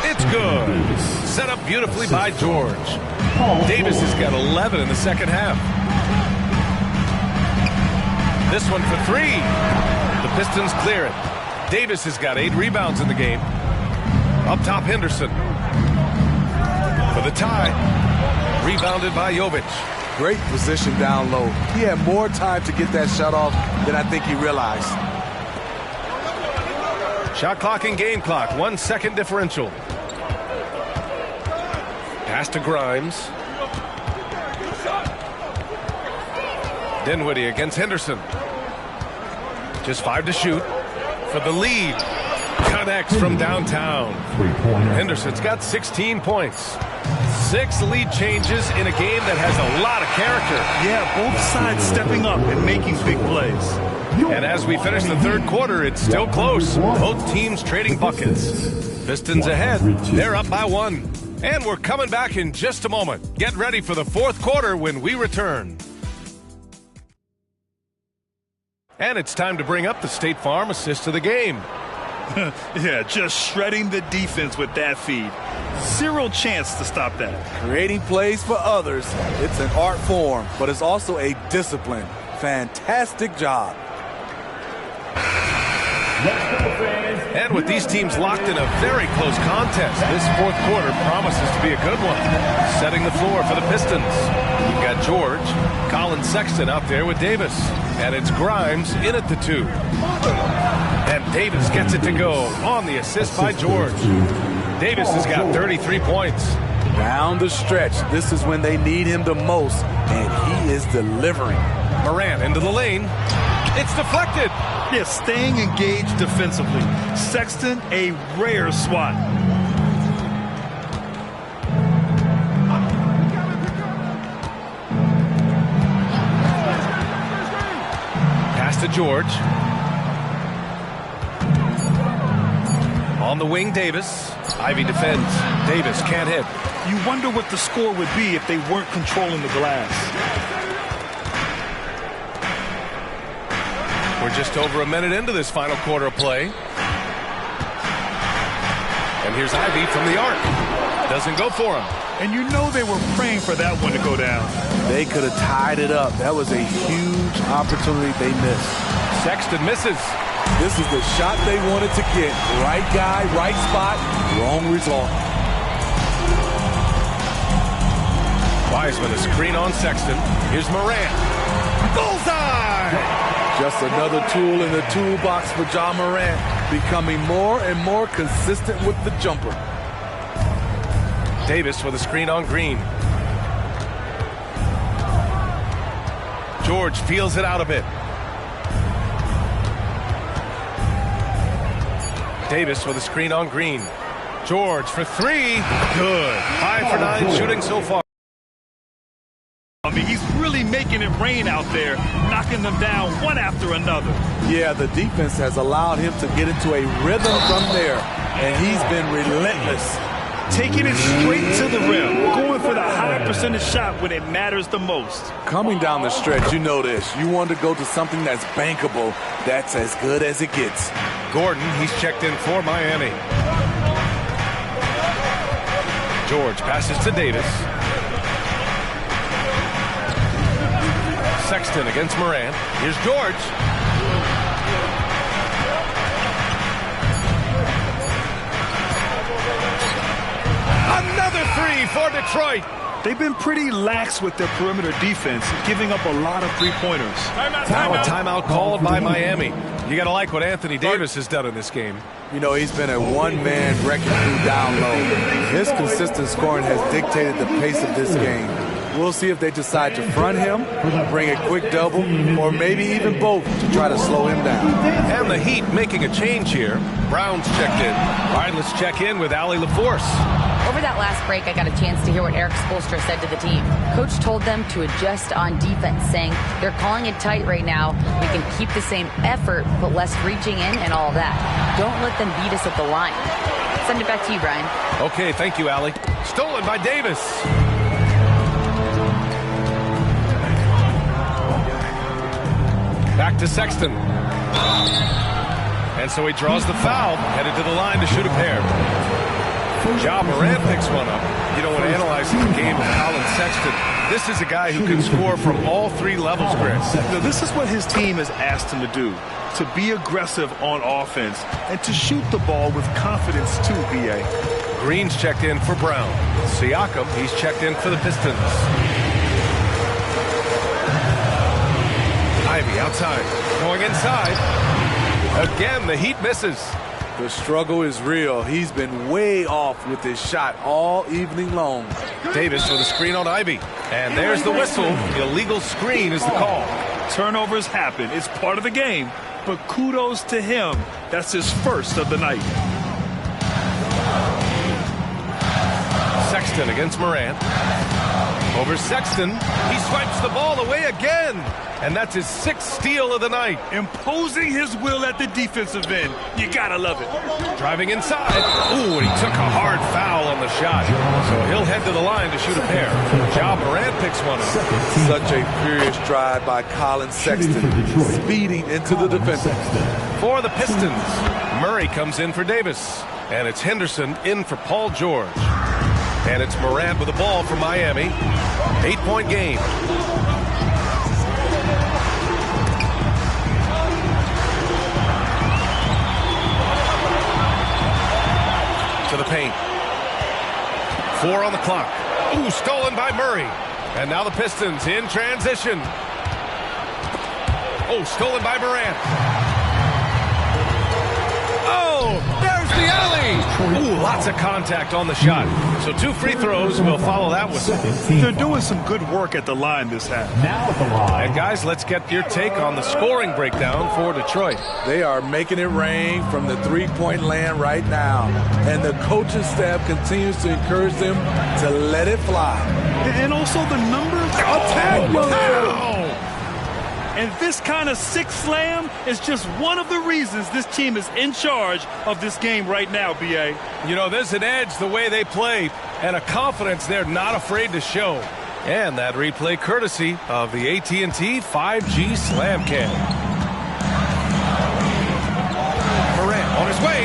It's good. Set up beautifully by George. Davis has got 11 in the second half. This one for 3. The Pistons clear it. Davis has got 8 rebounds in the game. Up top, Henderson. For the tie. Rebounded by Jovic. Great position down low. He had more time to get that shot off than I think he realized. Shot clock and game clock. 1 second differential. Pass to Grimes. Dinwiddie against Henderson. Just 5 to shoot. For the lead. Connects from downtown. Henderson's got 16 points. 6 lead changes in a game that has a lot of character. Yeah, both sides stepping up and making big plays. And as we finish the third quarter, it's still close. Both teams trading buckets. Pistons ahead. They're up by 1. And we're coming back in just a moment. Get ready for the fourth quarter when we return. And it's time to bring up the State Farm assist of the game. Yeah, just shredding the defense with that feed. Zero chance to stop that. Creating plays for others. It's an art form, but it's also a discipline. Fantastic job. And with these teams locked in a very close contest, this fourth quarter promises to be a good one. Setting the floor for the Pistons. We've got George, Colin Sexton out there with Davis. And it's Grimes in at the 2. And Davis gets it to go on the assist by George. Davis has got 33 points. Down the stretch, this is when they need him the most, and he is delivering. Morant into the lane. It's deflected. Yeah, staying engaged defensively. Sexton, a rare swat. Pass to George. On the wing, Davis. Ivy defends. Davis can't hit. You wonder what the score would be if they weren't controlling the glass. We're just over a minute into this final quarter of play. And here's Ivy from the arc. Doesn't go for him. And you know they were praying for that one to go down. They could have tied it up. That was a huge opportunity they missed. Sexton misses. This is the shot they wanted to get. Right guy, right spot, wrong result. Wiseman, a screen on Sexton. Here's Morant. Bullseye! Just another tool in the toolbox for Ja Morant, becoming more and more consistent with the jumper. Davis with a screen on Green. George feels it out a bit. Davis with a screen on Green. George for three. Good. 5 for 9 shooting so far. I mean, he's really making it rain out there, knocking them down one after another. Yeah, the defense has allowed him to get into a rhythm from there, and he's been relentless. Taking it straight to the rim, going for the high percentage shot when it matters the most. Coming down the stretch, you know this. You want to go to something that's bankable. That's as good as it gets. Gordon, he's checked in for Miami. George passes to Davis. Sexton against Morant. Here's George. Another three for Detroit. They've been pretty lax with their perimeter defense, giving up a lot of three-pointers. Now a timeout called by Miami. You got to like what Anthony Davis has done in this game. You know, he's been a one-man wrecking crew down low. His consistent scoring has dictated the pace of this game. We'll see if they decide to front him, bring a quick double, or maybe even both to try to slow him down. And the Heat making a change here. Brown's checked in. All right, let's check in with Allie LaForce. Over that last break, I got a chance to hear what Eric Spoelstra said to the team. Coach told them to adjust on defense, saying they're calling it tight right now. We can keep the same effort, but less reaching in and all that. Don't let them beat us at the line. Send it back to you, Brian. Okay, thank you, Allie. Stolen by Davis. Back to Sexton. And so he draws the foul, headed to the line to shoot a pair. Ja Morant picks one up. You know, when analyzing the game of Colin Sexton, this is a guy who can score from all three levels, Chris. Now, this is what his team has asked him to do, to be aggressive on offense and to shoot the ball with confidence too, B.A. Green's checked in for Brown. Siakam, he's checked in for the Pistons. Ivy outside, going inside. Again, the Heat misses. The struggle is real. He's been way off with his shot all evening long. Davis with a screen on Ivy. And there's the whistle. Illegal screen is the call. Turnovers happen. It's part of the game. But kudos to him. That's his first of the night. Sexton against Morant. Over Sexton. He swipes the ball away again. And that's his 6th steal of the night. Imposing his will at the defensive end. You gotta love it. Driving inside. Ooh, and he took a hard foul on the shot. So he'll head to the line to shoot a pair. Ja Morant picks one up. Such a furious drive by Colin Sexton, speeding into the defender. For the Pistons, Murray comes in for Davis. And it's Henderson in for Paul George. And it's Morant with the ball for Miami. 8-point game. To the paint. 4 on the clock. Ooh, stolen by Murray. And now the Pistons in transition. Oh, stolen by Morant. Willie! Ooh, lots of contact on the shot. So 2 free throws will follow that whistle. They're doing some good work at the line this half. Now at the line. And guys, let's get your take on the scoring breakdown for Detroit. They are making it rain from the three-point land right now. And the coaching staff continues to encourage them to let it fly. And also the numbers. Attack! And this kind of sick slam is just one of the reasons this team is in charge of this game right now, B.A. You know, there's an edge the way they play and a confidence they're not afraid to show. And that replay courtesy of the AT&T 5G Slam Cam. Morant on his way.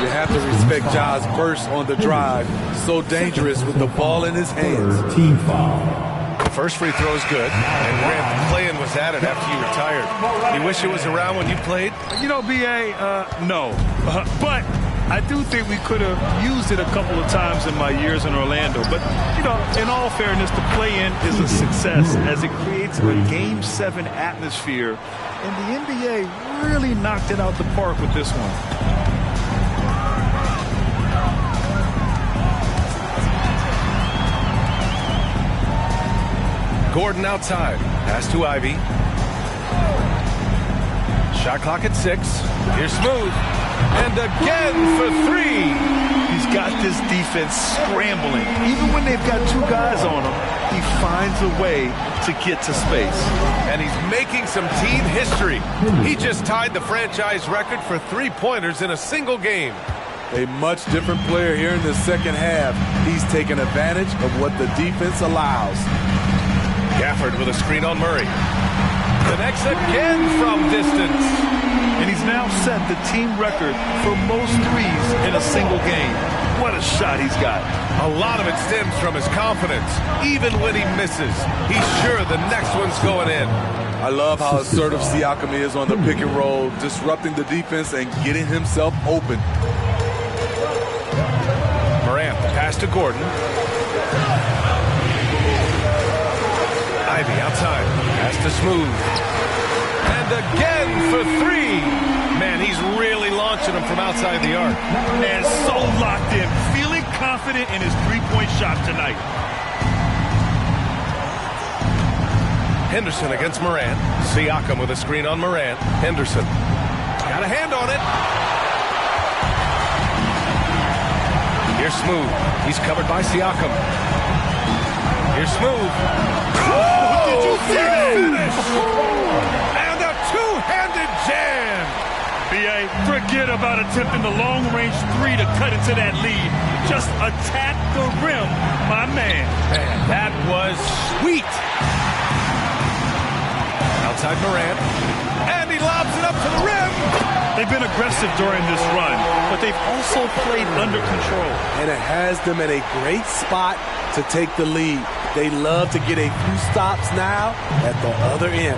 You have to respect Ja's burst on the drive. So dangerous with the ball in his hands. Team foul. First free throw is good, and Grant playing was at it after you retired. You wish it was around when you played? You know, B.A., no. But I do think we could have used it a couple of times in my years in Orlando. But, you know, in all fairness, the play-in is a success as it creates a Game 7 atmosphere. And the NBA really knocked it out the park with this one. Gordon outside. Pass to Ivy. Shot clock at 6. Here's Smooth. And again for 3. He's got this defense scrambling. Even when they've got 2 guys on him, he finds a way to get to space. And he's making some team history. He just tied the franchise record for 3-pointers in a single game. A much different player here in the second half. He's taking advantage of what the defense allows. Gafford with a screen on Murray. Connects again from distance. And he's now set the team record for most threes in a single game. What a shot he's got. A lot of it stems from his confidence. Even when he misses, he's sure the next one's going in. I love how assertive Siakam is on the pick and roll, disrupting the defense and getting himself open. Morant, pass to Gordon. Ivy outside. Pass to Smooth. And again for 3. Man, he's really launching them from outside the arc. And so locked in. Feeling confident in his three-point shot tonight. Henderson against Morant. Siakam with a screen on Morant. Henderson. Got a hand on it. Here's Smooth. He's covered by Siakam. Here's Smooth. Did you see that? Finish! And a two-handed jam! B.A., forget about attempting the long-range 3 to cut into that lead. Just attack the rim, my man. Man, that was sweet. Outside Morant. And he lobs it up to the rim. They've been aggressive during this run, but they've also played under control. And it has them in a great spot to take the lead. They love to get a few stops now at the other end.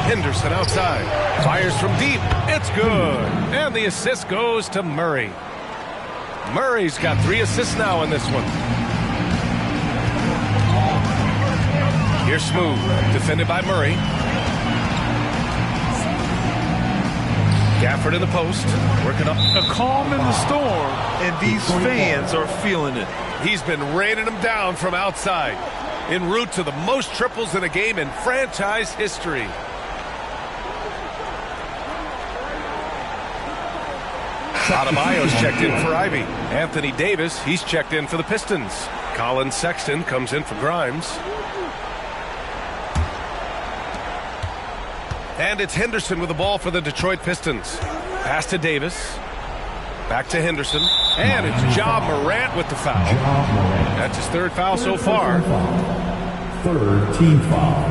Henderson outside. Fires from deep. It's good. And the assist goes to Murray. Murray's got 3 assists now in this one. Here's Smooth. Defended by Murray. Gafford in the post, working up. A calm in the storm, and these fans are feeling it. He's been raining them down from outside, en route to the most triples in a game in franchise history. Adebayo's checked in for Ivy. Anthony Davis, he's checked in for the Pistons. Colin Sexton comes in for Grimes. And it's Henderson with the ball for the Detroit Pistons. Pass to Davis. Back to Henderson. And it's Ja Morant with the foul. That's his 3rd foul so far. 3rd team foul.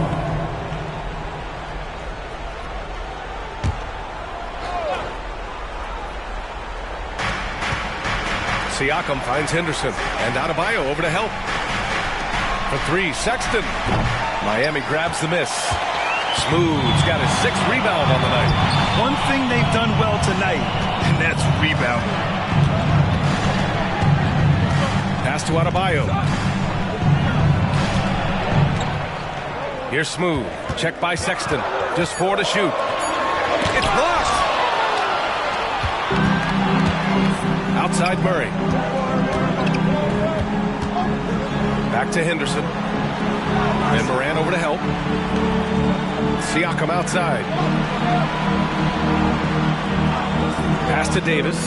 Siakam finds Henderson. And Adebayo over to help. For 3, Sexton. Miami grabs the miss. Smooth's got his 6th rebound on the night. One thing they've done well tonight, and that's rebounding. Pass to Adebayo. Here's Smooth. Checked by Sexton. Just 4 to shoot. It's blocked. Outside Murray. Back to Henderson. And Moran over to help. Siakam outside. Pass to Davis.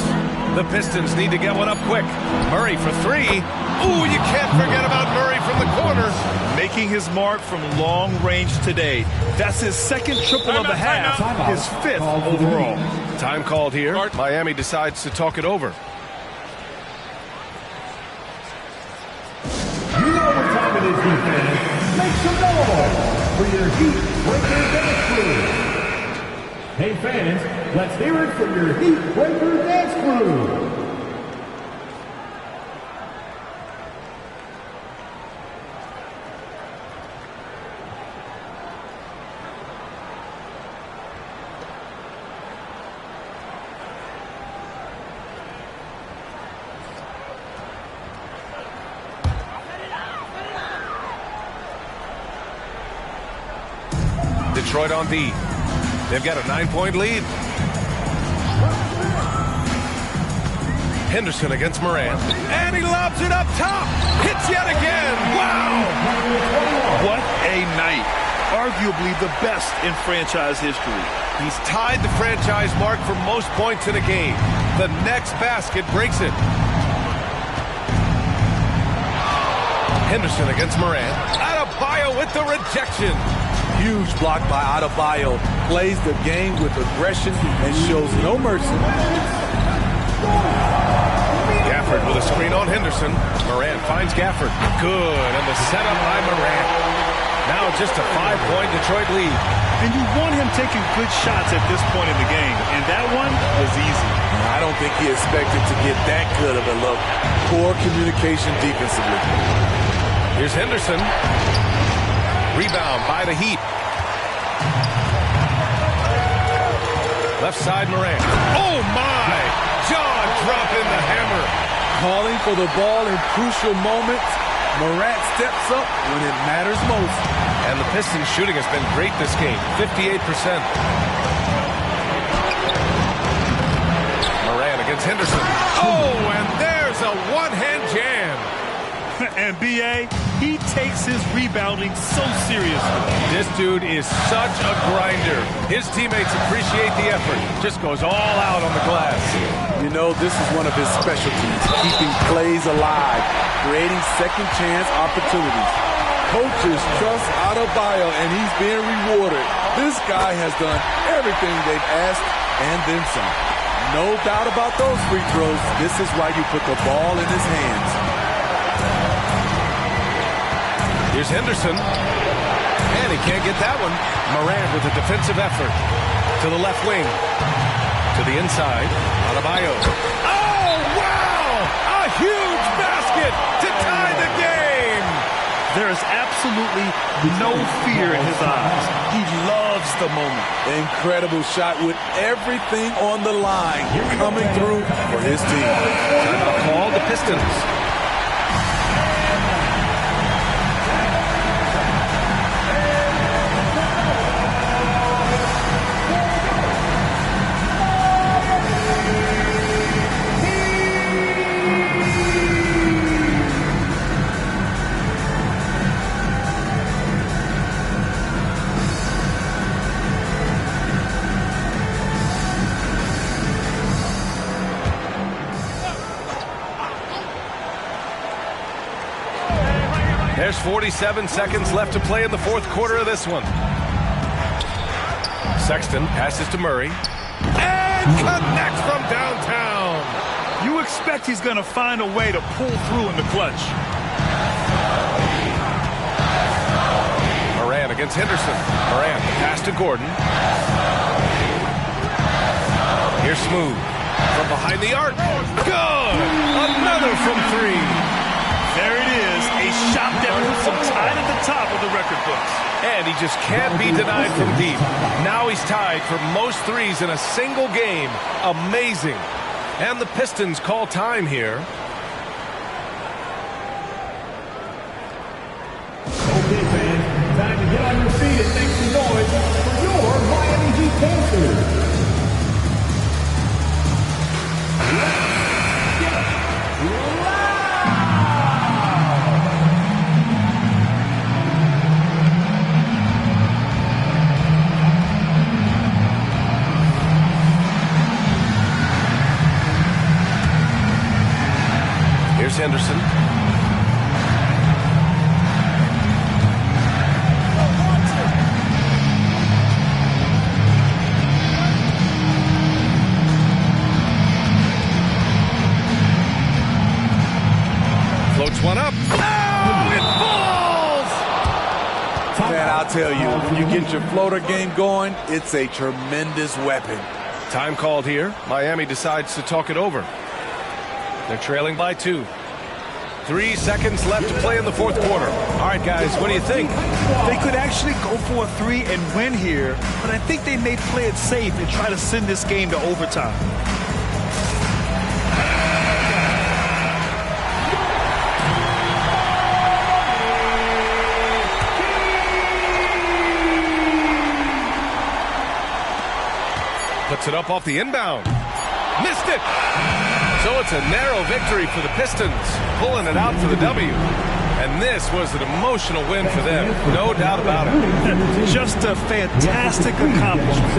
The Pistons need to get one up quick. Murray for three. Ooh, you can't forget about Murray from the corner. Making his mark from long range today. That's his second triple of the half, his fifth overall. Time called here. Miami decides to talk it over. You know what time it is, defense. Make some noise for your Heat Breaker Dance Crew. Hey fans, let's hear it for your Heat Breaker Dance Crew. Detroit on D. They've got a 9-point lead. Henderson against Moran. And he lobs it up top. Hits yet again. Wow. What a night. Arguably the best in franchise history. He's tied the franchise mark for most points in a game. The next basket breaks it. Henderson against Moran. Adebayo with the rejection. Huge block by Adebayo. Plays the game with aggression and shows no mercy. Gafford with a screen on Henderson. Moran finds Gafford. Good, and the setup by Moran. Now just a 5-point Detroit lead. And you want him taking good shots at this point in the game, and that one was easy. I don't think he expected to get that good of a look. Poor communication defensively. Here's Henderson. Rebound by the Heat. Left side Moran. Oh my! Jaw dropping the hammer. Calling for the ball in crucial moments. Morant steps up when it matters most. And the Pistons shooting has been great this game. 58%. Moran against Henderson. Oh, and there's a one-hand jam. And B.A., he takes his rebounding so seriously. This dude is such a grinder. His teammates appreciate the effort. Just goes all out on the glass. You know, this is one of his specialties, keeping plays alive, creating second chance opportunities. Coaches trust Adebayo, and he's being rewarded. This guy has done everything they've asked and then some. No doubt about those free throws. This is why you put the ball in his hands. Here's Henderson. And he can't get that one. Moran with a defensive effort. To the left wing. To the inside. Adebayo. Oh, wow! A huge basket to tie the game! There is absolutely no fear in his eyes. He loves the moment. Incredible shot with everything on the line coming through for his team. Timeout call, the Pistons. There's 47 seconds left to play in the fourth quarter of this one. Sexton passes to Murray. And connects from downtown. You expect he's going to find a way to pull through in the clutch. Moran against Henderson. Moran, pass to Gordon. Here's Smooth. From behind the arc. Good! Another from three. There it is, a shot that puts him tied at the top of the record books. And he just can't be denied from deep. Now he's tied for most threes in a single game. Amazing. And the Pistons call time here. Okay, fans, time to get on your feet and make some noise for your Miami Heat Panthers. Let's get Henderson. Floats one up. Oh, it falls! Man, I'll tell you, when you get your floater game going, it's a tremendous weapon. Time called here. Miami decides to talk it over. They're trailing by 2. 3 seconds left to play in the fourth quarter. All right, guys, what do you think? They could actually go for a 3 and win here, but I think they may play it safe and try to send this game to overtime. Puts it up off the inbound. Missed it! So it's a narrow victory for the Pistons, pulling it out for the W. And this was an emotional win for them, no doubt about it. Just a fantastic accomplishment.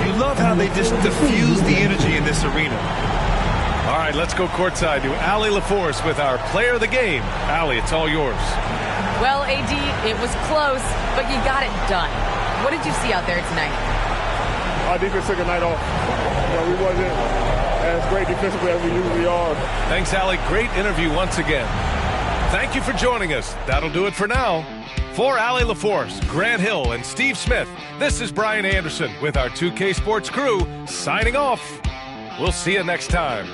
You love how they just diffuse the energy in this arena. All right, let's go courtside to Allie LaForce with our player of the game. Allie, it's all yours. Well, AD, it was close, but you got it done. What did you see out there tonight? Our defense took a night off. We wasn't as great defensively as we usually are. Thanks, Allie. Great interview once again. Thank you for joining us. That'll do it for now. For Allie LaForce, Grant Hill, and Steve Smith, this is Brian Anderson with our 2K Sports crew signing off. We'll see you next time.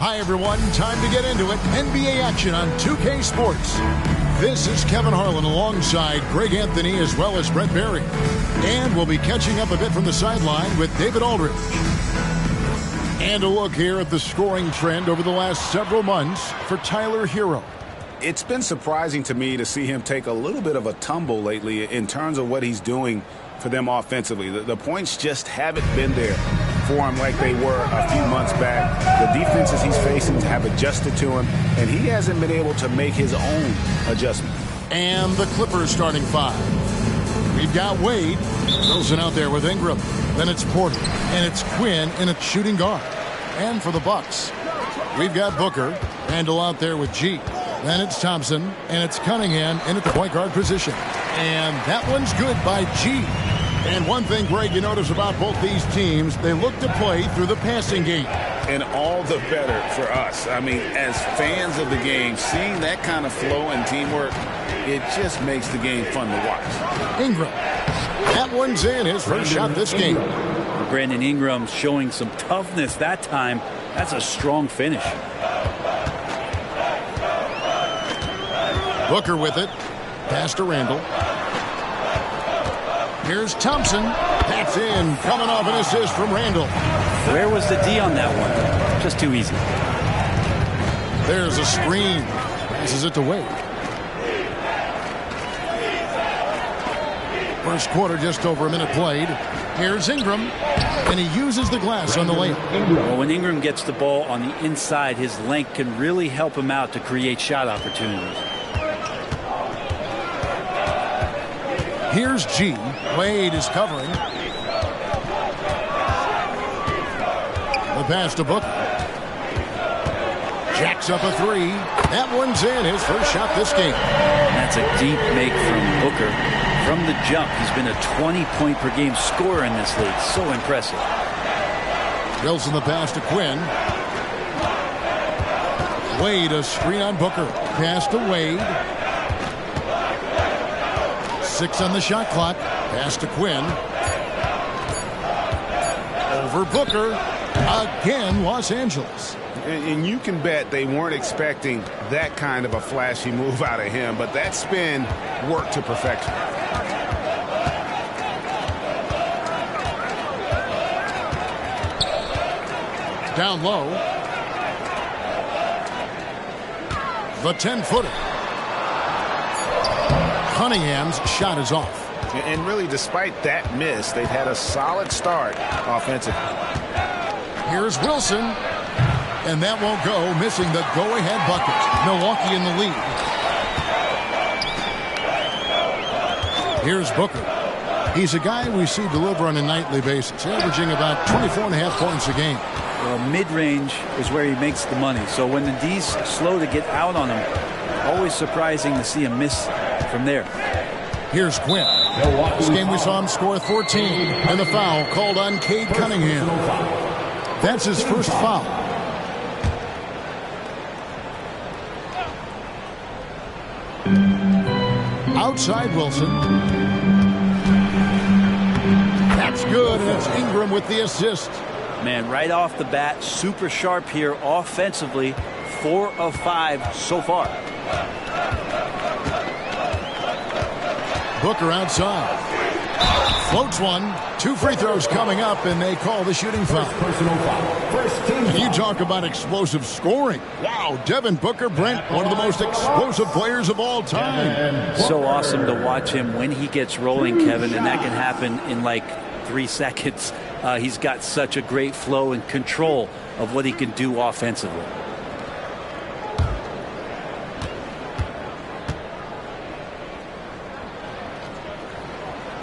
Hi, everyone. Time to get into it. NBA action on 2K Sports. This is Kevin Harlan alongside Greg Anthony as well as Brett Berry. And we'll be catching up a bit from the sideline with David Aldridge. And a look here at the scoring trend over the last several months for Tyler Hero. It's been surprising to me to see him take a little bit of a tumble lately in terms of what he's doing for them offensively. The points just haven't been there for him like they were a few months back. The defenses he's facing have adjusted to him, and he hasn't been able to make his own adjustment. And the Clippers starting five. We've got Wade. Wilson out there with Ingram. Then it's Porter. And it's Quinn in a shooting guard. And for the Bucks, we've got Booker. Randall out there with G. Then it's Thompson. And it's Cunningham in at the point guard position. And that one's good by G. And one thing, Greg, you notice about both these teams, they look to play through the passing game. And all the better for us. I mean, as fans of the game, seeing that kind of flow and teamwork, it just makes the game fun to watch. Ingram. That one's in, his first shot this game. Brandon Ingram showing some toughness that time. That's a strong finish. Booker with it. Pass to Randall. Here's Thompson. That's in. Coming off an assist from Randall. Where was the D on that one? Just too easy. There's a screen. Passes it to Wade. First quarter, just over a minute played. Here's Ingram. And he uses the glass on the layup. Well, when Ingram gets the ball on the inside, his length can really help him out to create shot opportunities. Here's G. Wade is covering. The pass to Booker. Jacks up a three. That one's in, his first shot this game. That's a deep make from Booker. From the jump, he's been a 20-point-per-game scorer in this league. So impressive. Wilson the pass to Quinn. Wade a screen on Booker. Pass to Wade. 6 on the shot clock. Pass to Quinn. Over Booker. Again, Los Angeles. And you can bet they weren't expecting that kind of a flashy move out of him, but that spin worked to perfection. Down low. The 10-footer. Cunningham's shot is off. And really, despite that miss, they've had a solid start offensively. Here's Wilson. And that won't go, missing the go-ahead bucket. Milwaukee in the lead. Here's Booker. He's a guy we see deliver on a nightly basis, averaging about 24.5 points a game. Well, mid-range is where he makes the money. So when the D's slow to get out on him, always surprising to see him miss from there. Here's Quinn. This game we saw him score 14. And the foul called on Cade Cunningham. That's his first foul. Outside Wilson. That's good, and it's Ingram with the assist. Man, right off the bat, super sharp here offensively. 4 of 5 so far. Booker outside. Floats one. 2 free throws coming up, and they call the shooting foul. And you talk about explosive scoring. Wow, Devin Booker, Brent, one of the most explosive players of all time. So awesome to watch him when he gets rolling, Kevin, and that can happen in like 3 seconds. He's got such a great flow and control of what he can do offensively.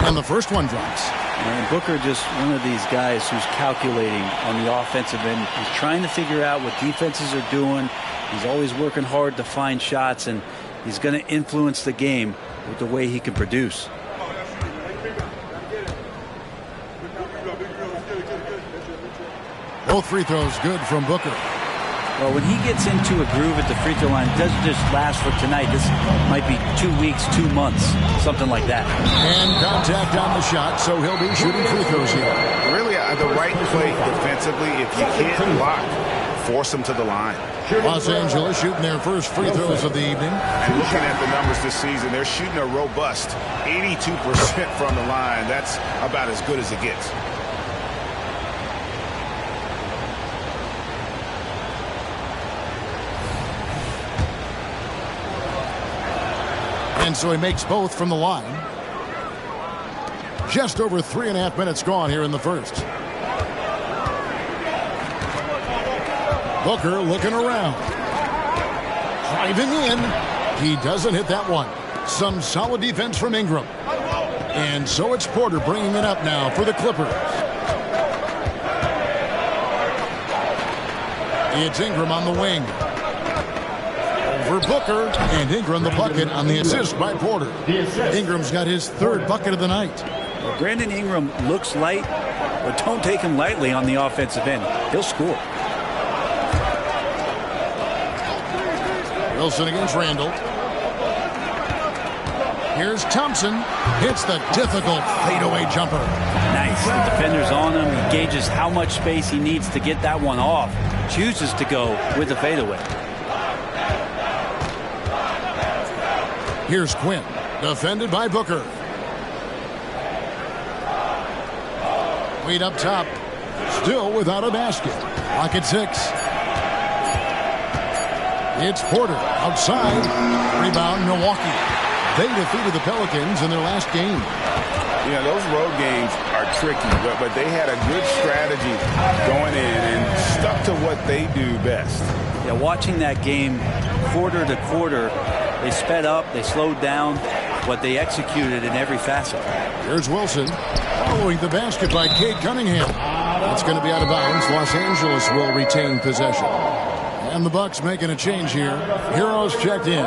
And the first one drops. And Booker just one of these guys who's calculating on the offensive end. He's trying to figure out what defenses are doing. He's always working hard to find shots, and he's going to influence the game with the way he can produce. Both free throws good from Booker. Well, when he gets into a groove at the free throw line, it doesn't just last for tonight. This might be 2 weeks, 2 months, something like that. And contact on the shot, so he'll be shooting free throws here. Really, the right play defensively, if you can't block force them to the line. Los Angeles shooting their first free throws of the evening. And looking at the numbers this season, they're shooting a robust 82% from the line. That's about as good as it gets. And so he makes both from the line. Just over 3.5 minutes gone here in the first. Booker looking around. Driving in. He doesn't hit that one. Some solid defense from Ingram. And so it's Porter bringing it up now for the Clippers. It's Ingram on the wing. For Booker, and Ingram the bucket on the assist by Porter. Ingram's got his third bucket of the night. Well, Brandon Ingram looks light, but don't take him lightly on the offensive end. He'll score. Wilson against Randall. Here's Thompson. Hits the difficult fadeaway jumper. Nice. The defender's on him. He gauges how much space he needs to get that one off. Chooses to go with the fadeaway. Here's Quinn, defended by Booker. Wade up top, still without a basket. Rocket 6. It's Porter outside. Rebound, Milwaukee. They defeated the Pelicans in their last game. You know, those road games are tricky, but they had a good strategy going in and stuck to what they do best. Yeah, watching that game quarter to quarter, they sped up, they slowed down, but they executed in every facet. Here's Wilson following the basket by Cade Cunningham. That's going to be out of bounds. Los Angeles will retain possession. And the Bucks making a change here. Heroes checked in.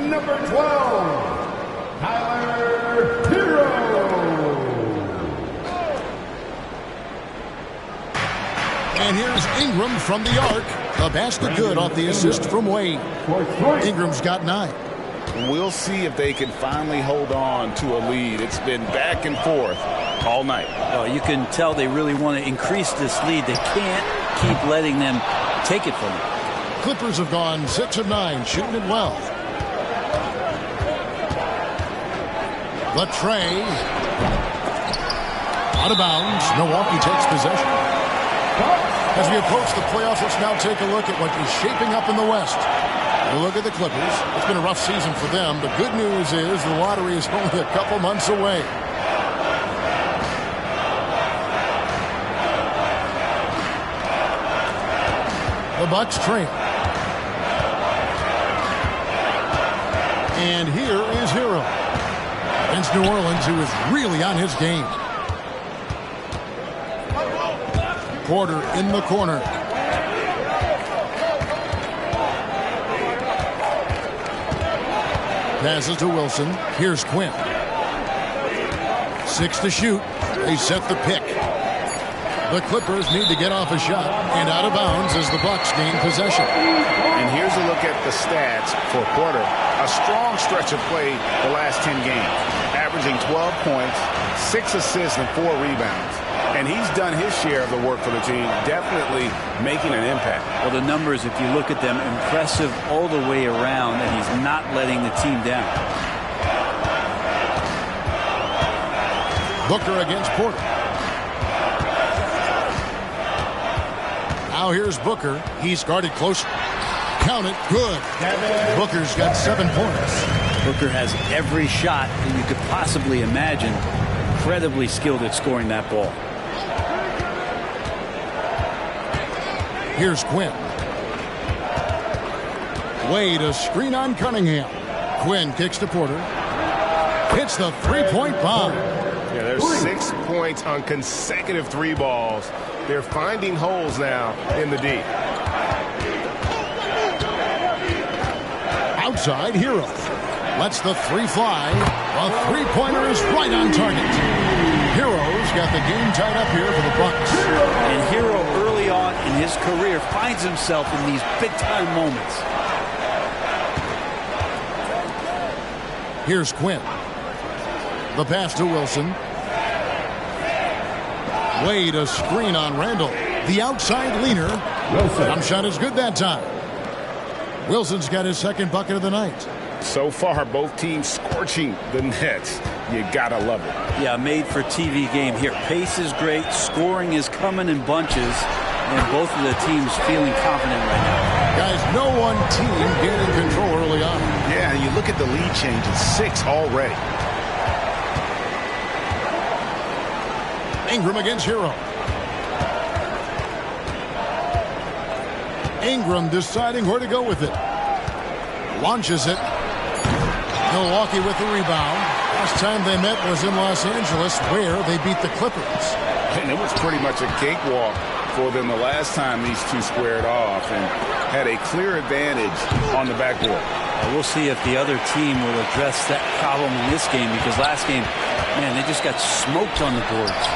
Number 12, Tyler Hero. And here's Ingram from the arc. A basket good off the assist from Wade. Ingram's got 9. We'll see if they can finally hold on to a lead. It's been back and forth all night. You can tell they really want to increase this lead. They can't keep letting them take it from them. Clippers have gone 6 of 9, shooting it well. The tray. Out of bounds. Milwaukee takes possession. As we approach the playoffs, let's now take a look at what is shaping up in the West. A look at the Clippers. It's been a rough season for them. The good news is the lottery is only a couple months away. The Bucks trail. And here is Hero against New Orleans, who is really on his game. Porter in the corner. Passes to Wilson. Here's Quinn. 6 to shoot. They set the pick. The Clippers need to get off a shot, and out of bounds as the Bucks gain possession. And here's a look at the stats for Porter. A strong stretch of play the last 10 games, averaging 12 points, 6 assists, and 4 rebounds. And he's done his share of the work for the team, definitely making an impact. Well, the numbers, if you look at them, impressive all the way around, and he's not letting the team down. Booker against Porter. Now here's Booker. He's guarded close. Count it. Good. Booker's got 7 points. Booker has every shot that you could possibly imagine. Incredibly skilled at scoring that ball. Here's Quinn. Wade, a screen on Cunningham. Quinn kicks to Porter. Hits the three-point bomb. Yeah, there's 6 points on consecutive 3 balls. They're finding holes now in the D. Outside, Hero. Lets the 3 fly. A three-pointer is right on target. Hero's got the game tied up here for the Bucks. And Hero early on in his career finds himself in these big-time moments. Here's Quinn. The pass to Wilson. Wade, a screen on Randall. The outside leaner. Jump shot is good that time. Wilson's got his second bucket of the night. So far, both teams scorching the nets. You gotta love it. Yeah, made for TV game here. Pace is great. Scoring is coming in bunches. And both of the teams feeling confident right now. Guys, no one team gaining control early on. Yeah, you look at the lead change. It's 6 already. Ingram against Hero. Ingram deciding where to go with it. Launches it. Milwaukee with the rebound. Last time they met was in Los Angeles, where they beat the Clippers. And it was pretty much a cakewalk for them the last time these two squared off and had a clear advantage on the backboard. We'll see if the other team will address that problem in this game, because last game, man, they just got smoked on the boards.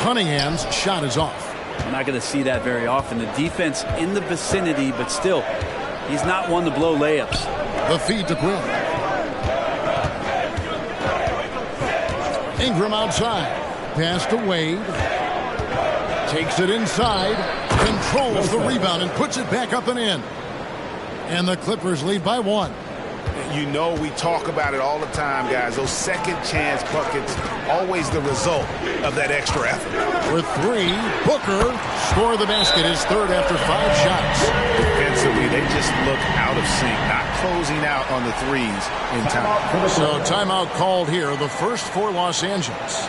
Cunningham's shot is off. We're not going to see that very often. The defense in the vicinity, but still, he's not one to blow layups. The feed to Quinn. Ingram outside. Pass to Wade. Takes it inside. Controls the rebound and puts it back up and in. And the Clippers lead by 1. You know, we talk about it all the time, guys. Those second chance buckets, always the result of that extra effort. For 3, Booker score the basket, his third after 5 shots. Defensively, they just look out of sync, not closing out on the threes in time. So timeout called here, the first for Los Angeles.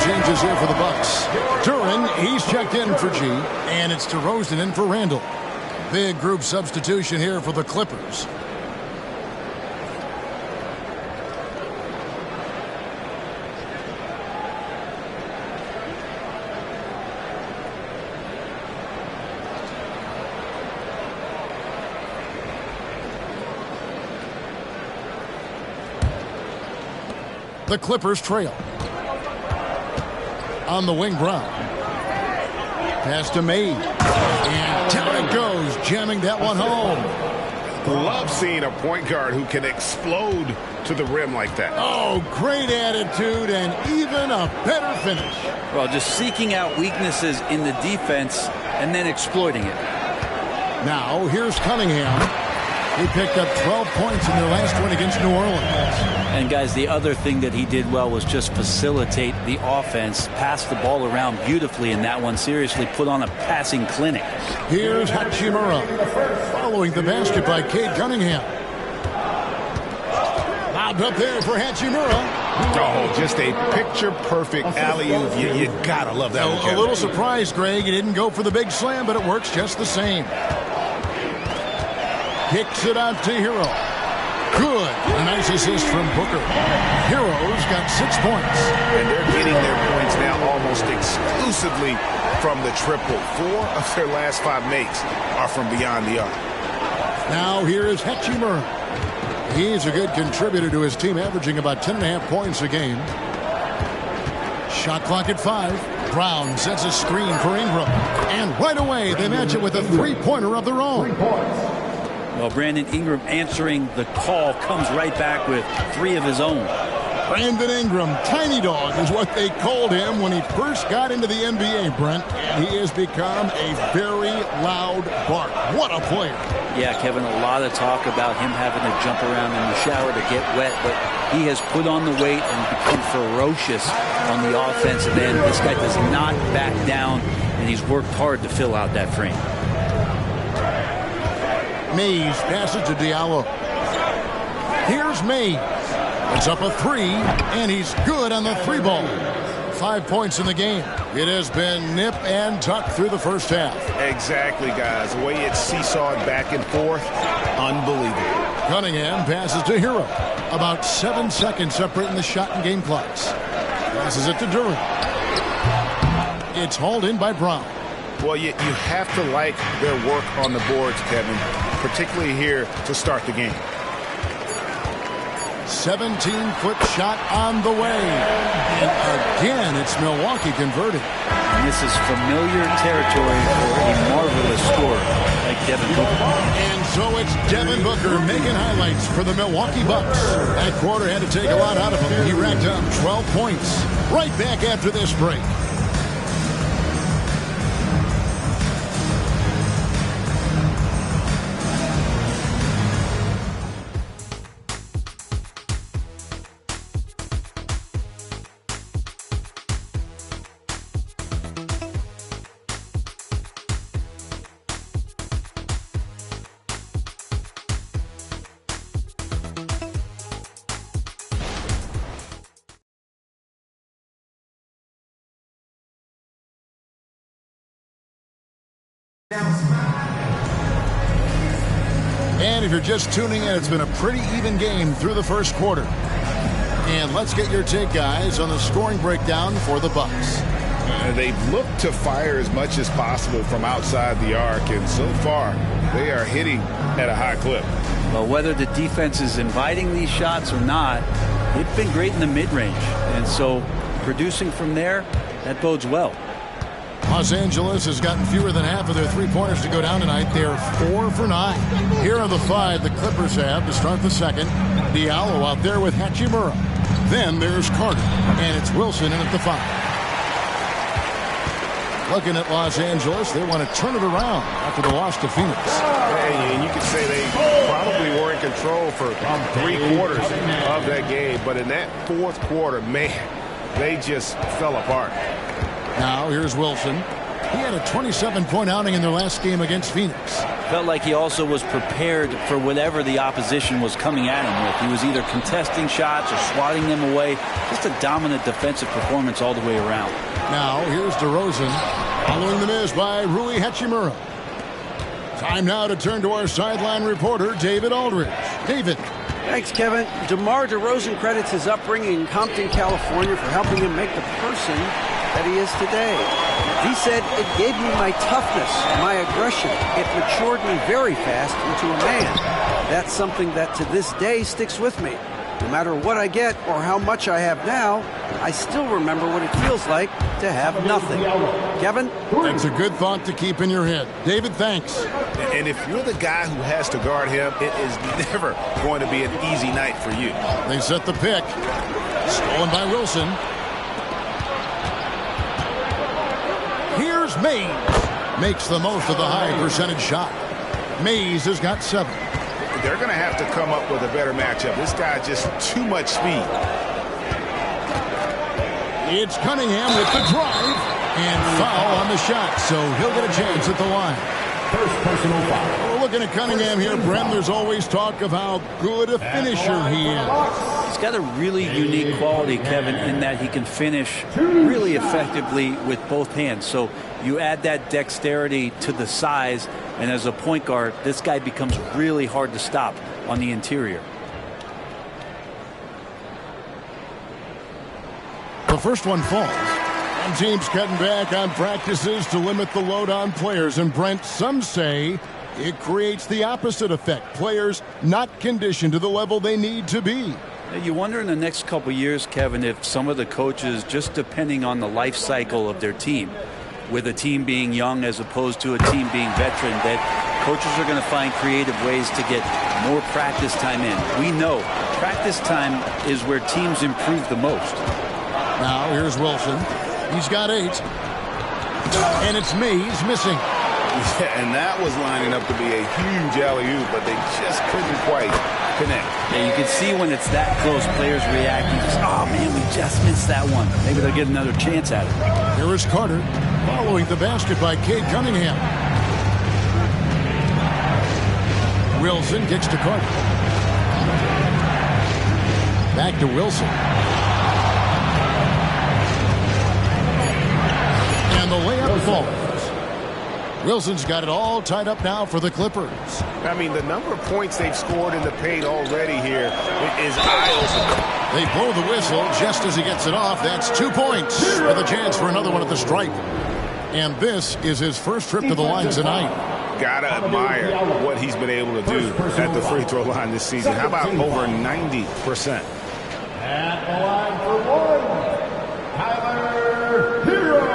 Changes here for the Bucks. Duran, he's checked in for G, and it's DeRozan in for Randall. Big group substitution here for the Clippers. The Clippers trail. On the wing, Brown. Pass to May. And down it goes, jamming that one home. Love seeing a point guard who can explode to the rim like that. Oh, great attitude and even a better finish. Well, just seeking out weaknesses in the defense and then exploiting it. Now, here's Cunningham. He picked up 12 points in their last win against New Orleans. And, guys, the other thing that he did well was just facilitate the offense, pass the ball around beautifully in that one, seriously put on a passing clinic. Here's Hachimura following the basket by Cade Cunningham. Lobbed up there for Hachimura. Oh, just a picture-perfect alley-oop. You gotta love that. A little surprised, Greg. He didn't go for the big slam, but it works just the same. Kicks it out to Hero. Good. A nice assist from Booker. Hero's got 6 points. And they're getting their points now almost exclusively from the triple. 4 of their last 5 makes are from beyond the arc. Now here is Hachimura. He's a good contributor to his team, averaging about 10.5 points a game. Shot clock at 5. Brown sets a screen for Ingram. And right away, they match it with a three-pointer of their own. Well, Brandon Ingram answering the call comes right back with 3 of his own. Brandon Ingram, Tiny Dog is what they called him when he first got into the NBA, Brent. He has become a very loud bark. What a player. Yeah, Kevin, a lot of talk about him having to jump around in the shower to get wet, but he has put on the weight and become ferocious on the offensive end. This guy does not back down, and he's worked hard to fill out that frame. Mays passes to Diallo. Here's Mays. It's up a 3, and he's good on the 3 ball. 5 points in the game. It has been nip and tuck through the first half. Exactly, guys. The way it's seesawed back and forth, unbelievable. Cunningham passes to Hero. About 7 seconds separating the shot and game clocks. Passes it to Durant. It's hauled in by Brown. Well, you have to like their work on the boards, Kevin, particularly here to start the game. 17-foot shot on the way. And again, it's Milwaukee converted. And this is familiar territory for a marvelous scorer like Devin Booker. And so it's Devin Booker making highlights for the Milwaukee Bucks. That quarter had to take a lot out of him. He racked up 12 points. Right back after this break. And if you're just tuning in, it's been a pretty even game through the first quarter. And let's get your take, guys, on the scoring breakdown for the Bucks. They've looked to fire as much as possible from outside the arc, and so far they are hitting at a high clip. Well, whether the defense is inviting these shots or not, they've been great in the mid-range. And so producing from there, that bodes well. Los Angeles has gotten fewer than half of their three-pointers to go down tonight. They're 4 for 9. Here are the 5 the Clippers have to start the second. Diallo out there with Hachimura. Then there's Carter, and it's Wilson in at the 5. Looking at Los Angeles, they want to turn it around after the loss to Phoenix. And you could say they probably were in control for 3 quarters of that game, but in that fourth quarter, man, they just fell apart. Now here's Wilson. He had a 27-point outing in their last game against Phoenix. Felt like he also was prepared for whatever the opposition was coming at him with. He was either contesting shots or swatting them away. Just a dominant defensive performance all the way around. Now here's DeRozan following the miss by Rui Hachimura. Time now to turn to our sideline reporter, David Aldridge. David. Thanks, Kevin. DeMar DeRozan credits his upbringing in Compton, California for helping him make the person that he is today. He said, "It gave me my toughness, my aggression. It matured me very fast into a man. That's something that to this day sticks with me. No matter what I get or how much I have now, I still remember what it feels like to have nothing." Kevin? That's a good thought to keep in your head. David, thanks. And if you're the guy who has to guard him, it is never going to be an easy night for you. They set the pick. Stolen by Wilson. Here's Mays. Makes the most of the high percentage shot. Mays has got 7. They're going to have to come up with a better matchup. This guy just too much speed. It's Cunningham with the drive. And foul on the shot, so he'll get a chance at the line. First personal foul. We're looking at Cunningham here, Brent. There's always talk of how good a finisher he is. He's got a really unique quality, Kevin, in that he can finish really effectively with both hands. So you add that dexterity to the size, and as a point guard, this guy becomes really hard to stop on the interior. The first one falls. Some teams cutting back on practices to limit the load on players. And Brent, some say it creates the opposite effect. Players not conditioned to the level they need to be. You wonder in the next couple years, Kevin, if some of the coaches, just depending on the life cycle of their team, with a team being young as opposed to a team being veteran, that coaches are going to find creative ways to get more practice time in. We know Practice time is where teams improve the most. Now here's Wilson. He's got 8. And it's Mays missing. Yeah, and that was lining up to be a huge alley-oop, but they just couldn't quite connect. Yeah, you can see when it's that close, players reacting. Just, oh, man, we just missed that one. Maybe they'll get another chance at it. Here is Carter following the basket by Cade Cunningham. Wilson kicks to Carter. Back to Wilson. And the layup falls. Wilson's got it all tied up now for the Clippers. I mean, the number of points they've scored in the paint already here is eye-opening. They blow the whistle just as he gets it off. That's 2 points with a chance for another one at the stripe. And this is his first trip to the line tonight. Gotta admire what he's been able to do at the free throw line this season. How about over 90%? At the line for one, Tyler Hero.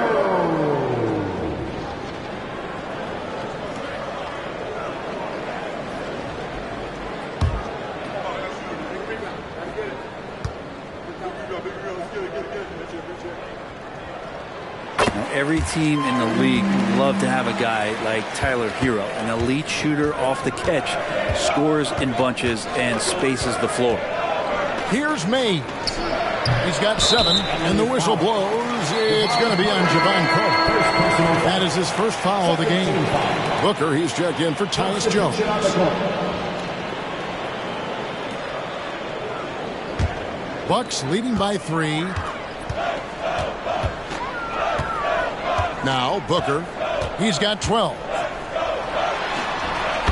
Every team in the league would love to have a guy like Tyler Hero, an elite shooter off the catch, scores in bunches, and spaces the floor. Here's May. He's got 7, and the whistle blows. It's going to be on Javon Carter. That is his first foul of the game. Booker, he's checked in for Tyus Jones. Bucks leading by 3. Now Booker, he's got 12.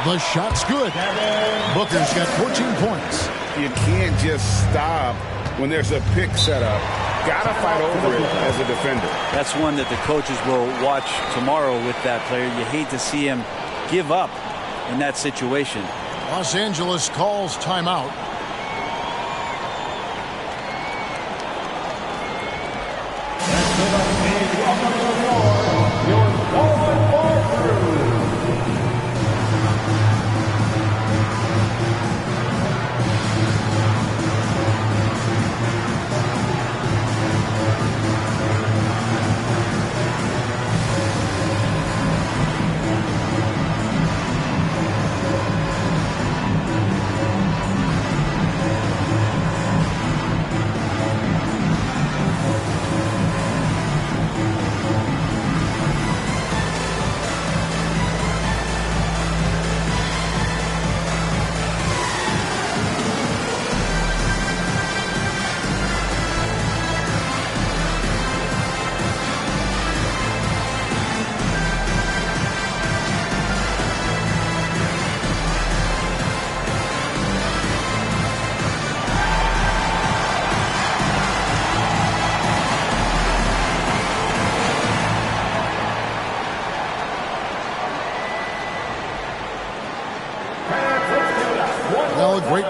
The shot's good. Booker's got 14 points. You can't just stop when there's a pick set up. Gotta fight over it as a defender. That's one that the coaches will watch tomorrow with that player. You hate to see him give up in that situation. Los Angeles calls timeout.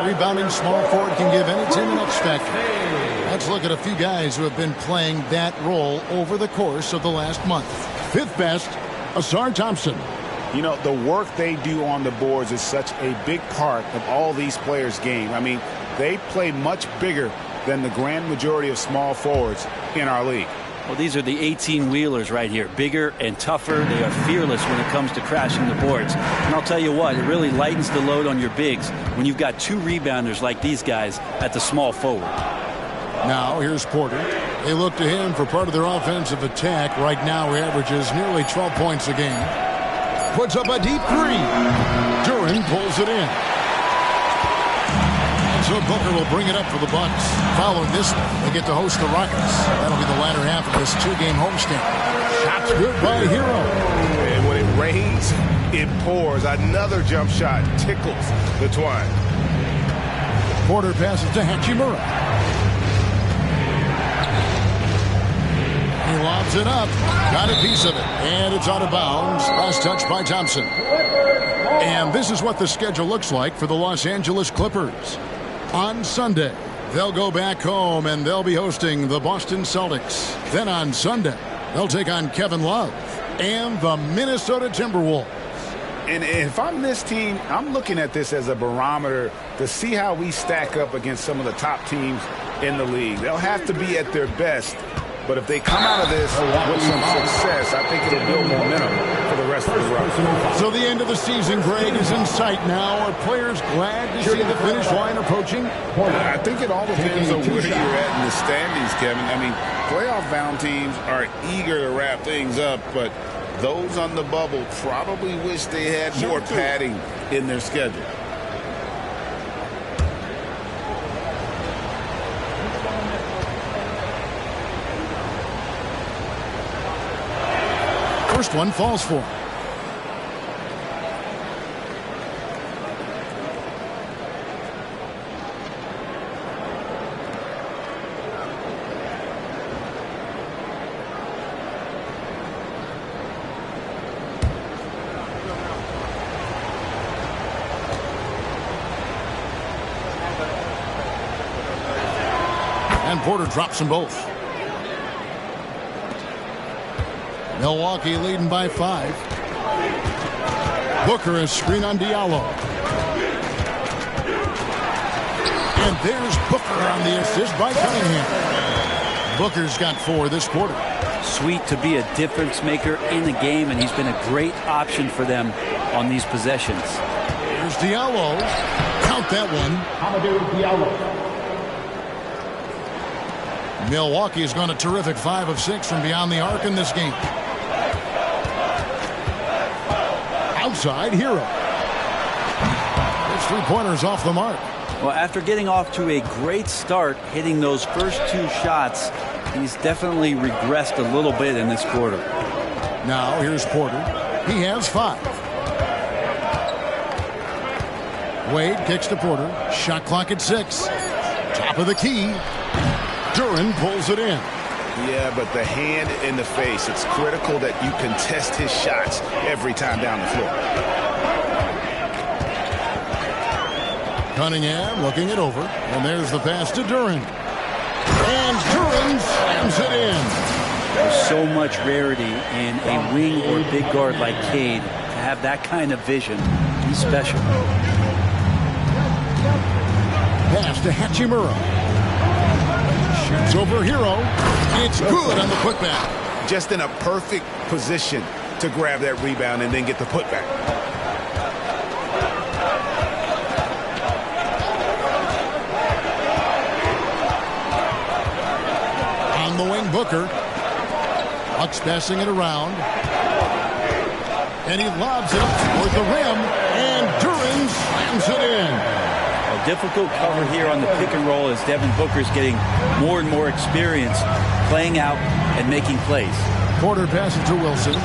Rebounding small forward can give any team an X factor. Let's look at a few guys who have been playing that role over the course of the last month. 5th best, Asar Thompson. You know, the work they do on the boards is such a big part of all these players' game. I mean, they play much bigger than the grand majority of small forwards in our league. Well, these are the 18-wheelers right here. Bigger and tougher. They are fearless when it comes to crashing the boards. And I'll tell you what, it really lightens the load on your bigs when you've got 2 rebounders like these guys at the small forward. Now, here's Porter. They look to him for part of their offensive attack. Right now, he averages nearly 12 points a game. Puts up a deep 3. Duran pulls it in. So Booker will bring it up for the Bucks. Following this one, they get to host the Rockets. That'll be the latter half of this 2-game homestand. Shots good by Hero. And when it rains, it pours. Another jump shot tickles the twine. Porter passes to Hachimura. He lobs it up. Got a piece of it. And it's out of bounds. Last touch by Thompson. And this is what the schedule looks like for the Los Angeles Clippers. On Sunday, they'll go back home and they'll be hosting the Boston Celtics. Then on Sunday, they'll take on Kevin Love and the Minnesota Timberwolves. And if I'm this team, I'm looking at this as a barometer to see how we stack up against some of the top teams in the league. They'll have to be at their best, but if they come out of this with some success, I think it'll build momentum for the rest of the run. So the end of the season, Greg, is in sight now. Are players glad to see the finish line approaching? I think it all depends on where you're at in the standings, Kevin. I mean, playoff-bound teams are eager to wrap things up, but those on the bubble probably wish they had more padding in their schedule. First one falls for him. And Porter drops them both. Milwaukee leading by 5. Booker is screen on Diallo. And there's Booker on the assist by Cunningham. Booker's got 4 this quarter. Sweet to be a difference maker in the game, and he's been a great option for them on these possessions. Here's Diallo. Count that one. Amadou Diallo. Milwaukee has gone a terrific 5 of 6 from beyond the arc in this game. Outside, Hero. His three-pointers off the mark. Well, after getting off to a great start, hitting those first 2 shots, he's definitely regressed a little bit in this quarter. Now, here's Porter. He has 5. Wade kicks to Porter. Shot clock at 6. Top of the key. Duren pulls it in. Yeah, but the hand in the face, it's critical that you contest his shots every time down the floor. Cunningham looking it over. And there's the pass to Duren. And Duren slams it in. There's so much rarity in a wing or big guard like Cade to have that kind of vision. He's special. Pass to Hachimura. Shoots over Hero. It's good on the putback. Just in a perfect position to grab that rebound and then get the putback. On the wing, Booker. Bucks passing it around. And he lobs it up toward the rim. And Duren slams it in. A difficult cover here on the pick and roll as Devin Booker's getting more and more experience playing out and making plays. Porter passes to Wilson.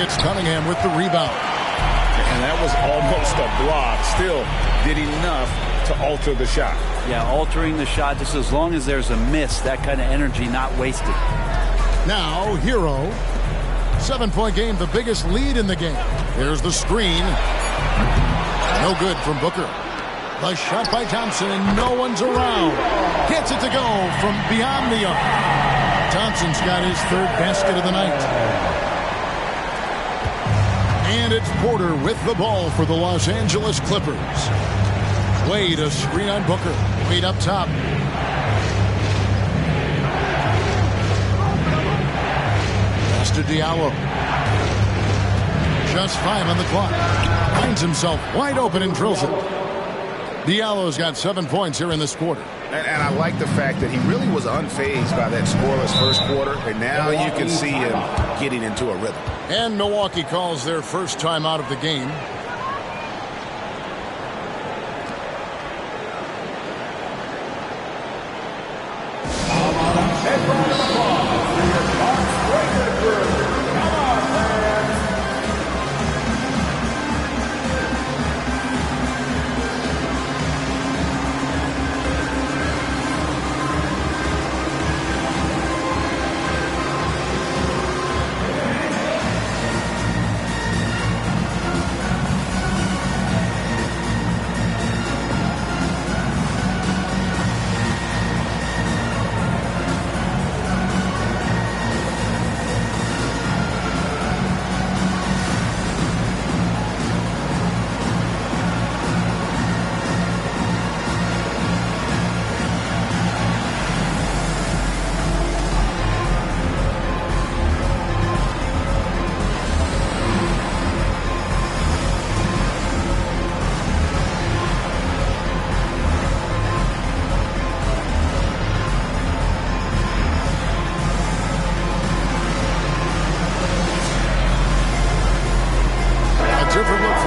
It's Cunningham with the rebound. And that was almost a block. Still did enough to alter the shot. Yeah, altering the shot just as long as there's a miss, that kind of energy not wasted. Now, Hero. 7-point game, the biggest lead in the game. There's the screen. No good from Booker. The shot by Thompson, and no one's around. Gets it to go from beyond the arc. Thompson's got his 3rd basket of the night. And it's Porter with the ball for the Los Angeles Clippers. Wade, a screen on Booker. Wade up top. Pass to Diallo. Just 5 on the clock. Finds himself wide open and drills it. Diallo's got 7 points here in this quarter. And I like the fact that he really was unfazed by that scoreless first quarter. And now you can see him getting into a rhythm. And Milwaukee calls their first time out of the game.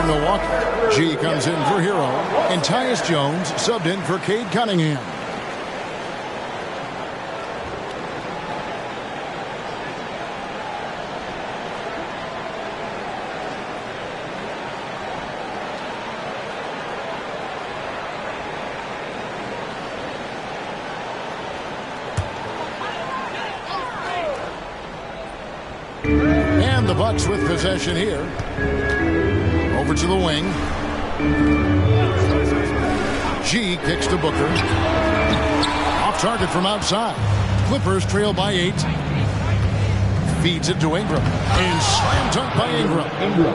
Milwaukee. G comes in for Hero, and Tyus Jones subbed in for Cade Cunningham. And the Bucks with possession here. Over to the wing. G kicks to Booker. Off target from outside. Clippers trail by 8. Feeds it to Ingram. And slam dunk by Ingram.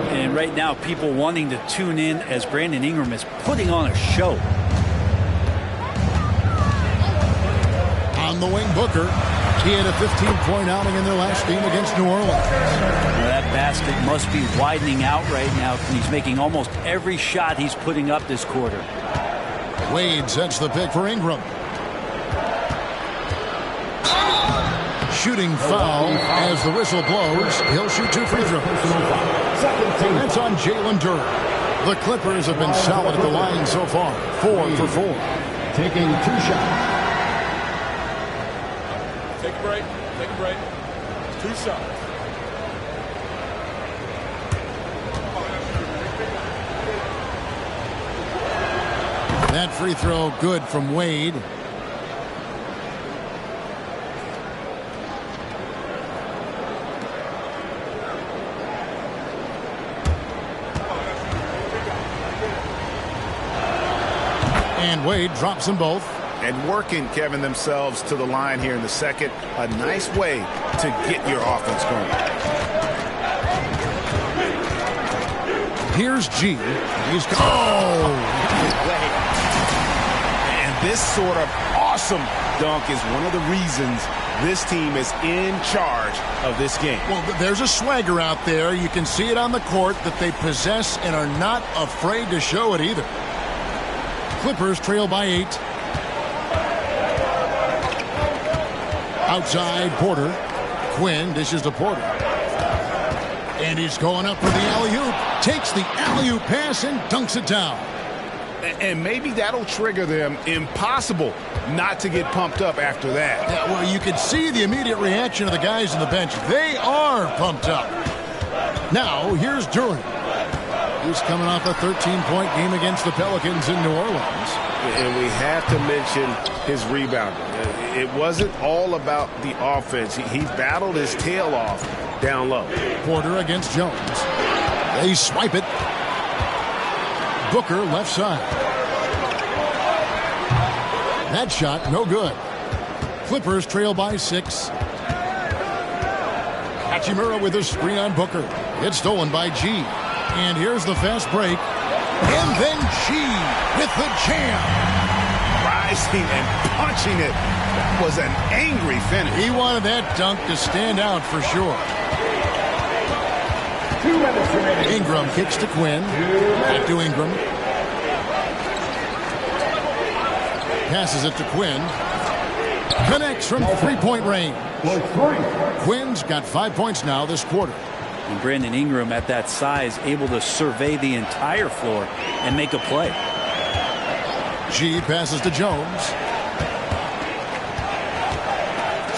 And right now, people wanting to tune in as Brandon Ingram is putting on a show. On the wing, Booker. He had a 15-point outing in their last game against New Orleans. Well, that basket must be widening out right now. He's making almost every shot he's putting up this quarter. Wade sets the pick for Ingram. Shooting foul as the whistle blows. He'll shoot 2 free throws. And that's on Jalen Duren. The Clippers have been solid at the line so far. 4 for 4. Taking 2 shots. Take a break. Take a break. 2 shots. That free throw good from Wade. And Wade drops them both. And working, Kevin, themselves to the line here in the second. A nice way to get your offense going. Here's G. He's And this sort of awesome dunk is one of the reasons this team is in charge of this game. Well, there's a swagger out there. You can see it on the court that they possess and are not afraid to show it either. Clippers trail by 8. Outside, Porter. Quinn dishes to Porter. And he's going up for the alley-oop. Takes the alley-oop pass and dunks it down. And maybe that'll trigger them. Impossible not to get pumped up after that. Yeah, well, you can see the immediate reaction of the guys on the bench. They are pumped up. Now, here's Duren. He's coming off a 13-point game against the Pelicans in New Orleans. And we have to mention his rebounding. It wasn't all about the offense. He battled his tail off down low. Porter against Jones. They swipe it. Booker left side. That shot, no good. Clippers trail by 6. Hachimura with a screen on Booker. It's stolen by G. And here's the fast break. And then G with the jam. Rising and punching it. That was an angry finish. He wanted that dunk to stand out for sure. 2 minutes remaining. Ingram kicks to Quinn. Back to Ingram. Passes it to Quinn. Connects from 3-point range. Quinn's got 5 points now this quarter. And Brandon Ingram at that size able to survey the entire floor and make a play. G passes to Jones.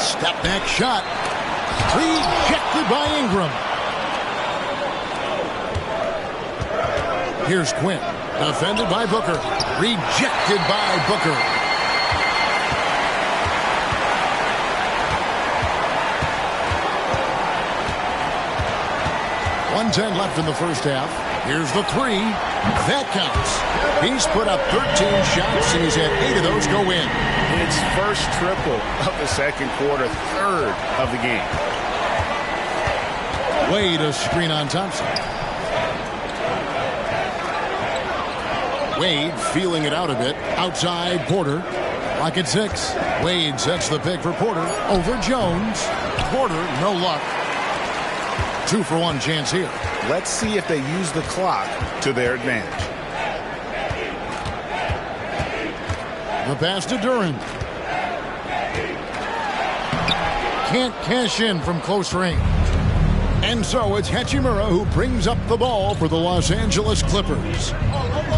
Step back shot. Rejected by Ingram. Here's Quinn. Defended by Booker. Rejected by Booker. .110 left in the first half. Here's the 3. That counts. He's put up 13 shots, and he's had 8 of those go in. It's first triple of the second quarter, third of the game. Wade a screen on Thompson. Wade feeling it out a bit. Outside, Porter. Lock at 6. Wade sets the pick for Porter. Over Jones. Porter, no luck. 2-for-1 chance here. Let's see if they use the clock to their advantage. The pass to Duren. Can't cash in from close range. And so it's Hachimura who brings up the ball for the Los Angeles Clippers.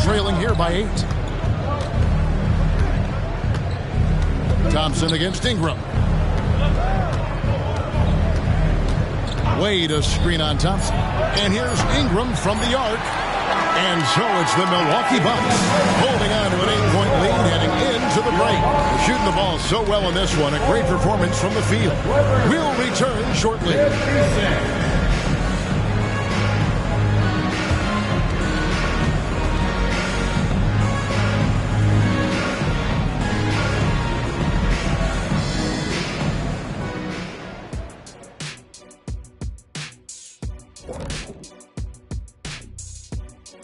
Trailing here by 8. Thompson against Ingram. Wade a screen on Thompson. And here's Ingram from the arc. And so it's the Milwaukee Bucks holding on to an 8-point lead heading into the break. They're shooting the ball so well in this one. A great performance from the field. We'll return shortly.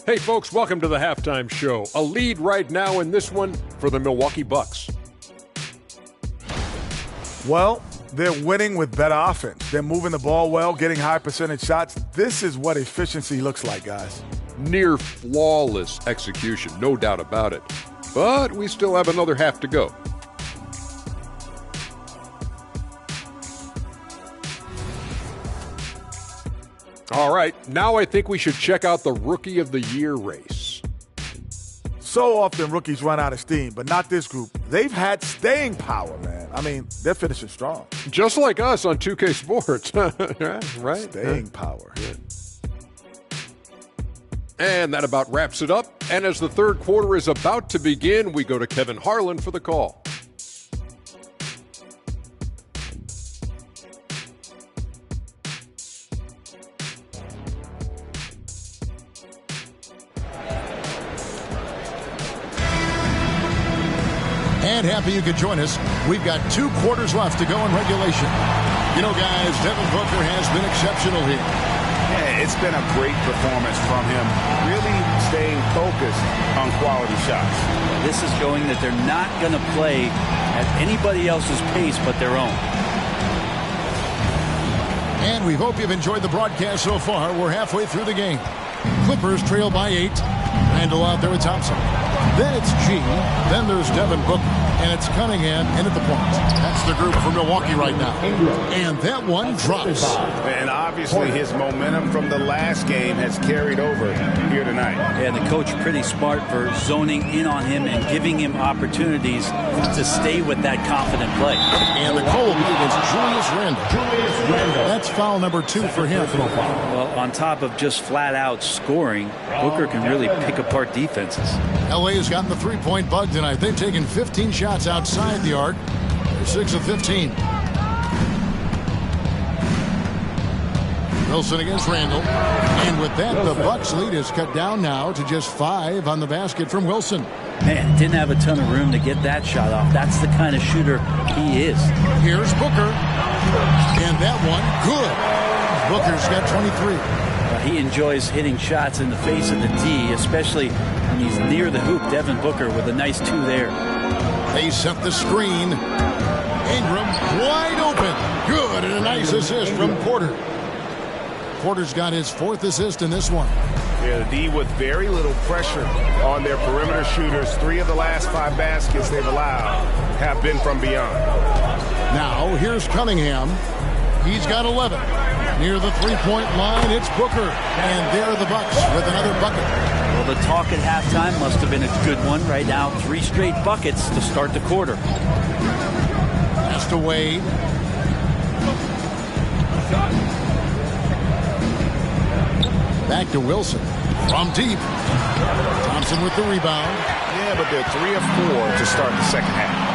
Hey folks, welcome to the halftime show. A lead right now in this one for the Milwaukee Bucks. Well, they're winning with better offense. They're moving the ball well, getting high percentage shots. This is what efficiency looks like, guys. Near flawless execution, no doubt about it. But we still have another half to go. All right, now I think we should check out the Rookie of the Year race. So often rookies run out of steam, but not this group. They've had staying power, man. I mean, they're finishing strong. Just like us on 2K Sports. Right? Staying power. Yeah. And that about wraps it up. And as the third quarter is about to begin, we go to Kevin Harlan for the call. And happy you could join us. We've got 2 quarters left to go in regulation. You know, guys, Devin Booker has been exceptional here. Yeah, it's been a great performance from him. Really staying focused on quality shots. This is showing that they're not going to play at anybody else's pace but their own. And we hope you've enjoyed the broadcast so far. We're halfway through the game. Clippers trail by 8. Randall out there with Thompson. Then it's G. Then there's Devin Booker. And it's Cunningham in at the point. That's the group for Milwaukee right now. And that one drops. And obviously his momentum from the last game has carried over here tonight. And the coach pretty smart for zoning in on him and giving him opportunities to stay with that confident play. And the call will be against Julius Randle. That's foul number 2 for him. Well, on top of just flat out scoring, Booker can really pick apart defenses. LA has gotten the 3-point bug tonight. They've taken 15 shots outside the arc. They're 6 of 15. Wilson against Randall. And with that, the Bucks lead is cut down now to just 5 on the basket from Wilson. Man, didn't have a ton of room to get that shot off. That's the kind of shooter he is. Here's Booker. And that one, good. Booker's got 23. He enjoys hitting shots in the face of the D, especially when he's near the hoop. Devin Booker with a nice 2 there. They set the screen. Ingram wide open. Good, and a nice assist from Porter. Porter's got his 4th assist in this one. Yeah, the D with very little pressure on their perimeter shooters. 3 of the last 5 baskets they've allowed have been from beyond. Now, here's Cunningham. He's got 11. Near the 3-point line, it's Booker. And there are the Bucks with another bucket. Well, the talk at halftime must have been a good one. Right now, 3 straight buckets to start the quarter. Pass to Wade. Back to Wilson. From deep. Thompson with the rebound. Yeah, but they're 3 of 4 to start the second half.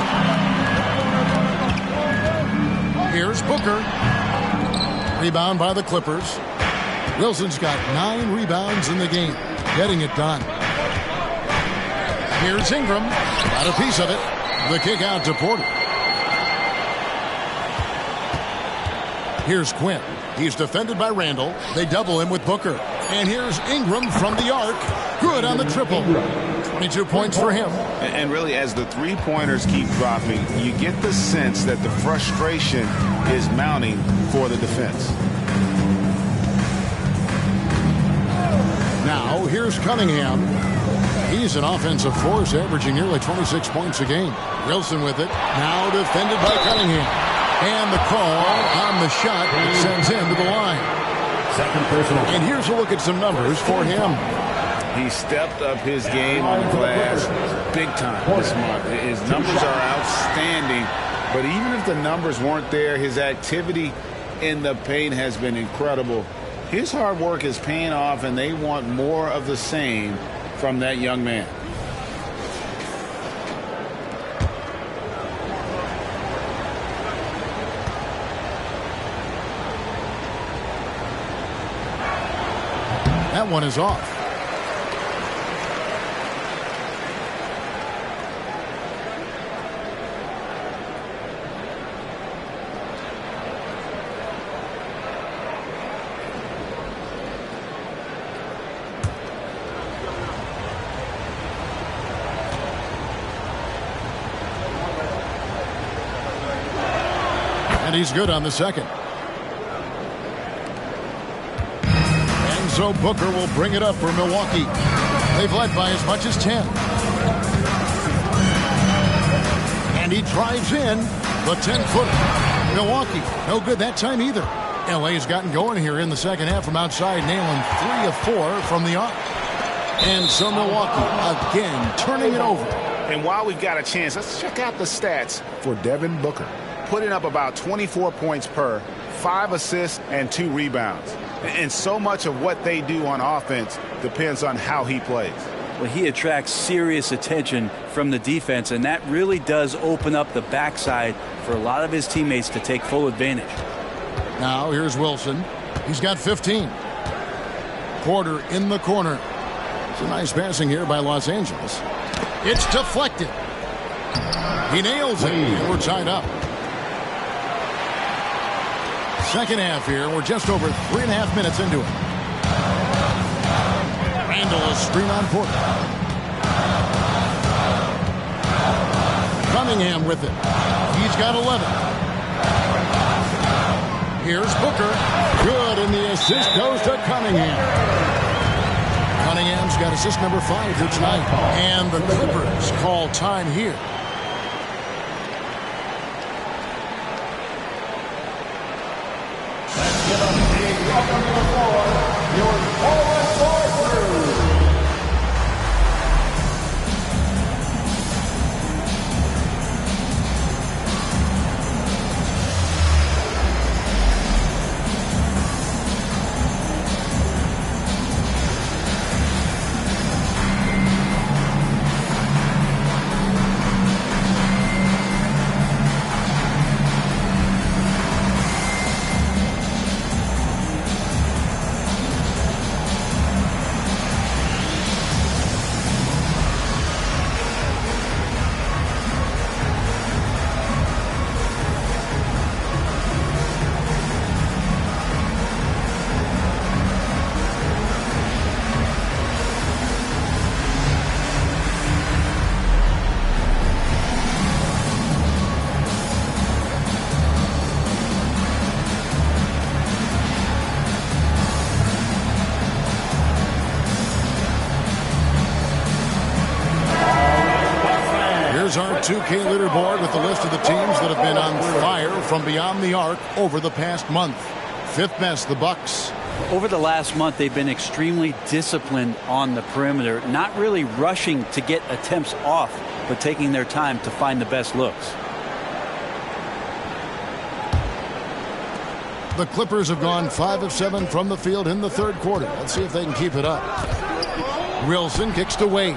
Here's Booker. Rebound by the Clippers. Wilson's got 9 rebounds in the game. Getting it done. Here's Ingram. Got a piece of it. The kick out to Porter. Here's Quinn. He's defended by Randall. They double him with Booker. And here's Ingram from the arc. Good on the triple. 22 points for him. And really, as the 3-pointers keep dropping, you get the sense that the frustration is mounting for the defense. Now, here's Cunningham. He's an offensive force, averaging nearly 26 points a game. Wilson with it. Now defended by Cunningham. And the call on the shot sends him to the line. Second personal. And here's a look at some numbers for him. He stepped up his game on the glass big time this month. His numbers are outstanding, but even if the numbers weren't there, his activity in the paint has been incredible. His hard work is paying off, and they want more of the same from that young man. That one is off. And he's good on the second. And so Booker will bring it up for Milwaukee. They've led by as much as 10. And he drives in the 10-footer. Milwaukee, no good that time either. LA's gotten going here in the second half from outside, nailing 3 of 4 from the arc. And so Milwaukee again turning it over. And while we've got a chance, let's check out the stats for Devin Booker. Putting up about 24 points per, 5 assists, and 2 rebounds. And so much of what they do on offense depends on how he plays. Well, he attracts serious attention from the defense, and that really does open up the backside for a lot of his teammates to take full advantage. Now here's Wilson. He's got 15. Porter in the corner. It's a nice passing here by Los Angeles. It's deflected. He nails it. And we're tied up. Second half here. We're just over 3.5 minutes into it. Randall is screen on Porter. Cunningham with it. He's got 11. Here's Booker. Good, and the assist goes to Cunningham. Cunningham's got assist number 5 here tonight. And the Clippers call time here. Let's give a big welcome to the floor, your forward crew. Our 2K leaderboard with the list of the teams that have been on fire from beyond the arc over the past month. 5th best, the Bucks. Over the last month, they've been extremely disciplined on the perimeter, not really rushing to get attempts off, but taking their time to find the best looks. The Clippers have gone 5 of 7 from the field in the third quarter. Let's see if they can keep it up. Wilson kicks to Wade.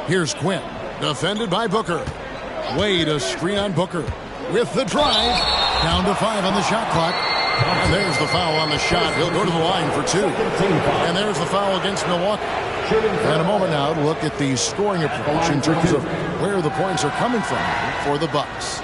Here's Quinn, defended by Booker. Wade, a screen on Booker with the drive. Down to 5 on the shot clock. And there's the foul on the shot. He'll go to the line for 2. And there's the foul against Milwaukee. And a moment now to look at the scoring approach in terms of where the points are coming from for the Bucks.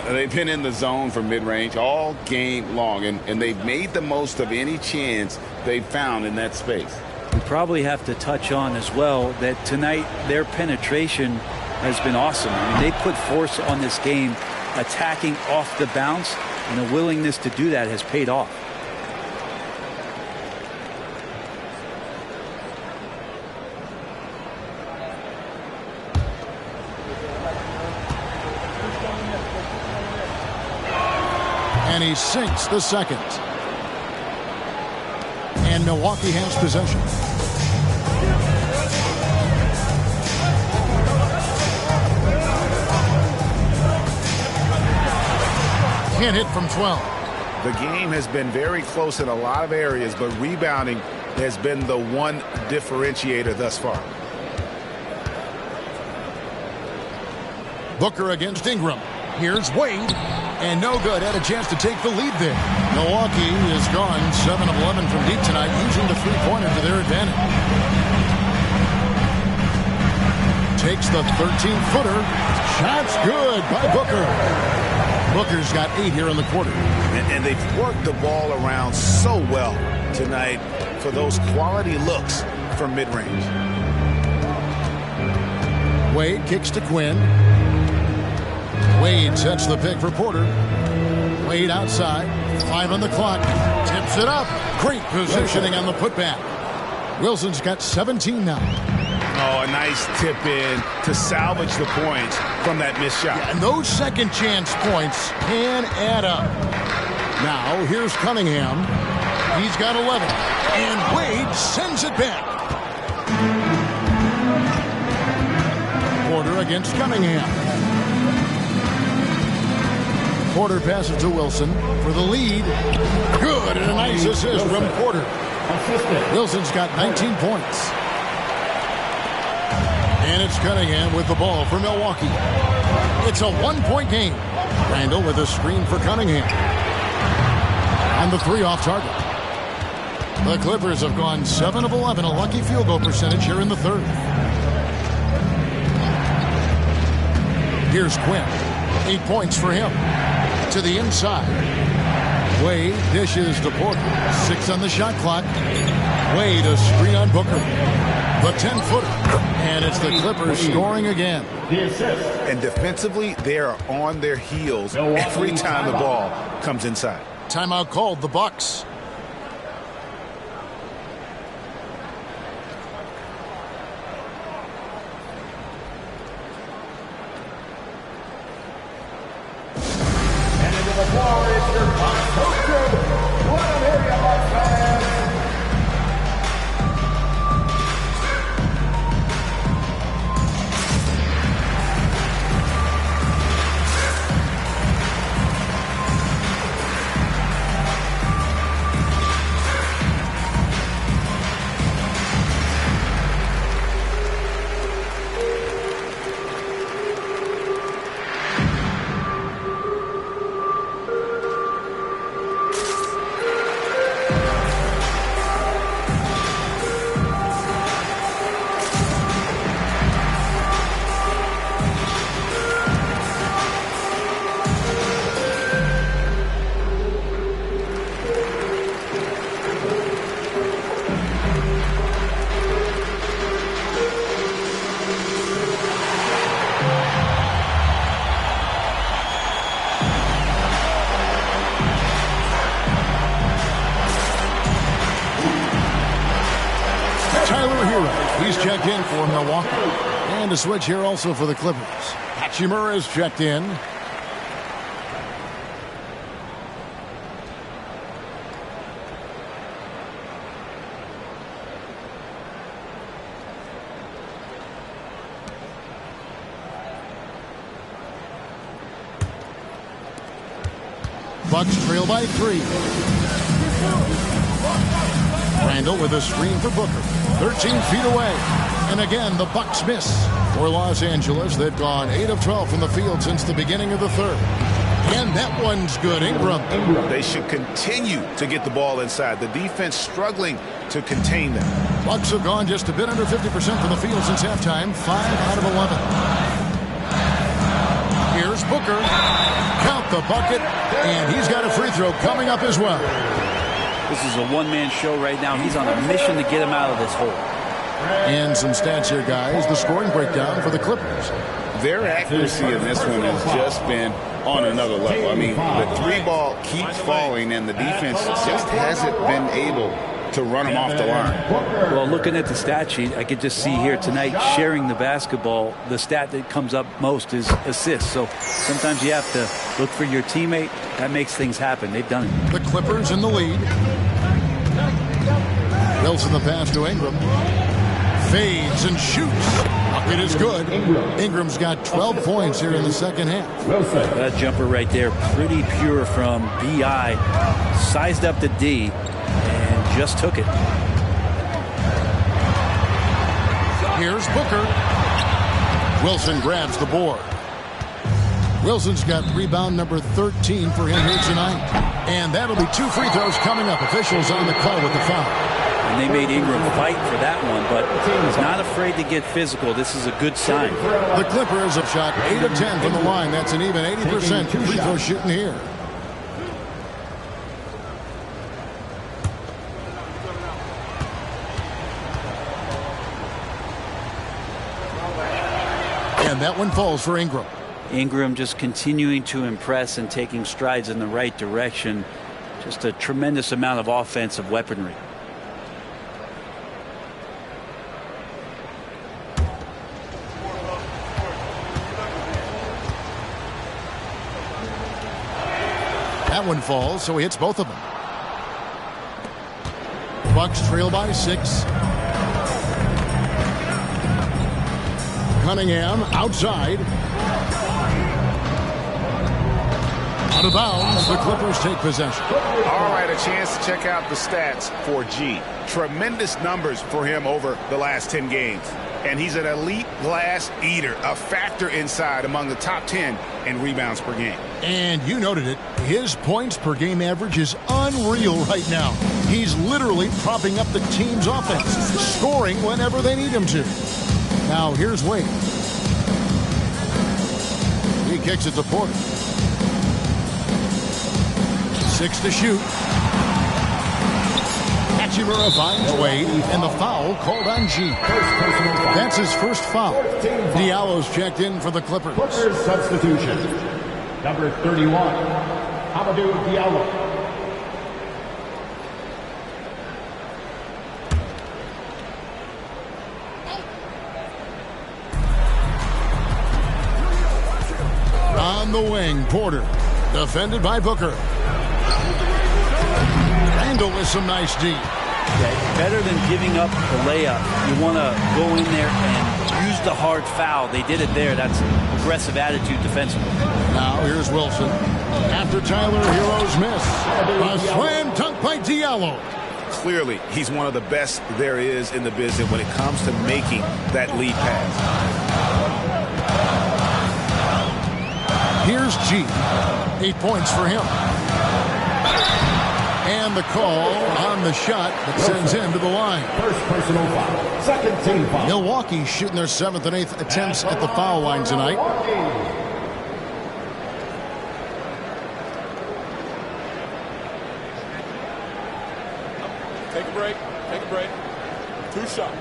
They've been in the zone for mid-range all game long, and they've made the most of any chance they found in that space. We probably have to touch on as well that tonight their penetration has been awesome. I mean, they put force on this game, attacking off the bounce, and the willingness to do that has paid off. And he sinks the second. And Milwaukee has possession. Can't hit from 12. The game has been very close in a lot of areas, but rebounding has been the one differentiator thus far. Booker against Ingram. Here's Wade. And no good. Had a chance to take the lead there. Milwaukee is gone 7 of 11 from deep tonight, using the three-pointer to their advantage. Takes the 13-footer. Shot's good by Booker. Booker's got 8 here in the quarter. And they've worked the ball around so well tonight for those quality looks from mid-range. Wade kicks to Quinn. Wade sets the pick for Porter. Wade outside. 5 on the clock. Tips it up. Great positioning on the putback. Wilson's got 17 now. Oh, a nice tip in to salvage the points from that missed shot. Yeah, and those second chance points can add up. Now, here's Cunningham. He's got 11. And Wade sends it back. Porter against Cunningham. Porter passes to Wilson for the lead. Good, and a nice assist from Porter. Wilson's got 19 points. And it's Cunningham with the ball for Milwaukee. It's a one-point game. Randall with a screen for Cunningham. On the 3 off target. The Clippers have gone 7 of 11, a lucky field goal percentage here in the third. Here's Quinn. 8 points for him. To the inside. Wade dishes to Porter. 6 on the shot clock. Wade a screen on Booker. The 10-footer. And it's the Clippers scoring again. And defensively, they are on their heels every time the ball comes inside. Timeout called, the Bucks. Checked in for Milwaukee. And a switch here also for the Clippers. Hachimura is checked in. Bucks trail by 3. Randall with a screen for Booker. 13 feet away. And again, the Bucks miss. For Los Angeles, they've gone 8 of 12 from the field since the beginning of the third. And that one's good. Ingram. They should continue to get the ball inside. The defense struggling to contain them. Bucks have gone just a bit under 50% from the field since halftime. 5 out of 11. Here's Booker. Count the bucket. And he's got a free throw coming up as well. This is a one-man show right now. He's on a mission to get him out of this hole. And some stats here, guys. The scoring breakdown for the Clippers. Their accuracy in this one has just been on another level. I mean, the 3 ball keeps falling, and the defense just hasn't been able to run him off the line. Well, looking at the stat sheet, I could just see here tonight sharing the basketball. The stat that comes up most is assists. So sometimes you have to look for your teammate. That makes things happen. They've done it. The Clippers in the lead. Wilson the pass to Ingram. Fades and shoots. It is good. Ingram's got 12 points here in the second half. That jumper right there, pretty pure from B.I. Sized up to D and just took it. Here's Booker. Wilson grabs the board. Wilson's got rebound number 13 for him here tonight. And that'll be 2 free throws coming up. Officials on the call with the foul. And they made Ingram fight for that one, but he's not afraid to get physical. This is a good sign. The Clippers have shot 8 of 10 from the line. That's an even 80% free throw shooting here. And that one falls for Ingram. Ingram just continuing to impress and taking strides in the right direction. Just a tremendous amount of offensive weaponry. That one falls, so he hits both of them. Bucks trail by 6. Cunningham outside. Out of bounds, the Clippers take possession. All right, a chance to check out the stats for G. Tremendous numbers for him over the last 10 games. And he's an elite glass eater, a factor inside among the top 10 in rebounds per game. And you noted it, his points per game average is unreal right now. He's literally propping up the team's offense, scoring whenever they need him to. Now here's Wade. He kicks it to Porter. 6 to shoot. Hachimura finds Wade, and the foul called on G. That's his first foul. Diallo's checked in for the Clippers. Clippers substitution. Number 31, Hamidou Diallo. On the wing, Porter. Defended by Booker. Randall with some nice D. Yeah, better than giving up the layup. You want to go in there and use the hard foul. They did it there. That's aggressive attitude defensively. Now here's Wilson. After Tyler Hero's miss. A slam dunk by Diallo. Clearly, he's one of the best there is in the business when it comes to making that lead pass. Here's G. 8 points for him. And the call on the shot that sends him to the line. First personal foul. Second team foul. Milwaukee shooting their 7th and 8th attempts at the foul line tonight. Take a break. Take a break. 2 shots.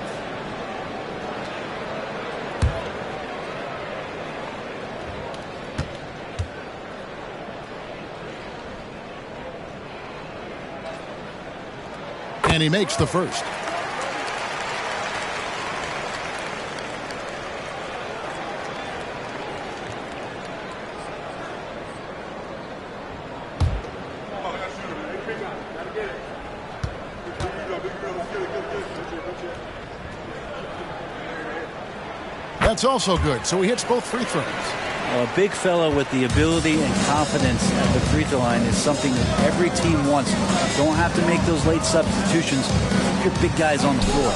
And he makes the first. That's also good. So he hits both free throws. A big fella with the ability and confidence at the free throw line is something that every team wants. Don't have to make those late substitutions. Keep your big guys on the floor.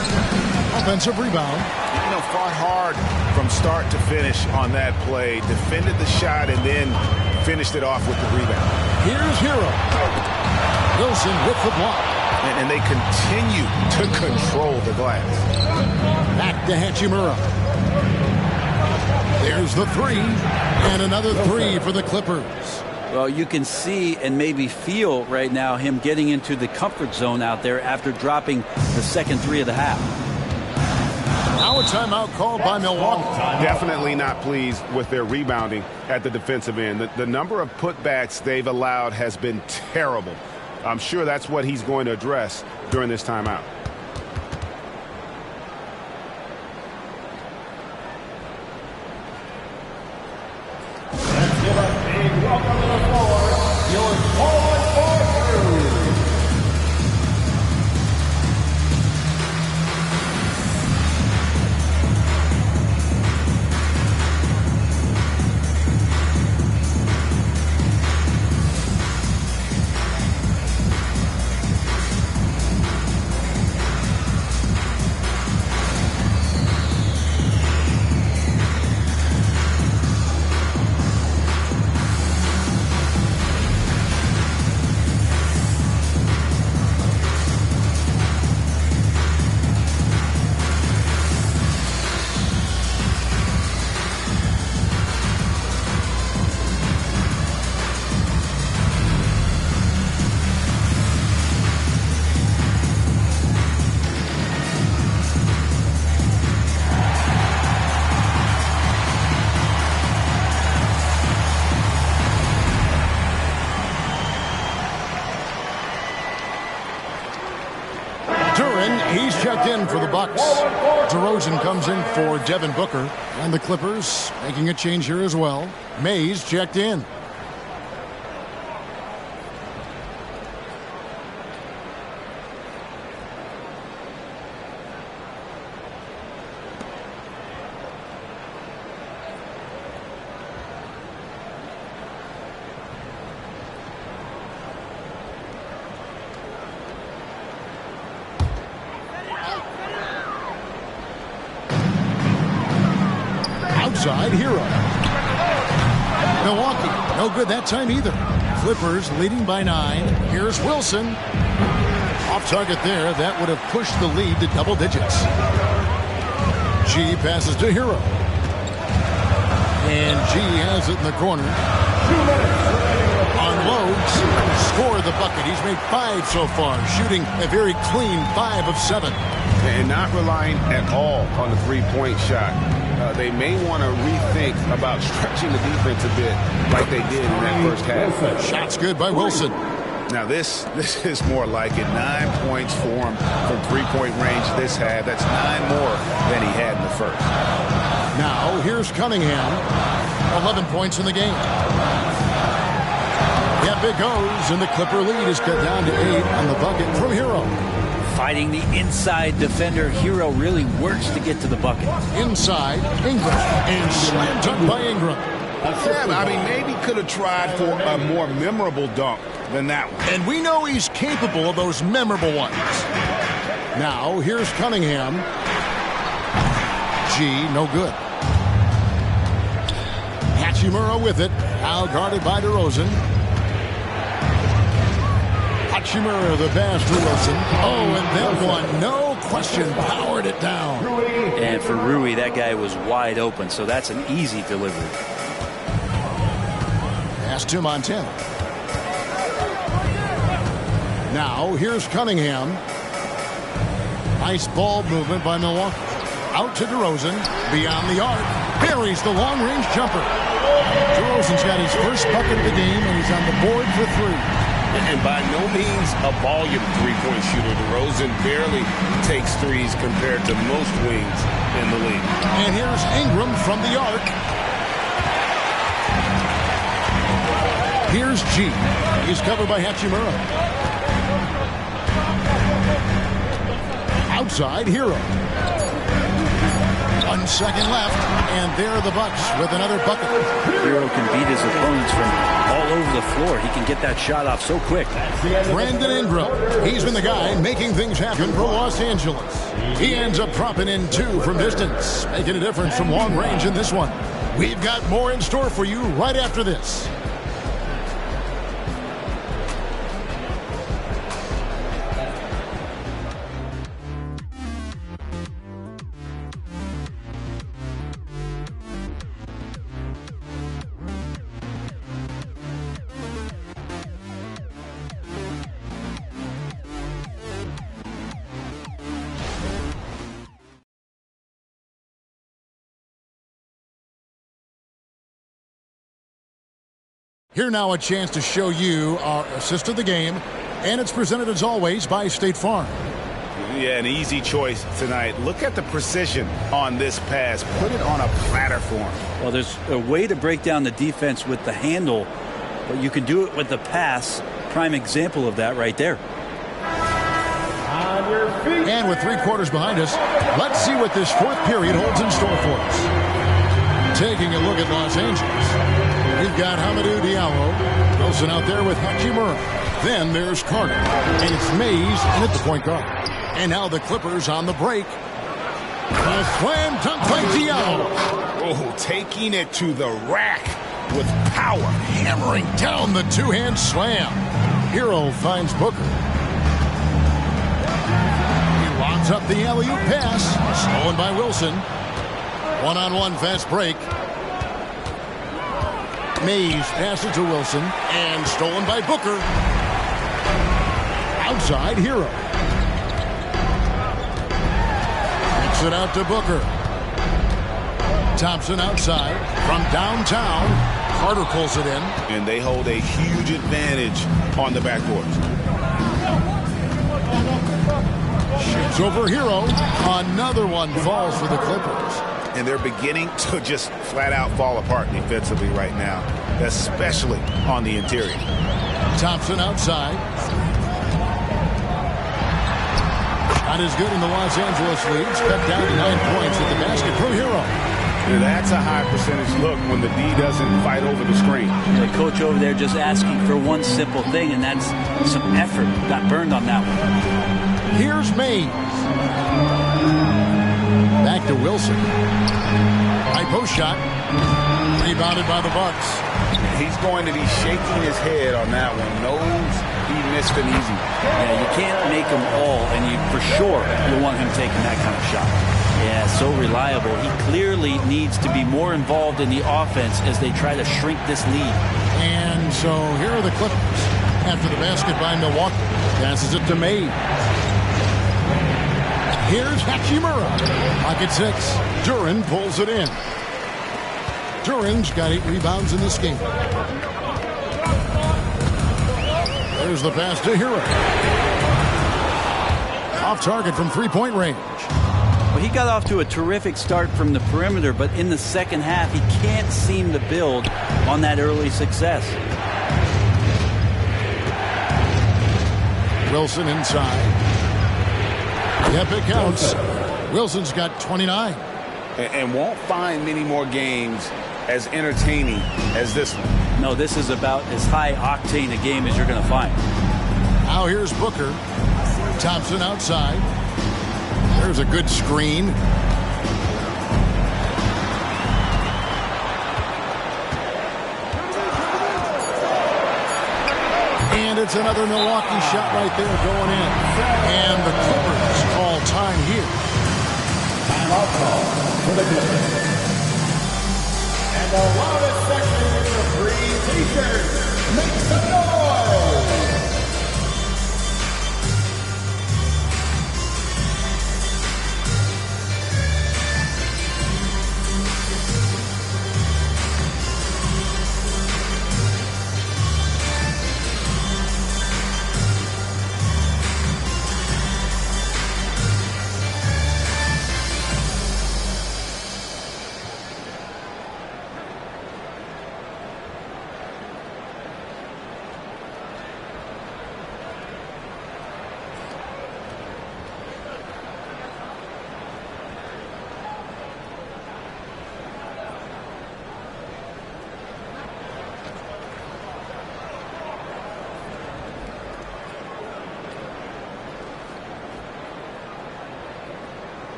Offensive rebound. You know, fought hard from start to finish on that play. Defended the shot and then finished it off with the rebound. Here's Hero. Wilson with the block. And they continue to control the glass. Back to Hachimura. There's the 3, and another 3 for the Clippers. Well, you can see and maybe feel right now him getting into the comfort zone out there after dropping the second 3 of the half. Now a timeout called by Milwaukee. Definitely not pleased with their rebounding at the defensive end. The number of putbacks they've allowed has been terrible. I'm sure that's what he's going to address during this timeout. Let's give a big welcome to the floor, your forward for He's checked in for the Bucks. DeRozan comes in for Devin Booker. And the Clippers making a change here as well. Mays checked in. Outside Hero. Milwaukee, no good that time either. Clippers leading by 9. Here's Wilson. Off target there. That would have pushed the lead to double digits. G passes to Hero. And G has it in the corner. Unloads. Score the bucket. He's made 5 so far. Shooting a very clean 5 of 7. And not relying at all on the three-point shot. They may want to rethink about stretching the defense a bit like they did in that first half. Shots good by Wilson. Now this is more like it. 9 points for him from three-point range this half. That's 9 more than he had in the first. Now here's Cunningham. 11 points in the game. Yep, it goes, and the Clipper lead is cut down to 8 on the bucket from Hero. Fighting the inside defender, Hero really works to get to the bucket. Inside, Ingram, and slam dunk by Ingram. Yeah, I mean, maybe could have tried for a more memorable dunk than that one. And we know he's capable of those memorable ones. Now, here's Cunningham. G, no good. Hachimura with it, now guarded by DeRozan. Hachimura, the pass to Wilson. Oh, and that one, no question, powered it down. And for Rui, that guy was wide open, so that's an easy delivery. Pass to Montana. Now, here's Cunningham. Nice ball movement by Milwaukee. Out to DeRozan, beyond the arc. Buries the long-range jumper. DeRozan's got his first bucket of the game, and he's on the board for 3. And by no means a volume three-point shooter. DeRozan barely takes threes compared to most wings in the league. And here's Ingram from the arc. Here's G. He's covered by Hachimura. Outside, Hero. 1 second left, and there are the Bucks with another bucket. Hero can beat his opponents from all over the floor. He can get that shot off so quick. Brandon Ingram, he's been the guy making things happen for Los Angeles. He ends up dropping in 2 from distance, making a difference from long range in this one. We've got more in store for you right after this. Here now a chance to show you our assist of the game. And it's presented as always by State Farm. Yeah, an easy choice tonight. Look at the precision on this pass. Put it on a platter for him. Well, there's a way to break down the defense with the handle, but you can do it with the pass. Prime example of that right there. And with 3 quarters behind us, let's see what this 4th period holds in store for us. Taking a look at Los Angeles, we've got Hamidou Diallo, Wilson out there with Hachimura. Then there's Carter, and it's Mays in at the point guard. And now the Clippers on the break. A slam dunk by Diallo. Oh, taking it to the rack with power. Hammering down the 2-hand slam. Hero finds Booker. He lobs up the alley-oop pass. Stolen by Wilson. One-on-one fast break. Mays passes to Wilson. And stolen by Booker. Outside Hero. Kicks it out to Booker. Thompson outside from downtown. Carter pulls it in. And they hold a huge advantage on the backcourt. Shoots over Hero. Another one falls for the Clippers. And they're beginning to just flat out fall apart defensively right now, especially on the interior. Thompson outside. Not as good in the Los Angeles leads. Cut down to 9 points with the basket from Hero. That's a high percentage look when the D doesn't fight over the screen. The coach over there just asking for one simple thing, and that's some effort. Got burned on that one. Here's Mays. Back to Wilson. High post shot. Rebounded by the Bucks. He's going to be shaking his head on that one. Knows he missed an easy. Yeah, you can't make them all, and you for sure you want him taking that kind of shot. Yeah, so reliable. He clearly needs to be more involved in the offense as they try to shrink this lead. And so here are the Clippers. After the basket by Milwaukee. Passes it to Mays. Here's Hachimura. Pocket 6. Duran pulls it in. Duran's got 8 rebounds in this game. There's the pass to Hero. Off target from 3-point range. Well, he got off to a terrific start from the perimeter, but in the second half, he can't seem to build on that early success. Wilson inside. Yep, it counts. Wilson's got 29. And won't find many more games as entertaining as this one. No, this is about as high octane a game as you're going to find. Now here's Booker. Thompson outside. There's a good screen. And it's another Milwaukee shot right there going in. And the Clippers call time here. Timeout call for the Clippers. And the loudest section in the free t-shirts. Make some noise!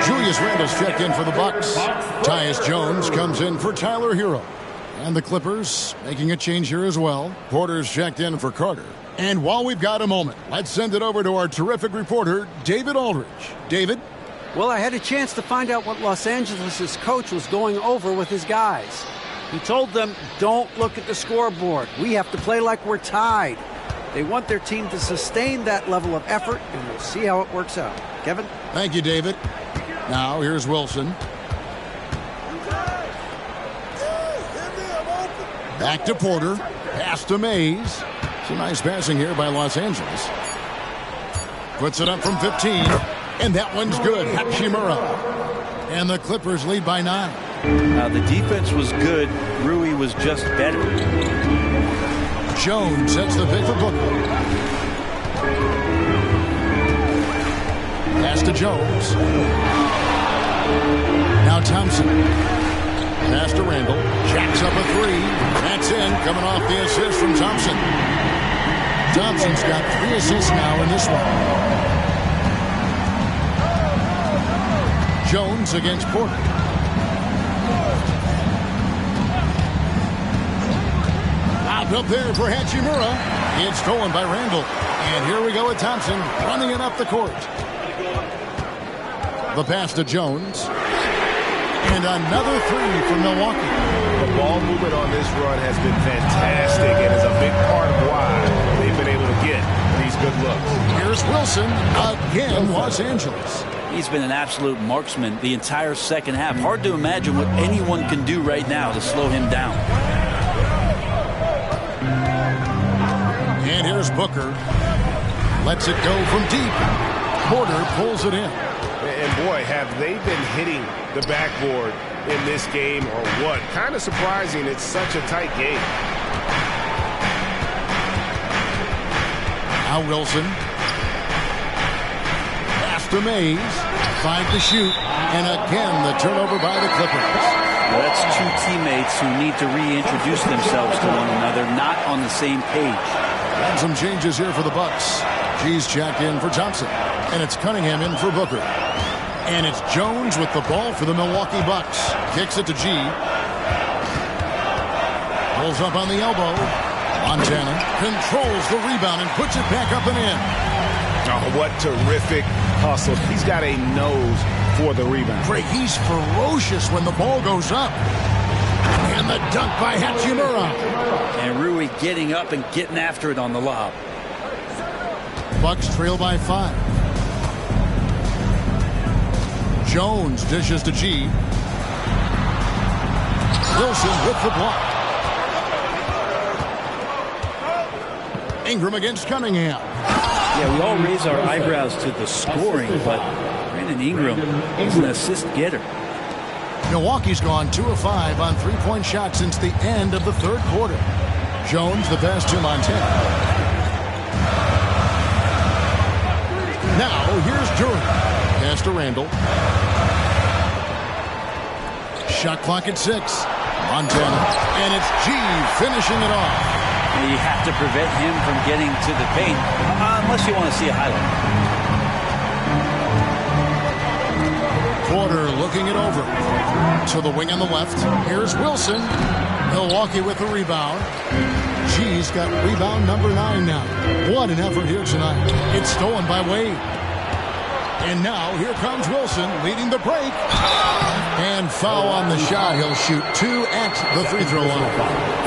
Julius Randle's checked in for the Bucks. Tyus Jones comes in for Tyler Hero. And the Clippers making a change here as well. Porter's checked in for Carter. And while we've got a moment, let's send it over to our terrific reporter, David Aldridge. David? Well, I had a chance to find out what Los Angeles' coach was going over with his guys. He told them, don't look at the scoreboard. We have to play like we're tied. They want their team to sustain that level of effort, and we'll see how it works out. Kevin? Thank you, David. Now here's Wilson. Back to Porter. Pass to Mays. Some nice passing here by Los Angeles. Puts it up from 15. And that one's good. Hachimura. And the Clippers lead by 9. The defense was good. Rui was just better. Jones sets the pick for Booker. Pass to Jones. Now Thompson. Pass to Randall. Jacks up a 3. That's in. Coming off the assist from Thompson. Thompson's got 3 assists now in this one. Jones against Porter. Out up there for Hachimura. It's stolen by Randall. And here we go with Thompson running it up the court. The pass to Jones. And another 3 from Milwaukee. The ball movement on this run has been fantastic and is a big part of why they've been able to get these good looks. Here's Wilson again, Los Angeles. He's been an absolute marksman the entire second half. Hard to imagine what anyone can do right now to slow him down. And here's Booker. Lets it go from deep. Porter pulls it in. And boy, have they been hitting the backboard in this game or what? Kind of surprising. It's such a tight game. Now Wilson. Pass to Mays. 5 to shoot. And again, the turnover by the Clippers. Well, that's 2 teammates who need to reintroduce themselves to one another, not on the same page. And some changes here for the Bucks. G's checked in for Thompson. And it's Cunningham in for Booker. And it's Jones with the ball for the Milwaukee Bucks. Kicks it to G. Pulls up on the elbow. Montana controls the rebound and puts it back up and in. Oh, what terrific hustle. He's got a nose for the rebound. Greg, he's ferocious when the ball goes up. And the dunk by Hachimura. And Rui getting up and getting after it on the lob. Bucks trail by 5. Jones dishes to G. Wilson with the block. Ingram against Cunningham. Yeah, we all raise our eyebrows to the scoring, but Brandon Ingram is an assist getter. Milwaukee's gone 2 of 5 on 3-point shots since the end of the third quarter. Jones the best to Montana. Now here's Duran. Pass to Randall. Shot clock at 6. Montana. And it's G finishing it off. You have to prevent him from getting to the paint, unless you want to see a highlight. Porter looking it over. To the wing on the left. Here's Wilson. Milwaukee with the rebound. G's got rebound number 9 now. What an effort here tonight. It's stolen by Wade. And now here comes Wilson leading the break. And foul on the shot. He'll shoot 2 at the free throw line.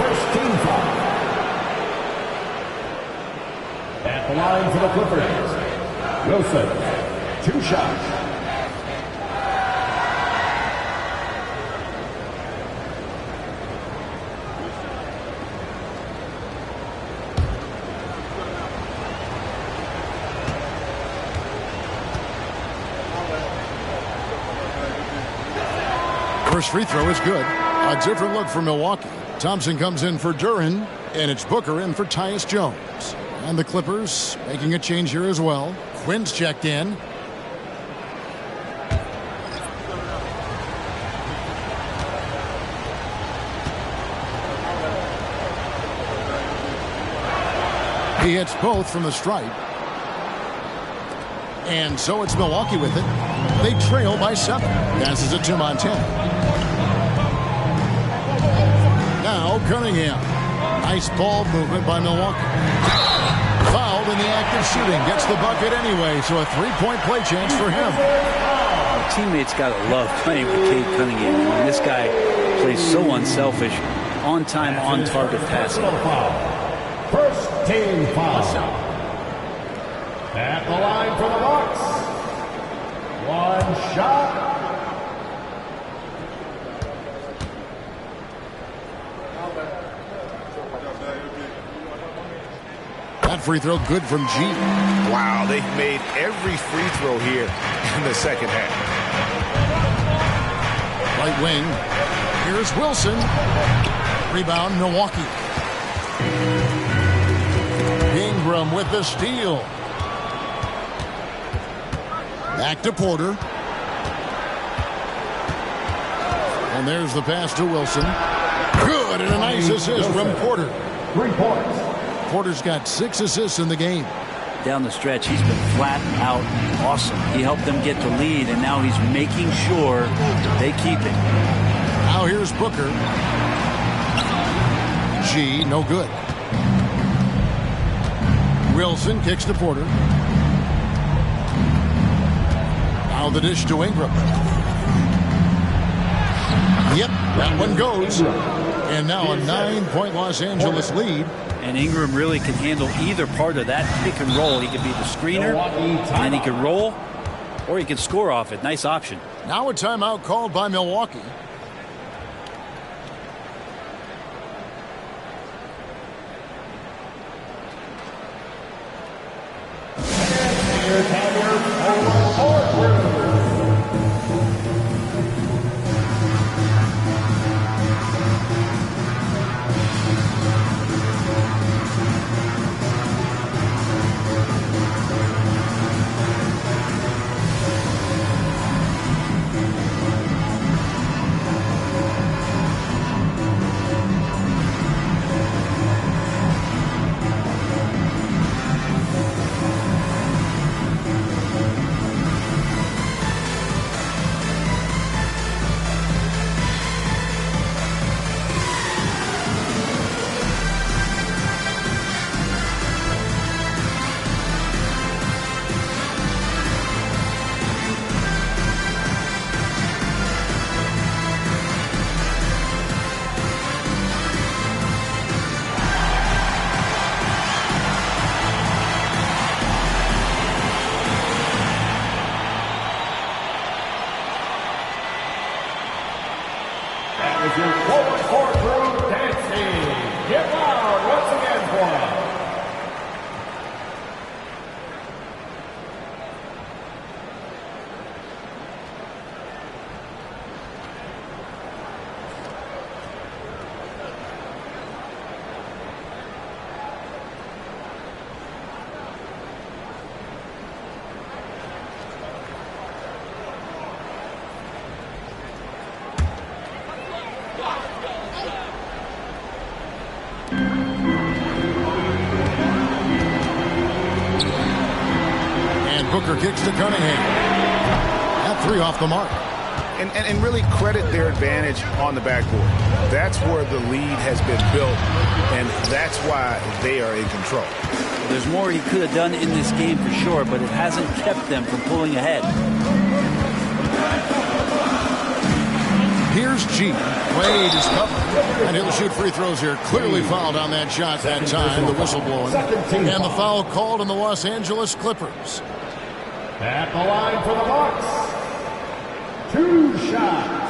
First team foul. At the line for the Clippers, Wilson, 2 shots. First free throw is good. A different look for Milwaukee. Thompson comes in for Duran, and it's Booker in for Tyus Jones. And the Clippers making a change here as well. Quinn's checked in. He hits both from the stripe. And so it's Milwaukee with it. They trail by 7. Passes it to Montana. Now Cunningham. Nice ball movement by Milwaukee. Fouled in the act of shooting. Gets the bucket anyway, so a 3-point play chance for him. Our teammates got to love playing with Cade Cunningham. I mean, this guy plays so unselfish. On time, on target passing. First team foul. At the line for the Bucks. One shot. That free throw good from G. Wow, they've made every free throw here in the second half. Right wing. Here's Wilson. Rebound, Milwaukee. Ingram with the steal. Back to Porter. And there's the pass to Wilson. Good, and a nice assist from Porter. 3 points. Porter's got 6 assists in the game. Down the stretch, he's been flat out awesome. He helped them get the lead, and now he's making sure they keep it. Now here's Booker. G, no good. Wilson kicks to Porter. Now the dish to Ingram. Yep, that one goes. And now a 9-point Los Angeles lead. And Ingram really can handle either part of that pick and roll. He could be the screener, and then he could roll, or he could score off it. Nice option. Now a timeout called by Milwaukee. Is your forward court crew dancing? Get loud once again for us. Booker kicks to Cunningham. That 3 off the mark. And really credit their advantage on the backboard. That's where the lead has been built, and that's why they are in control. There's more he could have done in this game for sure, but it hasn't kept them from pulling ahead. Here's G. Wade is covered, and he'll shoot free throws here. Clearly fouled on that shot that time, the whistle blowing. And the foul called on the Los Angeles Clippers. At the line for the Bucks, 2 shots.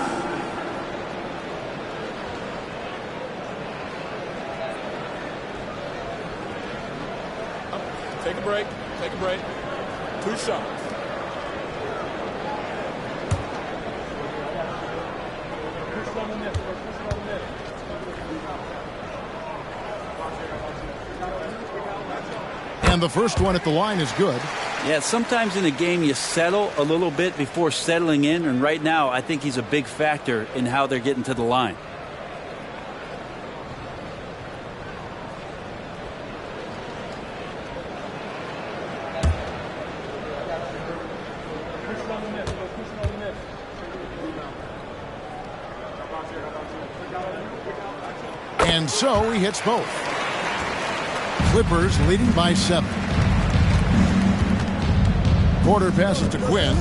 Take a break. Take a break. 2 shots. And the first one at the line is good. Yeah, sometimes in a game you settle a little bit before settling in, and right now I think he's a big factor in how they're getting to the line. And so he hits both. Clippers leading by 7. Porter passes to Quinn.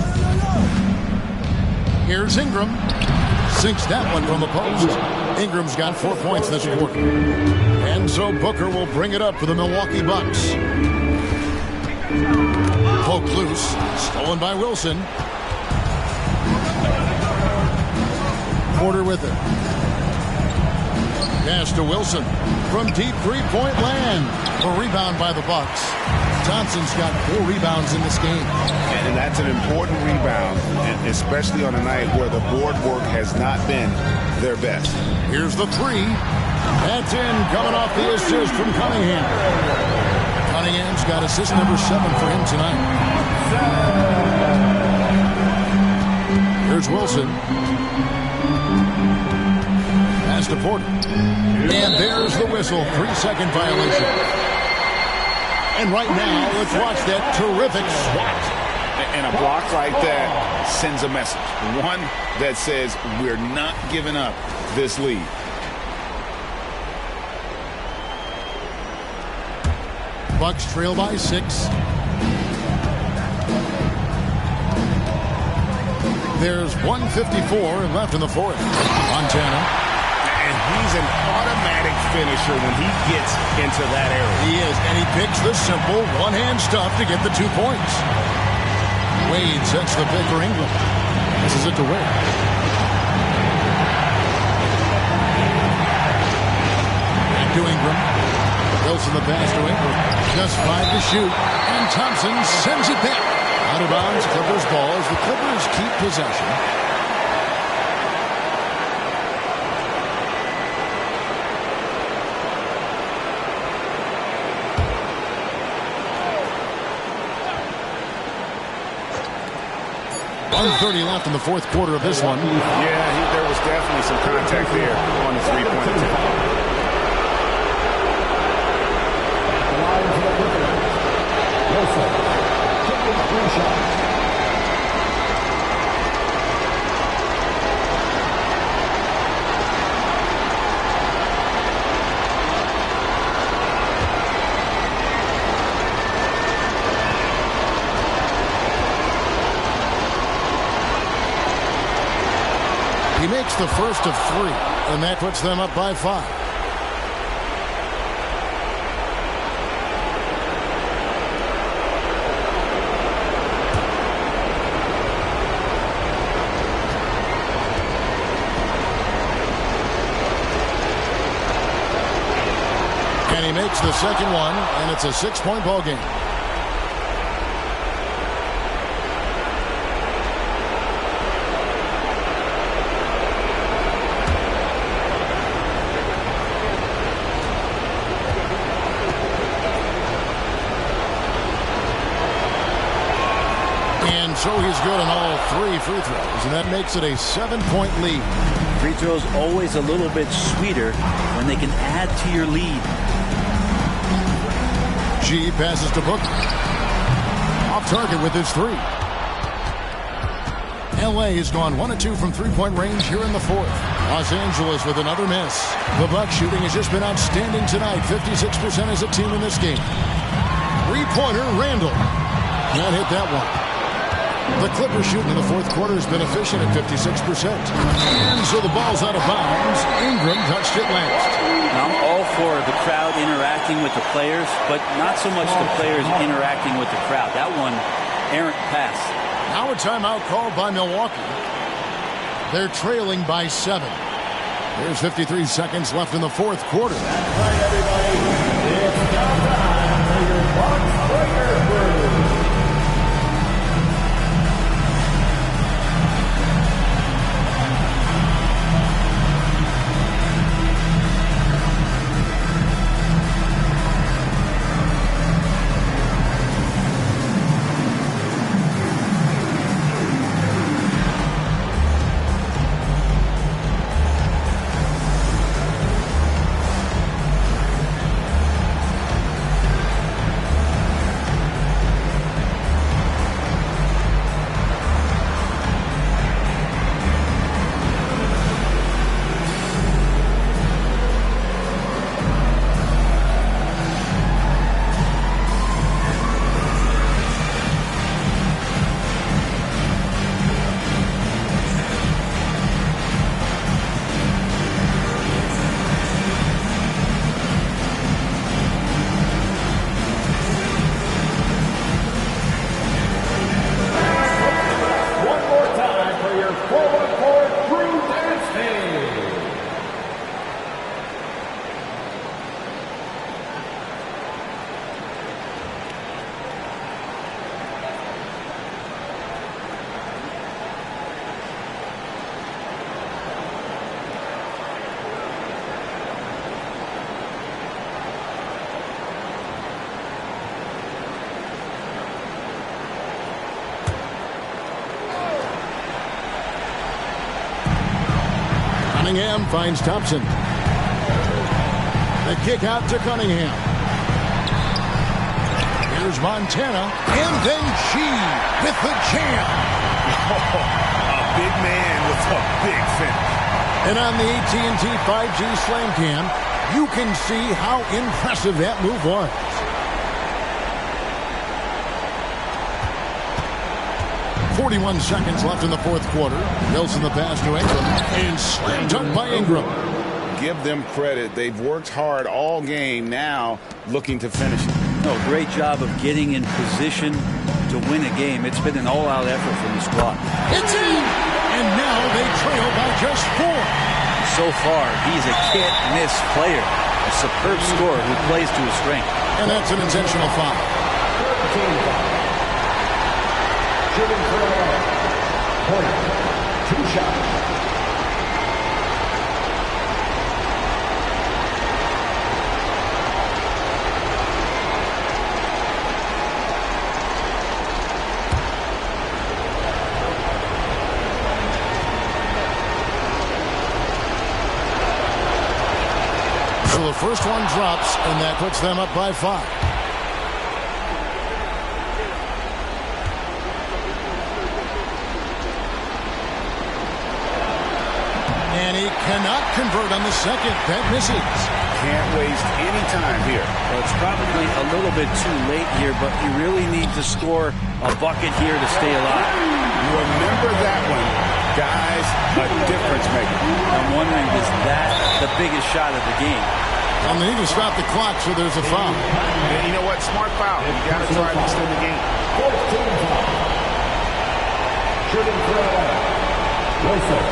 Here's Ingram. Sinks that one from the post. Ingram's got 4 points this quarter. And so Booker will bring it up for the Milwaukee Bucks. Poked loose. Stolen by Wilson. Porter with it. Pass to Wilson from deep three-point land. A rebound by the Bucks. Thompson's got 4 rebounds in this game. And that's an important rebound, and especially on a night where the board work has not been their best. Here's the 3. That's in, coming off the assist from Cunningham. Cunningham's got assist number 7 for him tonight. Here's Wilson. Pass to Porter. And there's the whistle. 3-second violation. And right now, let's watch that terrific swat. And a block like that sends a message. One that says we're not giving up this lead. Bucks trail by 6. There's 1:54 left in the fourth. Montana. And he's an automatic finisher when he gets into that area. He is, and he picks the simple one-hand stuff to get the 2 points. Wade sets the pick for Ingram. This is it to Wade. Back to Ingram. Wilson the pass to Ingram. Just 5 to shoot. And Thompson sends it back. Out of bounds, Clippers ball as the Clippers keep possession. .130 left in the fourth quarter of this one. Yeah, there was definitely some contact there on the three-point attempt. He makes the first of 3, and that puts them up by 5. And he makes the second one, and it's a 6-point ball game. So he's good on all 3 free throws, and that makes it a 7-point lead. Free throws always a little bit sweeter when they can add to your lead. G passes to Booker. Off target with his 3. LA has gone 1 of 2 from 3-point range here in the fourth. Los Angeles with another miss. The Bucks shooting has just been outstanding tonight. 56% as a team in this game. 3-pointer, Randall. Can't hit that one. The Clippers shooting in the fourth quarter has been efficient at 56%. And so the ball's out of bounds. Ingram touched it last. I'm all for the crowd interacting with the players, but not so much the players interacting with the crowd. That one, errant pass. Now a timeout called by Milwaukee. They're trailing by 7. There's 53 seconds left in the fourth quarter. That's right, everybody. It's now time for your Bucks Breaker Brew. Cunningham finds Thompson. The kick out to Cunningham. Here's Montana, and then G with the jam. A big man with a big finish. And on the AT&T 5G Slam Cam, you can see how impressive that move was. .41 seconds left in the fourth quarter. Wilson the pass to Ingram, and slam dunk by Ingram. Give them credit. They've worked hard all game, now looking to finish it. No, great job of getting in position to win a game. It's been an all-out effort from the squad. It's in! And now they trail by just 4. So far, he's a can't-miss player. A superb scorer who plays to his strength. And that's an intentional foul. Shooting for a point. 2 shots. So the first one drops, and that puts them up by 5. And he cannot convert on the second. That misses. Can't waste any time here. Well, it's probably a little bit too late here, but you really need to score a bucket here to stay alive. Remember that one, guys, a difference maker. I'm wondering, is that the biggest shot of the game? And they need to stop the clock, so there's a foul. And you know what? Smart foul. You got to try to extend the game. 14 foul. Shooting for Wilson,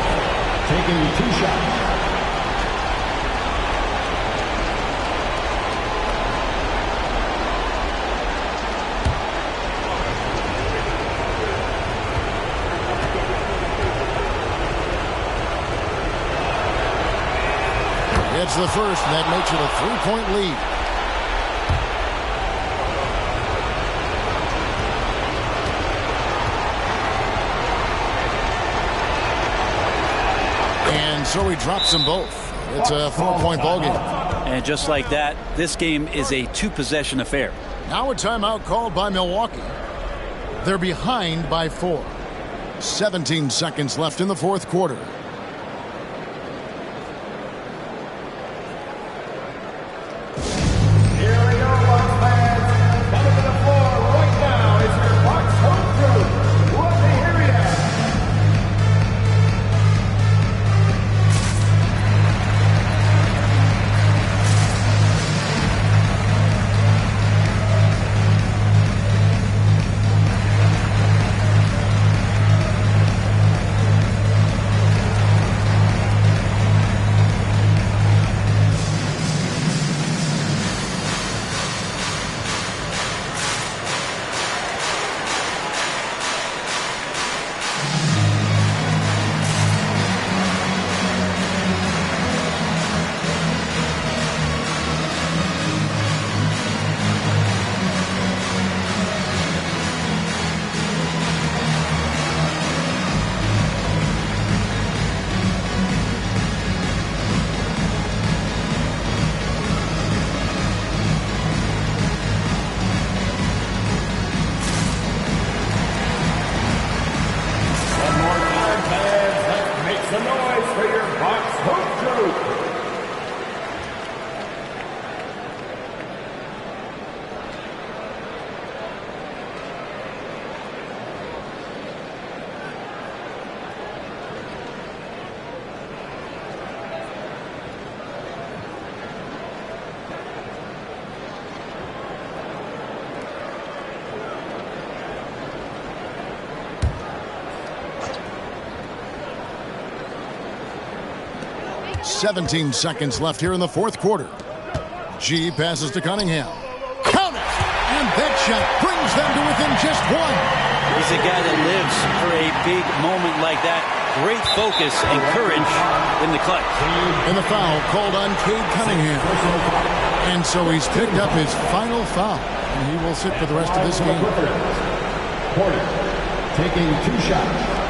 taking 2 shots. It's the first, and that makes it a 3-point lead. And so he drops them both. It's a 4-point ball game. And just like that, this game is a 2-possession affair. Now a timeout called by Milwaukee. They're behind by 4. 17 seconds left in the fourth quarter. .17 seconds left here in the fourth quarter. G passes to Cunningham. Count it! And that shot brings them to within just 1. He's a guy that lives for a big moment like that. Great focus and courage in the clutch. And the foul called on Cade Cunningham. And so he's picked up his final foul. And he will sit for the rest of this game. Porter taking 2 shots.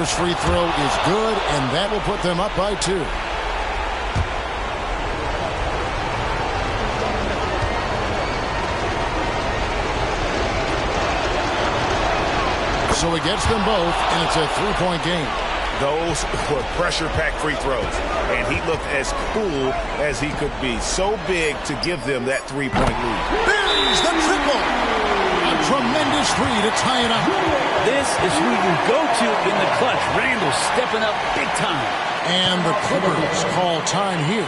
First free throw is good, and that will put them up by 2. So he gets them both, and it's a 3-point game. Those were pressure-packed free throws, and he looked as cool as he could be. So big to give them that 3-point lead. There's the triple. A tremendous 3 to tie it up. This is who you go to in the clutch. Randall stepping up big time. And the Clippers call time here.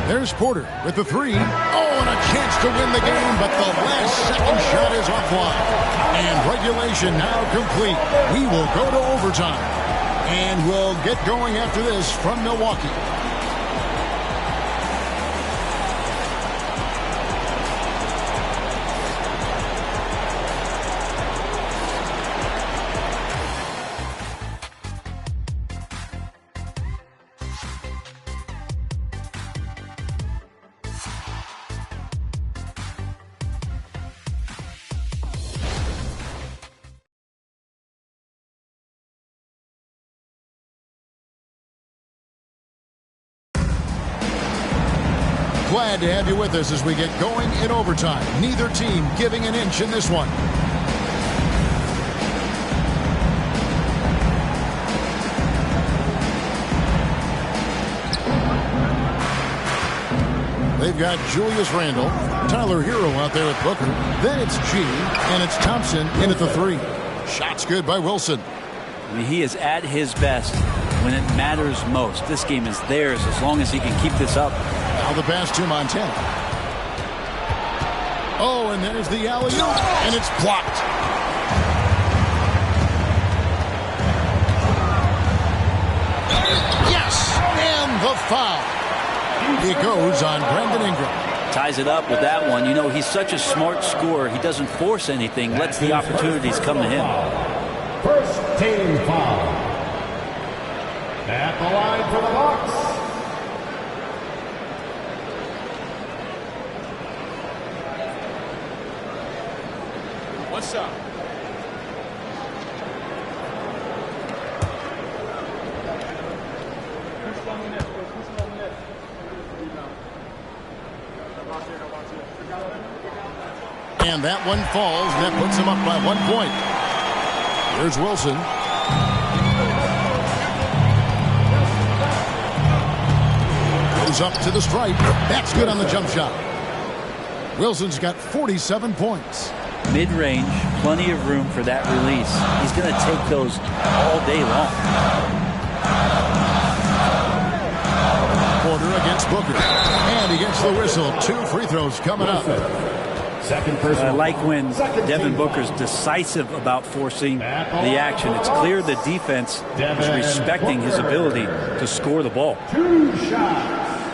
There's Porter with the 3. Oh, and a chance to win the game, but the last second shot is offline. And regulation now complete. We will go to overtime. And we'll get going after this from Milwaukee. Glad to have you with us as we get going in overtime. Neither team giving an inch in this one. They've got Julius Randle, Tyler Hero out there at Booker. Then it's G, and it's Thompson in at the 3. Shots good by Wilson. I mean, he is at his best when it matters most. This game is theirs as long as he can keep this up. Now the pass to Montana. Oh, and there's the alley-oop, and it's blocked. Yes, and the foul. It goes on Brandon Ingram. Ties it up with that one. You know, he's such a smart scorer. He doesn't force anything, lets the opportunities come to him. First team foul. At the line for the Bucks. One shot. And that one falls, and that puts him up by 1 point. Here's Wilson. Goes up to the stripe. That's good on the jump shot. Wilson's got 47 points. Mid-range, plenty of room for that release. He's going to take those all day long. Porter against Booker. And he gets the whistle. 2 free throws coming up. Second personal. I like when Second Devin team Booker's decisive about forcing the action. It's clear the defense is respecting his ability to score the ball. 2 shots.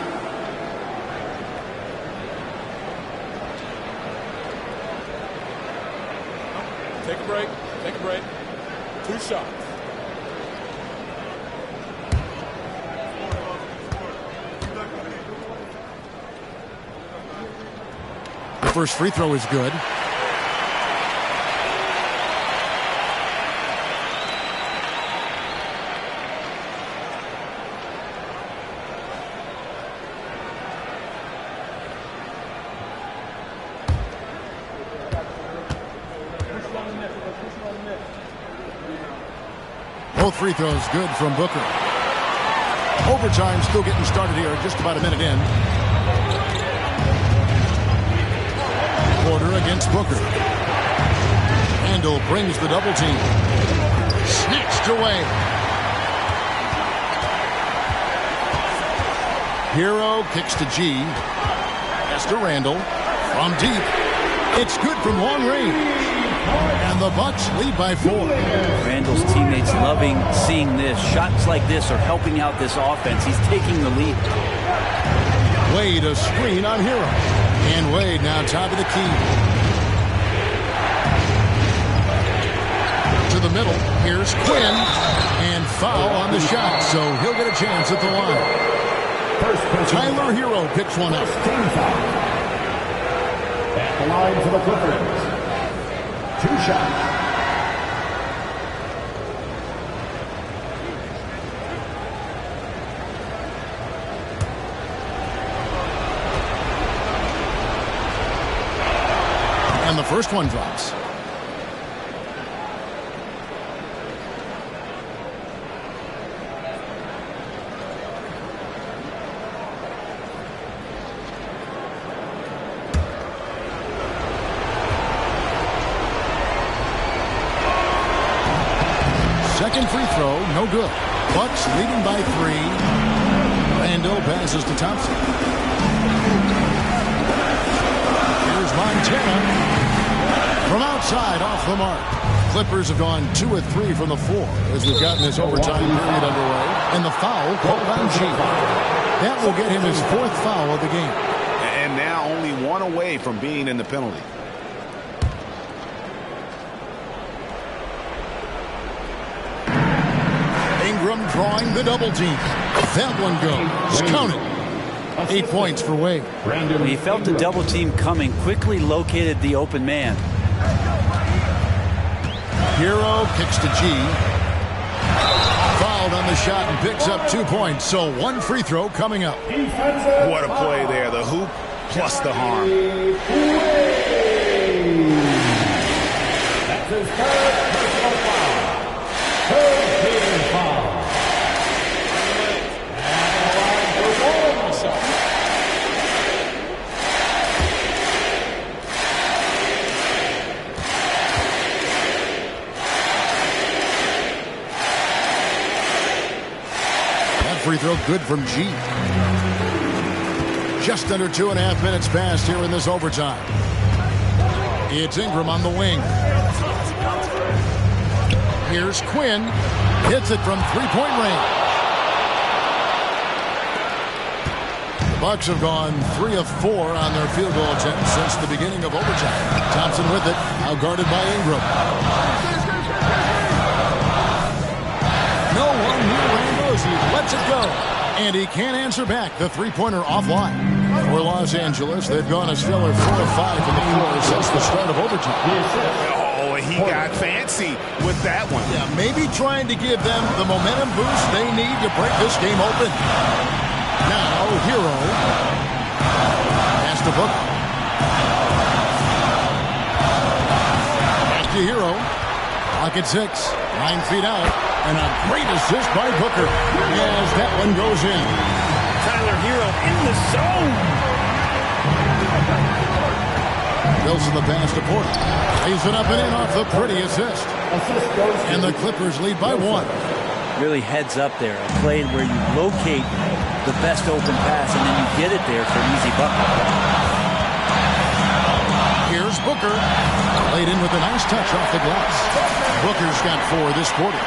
Take a break. Take a break. 2 shots. The first free throw is good. Both free throws good from Booker. Overtime still getting started here, just about a minute in. Porter against Booker. Randall brings the double team. Snatched away. Hero kicks to G. Pass to Randall. From deep. It's good from long range. And the Bucks lead by 4. Randall's teammates loving seeing this. Shots like this are helping out this offense. He's taking the lead. Wade a screen on Hero. And Wade now top of the key. To the middle. Here's Quinn. And foul on the shot. So he'll get a chance at the line. Tyler Hero picks one up. At the line for the Clippers. 2 shots. And the first one drops. Second free throw, no good. Bucks leading by 3. Randall passes to Thompson. Here's Montana. From outside, off the mark. Clippers have gone 2 of 3 from the floor as we've gotten this overtime period underway. And the foul called on G. That will get him his 4th foul of the game. And now only 1 away from being in the penalty. Ingram drawing the double team. That one goes. Count it. 8 points for Wade. When he felt the double team coming, quickly located the open man. Hero kicks to G. Fouled on the shot and picks up 2 points. So 1 free throw coming up. What a play there. The hoop plus the harm. That's his 3rd personal foul. 3rd team foul. Free throw good from G. Just under 2.5 minutes passed here in this overtime. It's Ingram on the wing. Here's Quinn. Hits it from 3-point range. The Bucks have gone 3 of 4 on their field goal attempts since the beginning of overtime. Thompson with it, now guarded by Ingram. No one near Randall. He lets it go. And he can't answer back. The three-pointer offline. For Los Angeles, they've gone a stellar 4 of 5 from the floor since the start of overtime. Oh, he got fancy with that one. Yeah, maybe trying to give them the momentum boost they need to break this game open. Now, Hero has to Booker. Back to Hero. Clock at 6. 9 feet out. And a great assist by Booker as that one goes in. Tyler Hero in the zone. Wilson the pass to Porter. Lays it up and in off the pretty assist. And the Clippers lead by 1. Really heads up there. A play where you locate the best open pass and then you get it there for an easy bucket. Booker laid in with a nice touch off the glass. Booker's got 4 this quarter.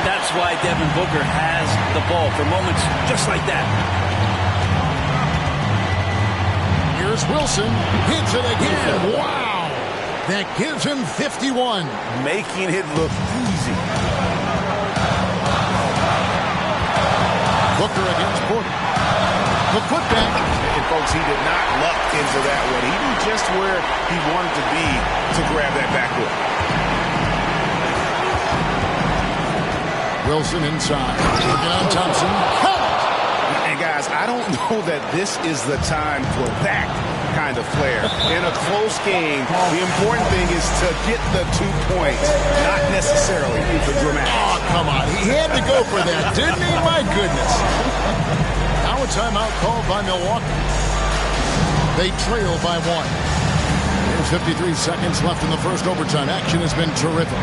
That's why Devin Booker has the ball for moments just like that. Here's Wilson. Hits it again. Wow. That gives him 51. Making it look easy. Booker against Porter. The putback. And folks, he did not luck into that one. He knew just where he wanted to be to grab that backboard. Wilson inside. Looking on Thompson. Cut it! And guys, I don't know that this is the time for that kind of flair. In a close game, the important thing is to get the 2 points, not necessarily the dramatic. Oh, come on. He had to go for that, didn't he? My goodness. Now a timeout called by Milwaukee. They trail by 1. There's 53 seconds left in the first overtime. Action has been terrific.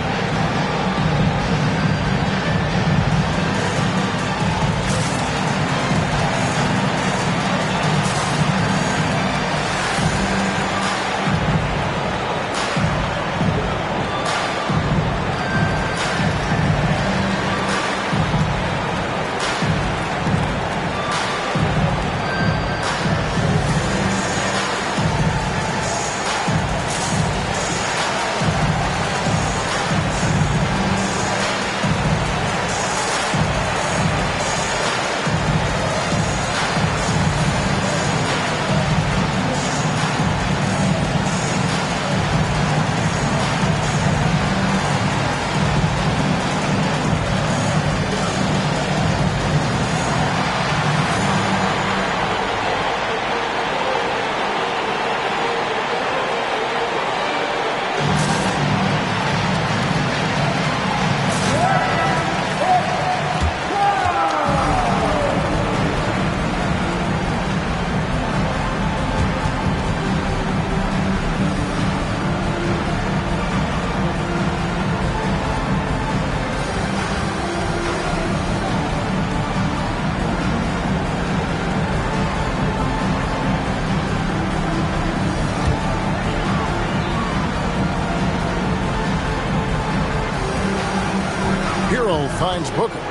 Finds Booker.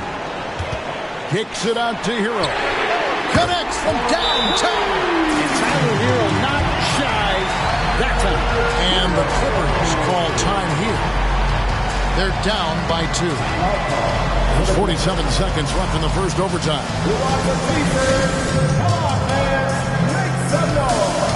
Kicks it out to Hero. Connects from downtown. And Tyler Hero not shy that time. And the Clippers call time here. They're down by 2. There's 47 seconds left in the first overtime. Come on, man. Make some noise.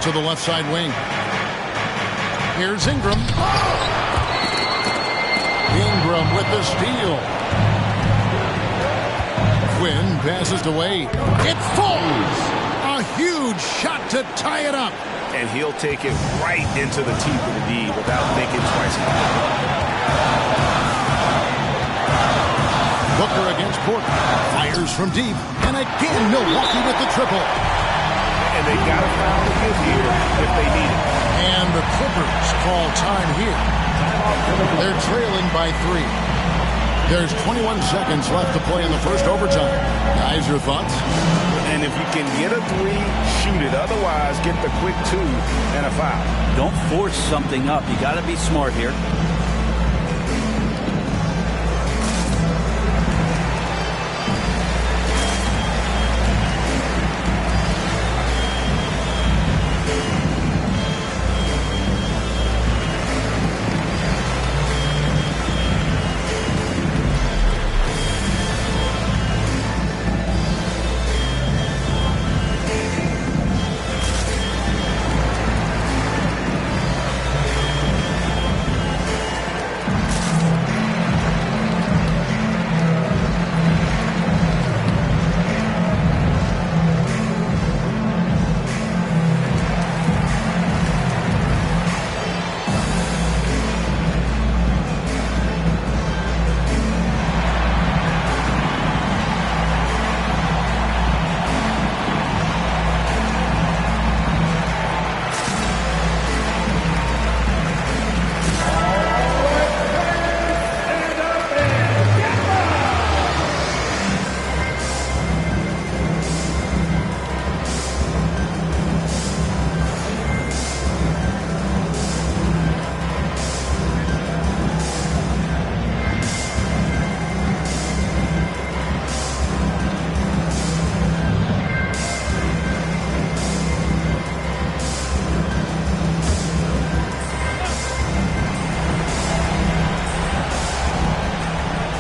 to the left side wing. Here's Ingram. Ingram with the steal. Quinn passes to Wade. It falls! A huge shot to tie it up. And he'll take it right into the teeth of the D without thinking twice about it. Booker against Porter. Fires from deep. And again, Milwaukee with the triple. And they got to foul to give here if they need it. And the Clippers call time here. They're trailing by 3. There's 21 seconds left to play in the first overtime. Guys, your thoughts? And if you can get a 3, shoot it. Otherwise, get the quick 2 and a foul. Don't force something up. You got to be smart here.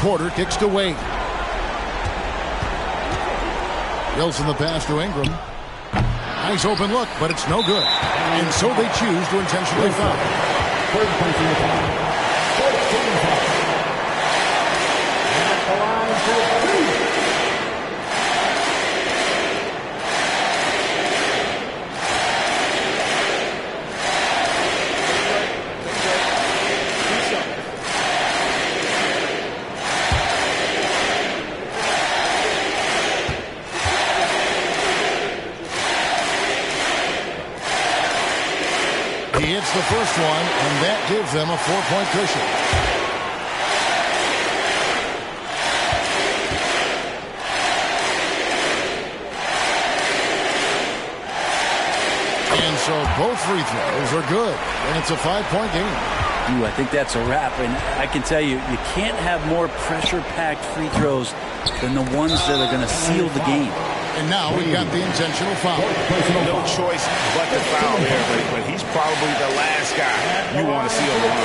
Porter kicks to Wade. Wilson the pass to Ingram. Nice open look, but it's no good. And so they choose to intentionally foul. He hits the first one, and that gives them a 4-point cushion. And so both free throws are good, and it's a 5-point game. I think that's a wrap, and I can tell you, you can't have more pressure-packed free throws than the ones that are going to seal the game. And now we've got the intentional foul. No choice but to foul there, but he's probably the last guy you want to see on the line.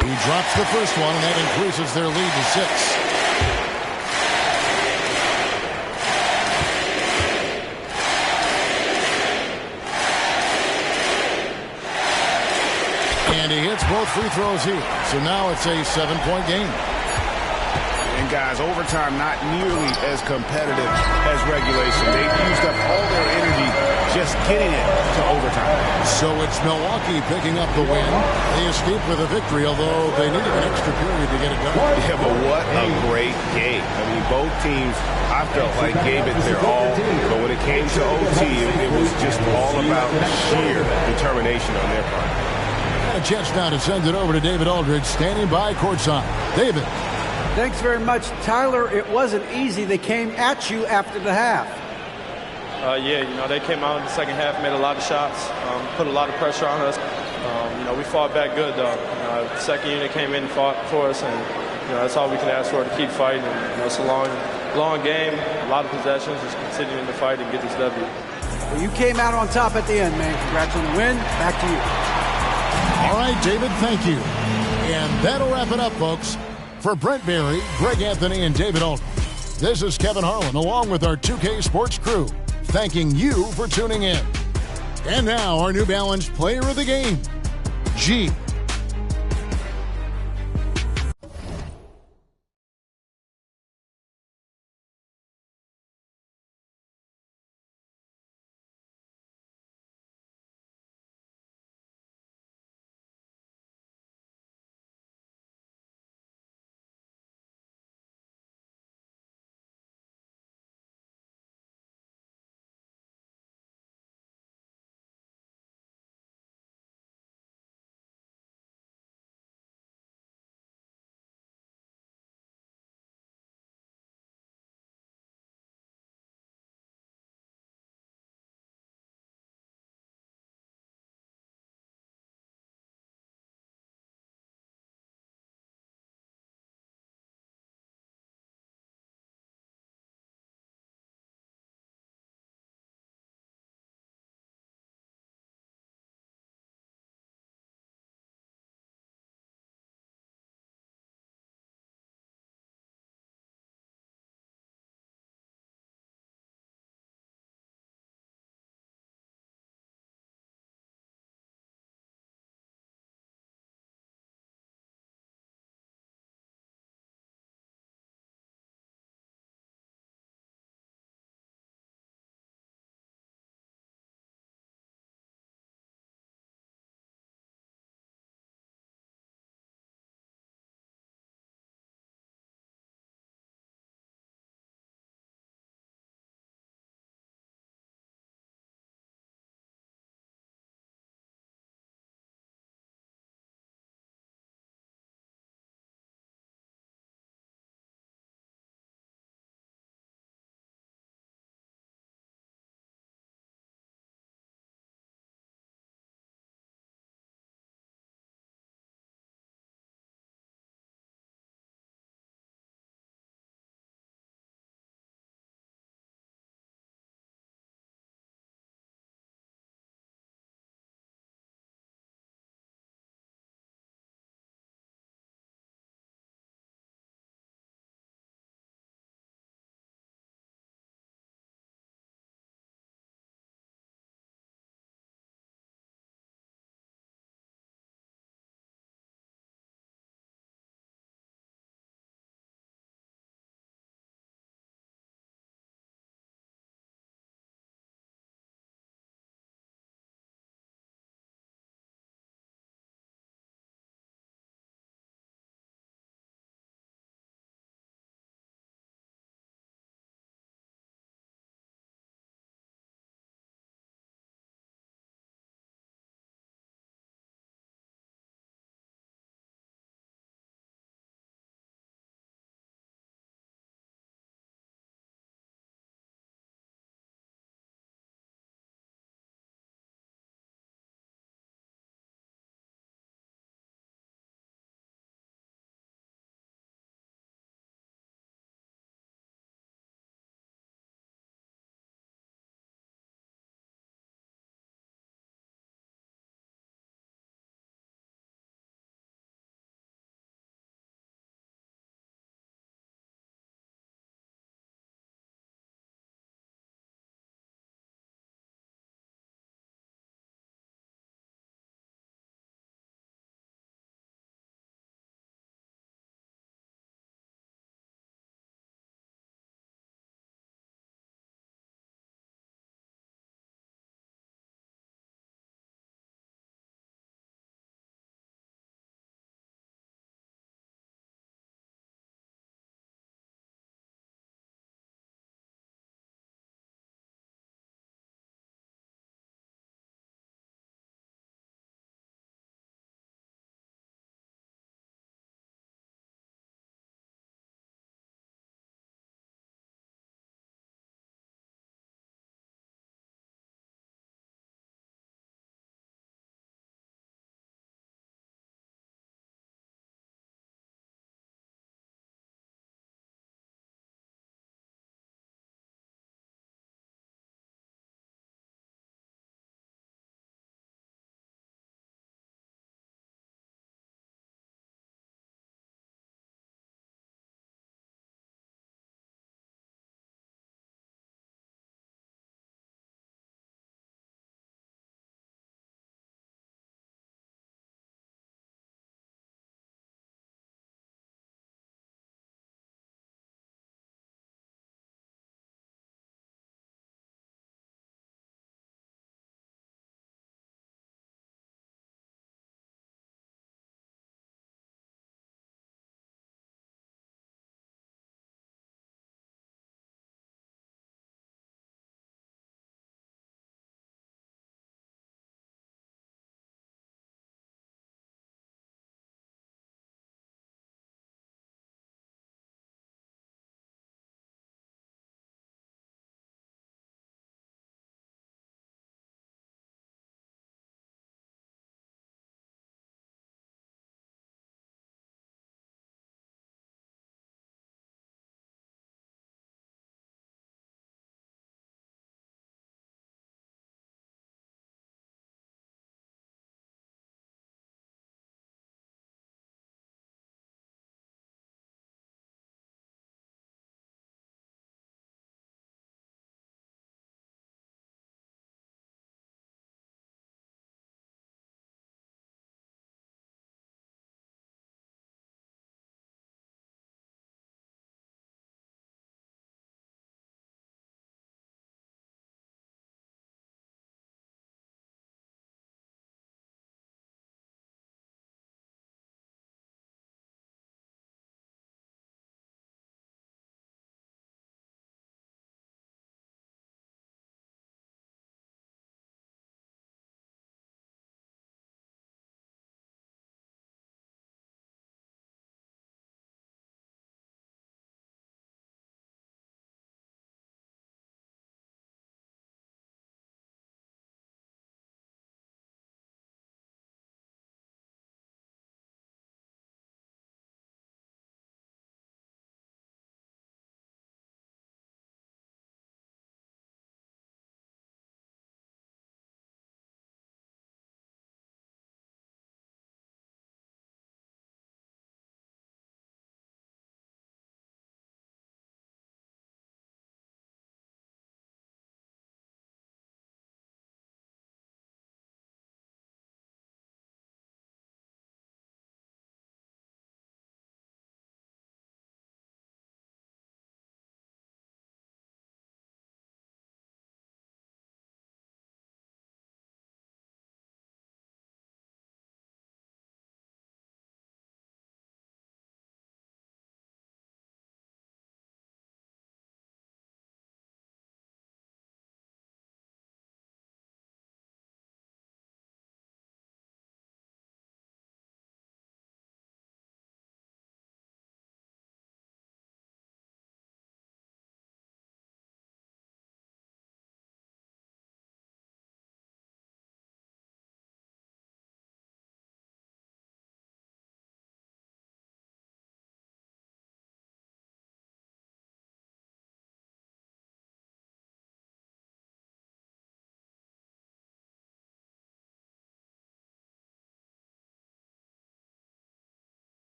He drops the first one, and that increases their lead to 6. And he hits both free throws here. So now it's a 7-point game. And guys, overtime not nearly as competitive as regulation. They've used up all their energy just getting it to overtime. So it's Milwaukee picking up the win. They escaped with a victory, although they needed an extra period to get it done. Yeah, but what a great game. I mean, both teams, I felt like, gave it their all. But when it came to OT, it was just all about sheer determination on their part. A chance now to send it over to David Aldridge, standing by courtside. David. Thanks very much, Tyler. It wasn't easy. They came at you after the half. Yeah, they came out in the second half, made a lot of shots, put a lot of pressure on us. We fought back good, though. The second unit came in and fought for us, and that's all we can ask for, to keep fighting. And, it's a long game, a lot of possessions, just continuing to fight and get this W. Well, you came out on top at the end, man. Congrats on the win. Back to you. All right, David, thank you. And that'll wrap it up, folks. For Brent Berry, Greg Anthony, and David Aldridge, this is Kevin Harlan, along with our 2K Sports crew, thanking you for tuning in. And now, our New Balance Player of the Game, G.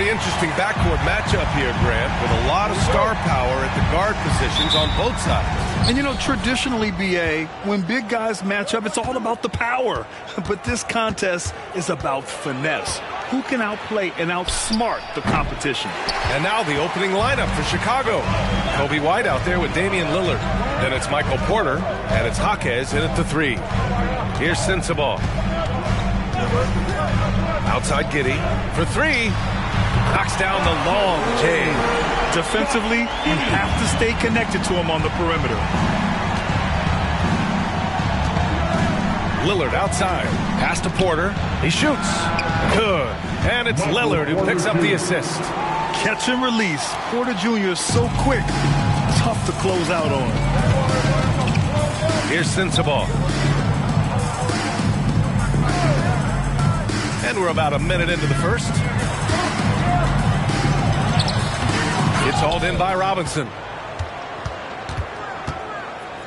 really interesting backcourt matchup here, Grant, with a lot of star power at the guard positions on both sides. And, you know, traditionally, B.A., when big guys match up, it's all about the power. But this contest is about finesse. Who can outplay and outsmart the competition? And now the opening lineup for Chicago. Kobe White out there with Damian Lillard. Then it's Michael Porter, and it's Jaquez in at the 3. Here's Sensabaugh. Outside Giddey for 3. Knocks down the long J. Defensively, you have to stay connected to him on the perimeter. Lillard outside. Pass to Porter. He shoots. Good. And it's Lillard who picks up the assist. Catch and release. Porter Jr. is so quick. Tough to close out on. Here's Sensabaugh. And we're about a minute into the first. It's hauled in by Robinson.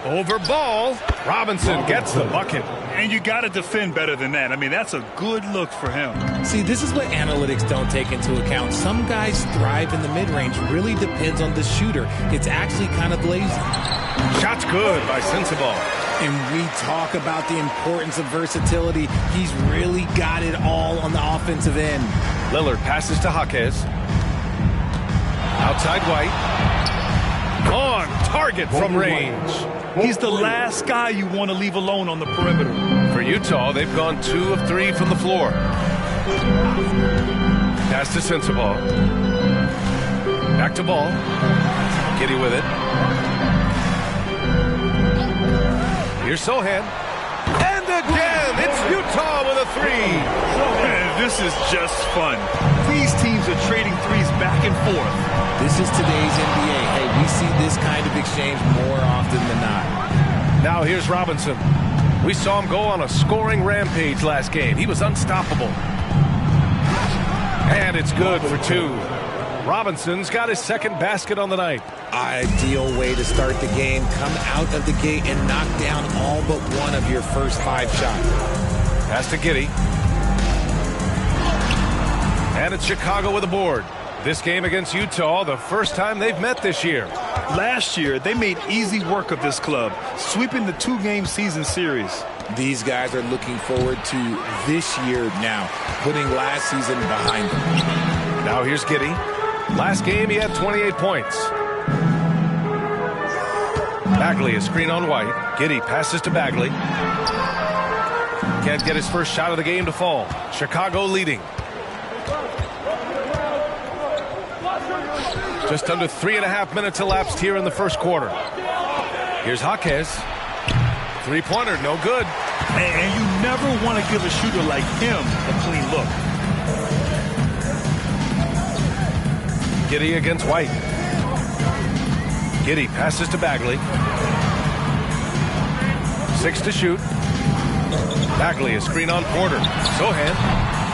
Over ball. Robinson gets the bucket. And you got to defend better than that. I mean, that's a good look for him. See, this is what analytics don't take into account. Some guys thrive in the mid-range. Really depends on the shooter. It's actually kind of lazy. Shot's good by Sensabaugh. And we talk about the importance of versatility. He's really got it all on the offensive end. Lillard passes to Jaquez. Outside White. On target from range. He's the last guy you want to leave alone on the perimeter. For Utah, they've gone 2 of 3 from the floor. Pass to Sensabaugh. Back to Ball. Giddey with it. Here's Sohan. And again, it's Utah with a 3. Man, this is just fun. These teams are trading threes back and forth. This is today's NBA. Hey, we see this kind of exchange more often than not. Now here's Robinson. We saw him go on a scoring rampage last game. He was unstoppable. And it's good for 2. Robinson's got his second basket on the night. Ideal way to start the game. Come out of the gate and knock down all but one of your first 5 shots. Pass to Giddey. And it's Chicago with a board. This game against Utah, the first time they've met this year. Last year, they made easy work of this club, sweeping the 2-game season series. These guys are looking forward to this year now, putting last season behind them. Now here's Giddey. Last game, he had 28 points. Bagley, a screen on White. Giddey passes to Bagley. Can't get his first shot of the game to fall. Chicago leading. Just under 3.5 minutes elapsed here in the first quarter. Here's Jaquez. 3-pointer, no good. And you never want to give a shooter like him a clean look. Giddey against White. Giddey passes to Bagley. 6 to shoot. Bagley, a screen on Porter. Sohan,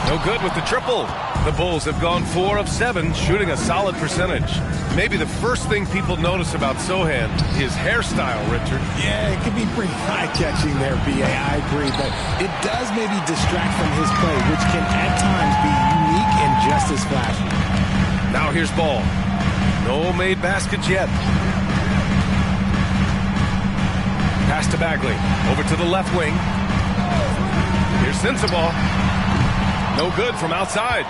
no good with the triple. The Bulls have gone 4 of 7, shooting a solid percentage. Maybe the first thing people notice about Sohan, his hairstyle, Richard. Yeah, it can be pretty eye-catching there, B.A. I agree, but it does maybe distract from his play, which can at times be unique and just as flashy. Now here's Ball. No made baskets yet. Pass to Bagley. Over to the left wing. Here's Sensabaugh. No good from outside.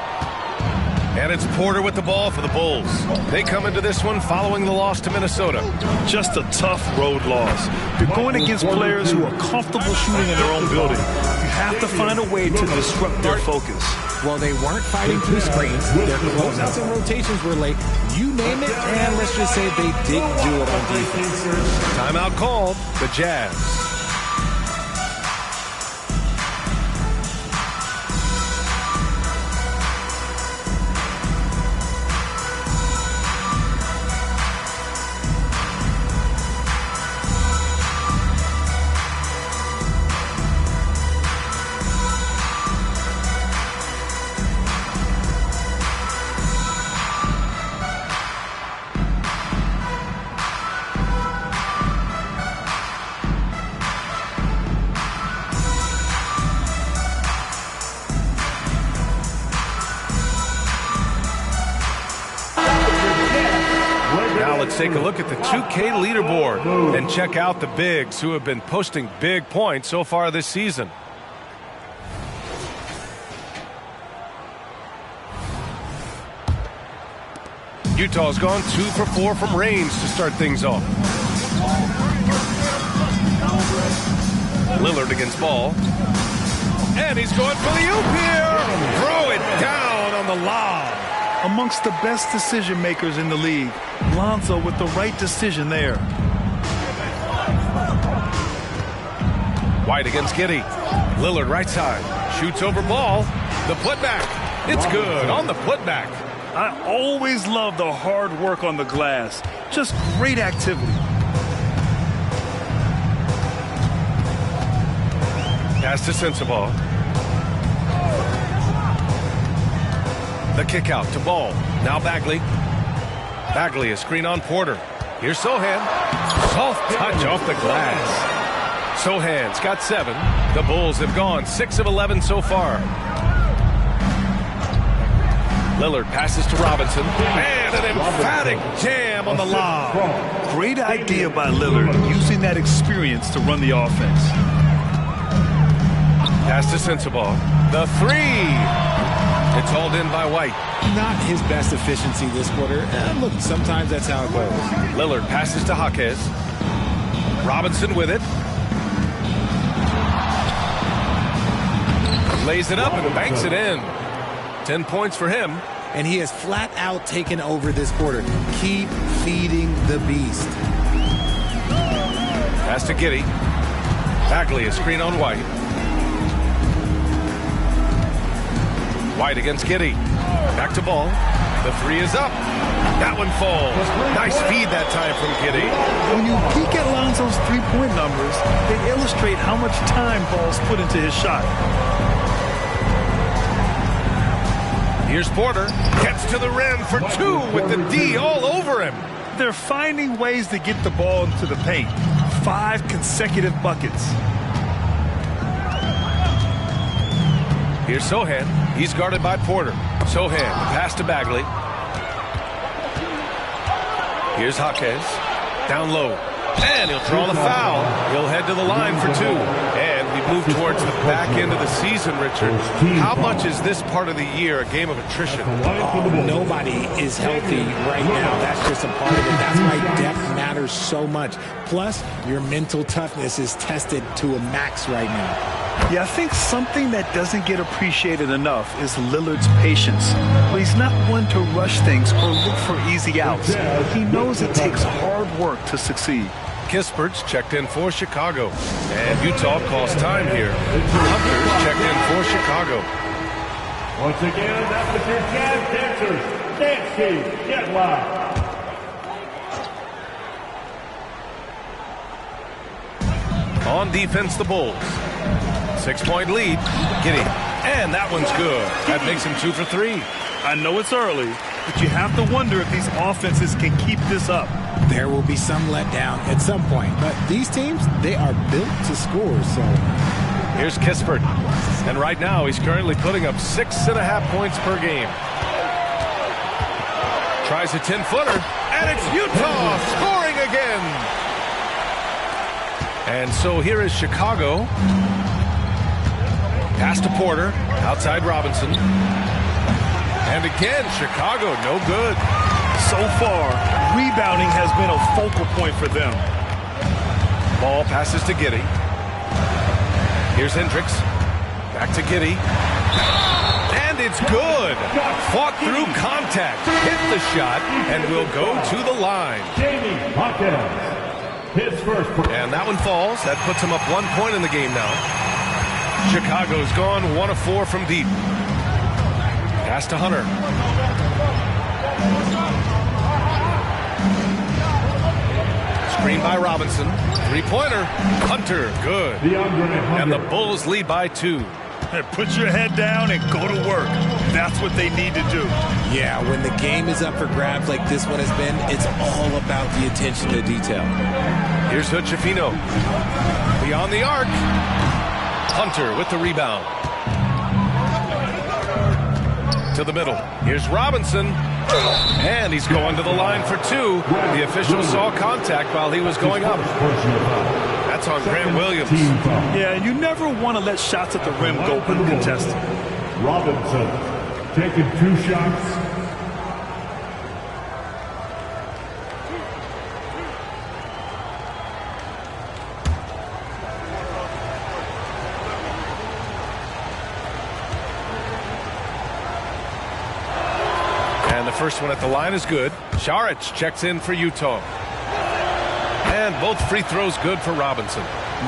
And it's Porter with the ball for the Bulls. They come into this one following the loss to Minnesota. Just a tough road loss. They're going against players who are comfortable shooting in their own building. You have to find a way to disrupt their focus. Well, they weren't fighting through screens. Their closeouts and rotations were late. You name it, and let's just say they didn't do it on defense. Timeout called. The Jazz. take a look at the 2K leaderboard and check out the bigs who have been posting big points so far this season. Utah's gone 2 for 4 from range to start things off. Lillard against Ball. And he's going for the oop here. Throw it down on the lob. Amongst the best decision makers in the league, Lonzo with the right decision there. White against Giddey. Lillard right side. Shoots over Ball. The putback. It's good on the putback. I always love the hard work on the glass. Just great activity. Pass to Sensabaugh. The kick out to Ball. Now Bagley. Bagley, a screen on Porter. Here's Sohan. Soft touch off the glass. Sohan's got 7. The Bulls have gone 6 of 11 so far. Lillard passes to Robinson. And an emphatic jam on the lob. Great idea by Lillard, using that experience to run the offense. Pass to Sensabaugh. The 3. It's hauled in by White. Not his best efficiency this quarter. Look, sometimes that's how it goes. Lillard passes to Jaquez. Robinson with it. Lays it up and banks it in. 10 points for him. And he has flat out taken over this quarter. Keep feeding the beast. Pass to Giddey. Bagley, a screen on White. White against Giddey. Back to Ball. The 3 is up. That one falls. Nice feed that time from Giddey. When you peek at Lonzo's three-point numbers, they illustrate how much time Ball's put into his shot. Here's Porter. Gets to the rim for 2 with the D all over him. They're finding ways to get the ball into the paint. 5 consecutive buckets. Here's Sohan. He's guarded by Porter. Sohan, pass to Bagley. Here's Jaquez. Down low. And he'll draw the foul. He'll head to the line for 2. And we move towards the back end of the season, Richard. How much is this part of the year a game of attrition? Nobody is healthy right now. That's just a part of it. That's why depth matters so much. Plus, your mental toughness is tested to a max right now. Yeah, I think something that doesn't get appreciated enough is Lillard's patience. But he's not one to rush things or look for easy outs. He knows it takes hard work to succeed. Kispert's checked in for Chicago. And Utah calls time here. Hunter's checked in for Chicago. Once again, that's with your jazz dancers. Dance team, get live. On defense, the Bulls. 6-point lead. Giddey. And that one's good. That makes him 2 for 3. I know it's early, but you have to wonder if these offenses can keep this up. There will be some letdown at some point, but these teams, they are built to score, so. Here's Kispert. And right now, he's currently putting up 6.5 points per game. Tries a 10-footer, and it's Utah scoring again. And so here is Chicago. Pass to Porter, outside Robinson. And again, Chicago, no good. So far, rebounding has been a focal point for them. Ball passes to Giddey. Here's Hendricks. Back to Giddey. And it's good. Fought through contact. Hit the shot and will go to the line. And that one falls. That puts him up 1 point in the game now. Chicago's gone 1 of 4 from deep. Pass to Hunter. Screen by Robinson. 3-pointer. Hunter, good. And the Bulls lead by 2. Put your head down and go to work. That's what they need to do. Yeah, when the game is up for grabs like this one has been, it's all about the attention to detail. Here's Hood-Schifino. Beyond the arc. Hunter with the rebound. To the middle. Here's Robinson. And he's going to the line for two. The official saw contact while he was going up. That's on Grant Williams. Yeah, and you never want to let shots at the rim go uncontested. Robinson taking 2 shots. And the first one at the line is good. Saric checks in for Utah. And both free throws good for Robinson.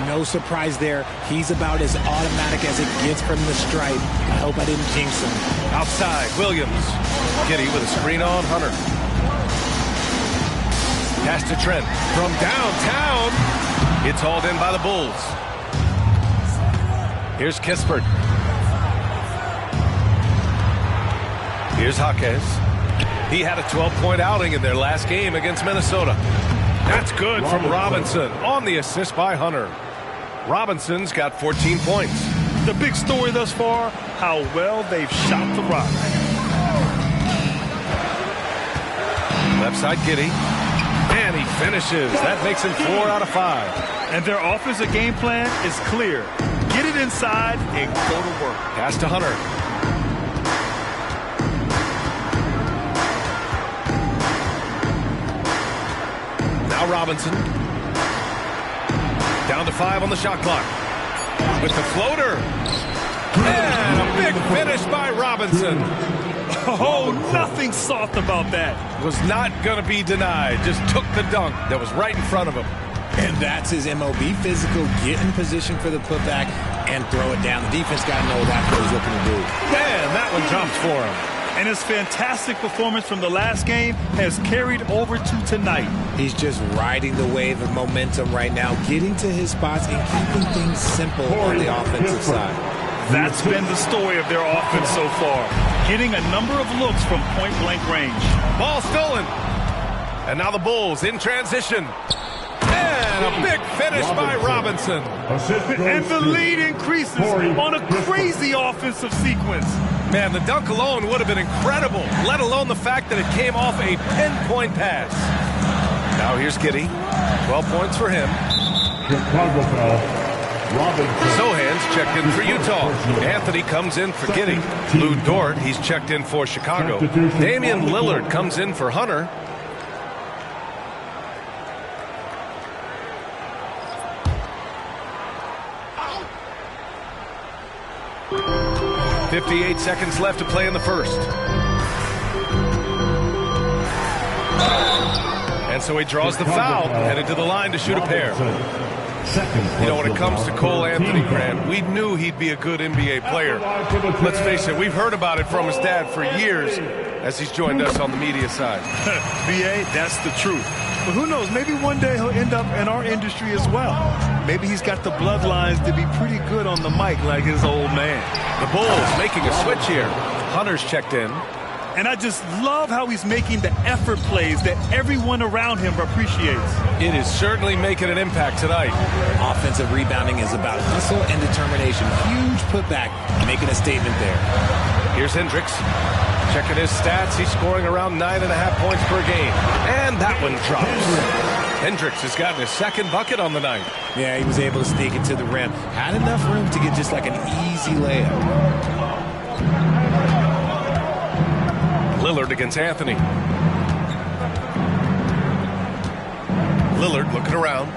No surprise there. He's about as automatic as it gets from the stripe. I hope I didn't jinx him. Outside, Williams. Giddy with a screen on Hunter. Pass to Trent from downtown. It's hauled in by the Bulls. Here's Kispert. Here's Jaquez. He had a 12-point outing in their last game against Minnesota. That's good from Robinson on the assist by Hunter. Robinson's got 14 points. The big story thus far, how well they've shot the rock. Left side, Giddy. And he finishes. That makes him 4 out of 5. And their offensive game plan is clear. Get it inside and go to work. Pass to Hunter. Now Robinson. Down to 5 on the shot clock. With the floater. And a big finish by Robinson. Oh, nothing soft about that. Was not going to be denied. Just took the dunk that was right in front of him. And that's his MOB, physical, get in position for the putback and throw it down. The defense got to know that's what he's looking to do. And that one drops for him. And his fantastic performance from the last game has carried over to tonight. He's just riding the wave of momentum right now, getting to his spots and keeping things simple on the offensive side. That's been the story of their offense so far. Getting a number of looks from point-blank range. Ball stolen. And now the Bulls in transition. And a big finish by Robinson. And the lead increases on a crazy offensive sequence. Man, the dunk alone would have been incredible, let alone the fact that it came off a pinpoint pass. Now here's Giddy. 12 points for him. Chicago foul. Robinson. Sohan's checked in for Utah. Anthony comes in for Giddy. Lou Dort, he's checked in for Chicago. Damian Lillard comes in for Hunter. .58 seconds left to play in the first. And so he draws the foul, headed to the line to shoot a pair. You know, when it comes to Cole Anthony, Grant, we knew he'd be a good NBA player. Let's face it, we've heard about it from his dad for years as he's joined us on the media side. B.A., that's the truth. But who knows, maybe one day he'll end up in our industry as well. Maybe he's got the bloodlines to be pretty good on the mic like his old man. The Bulls making a switch here. Hunter's checked in. And I just love how he's making the effort plays that everyone around him appreciates. It is certainly making an impact tonight. Offensive rebounding is about hustle and determination. Huge putback, making a statement there. Here's Hendricks. Checking his stats, he's scoring around 9.5 points per game. And that one drops. Hendricks has gotten his second bucket on the night. Yeah, he was able to sneak it to the rim. Had enough room to get just like an easy layup. Lillard against Anthony. Lillard looking around.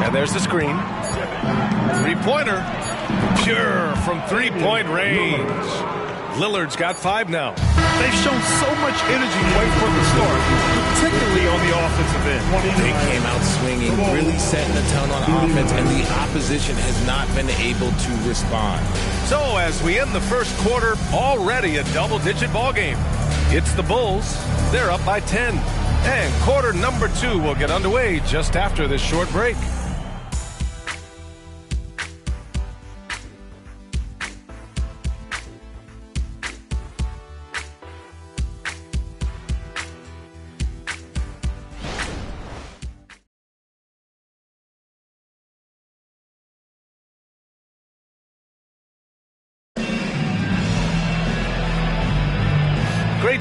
And there's the screen. Three-pointer. Pure from three-point range. Lillard's got 5 now. They've shown so much energy right from the start, particularly on the offensive end. They came out swinging, really setting the tone on offense, and the opposition has not been able to respond. So as we end the first quarter, already a double-digit ball game. It's the Bulls. They're up by 10. And quarter number 2 will get underway just after this short break.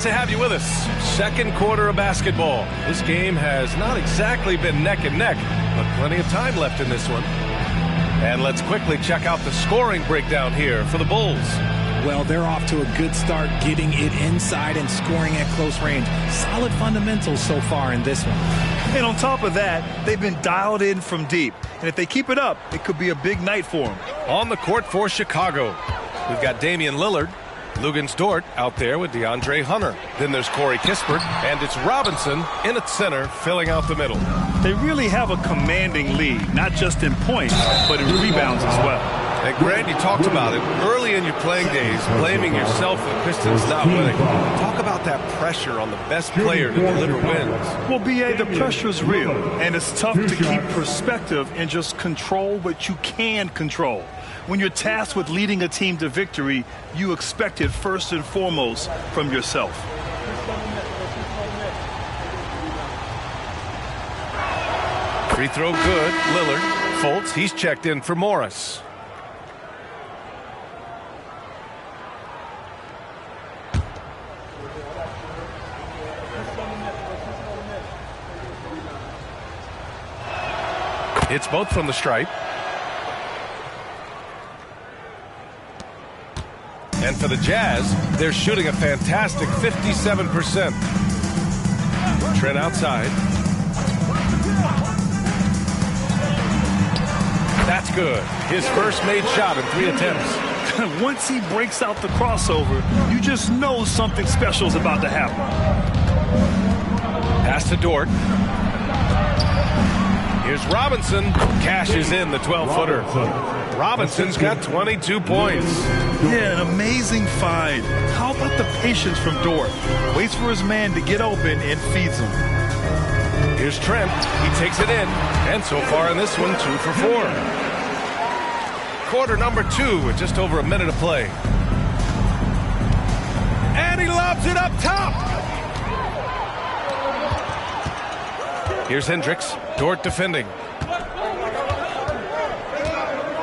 to have you with us. Second quarter of basketball. This game has not exactly been neck and neck, but plenty of time left in this one. And let's quickly check out the scoring breakdown here for the Bulls. Well, they're off to a good start getting it inside and scoring at close range. Solid fundamentals so far in this one. And on top of that, they've been dialed in from deep. And if they keep it up, it could be a big night for them. On the court for Chicago, we've got Damian Lillard, Luguentz Dort out there with DeAndre Hunter. Then there's Corey Kispert, and it's Robinson in at center, filling out the middle. They really have a commanding lead, not just in points, but in rebounds as well. And Grant, you talked about it early in your playing days, blaming yourself for the Pistons not winning. Talk about that pressure on the best player to deliver wins. Well, B.A., the pressure is real, and it's tough to keep perspective and just control what you can control. When you're tasked with leading a team to victory, you expect it first and foremost from yourself. Free throw good. Lillard. Fultz, he's checked in for Morris. It's both from the stripe. And for the Jazz, they're shooting a fantastic 57%. Trent outside. That's good. His first made shot in 3 attempts. Once he breaks out the crossover, you just know something special is about to happen. Pass to Dort. Here's Robinson. Cashes in the 12-footer. Robinson's got 22 points. Yeah, an amazing find. How about the patience from Dort? Waits for his man to get open and feeds him. Here's Trent. He takes it in. And so far in this one, 2 for 4. Quarter number 2 with just over a minute of play. And he lobs it up top. Here's Hendricks. Dort defending.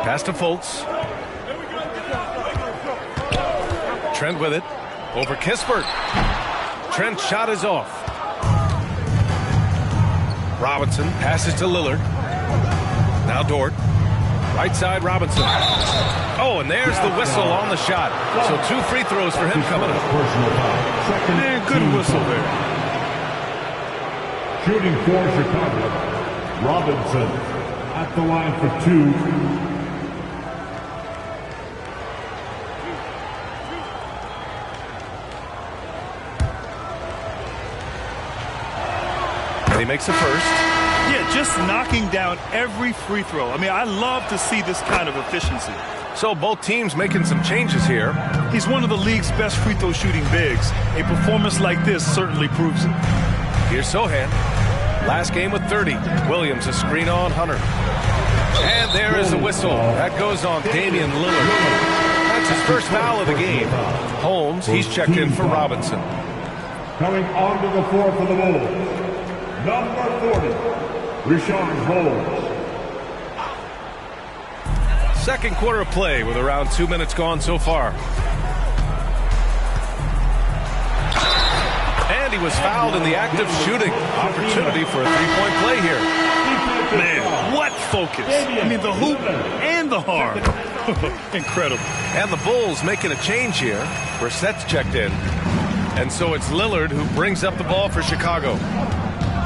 Pass to Fultz. Trent with it. Over Kispert. Trent's shot is off. Robinson passes to Lillard. Now Dort. Right side Robinson. Oh, and there's the whistle on the shot. So 2 free throws for him coming up. Man, good whistle there. Shooting for Chicago, Robinson at the line for 2. He makes the first. Yeah, just knocking down every free throw. I mean, I love to see this kind of efficiency. So both teams making some changes here. He's one of the league's best free throw shooting bigs. A performance like this certainly proves it. Here's Sohan. Last game with 30. Williams a screen on Hunter. And there is the whistle. That goes on Damian Lillard. That's his first foul of the game. Holmes, he's checked in for Robinson. Coming onto the floor for the Bulls, number 40, Richaun Holmes. Second quarter of play with around 2 minutes gone so far. And he was fouled in the act of shooting. Opportunity for a three-point play here. Man, what focus. I mean, the hoop and the harm. Incredible. And the Bulls making a change here. Brissett's checked in. And so it's Lillard who brings up the ball for Chicago.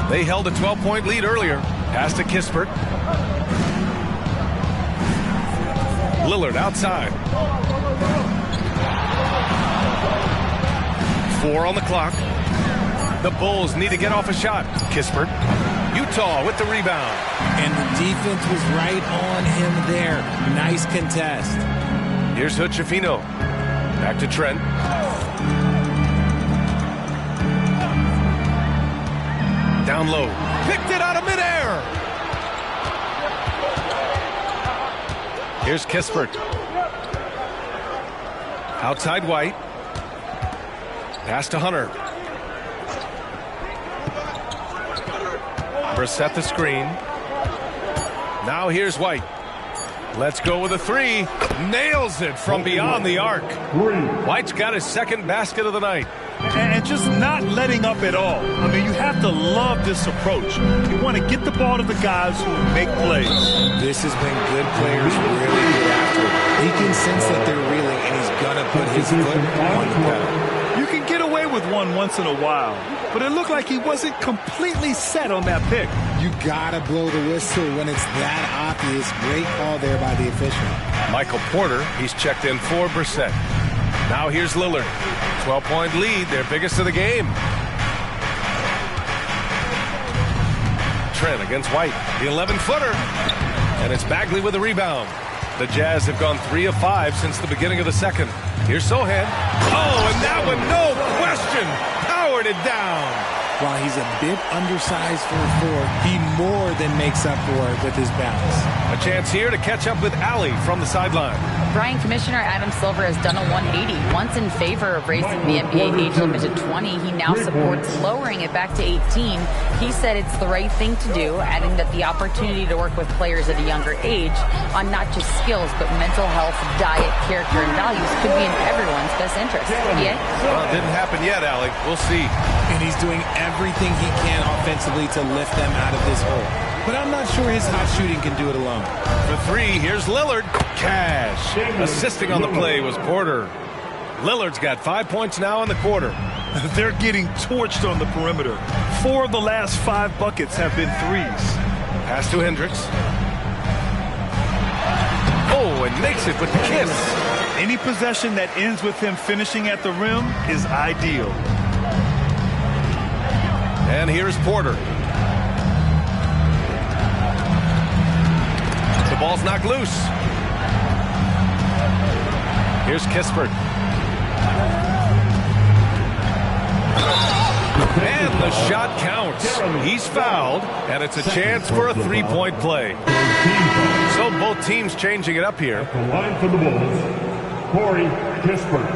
They held a 12-point lead earlier. Pass to Kispert. Lillard outside. 4 on the clock. The Bulls need to get off a shot. Kispert. Utah with the rebound. And the defense was right on him there. Nice contest. Here's Hood-Schifino. Back to Trent. Down low. Picked it out of midair. Here's Kispert. Outside White. Pass to Hunter. Brissett the screen. Now here's White. Let's go with a 3. Nails it from beyond the arc. White's got his second basket of the night. and just not letting up at all. I mean, you have to love this approach. You want to get the ball to the guys who make plays. This is when good players really get after it. He can sense that they're reeling, and he's going to put his foot on the pedal. You can get away with one once in a while, but it looked like he wasn't completely set on that pick. You got to blow the whistle when it's that obvious. Great call there by the official. Michael Porter, he's checked in for Brissett. Now here's Lillard. 12-point lead, their biggest of the game. Trent against White, the 11-footer. And it's Bagley with the rebound. The Jazz have gone 3 of 5 since the beginning of the second. Here's Sohan. Oh, and that one, no question, powered it down. While he's a bit undersized for a 4, he more than makes up for it with his bounce. A chance here to catch up with Allie from the sideline. Brian, Commissioner Adam Silver has done a 180. Once in favor of raising the NBA age limit to 20, he now supports lowering it back to 18. He said it's the right thing to do, adding that the opportunity to work with players at a younger age on not just skills, but mental health, diet, character, and values could be in everyone's best interest. Yeah? Well, it didn't happen yet, Allie. We'll see. And he's doing everything he can offensively to lift them out of this hole. But I'm not sure his hot shooting can do it alone. For 3, here's Lillard. Cash. Assisting on the play was Porter. Lillard's got 5 points now in the quarter. They're getting torched on the perimeter. 4 of the last 5 buckets have been threes. Pass to Hendricks. Oh, and makes it with the kiss. Any possession that ends with him finishing at the rim is ideal. And here's Porter. The ball's knocked loose. Here's Kispert. And the shot counts. He's fouled, and it's a chance for a 3-point play. So both teams changing it up here. At the line for the Bulls, Corey Kispert.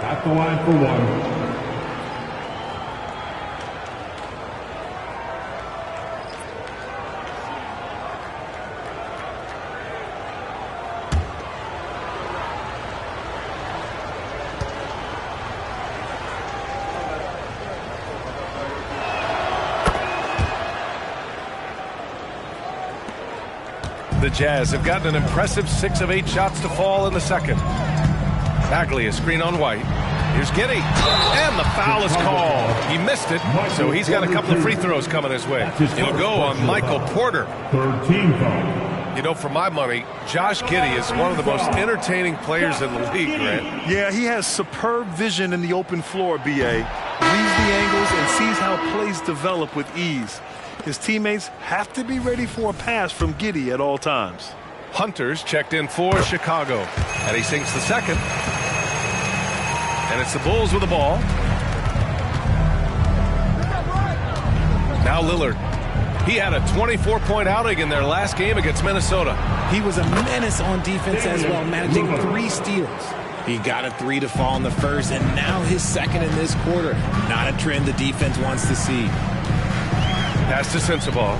At the line for 1. The Jazz have gotten an impressive 6 of 8 shots to fall in the second. Bagley, a screen on White. Here's Giddey. And the foul is called. He missed it, so he's got a couple of free throws coming his way. It'll go on Michael Porter. 13 foul. You know, for my money, Josh Giddey is one of the most entertaining players in the league, Grant. Yeah, he has superb vision in the open floor, B.A. Reads the angles and sees how plays develop with ease. His teammates have to be ready for a pass from Giddey at all times. Hunter's checked in for Chicago, and he sinks the second. And it's the Bulls with the ball. Now Lillard. He had a 24-point outing in their last game against Minnesota. He was a menace on defense as well, managing 3 steals. He got a 3 to fall in the first, and now his second in this quarter. Not a trend the defense wants to see. Pass to Sensabaugh.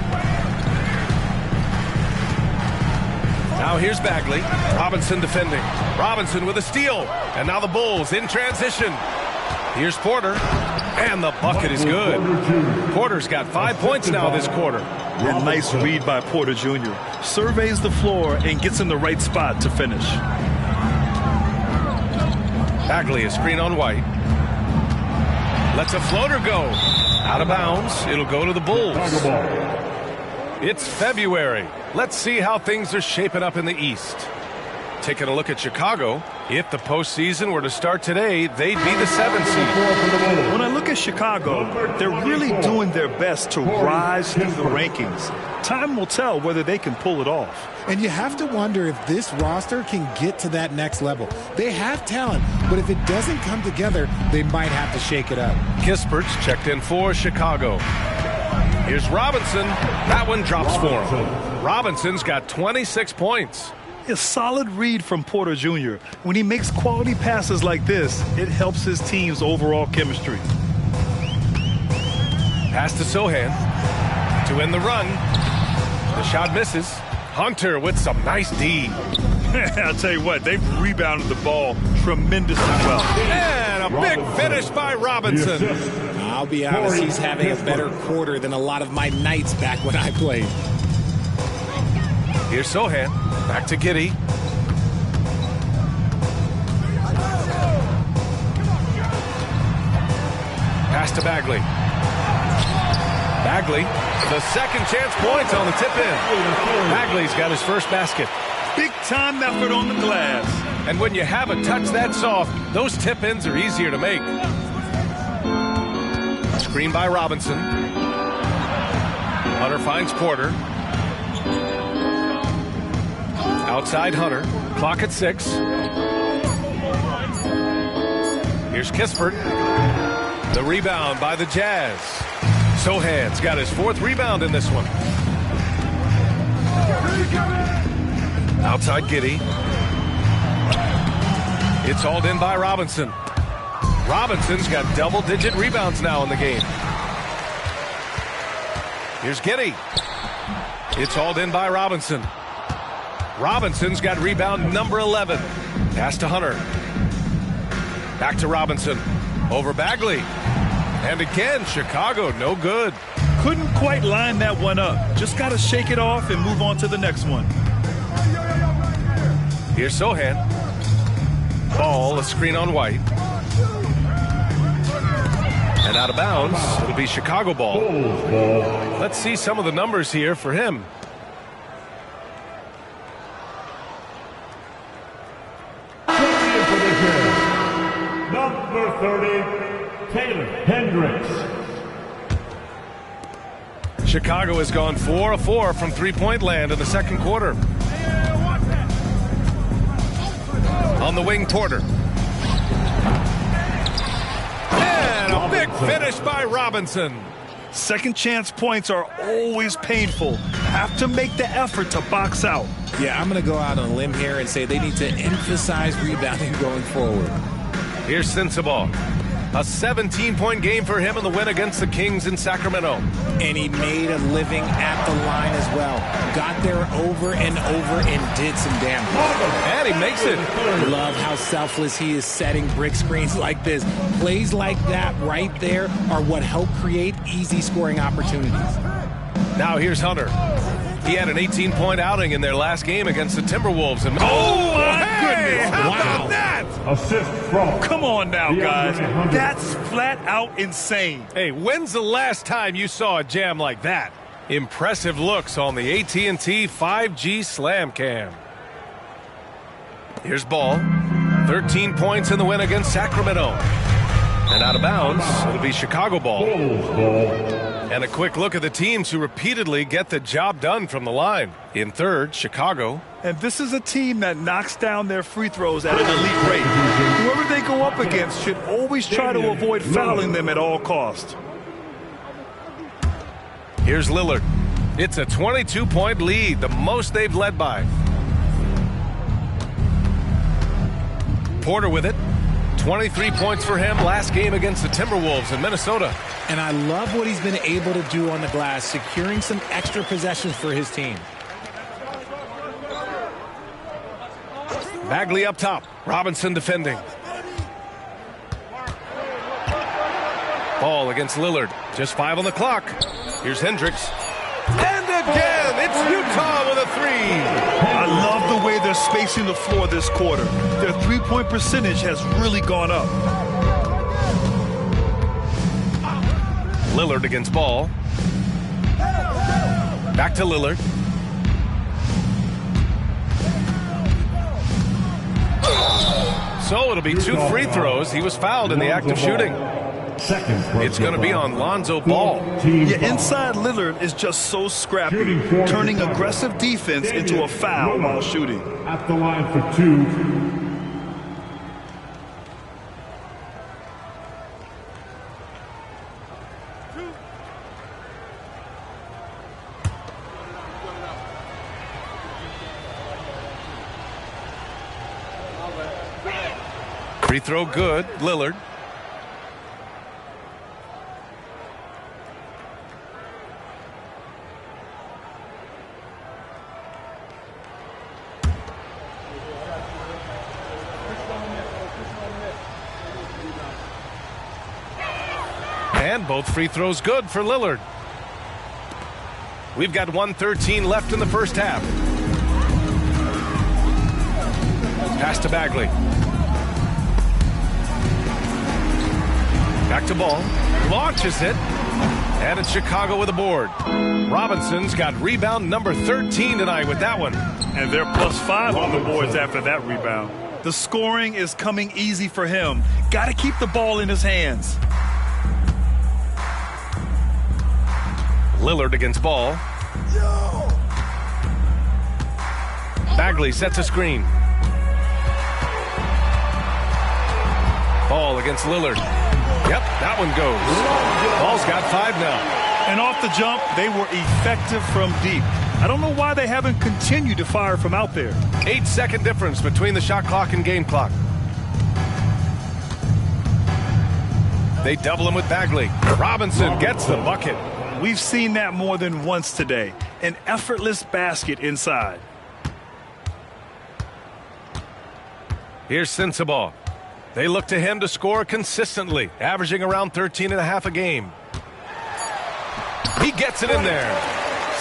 Now here's Bagley. Robinson defending. Robinson with a steal. And now the Bulls in transition. Here's Porter. And the bucket is good. Porter's got 5 points now this quarter. A nice read by Porter Jr. Surveys the floor and gets in the right spot to finish. Bagley, a screen on White. Lets a floater go. Out of bounds. It'll go to the Bulls. It's February. Let's see how things are shaping up in the East. Taking a look at Chicago, if the postseason were to start today, they'd be the 7th seed. When I look at Chicago, they're really doing their best to rise through the rankings. Time will tell whether they can pull it off. And you have to wonder if this roster can get to that next level. They have talent, but if it doesn't come together, they might have to shake it up. Kispert's checked in for Chicago. Here's Robinson. That one drops for him. Robinson's got 26 points. A solid read from Porter Jr. When he makes quality passes like this, it helps his team's overall chemistry. Pass to Sohan to end the run. The shot misses. Hunter with some nice D. I'll tell you what, they've rebounded the ball tremendously well. And a big finish by Robinson. I'll be honest, he's having a better quarter than a lot of my nights back when I played. Here's Sohan. Back to Giddey. Pass to Bagley. Bagley, the second chance points on the tip in. Bagley's got his first basket. Big time effort on the glass. And when you have a touch that soft, those tip ins are easier to make. Screen by Robinson. Hunter finds Porter. Outside Hunter. Clock at 6. Here's Kispert. The rebound by the Jazz. Sohan's got his 4th rebound in this one. Outside Giddey. It's hauled in by Robinson. Robinson's got double-digit rebounds now in the game. Here's Giddey. It's hauled in by Robinson. Robinson's got rebound number 11. Pass to Hunter. Back to Robinson. Over Bagley. And again, Chicago, no good. Couldn't quite line that one up. Just got to shake it off and move on to the next one. Here's Sohan. Ball, a screen on White. And out of bounds, it'll be Chicago ball. Let's see some of the numbers here for him. Number 30, Taylor Hendricks. Chicago has gone 4 of 4 from three-point land in the second quarter. On the wing, Porter. And a big finish by Robinson. Second chance points are always painful. Have to make the effort to box out. Yeah, I'm going to go out on a limb here and say they need to emphasize rebounding going forward. Here's Sensabaugh. A 17-point game for him in the win against the Kings in Sacramento. And he made a living at the line as well. Got there over and over and did some damage. And he makes it. Love how selfless he is setting brick screens like this. Plays like that right there are what help create easy scoring opportunities. Now here's Hunter. He had an 18-point outing in their last game against the Timberwolves. And oh my goodness! How wow. about that? Assist from. Come on now, guys. That's flat out insane. Hey, when's the last time you saw a jam like that? Impressive looks on the AT&T 5G Slam Cam. Here's Ball. 13 points in the win against Sacramento. And out of bounds, it'll be Chicago ball. And a quick look at the teams who repeatedly get the job done from the line. In third, Chicago. And this is a team that knocks down their free throws at an elite rate. Whoever they go up against should always try to avoid fouling them at all costs. Here's Lillard. It's a 22-point lead, the most they've led by. Porter with it. 23 points for him last game against the Timberwolves in Minnesota. And I love what he's been able to do on the glass, securing some extra possessions for his team. Bagley up top. Robinson defending. Ball against Lillard. Just 5 on the clock. Here's Hendricks. And again, it's Utah with a 3. I love the way they're spacing the floor this quarter. Their three-point percentage has really gone up. Lillard against Ball. Back to Lillard. So it'll be 2 free throws. He was fouled in the act of shooting. It's going to be on Lonzo Ball. Yeah, inside Lillard is just so scrappy, turning aggressive defense into a foul while shooting. At the line for 2. Free throw good, Lillard. And both free throws good for Lillard. We've got 1:13 left in the first half. Pass to Bagley. Back to Ball. Launches it. And it's Chicago with a board. Robinson's got rebound number 13 tonight with that one. And they're +5 on the boards after that rebound. The scoring is coming easy for him. Got to keep the ball in his hands. Lillard against Ball. Bagley sets a screen. Ball against Lillard. Yep, that one goes. Ball's got 5 now. And off the jump, they were effective from deep. I don't know why they haven't continued to fire from out there. 8-second difference between the shot clock and game clock. They double him with Bagley. Robinson gets the bucket. We've seen that more than once today. An effortless basket inside. Here's Sensabaugh. They look to him to score consistently, averaging around 13.5 a game. He gets it in there.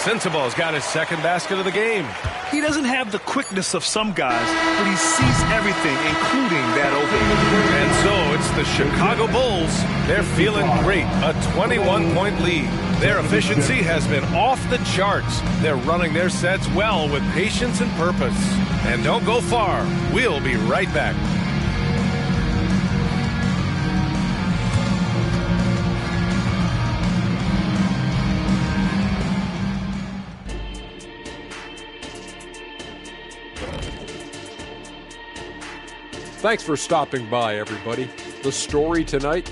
Sensabaugh's got his second basket of the game. He doesn't have the quickness of some guys, but he sees everything, including that opening. And so it's the Chicago Bulls. They're feeling great. A 21-point lead. Their efficiency has been off the charts. They're running their sets well with patience and purpose. And don't go far. We'll be right back. Thanks for stopping by, everybody. The story tonight,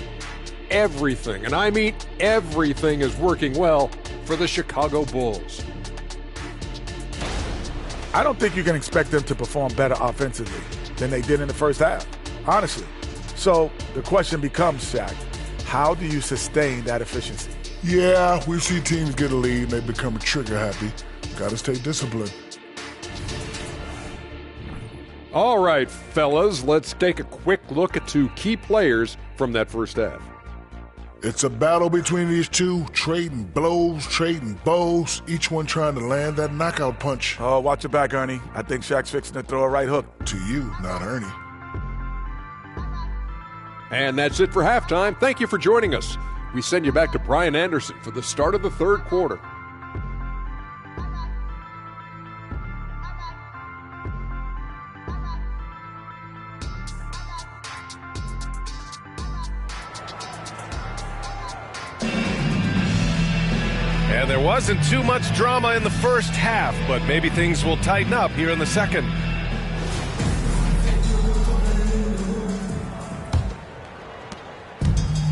everything, and I mean everything, is working well for the Chicago Bulls. I don't think you can expect them to perform better offensively than they did in the first half, honestly. So the question becomes, Shaq, how do you sustain that efficiency? Yeah, we see teams get a lead and they become trigger happy. Got to stay disciplined. All right, fellas, let's take a quick look at 2 key players from that first half. It's a battle between these two, trading blows, trading bows, each one trying to land that knockout punch. Oh, watch your back, Ernie. I think Shaq's fixing to throw a right hook. To you, not Ernie. And that's it for halftime. Thank you for joining us. We send you back to Brian Anderson for the start of the third quarter. And there wasn't too much drama in the first half, but maybe things will tighten up here in the second.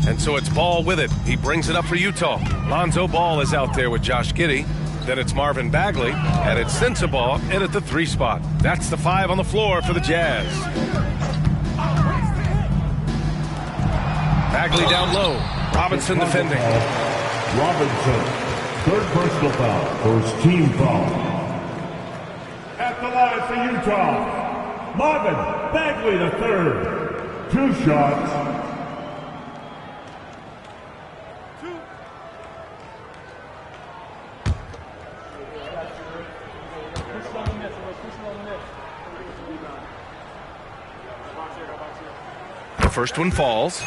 And so it's Ball with it. He brings it up for Utah. Lonzo Ball is out there with Josh Giddey. Then it's Marvin Bagley, and it's Sensabaugh in at the 3 spot. That's the 5 on the floor for the Jazz. Bagley down low. Robinson defending. Robinson. Third personal foul, first team foul. At the line for Utah, Marvin Bagley the third. 2 shots. The first one falls.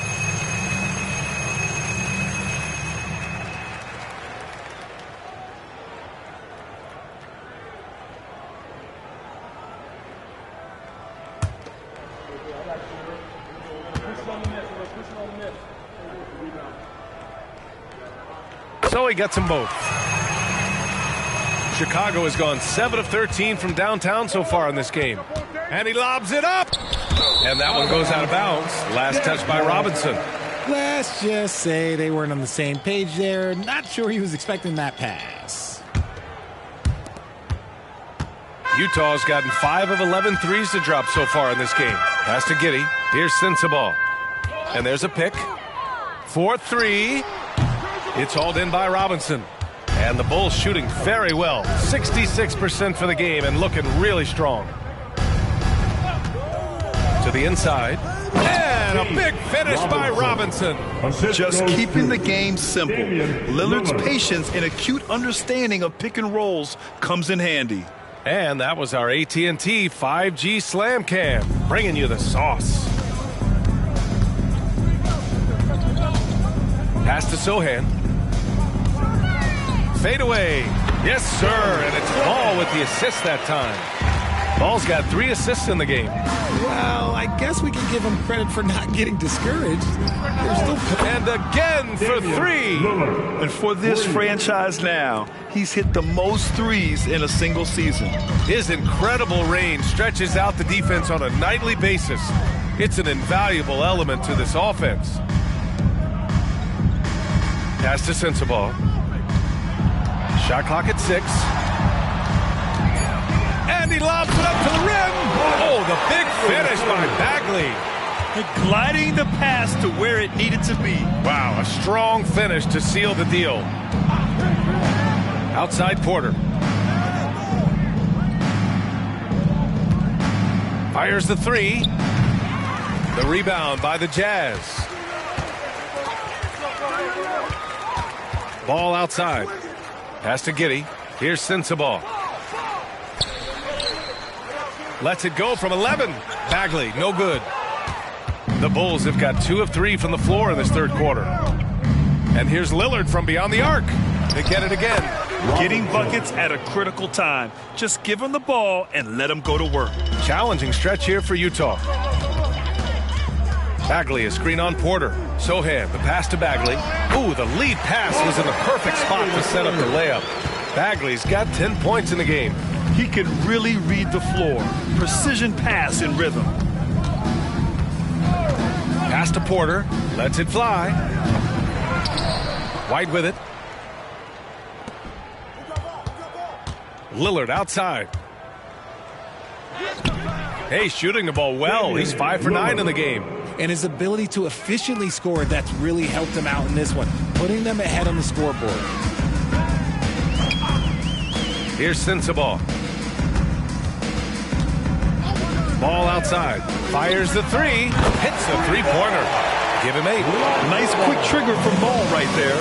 So he gets them both. Chicago has gone 7 of 13 from downtown so far in this game. And he lobs it up. And that one goes out of bounds. Last touch by Robinson. Let's just say they weren't on the same page there. Not sure he was expecting that pass. Utah's gotten 5 of 11 threes to drop so far in this game. Pass to Giddey. Here's Sensabaugh. And there's a pick. 4-3. It's hauled in by Robinson. And the Bulls shooting very well. 66% for the game and looking really strong. To the inside. And And a big finish by Robinson. Just keeping the game simple. Lillard's patience and acute understanding of pick and rolls comes in handy. And that was our AT&T 5G Slam Cam, bringing you the sauce. Pass to Sohan. Fade away. Yes, sir. And it's Ball with the assist that time. Ball's got 3 assists in the game. Well, I guess we can give him credit for not getting discouraged. And again for 3. And for this franchise now, he's hit the most threes in a single season. His incredible range stretches out the defense on a nightly basis. It's an invaluable element to this offense. Pass to Sensabaugh. Shot clock at 6. And he lobs it up to the rim. Oh, the big finish by Bagley. Gliding the pass to where it needed to be. Wow, a strong finish to seal the deal. Outside Porter. Fires the 3. The rebound by the Jazz. Ball outside. Pass to Giddey. Here's Sensabaugh. Lets it go from 11. Bagley, no good. The Bulls have got 2 of 3 from the floor in this third quarter. And here's Lillard from beyond the arc. They get it again. Getting buckets at a critical time. Just give him the ball and let him go to work. Challenging stretch here for Utah. Bagley, a screen on Porter. Sohan, the pass to Bagley. Ooh, the lead pass was in the perfect spot to set up the layup. Bagley's got 10 points in the game. He can really read the floor. Precision pass in rhythm. Pass to Porter. Lets it fly. White with it. Lillard outside. Hey, shooting the ball well. He's 5 for 9 in the game. And his ability to efficiently score, that's really helped him out in this one, putting them ahead on the scoreboard. Here's Sensabaugh. Ball outside. Fires the 3. Hits the three-pointer. Give him 8. Nice quick trigger from Ball right there.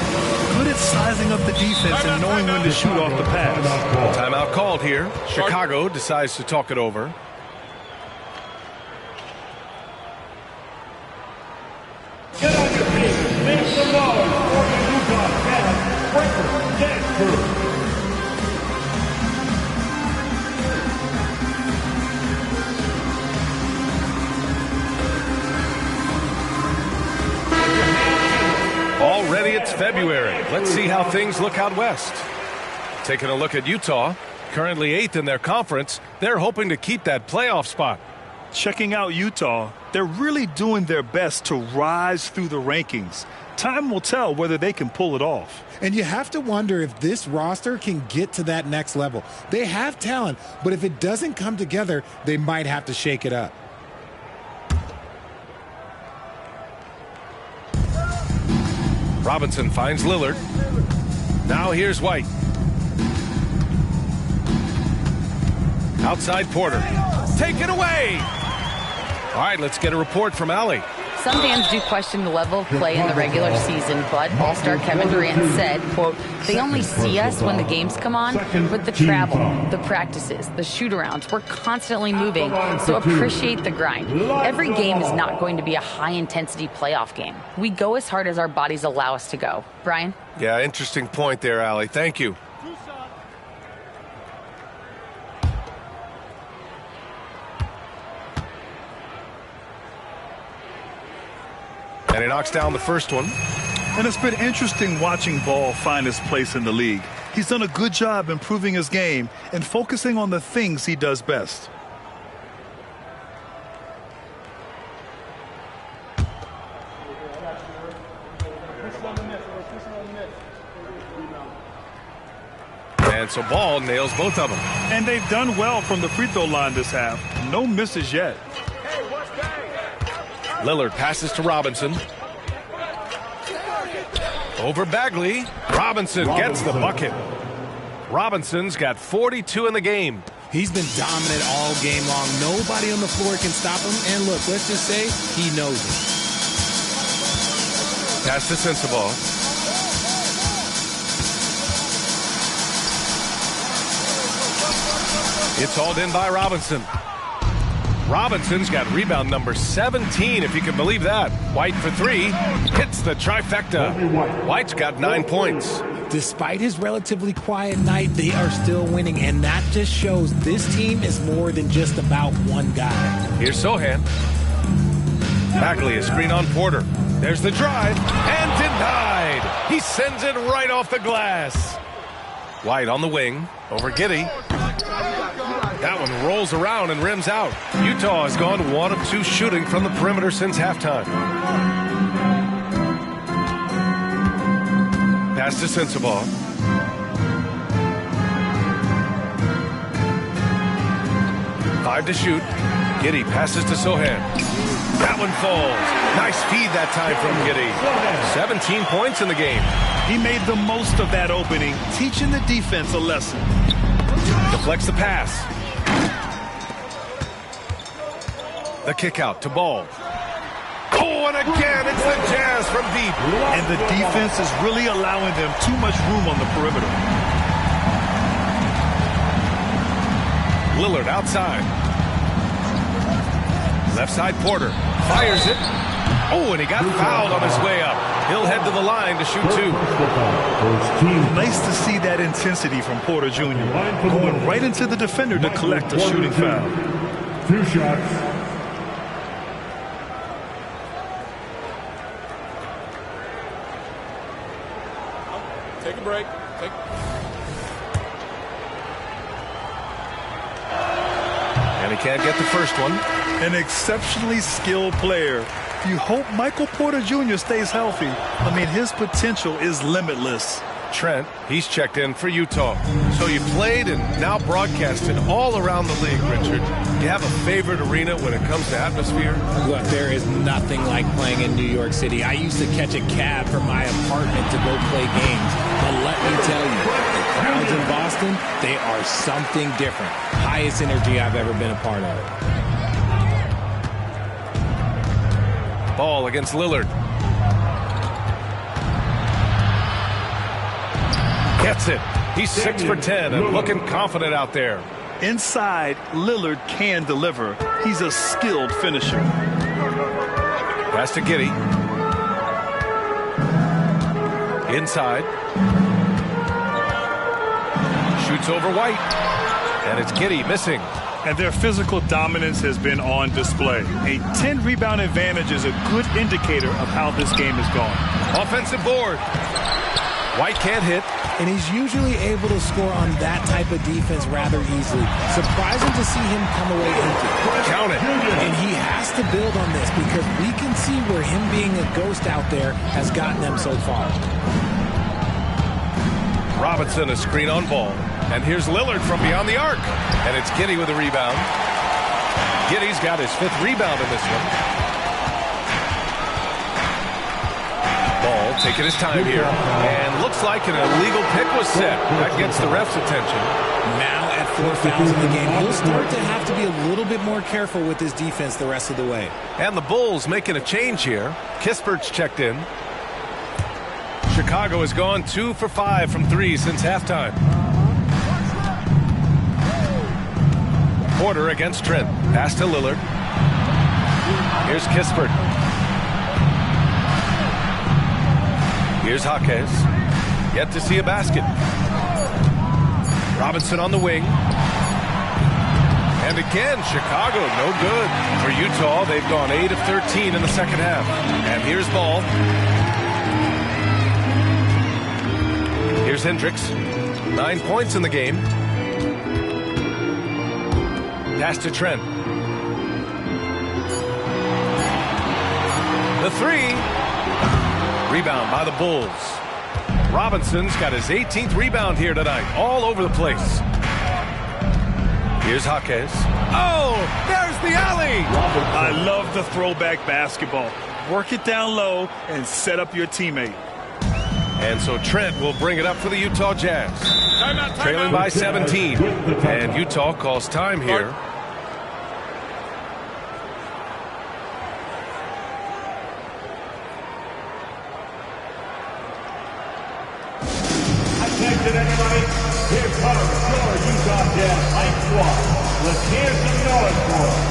Good at sizing up the defense and knowing when to shoot off the pass. Timeout called here. Chicago decides to talk it over. Get on your feet. Make some noise for the Utah Jazz Breakfast Dance Crew. Already it's February. Let's see how things look out west. Taking a look at Utah, currently 8th in their conference. They're hoping to keep that playoff spot. Checking out Utah, they're really doing their best to rise through the rankings. Time will tell whether they can pull it off. And you have to wonder if this roster can get to that next level. They have talent, but if it doesn't come together, they might have to shake it up. Robinson finds Lillard. Now here's White. Outside Porter. Take it away. All right, let's get a report from Allie. Some fans do question the level of play in the regular season, but All-Star Kevin Durant said, quote, they only see us when the games come on, but the travel, the practices, the shoot-arounds, we're constantly moving, so appreciate the grind. Every game is not going to be a high-intensity playoff game. We go as hard as our bodies allow us to go. Brian? Yeah, interesting point there, Allie. Thank you. And he knocks down the first one. And it's been interesting watching Ball find his place in the league. He's done a good job improving his game and focusing on the things he does best. And so Ball nails both of them. And they've done well from the free throw line this half. No misses yet. Lillard passes to Robinson. Over Bagley. Robinson gets the bucket. Robinson's got 42 in the game. He's been dominant all game long. Nobody on the floor can stop him. And look, let's just say he knows it. Pass to Sensabaugh. It's hauled in by Robinson. Robinson's got rebound number 17, if you can believe that. White for three. Hits the trifecta. White's got 9 points. Despite his relatively quiet night, they are still winning, and that just shows this team is more than just about one guy. Here's Sohan. Bagley, a screen on Porter. There's the drive, and denied. He sends it right off the glass. White on the wing, over Giddey. That one rolls around and rims out. Utah has gone 1 of 2 shooting from the perimeter since halftime. Pass to Sensabaugh. Five to shoot. Giddey passes to Sohan. That one falls. Nice feed that time from Giddey. 17 points in the game. He made the most of that opening, teaching the defense a lesson. Deflects the pass. The kick out to Ball. Oh, and again, it's the Jazz from deep. And the defense is really allowing them too much room on the perimeter. Lillard outside. Left side Porter. Fires it. Oh, and he got fouled on his way up. He'll head to the line to shoot 2. Nice to see that intensity from Porter Jr. Going right into the defender to collect a shooting foul. 2 shots. Take a break. And he can't get the first one. An exceptionally skilled player. You hope Michael Porter Jr. stays healthy. I mean, his potential is limitless. Trent, he's checked in for Utah. So you played and now broadcasted all around the league, Richard. Do you have a favorite arena when it comes to atmosphere? Look, there is nothing like playing in New York City. I used to catch a cab from my apartment to go play games. But let me tell you, the crowds in Boston, they are something different. Highest energy I've ever been a part of. Ball against Lillard. Gets it. He's 6 for 10 and looking confident out there. Inside, Lillard can deliver. He's a skilled finisher. Pass to Giddey. Inside. Shoots over White. And it's Giddey missing. And their physical dominance has been on display. A 10-rebound advantage is a good indicator of how this game is going. Offensive board. White can't hit. And he's usually able to score on that type of defense rather easily. Surprising to see him come away empty. Count it. And he has to build on this because we can see where him being a ghost out there has gotten them so far. Robinson, a screen on Ball. And here's Lillard from beyond the arc. And it's Giddey with a rebound. Giddey's got his 5th rebound in this one. Ball taking his time here. And looks like an illegal pick was set. That gets the ref's attention. Now at 4 fouls in the game, he'll start to have to be a little bit more careful with his defense the rest of the way. And the Bulls making a change here. Kispert's checked in. Chicago has gone 2 for 5 from 3 since halftime. Porter against Trent. Pass to Lillard. Here's Kispert. Here's Jaquez. Yet to see a basket. Robinson on the wing. And again, Chicago, no good. For Utah, they've gone 8 of 13 in the second half. And here's Ball. Here's Hendricks. 9 points in the game. Pass to Trent. The 3. Rebound by the Bulls. Robinson's got his 18th rebound here tonight. All over the place. Here's Jaquez. Oh, there's the alley. I love the throwback basketball. Work it down low and set up your teammate. And so Trent will bring it up for the Utah Jazz. Trailing by 17. And Utah calls time here. Attention, everybody. Here comes your Utah Jazz Mike Squad. Let's hear some noise for him.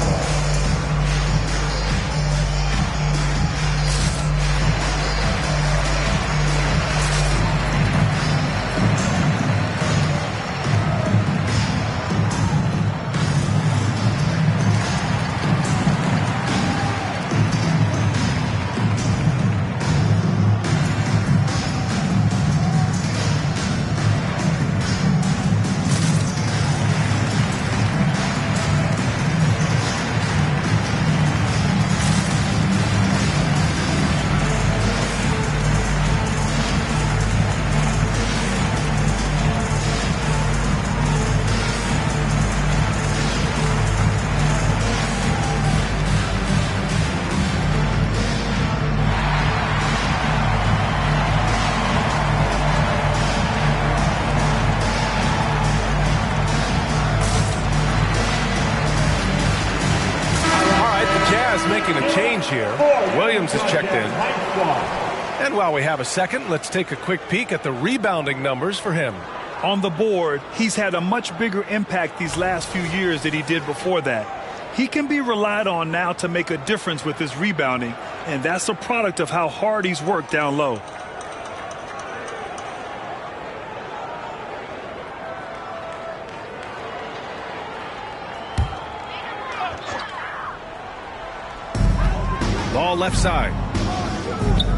Making a change here. Williams is checked in. And while we have a second, let's take a quick peek at the rebounding numbers for him. On the board, he's had a much bigger impact these last few years than he did before that. He can be relied on now to make a difference with his rebounding, and that's a product of how hard he's worked down low. Ball left side.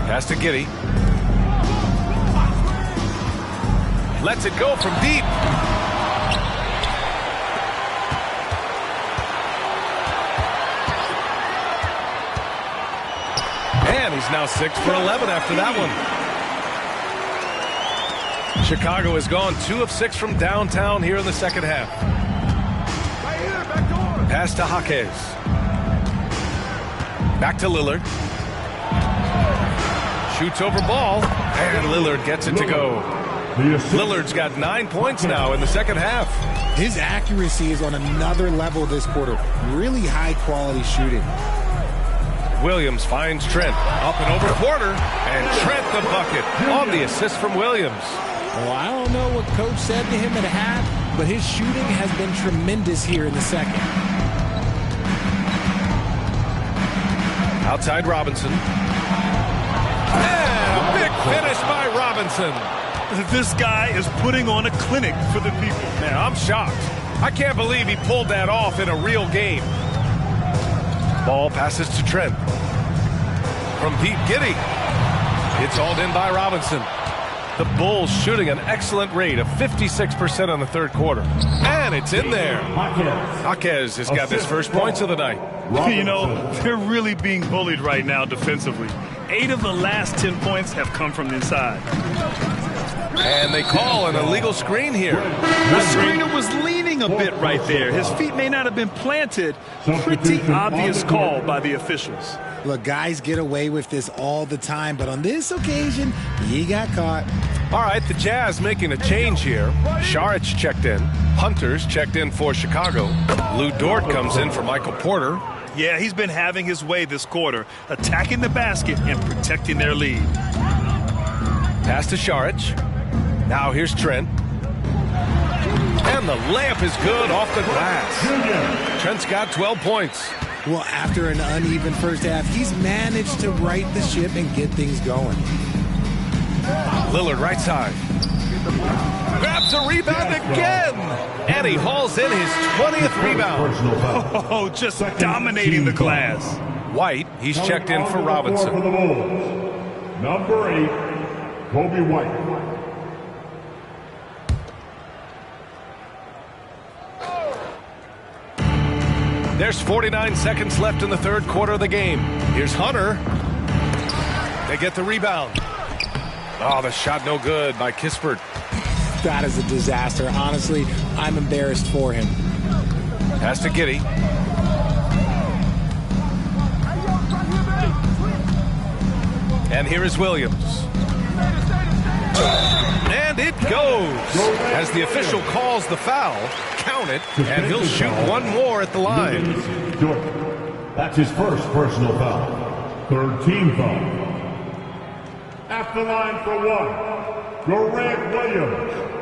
Pass to Giddey. Lets it go from deep. And he's now 6 for 11 after that one. Chicago has gone 2 of 6 from downtown here in the second half. Pass to Jaquez. Back to Lillard. Shoots over ball, and Lillard gets it to go. Lillard's got 9 points now in the second half. His accuracy is on another level this quarter. Really high-quality shooting. Williams finds Trent. Up and over Porter, and Trent the bucket on the assist from Williams. Well, I don't know what Coach said to him at half, but his shooting has been tremendous here in the second. Outside Robinson. And a big finish by Robinson. This guy is putting on a clinic for the people. Man, I'm shocked. I can't believe he pulled that off in a real game. Ball passes to Trent. From deep, Giddey. It's hauled in by Robinson. The Bulls shooting an excellent rate of 56% on the third quarter. And it's in there. Jaquez has got his first points of the night. You know, they're really being bullied right now defensively. 8 of the last 10 points have come from inside. And they call an illegal screen here. The screener was leaning a bit right there. His feet may not have been planted. Pretty obvious call by the officials. Look, guys get away with this all the time, but on this occasion, he got caught. All right, the Jazz making a change here. Saric checked in. Hunter's checked in for Chicago. Lou Dort comes in for Michael Porter. Yeah, he's been having his way this quarter, attacking the basket and protecting their lead. Pass to Saric. Now here's Trent. And the layup is good off the glass. Trent's got 12 points. Well, after an uneven first half, he's managed to right the ship and get things going. Lillard right side. Grabs a rebound again. And he hauls in his 20th rebound. Oh, just dominating the glass. White, he's checked in for Robinson. Number 8, Kobe White. There's 49 seconds left in the third quarter of the game. Here's Hunter. They get the rebound. Oh, the shot no good by Kispert. That is a disaster. Honestly, I'm embarrassed for him. Pass to Giddey. And here is Williams. And it goes. As the official calls the foul, count it, and he'll shoot one more at the line. That's his first personal foul. Third team foul. At the line for one, Greg Williams.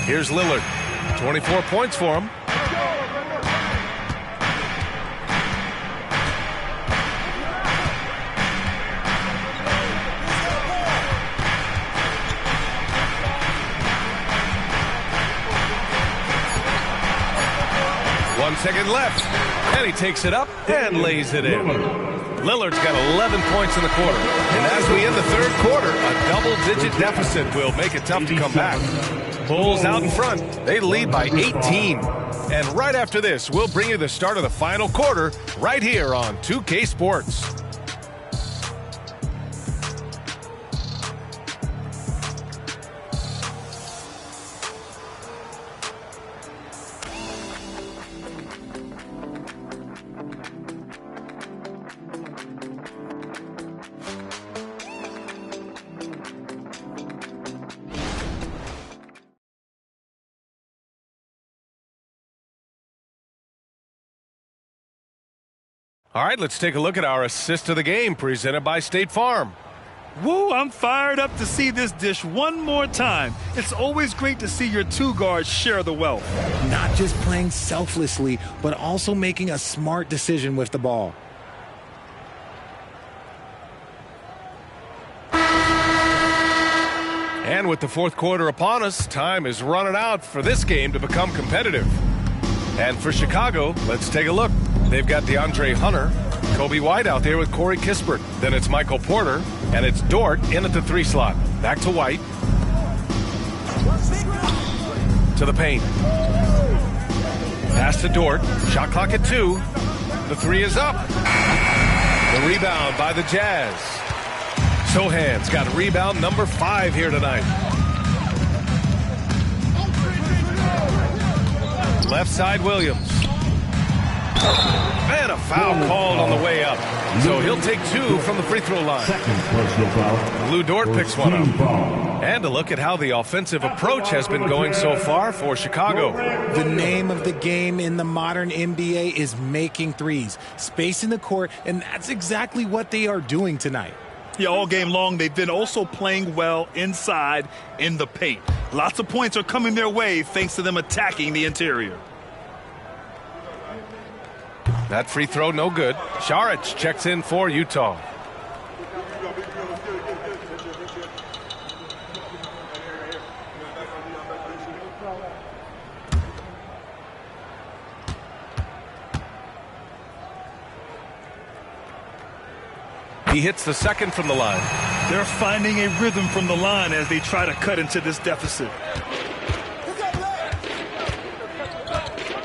Here's Lillard. 24 points for him. One second left. And he takes it up and lays it in. Lillard's got 11 points in the quarter. And as we end the third quarter, a double-digit deficit will make it tough to come back. Bulls out in front. They lead by 18. And right after this, we'll bring you the start of the final quarter right here on 2K Sports. All right, let's take a look at our assist of the game presented by State Farm. Woo, I'm fired up to see this dish one more time. It's always great to see your two guards share the wealth. Not just playing selflessly, but also making a smart decision with the ball. And with the fourth quarter upon us, time is running out for this game to become competitive. And for Chicago, let's take a look. They've got DeAndre Hunter, Kobe White out there with Corey Kispert. Then it's Michael Porter, and it's Dort in at the 3 slot. Back to White. To the paint. Pass to Dort. Shot clock at 2. The 3 is up. The rebound by the Jazz. Sohan's got rebound number 5 here tonight. Left side, Williams. And a foul called on the way up. So he'll take 2 from the free throw line. Lou Dort picks one up. And a look at how the offensive approach has been going so far for Chicago. The name of the game in the modern NBA is making threes, spacing the court, and that's exactly what they are doing tonight. Yeah, all game long, they've been also playing well inside in the paint. Lots of points are coming their way thanks to them attacking the interior. That free throw, no good. Šarić checks in for Utah. He hits the second from the line. They're finding a rhythm from the line as they try to cut into this deficit.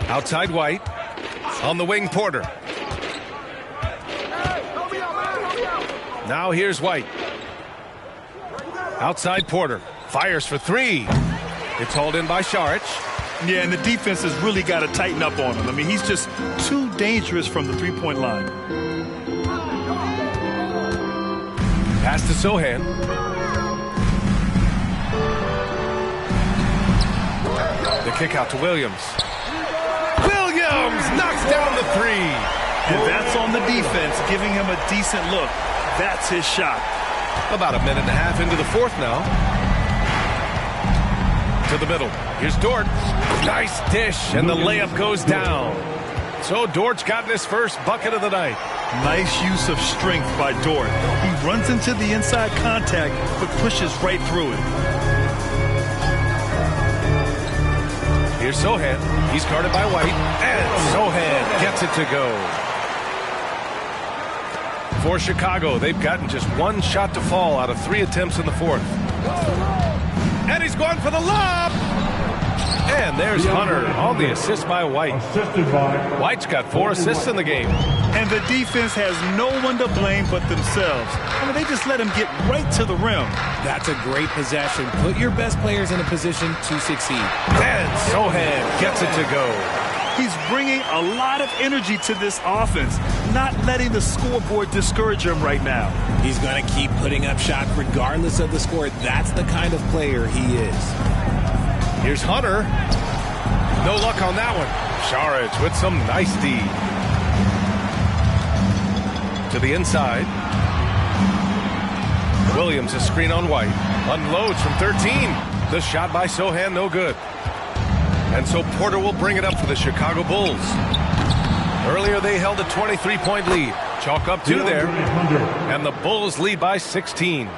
Outside White. On the wing, Porter. Now here's White. Outside Porter. Fires for 3. It's hauled in by Šarić. Yeah, and the defense has really got to tighten up on him. I mean, he's just too dangerous from the three-point line. Pass to Sohan. The kick out to Williams. Williams knocks down the 3. And that's on the defense, giving him a decent look. That's his shot. About a minute and a half into the fourth now. To the middle. Here's Dort. Nice dish, and the layup goes down. So Dort's gotten his first bucket of the night. Nice use of strength by Dort. He runs into the inside contact, but pushes right through it. Here's Sohan. He's guarded by White. And Sohan gets it to go. For Chicago, they've gotten just 1 shot to fall out of 3 attempts in the fourth. And he's going for the lob. And there's Hunter on the assist by White. Assisted by White's got 4 assists in the game. And the defense has no one to blame but themselves. I mean, they just let him get right to the rim. That's a great possession. Put your best players in a position to succeed. And Sohan gets it to go. He's bringing a lot of energy to this offense, not letting the scoreboard discourage him right now. He's going to keep putting up shots regardless of the score. That's the kind of player he is. Here's Hunter. No luck on that one. Šarić with some nice D. To the inside. Williams a screen on White. Unloads from 13. The shot by Sohan, no good. And so Porter will bring it up for the Chicago Bulls. Earlier they held a 23-point lead. Chalk up 2 there. And the Bulls lead by 16.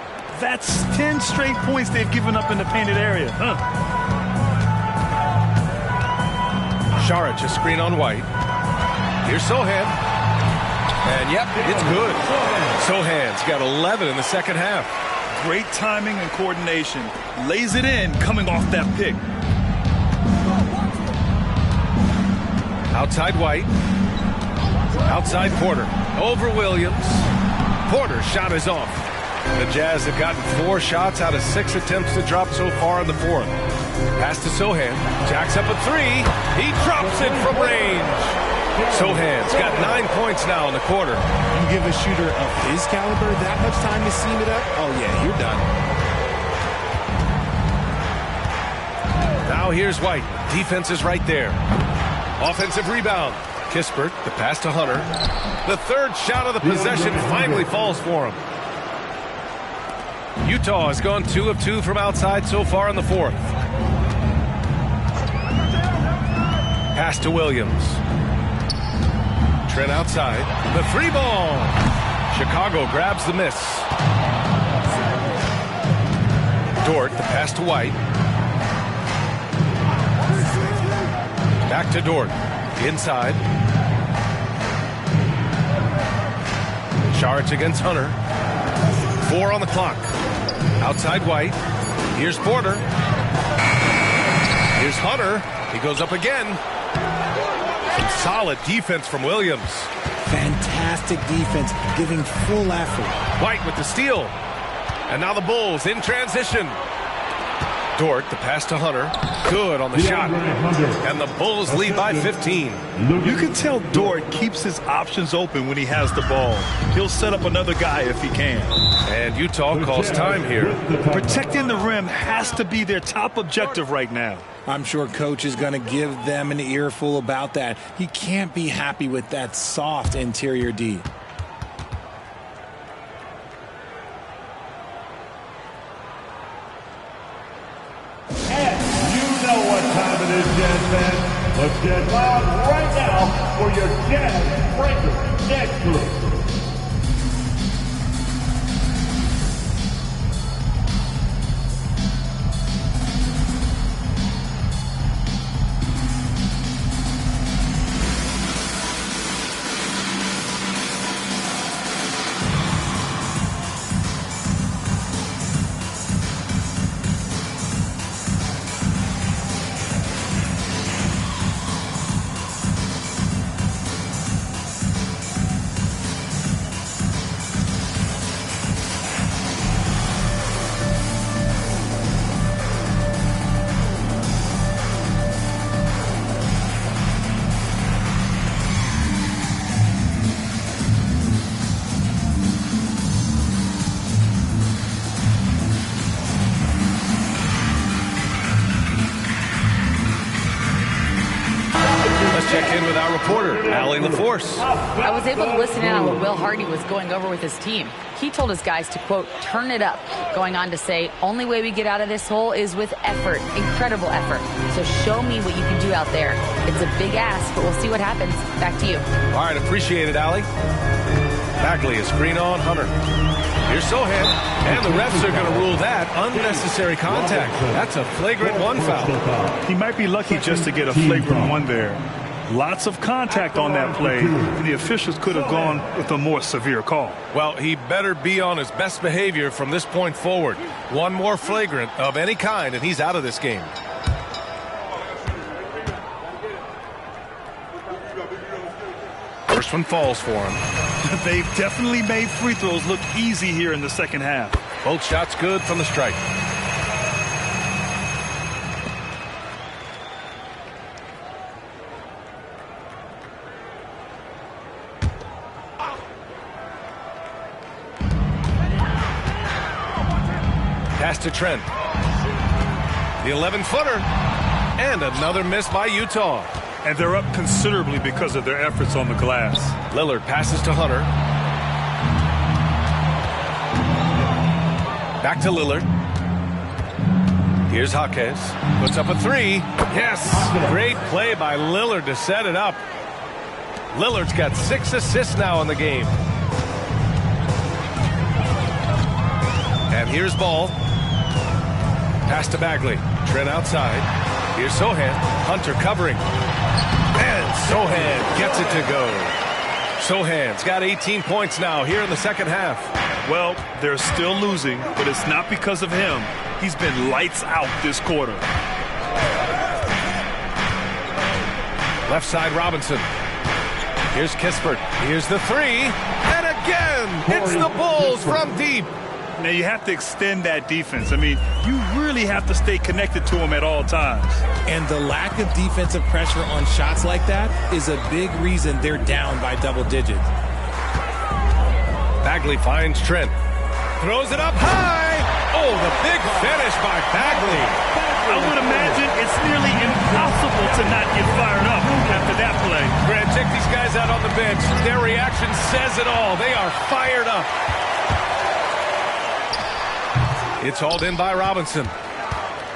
That's 10 straight points they've given up in the painted area. Šarić a screen on White. Here's Sohan. And yep, it's good. Sohan's got 11 in the second half. Great timing and coordination. Lays it in coming off that pick. Outside White. Outside Porter. Over Williams. Porter's shot is off. The Jazz have gotten 4 shots out of 6 attempts to drop so far in the 4th. Pass to Sohan. Jacks up a 3. He drops it from range. Sohan's got 9 points now in the quarter. You give a shooter of his caliber that much time to seam it up, oh yeah, you're done. Now here's White. Defense is right there. Offensive rebound. Kispert, the pass to Hunter. The 3rd shot of the possession finally falls for him. Utah has gone 2 of 2 from outside so far in the 4th. Pass to Williams. Trent outside. The 3 ball. Chicago grabs the miss. Dort, the pass to White. Back to Dort. Inside. Šarić against Hunter. 4 on the clock. Outside White. Here's Porter. Here's Hunter. He goes up again. Some solid defense from Williams. Fantastic defense, giving full effort. White with the steal. And now the Bulls in transition. Dort, the pass to Hunter. Good on the shot. And the Bulls lead by 15. You can tell Dort keeps his options open when he has the ball. He'll set up another guy if he can. And Utah calls time here. Protecting the rim has to be their top objective right now. I'm sure Coach is going to give them an earful about that. He can't be happy with that soft interior D. Jazz fans, let's get loud right now for your Jazz Breaker next group. Check in with our reporter, Allie LaForce. I was able to listen in on what Will Hardy was going over with his team. He told his guys to, quote, turn it up, going on to say, only way we get out of this hole is with effort, incredible effort. So show me what you can do out there. It's a big ask, but we'll see what happens. Back to you. All right, appreciate it, Allie. Bagley, a screen on Hunter. Here's Sohan, and the refs are going to rule that unnecessary contact. That's a flagrant 1 foul. He might be lucky just to get a flagrant 1 there. Lots of contact on that play. The officials could have gone with a more severe call. Well, he better be on his best behavior from this point forward. One more flagrant of any kind, and he's out of this game. First one falls for him. They've definitely made free throws look easy here in the second half. Both shots good from the stripe. Pass to Trent. The 11-footer. And another miss by Utah. And they're up considerably because of their efforts on the glass. Lillard passes to Hunter. Back to Lillard. Here's Jaquez. Puts up a three. Yes! Great play by Lillard to set it up. Lillard's got 6 assists now in the game. And here's Ball. Pass to Bagley. Trent outside. Here's Sohan. Hunter covering. And Sohan gets it to go. Sohan's got 18 points now here in the second half. Well, they're still losing, but it's not because of him. He's been lights out this quarter. Left side, Robinson. Here's Kispert. Here's the three. And again, it's the Bulls from deep. Now, you have to extend that defense. I mean, you really have to stay connected to him at all times. And the lack of defensive pressure on shots like that is a big reason they're down by double digits. Bagley finds Trent. Throws it up high. Oh, the big finish by Bagley. I would imagine it's nearly impossible to not get fired up after that play. Grant, check these guys out on the bench. Their reaction says it all. They are fired up. It's hauled in by Robinson.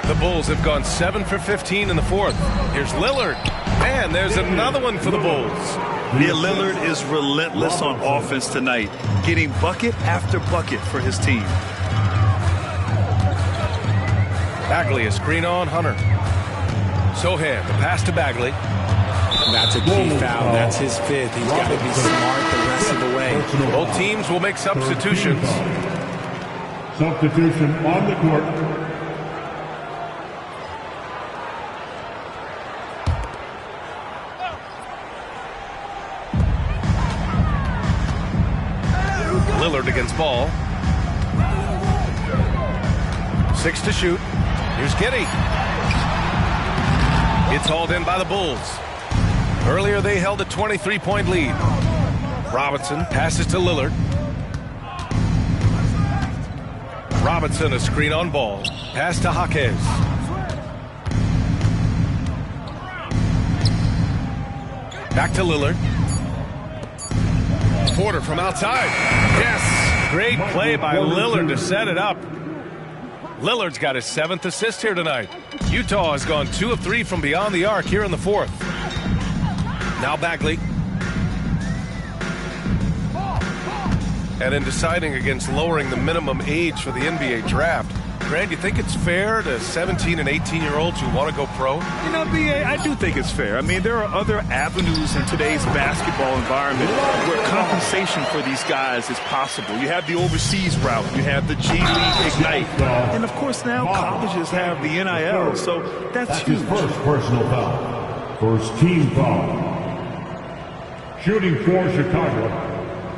The Bulls have gone 7 for 15 in the fourth. Here's Lillard. And there's another one for the Bulls. Yeah, Lillard is relentless on offense tonight, getting bucket after bucket for his team. Bagley, a screen on Hunter. Sohan, the pass to Bagley. That's a key foul. That's his fifth. He's got to be smart the rest of the way. Both teams will make substitutions. Substitution on the court. Lillard against Ball. 6 to shoot. Here's Giddey. It's hauled in by the Bulls. Earlier they held a 23-point lead. Robinson passes to Lillard. Robinson, a screen on Ball. Pass to Jaquez. Back to Lillard. Porter from outside. Yes! Great play by Lillard to set it up. Lillard's got his 7th assist here tonight. Utah has gone 2 of 3 from beyond the arc here in the fourth. Now Bagley. And in deciding against lowering the minimum age for the NBA draft, Grant, you think it's fair to 17 and 18-year-olds who want to go pro? You know, B.A., I do think it's fair. I mean, there are other avenues in today's basketball environment where compensation for these guys is possible. You have the overseas route. You have the G League Ignite. And, of course, now colleges have the NIL, so that's huge. His first personal foul. First team foul. Shooting for Chicago,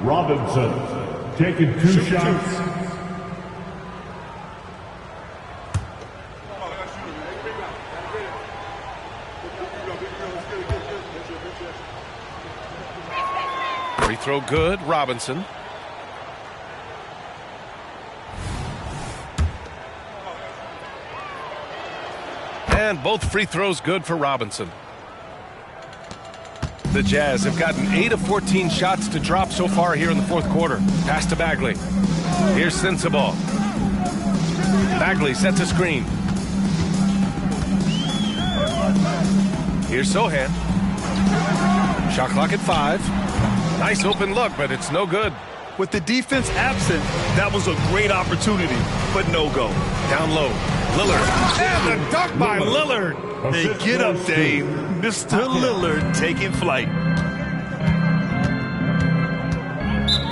Robinson. Taking 2 shots. Free throw good, Robinson. And both free throws good for Robinson. The Jazz have gotten 8 of 14 shots to drop so far here in the fourth quarter. Pass to Bagley. Here's Sensabaugh. Bagley sets a screen. Here's Sohan. Shot clock at 5. Nice open look, but it's no good. With the defense absent, that was a great opportunity, but no go. Down low. Lillard. And the dunk by Lillard. Hey, get up, Dave. Mr. Lillard taking flight.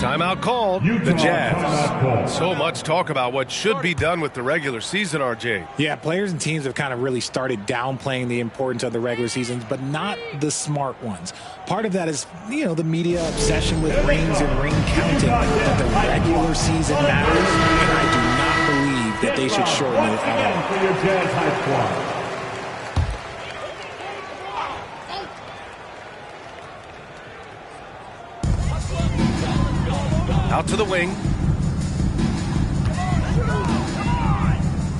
Timeout called. The Jazz. So much talk about what should be done with the regular season, RJ. Yeah, players and teams have kind of really started downplaying the importance of the regular seasons, but not the smart ones. Part of that is, the media obsession with rings and ring counting, that the regular season matters, and I do not believe that they should shorten it at all. Out to the wing.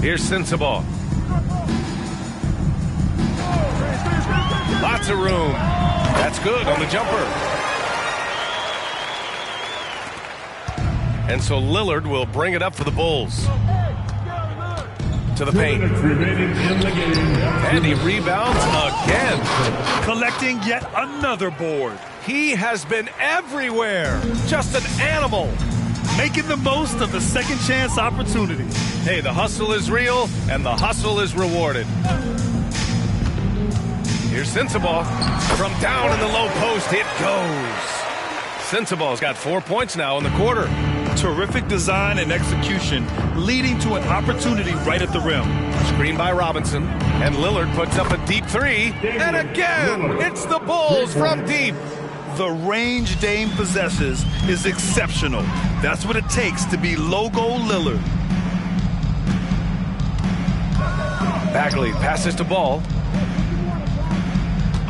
Here's Sensabaugh. Lots of room. That's good on the jumper. And so Lillard will bring it up for the Bulls. To the paint. And he rebounds again. Collecting yet another board. He has been everywhere. Just an animal. Making the most of the second chance opportunity. Hey, the hustle is real, and the hustle is rewarded. Here's Sensabaugh. From down in the low post, it goes. Sensabaugh's got 4 points now in the quarter. Terrific design and execution, leading to an opportunity right at the rim. Screen by Robinson, and Lillard puts up a deep three. And again, it's the Bulls from deep. The range Dame possesses is exceptional. That's what it takes to be logo Lillard. Bagley passes to Ball.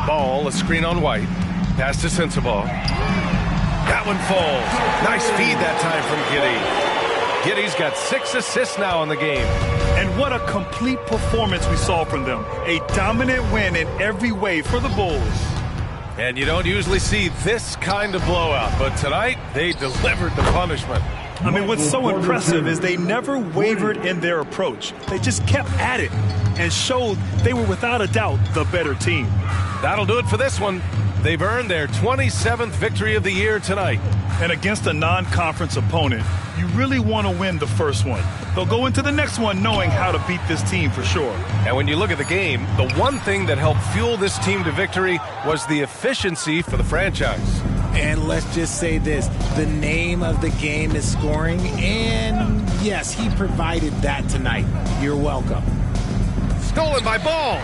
Ball, a screen on White. Pass to Sensabaugh. That one falls. Nice feed that time from Giddey. Giddey's got 6 assists now in the game. And what a complete performance we saw from them. A dominant win in every way for the Bulls. And you don't usually see this kind of blowout, but tonight they delivered the punishment. I mean, what's so impressive is they never wavered in their approach. They just kept at it and showed they were without a doubt the better team. That'll do it for this one. They've earned their 27th victory of the year tonight. And against a non-conference opponent, you really want to win the first one. They'll go into the next one knowing how to beat this team for sure. And when you look at the game, the one thing that helped fuel this team to victory was the efficiency for the franchise. And let's just say this, the name of the game is scoring, and yes, he provided that tonight. You're welcome. Stolen by Ball.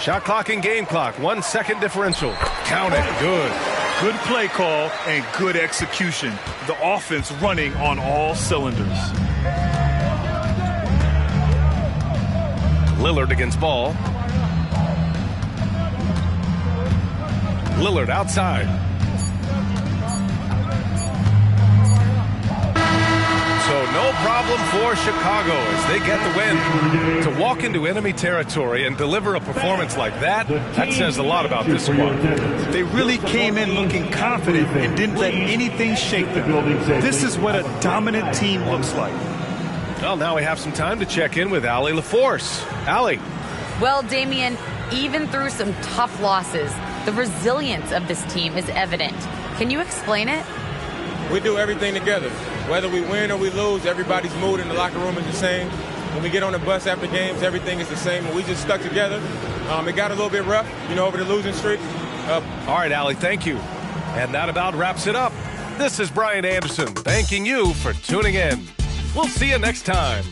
Shot clock and game clock, 1 second differential. Count it, good. Good play call and good execution. The offense running on all cylinders. Lillard against Ball. Lillard outside. So no problem for Chicago as they get the win. To walk into enemy territory and deliver a performance like that, that says a lot about this squad. They really came in looking confident and didn't let anything shake them. This is what a dominant team looks like. Well, now we have some time to check in with Allie LaForce. Allie. Well, Damian, even through some tough losses, the resilience of this team is evident. Can you explain it? We do everything together. Whether we win or we lose, everybody's mood in the locker room is the same. When we get on the bus after games, everything is the same. And we just stuck together. It got a little bit rough, over the losing streak. All right, Allie, thank you. And that about wraps it up. This is Brian Anderson thanking you for tuning in. We'll see you next time.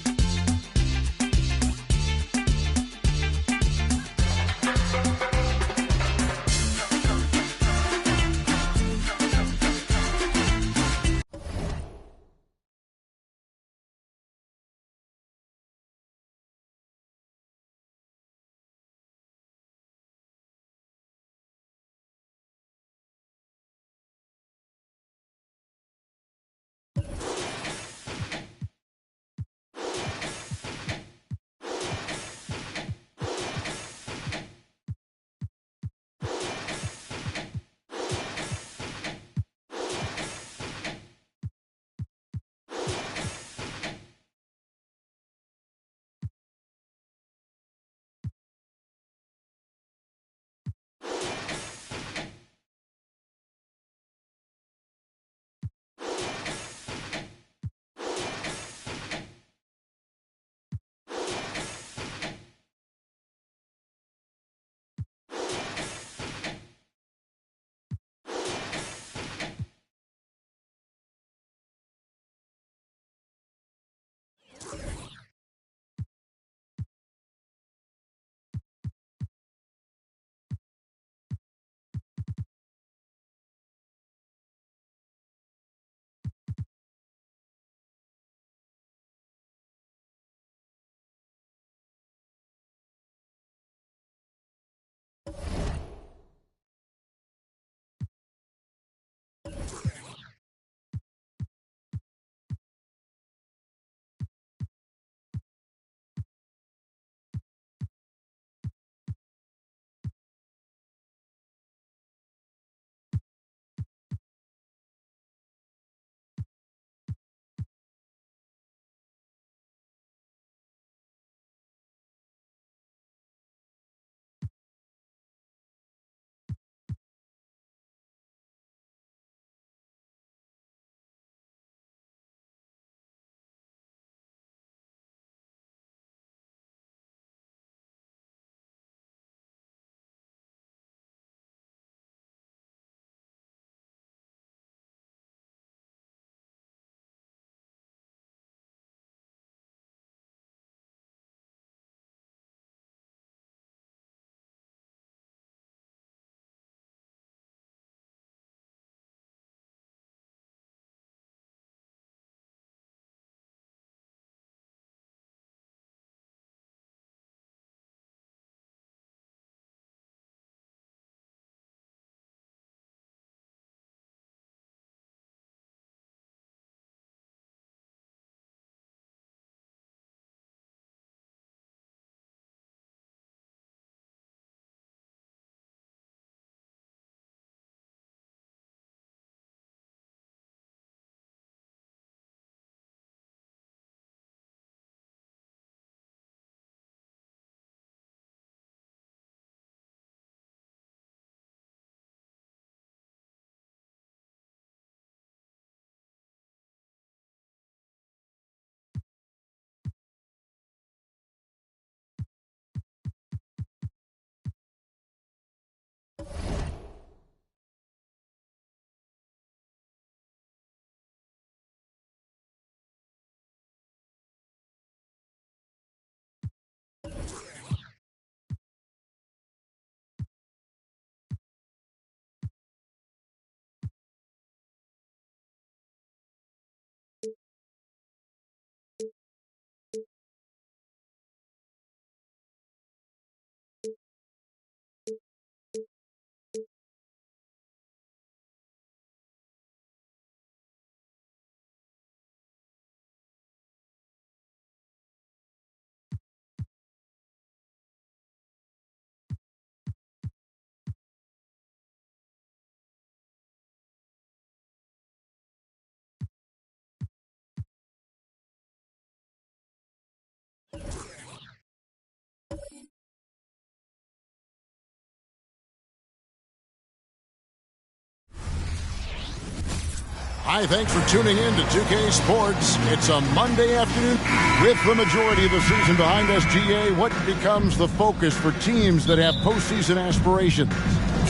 Hi, thanks for tuning in to 2K Sports. It's a Monday afternoon. With the majority of the season behind us, GA, what becomes the focus for teams that have postseason aspirations?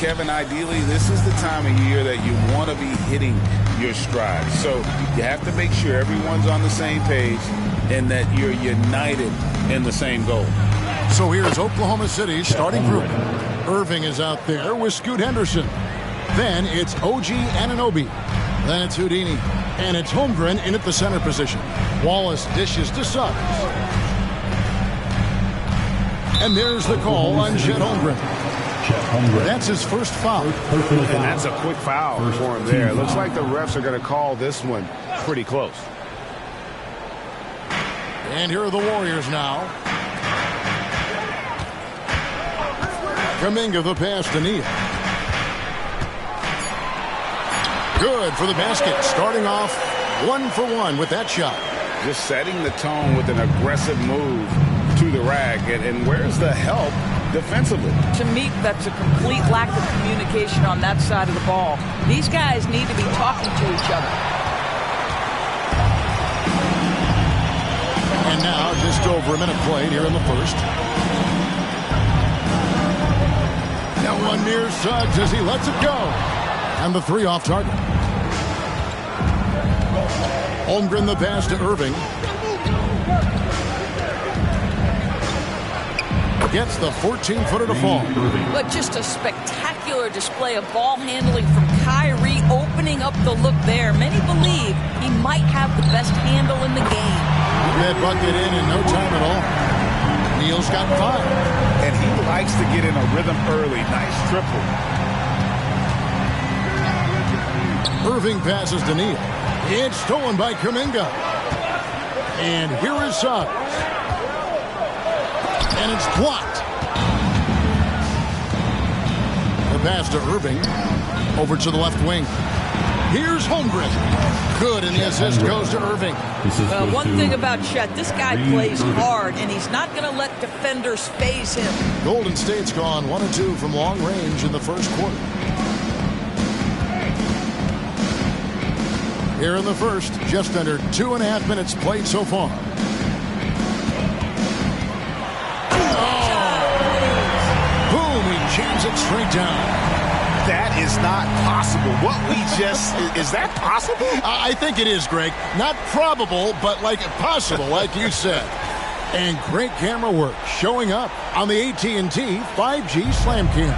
Kevin, ideally, this is the time of year that you want to be hitting your stride. So you have to make sure everyone's on the same page and that you're united in the same goal. So here's Oklahoma City's starting group. Irving is out there with Scoot Henderson. Then it's OG Anunoby. Then it's Houdini. And it's Holmgren in at the center position. Wallace dishes to Suggs. And there's the call on Chet Holmgren. That's his first foul. And that's a quick foul for him there. It looks like the refs are going to call this one pretty close. And here are the Warriors now. Kuminga the pass to Neal. Good for the basket. Starting off 1-for-1 with that shot. Just setting the tone with an aggressive move to the rack. And where's the help defensively? To me, that's a complete lack of communication on that side of the ball. These guys need to be talking to each other. And now just over a minute played here in the first. Now one near Suggs as he lets it go. And the three off target. Holmgren the pass to Irving. Gets the 14-footer to fall. But just a spectacular display of ball handling from Kyrie, opening up the look there. Many believe he might have the best handle in the game. That bucket in no time at all. Neal's got 5. And he likes to get in a rhythm early. Nice triple. Irving passes to Neal. It's stolen by Kuminga. And here is Suggs. And it's blocked. The pass to Irving. Over to the left wing. Here's Holmgren. Good, and the assist goes to Irving. Well, one thing about Chet, this guy plays hard, and he's not going to let defenders phase him. Golden State's gone 1 of 2 from long range in the first quarter. Here in the first, just under 2.5 minutes played so far. Oh! Boom, he jams it straight down. That is not possible. What we just, is that possible? I think it is, Greg. Not probable, but like possible, like you said. And great camera work showing up on the AT&T 5G Slam Cam.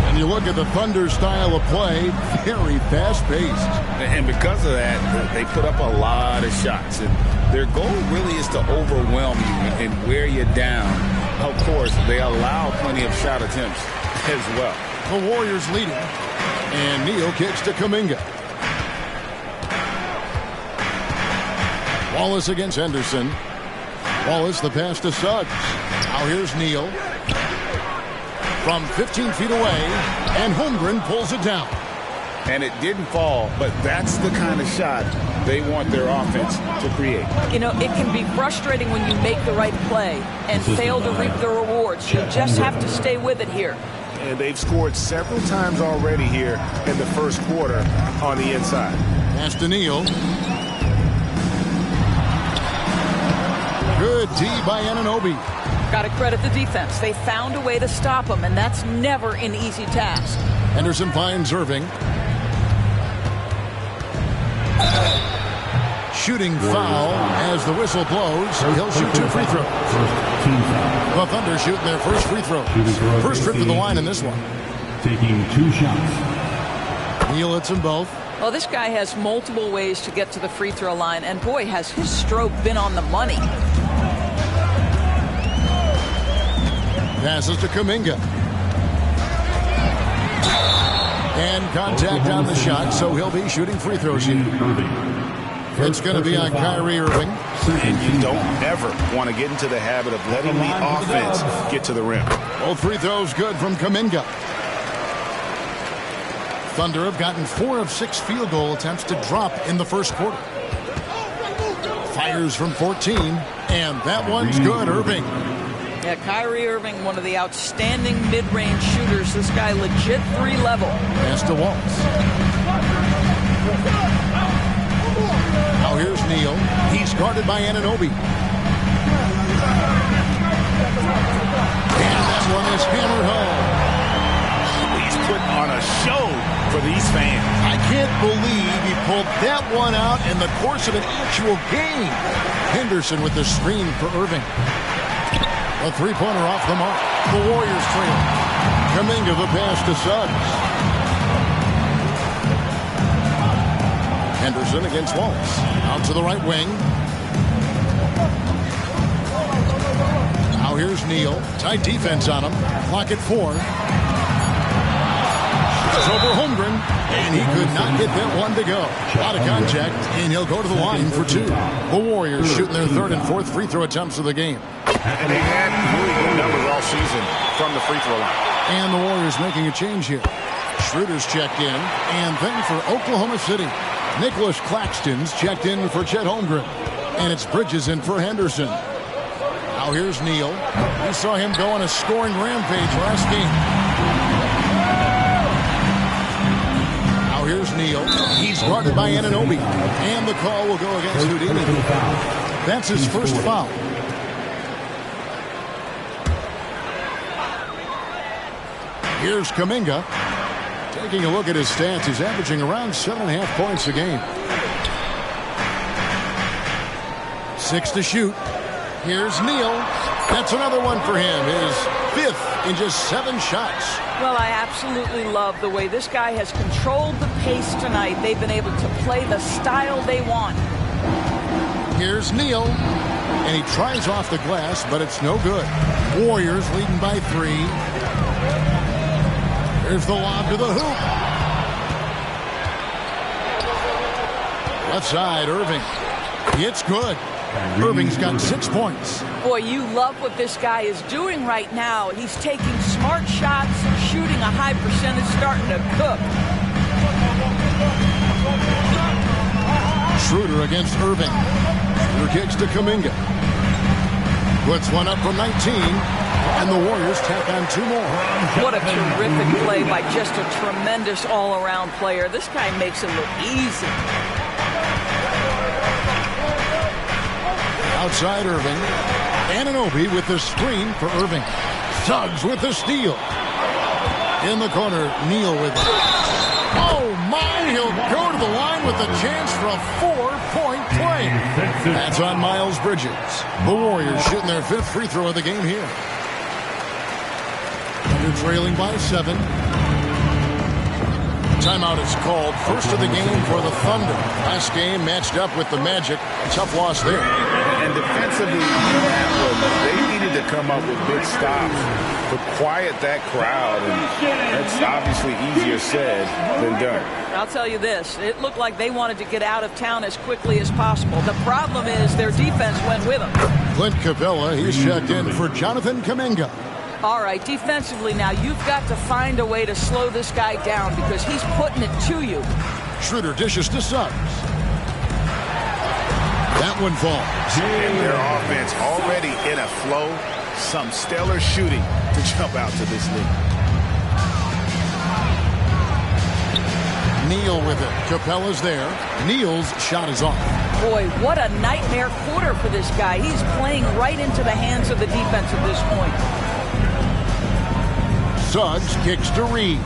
And you look at the Thunder style of play, very fast-paced. And because of that, they put up a lot of shots. And their goal really is to overwhelm you and wear you down. Of course, they allow plenty of shot attempts as well. The Warriors leading. And Neal kicks to Kuminga. Wallace against Henderson. Wallace the pass to Suggs. Now here's Neal. From 15 feet away. And Holmgren pulls it down. And it didn't fall, but that's the kind of shot they want their offense to create. You know, it can be frustrating when you make the right play and fail to reap the rewards. You just have to stay with it here. And they've scored several times already here in the first quarter on the inside. Pass to Neal. Good D by Anunoby. Got to credit the defense. They found a way to stop him, and that's never an easy task. Henderson finds Irving. Shooting foul as the whistle blows. He'll shoot 2 free throws. The Thunder shooting their first free throw. First trip to the line in this one. Taking 2 shots. Neal hits them both. Well, this guy has multiple ways to get to the free throw line, and boy, has his stroke been on the money. Passes to Kuminga. And contact on the shot, so he'll be shooting free throws here. It's going to be on Kyrie Irving. And you don't ever want to get into the habit of letting the offense get to the rim. Both free throws good from Kuminga. Thunder have gotten 4 of 6 field goal attempts to drop in the first quarter. Fires from 14, and that one's good. Irving. Yeah, Kyrie Irving, one of the outstanding mid-range shooters. This guy legit 3-level. Pass to Waltz. Now here's Neal. He's guarded by Anunoby. And that one is hammered home. He's putting on a show for these fans. I can't believe he pulled that one out in the course of an actual game. Henderson with the screen for Irving. A three-pointer off the mark. The Warriors trail. Kuminga the pass to Suggs. Henderson against Waltz. Out to the right wing. Now here's Neal. Tight defense on him. Clock at 4. It's over Holmgren, and he could not get that one to go. Out of contact, and he'll go to the line for 2. The Warriors shooting their 3rd and 4th free throw attempts of the game. And they had really good numbers all season from the free throw line. And the Warriors making a change here. Schroeder's checked in, and then for Oklahoma City, Nicholas Claxton's checked in for Chet Holmgren, and it's Bridges in for Henderson. Now here's Neal. We saw him go on a scoring rampage last game. Here's Neal. He's guarded by Anunoby. And the call will go against Houdini. That's his first foul. Here's Kuminga. Taking a look at his stats, he's averaging around 7.5 points a game. 6 to shoot. Here's Neal. That's another one for him. His 5th in just 7 shots. Well, I absolutely love the way this guy has controlled the pace tonight. They've been able to play the style they want. Here's Neal, and he tries off the glass, but it's no good. Warriors leading by 3. There's the lob to the hoop. Left side, Irving. It's good. Irving's got 6 points. Boy, you love what this guy is doing right now. He's taking smart shots, shooting a high percentage, starting to cook. Schroeder against Irving. Schroeder kicks to Kuminga. Puts one up from 19, and the Warriors tack on 2 more. What a terrific play by just a tremendous all-around player. This guy makes it look easy. Outside Irving. Anunoby with the screen for Irving. Suggs with the steal. In the corner, Neal with it. Oh, my! He'll go to the line with a chance for a 4-point play. That's on Miles Bridges. The Warriors shooting their 5th free throw of the game here. They're trailing by 7. Timeout is called. First of the game for the Thunder. Last game matched up with the Magic. Tough loss there. And defensively, they needed to come up with big stops to quiet that crowd. And that's obviously easier said than done. I'll tell you this. It looked like they wanted to get out of town as quickly as possible. The problem is their defense went with them. Clint Capella, he's checked in for Jonathan Kuminga. All right, defensively now, you've got to find a way to slow this guy down because he's putting it to you. Schroeder dishes to Suggs. That one falls. And their offense already in a flow. Some stellar shooting to jump out to this league. Neal with it. Capella's there. Neal's shot is off. Boy, what a nightmare quarter for this guy. He's playing right into the hands of the defense at this point. Suggs kicks to Reed.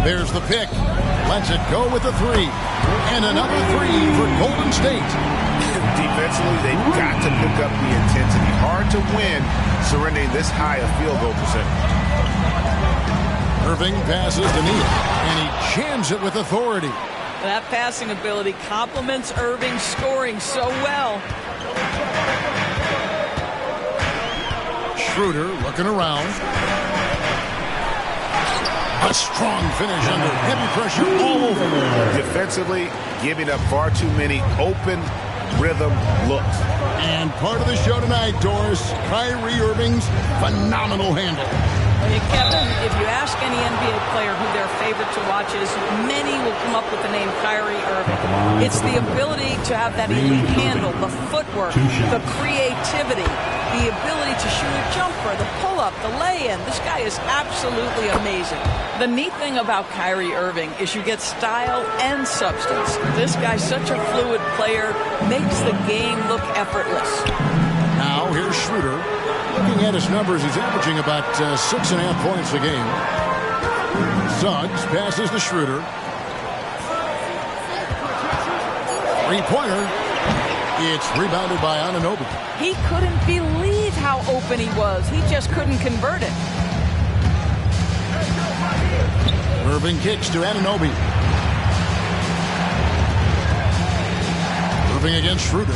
There's the pick. Lets it go with a 3. And another 3 for Golden State. Defensively, they've got to pick up the intensity. Hard to win surrendering this high a field goal percentage. Irving passes to Neal, and he jams it with authority. That passing ability complements Irving's scoring so well. Schroeder looking around. A strong finish under heavy pressure all over. Defensively, giving up far too many open rhythm looks. And part of the show tonight, Doris, Kyrie Irving's phenomenal handle. Kevin, if you ask any NBA player who their favorite to watch is, many will come up with the name Kyrie Irving. It's the ability to have that elite handle, the footwork, the creativity, the ability to shoot a jumper, the pull-up, the lay-in. This guy is absolutely amazing. The neat thing about Kyrie Irving is you get style and substance. This guy's such a fluid player, makes the game look effortless. Now here's Schroeder. Looking at his numbers, he's averaging about 6.5 points a game. Suggs passes to Schroeder. Three-pointer. It's rebounded by Anunoby. He couldn't believe how open he was. He just couldn't convert it. Irving kicks to Anunoby. Irving against Schroeder.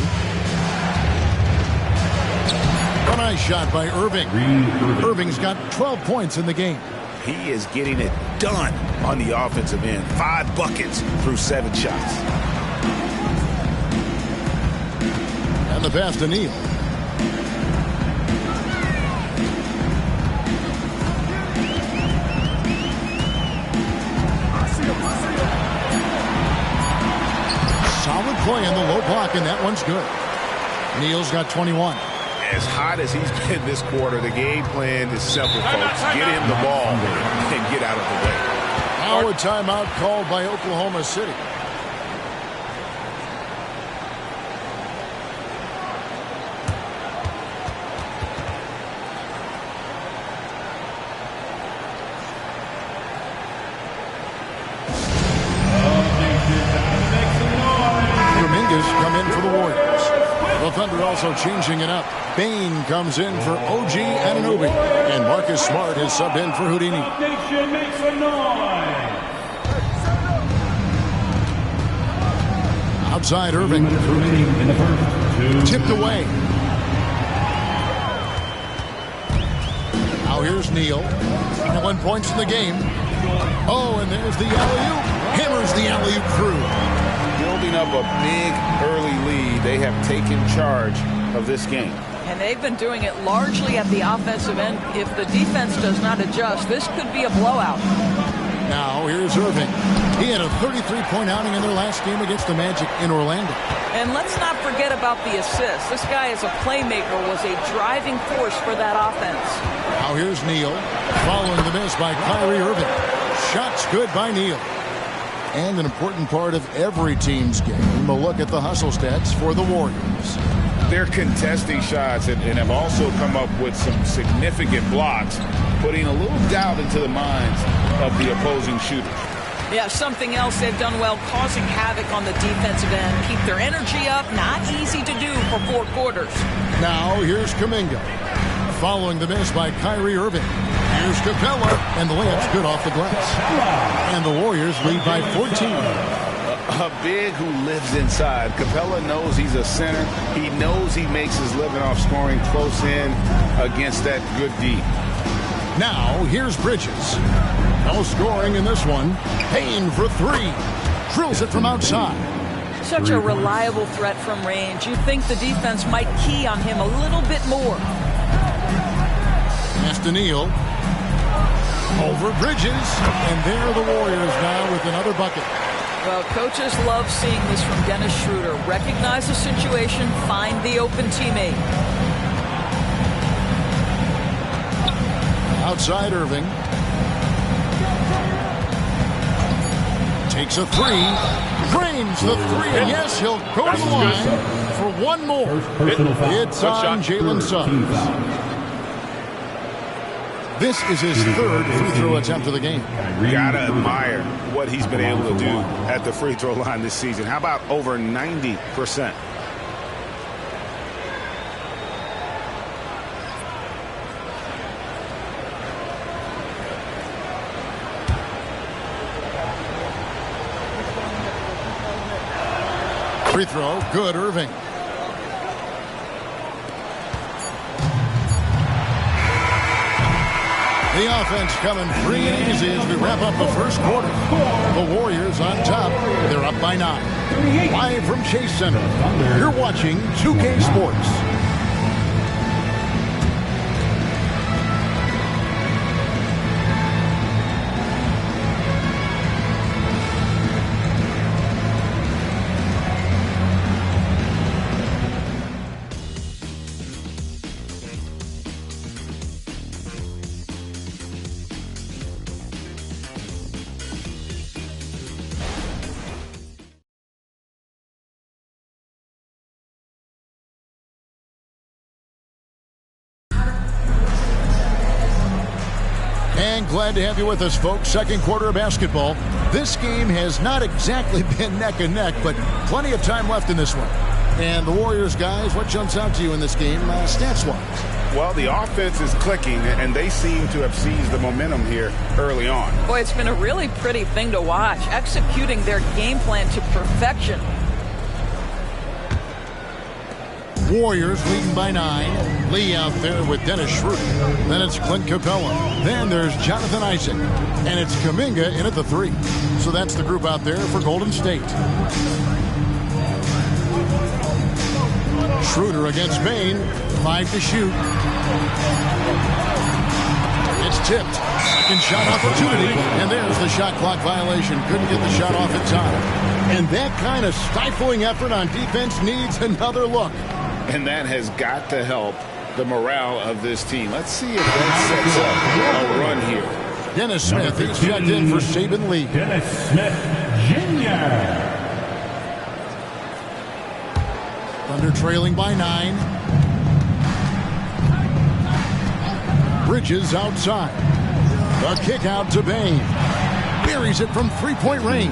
A nice shot by Irving. Irving's got 12 points in the game. He is getting it done on the offensive end. 5 buckets through 7 shots. And the pass to Neal. Solid play in the low block, and that one's good. Neal's got 21. As hot as he's been this quarter, the game plan is simple, folks. Get him the ball and get out of the way. Now a timeout called by Oklahoma City. Come in for the Warriors. The Thunder also changing it up. Bain comes in for OG Anunoby. And Marcus Smart is subbed in for Houdini. Outside Irving. Tipped away. Now here's Neal. 21 points in the game. Oh, and there's the alley-oop. Hammers the alley-oop through. Building up a big early lead, they have taken charge of this game. And they've been doing it largely at the offensive end. If the defense does not adjust, this could be a blowout. Now here's Irving. He had a 33-point outing in their last game against the Magic in Orlando. And let's not forget about the assists. This guy as a playmaker was a driving force for that offense. Now here's Neal. Following the miss by Kyrie Irving. Shots good by Neal. And an important part of every team's game, a look at the hustle stats for the Warriors. They're contesting shots and have also come up with some significant blocks, putting a little doubt into the minds of the opposing shooters. Yeah, something else they've done well, causing havoc on the defensive end. Keep their energy up. Not easy to do for 4 quarters. Now here's Kuminga. Following the miss by Kyrie Irving. Here's Capella, and the layup's good off the glass. And the Warriors lead by 14. A big who lives inside. Capella knows he's a center. He knows he makes his living off scoring close in against that good D. Now, here's Bridges. No scoring in this one. Payne for 3. Drills it from outside. Such a reliable threat from range. You think the defense might key on him a little bit more. Pass to Neal. Over Bridges. And there are the Warriors now with another bucket. Well, coaches love seeing this from Dennis Schroeder. Recognize the situation, find the open teammate. Outside Irving. Takes a 3. Drains the 3. And yes, he'll go to the line for one more. It's on Jalen Suggs. This is his 3rd free throw attempt of the game. Gotta admire what he's been able to do at the free throw line this season. How about over 90%? Free throw, good, Irving. The offense coming free and easy as we wrap up the first quarter. The Warriors on top. They're up by 9. Live from Chase Center, you're watching 2K Sports. 1 And glad to have you with us, folks. Second quarter of basketball. This game has not exactly been neck and neck, but plenty of time left in this one. And the Warriors, guys, what jumps out to you in this game, stats-wise? Well, the offense is clicking, and they seem to have seized the momentum here early on. Boy, it's been a really pretty thing to watch, executing their game plan to perfection. Warriors leading by 9. Lee out there with Dennis Schroeder. Then it's Clint Capella. Then there's Jonathan Isaac. And it's Kuminga in at the 3. So that's the group out there for Golden State. Schroeder against Bain. 5 to shoot. It's tipped. Second shot opportunity. And there's the shot clock violation. Couldn't get the shot off in time. And that kind of stifling effort on defense needs another look. And that has got to help the morale of this team. Let's see if that sets up a run here. Dennis Smith is checked in for Saban Lee. Dennis Smith, Jr. Thunder trailing by 9. Bridges outside. The kick out to Bain. Buries it from three-point range.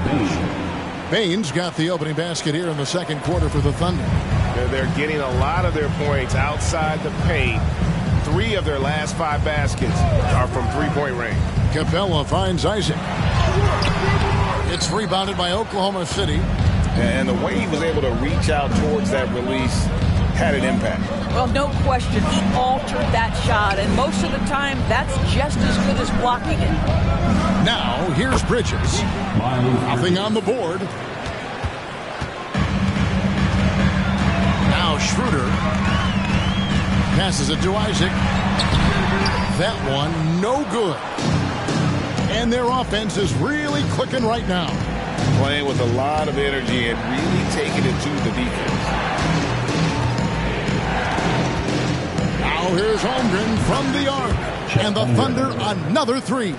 Bain's got the opening basket here in the second quarter for the Thunder. They're getting a lot of their points outside the paint. 3 of their last 5 baskets are from three-point range. Capella finds Isaac. It's rebounded by Oklahoma City. And the way he was able to reach out towards that release had an impact. Well, no question. He altered that shot, and most of the time, that's just as good as blocking it. Now, here's Bridges. Nothing on the board. Now Schroeder passes it to Isaac. That one, no good. And their offense is really clicking right now. Playing with a lot of energy and really taking it to the defense. Now here's Holmgren from the arc. And the Thunder another 3.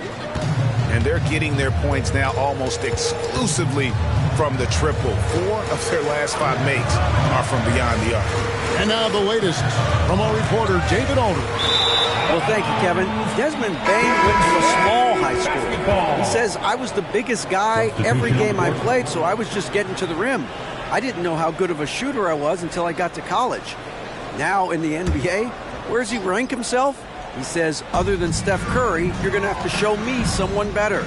And they're getting their points now almost exclusively from the triple. 4 of their last 5 makes are from beyond the arc. And now the latest from our reporter, David Aldridge. Well, thank you, Kevin. Desmond Bain went to a small high school. He says, I was the biggest guy every game I played, so I was just getting to the rim. I didn't know how good of a shooter I was until I got to college. Now in the NBA, where does he rank himself? He says, other than Steph Curry, you're going to have to show me someone better.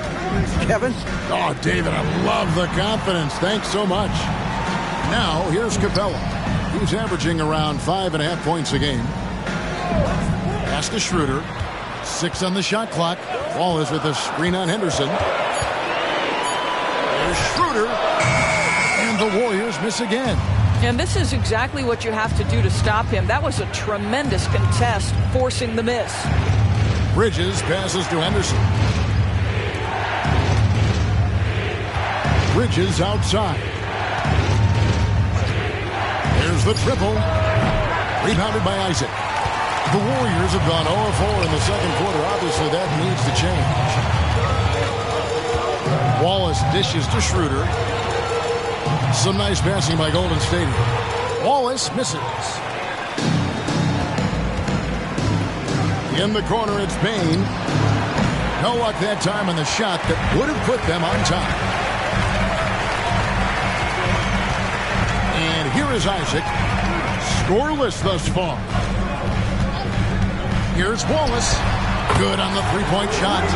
Kevin? Oh, David, I love the confidence. Thanks so much. Now, here's Capella. He's averaging around 5.5 points a game. Pass to Schroeder. 6 on the shot clock. Wallace with a screen on Henderson. There's Schroeder. And the Warriors miss again. And this is exactly what you have to do to stop him. That was a tremendous contest, forcing the miss. Bridges passes to Henderson. Bridges outside. There's the triple. Rebounded by Isaac. The Warriors have gone 0-4 in the second quarter. Obviously, that needs to change. Wallace dishes to Schroeder. Some nice passing by Golden State. Wallace misses. In the corner, it's Bain. No luck that time on the shot that would have put them on top. And here is Isaac. Scoreless thus far. Here's Wallace. Good on the three-point shot.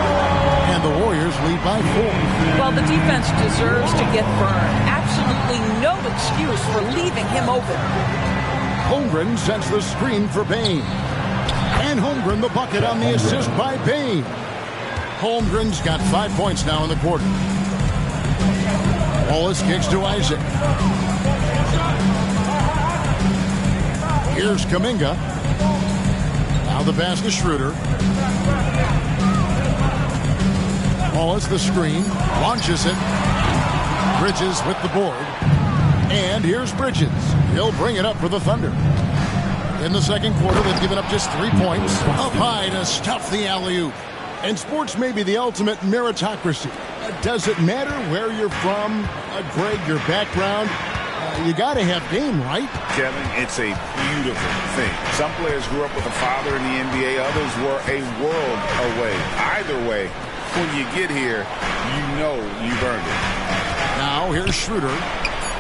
And the Warriors lead by 4. Well, the defense deserves to get burned. Absolutely no excuse for leaving him open. Holmgren sets the screen for Bain. And Holmgren the bucket on the assist by Bain. Holmgren's got 5 points now in the quarter. Wallace kicks to Isaac. Here's Kuminga. Now the pass to Schroeder. Wallace the screen. Launches it. Bridges with the board. And here's Bridges. He'll bring it up for the Thunder. In the second quarter, they've given up just 3 points. Up high to stuff the alley-oop. And sports may be the ultimate meritocracy. Does it matter where you're from, Greg, your background? You got to have game, right? Kevin, it's a beautiful thing. Some players grew up with a father in the NBA. Others were a world away. Either way, when you get here, you know you've earned it. Now here's Schroeder.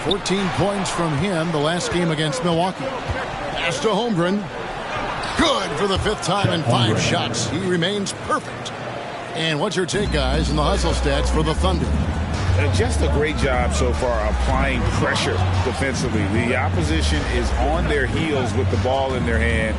14 points from him the last game against Milwaukee. Pass to Holmgren. Good for the 5th time in 5 shots. He remains perfect. And what's your take, guys, in the hustle stats for the Thunder? Just a great job so far applying pressure defensively. The opposition is on their heels with the ball in their hand.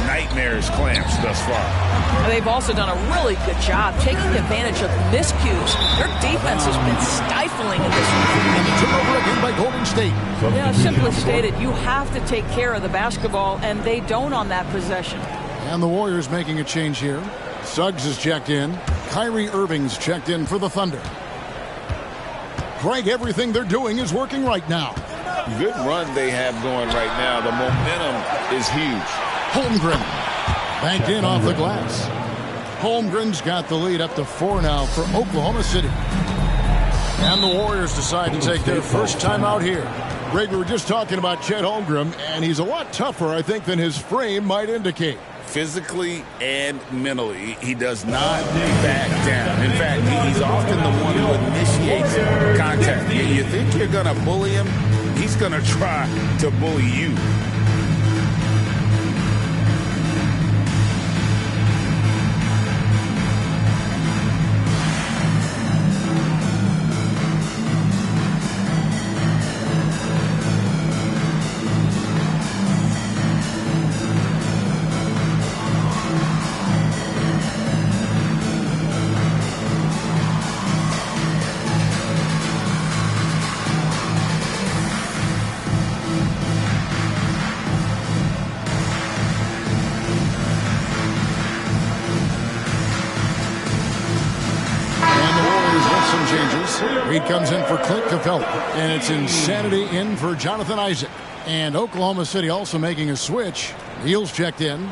Nightmares clamps thus far. They've also done a really good job taking advantage of miscues. Their defense has been stifling in this one. And the turnover again by Golden State. Yeah, simply stated, you have to take care of the basketball, and they don't on that possession. And the Warriors making a change here. Suggs is checked in. Kyrie Irving's checked in for the Thunder. Greg, everything they're doing is working right now. Good run they have going right now. The momentum is huge. Holmgren banked in off the glass. Holmgren's got the lead up to 4 now for Oklahoma City. And the Warriors decide to take their first time out here. Greg, we were just talking about Chet Holmgren, and he's a lot tougher, I think, than his frame might indicate. Physically and mentally, he does not back down. In fact, he's often the one who initiates contact. You think you're going to bully him, he's going to try to bully you. Reed comes in for Clint Capella, and it's insanity in for Jonathan Isaac. And Oklahoma City also making a switch. Neal's checked in.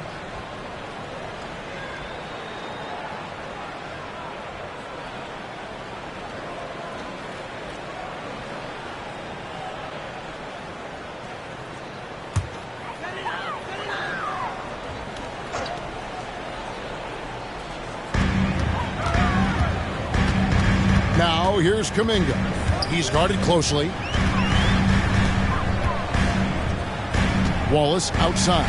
Now here's Kuminga. He's guarded closely. Wallace outside.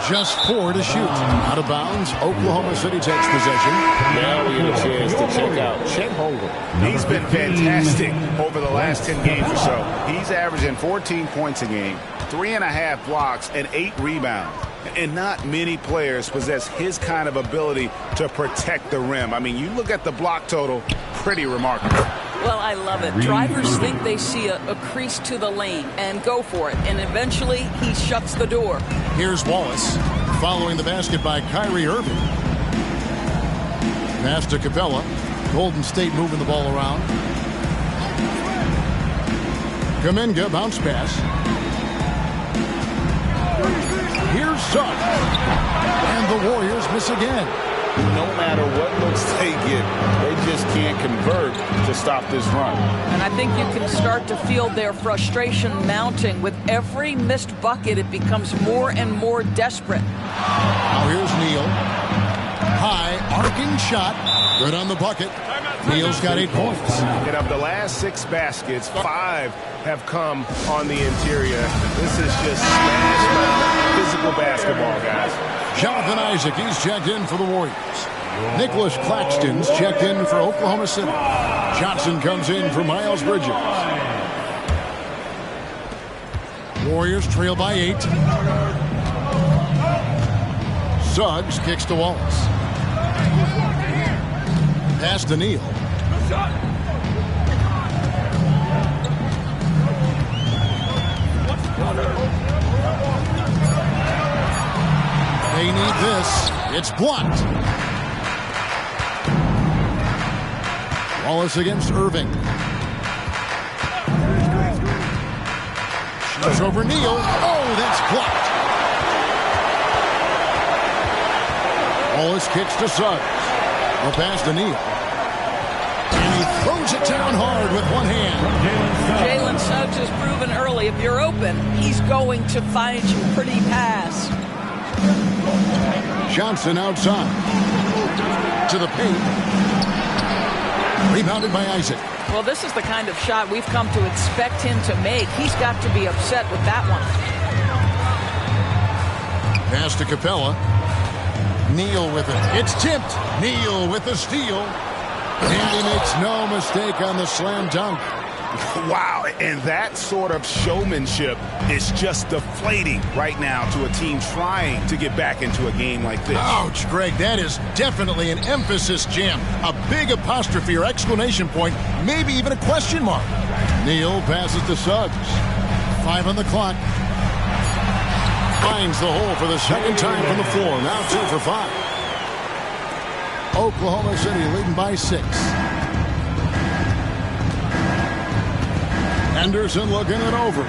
Just 4 to shoot. Out of bounds. Oklahoma City takes possession. Now we get a chance to check out Chet Holmgren. He's been fantastic over the last 10 games or so. He's averaging 14 points a game, 3.5 blocks, and 8 rebounds. And not many players possess his kind of ability to protect the rim. I mean, you look at the block total, pretty remarkable. Well, I love it. Drivers think they see a crease to the lane and go for it. And eventually, he shuts the door. Here's Wallace following the basket by Kyrie Irving. Pass to Capella. Golden State moving the ball around. Kuminga, bounce pass. Here's Suggs. And the Warriors miss again. No matter what looks they get, they just can't convert to stop this run. And I think you can start to feel their frustration mounting. With every missed bucket, it becomes more and more desperate. Now here's Neal. High, arcing shot. Good on the bucket. Neal's got 8 points. And of the last 6 baskets, 5 have come on the interior. This is just smash mouth physical basketball, guys. Jonathan Isaac, he's checked in for the Warriors. Nicholas Claxton's checked in for Oklahoma City. Johnson comes in for Miles Bridges. Warriors trail by 8. Suggs kicks to Wallace. Pass to Neal. They need this. It's blocked. Wallace against Irving. Shoots over Neal. Oh, that's blocked. Wallace kicks to Suggs. The pass to Neal. And he Throws it down hard with one hand. Jalen Suggs has proven early, if you're open, he's going to find you. Pretty pass. Johnson outside. To the paint. Rebounded by Isaac. Well, this is the kind of shot we've come to expect him to make. He's got to be upset with that one. Pass to Capella. Neal with it. It's tipped. Neal with the steal. And he makes no mistake on the slam dunk. Wow, and that sort of showmanship is just deflating right now to a team trying to get back into a game like this. Ouch, Greg, that is definitely an emphasis jam. A big apostrophe or exclamation point, maybe even a question mark. Neal passes to Suggs. 5 on the clock. Finds the hole for the second time from the floor. Now 2 for 5. Oklahoma City leading by 6. Henderson looking it over.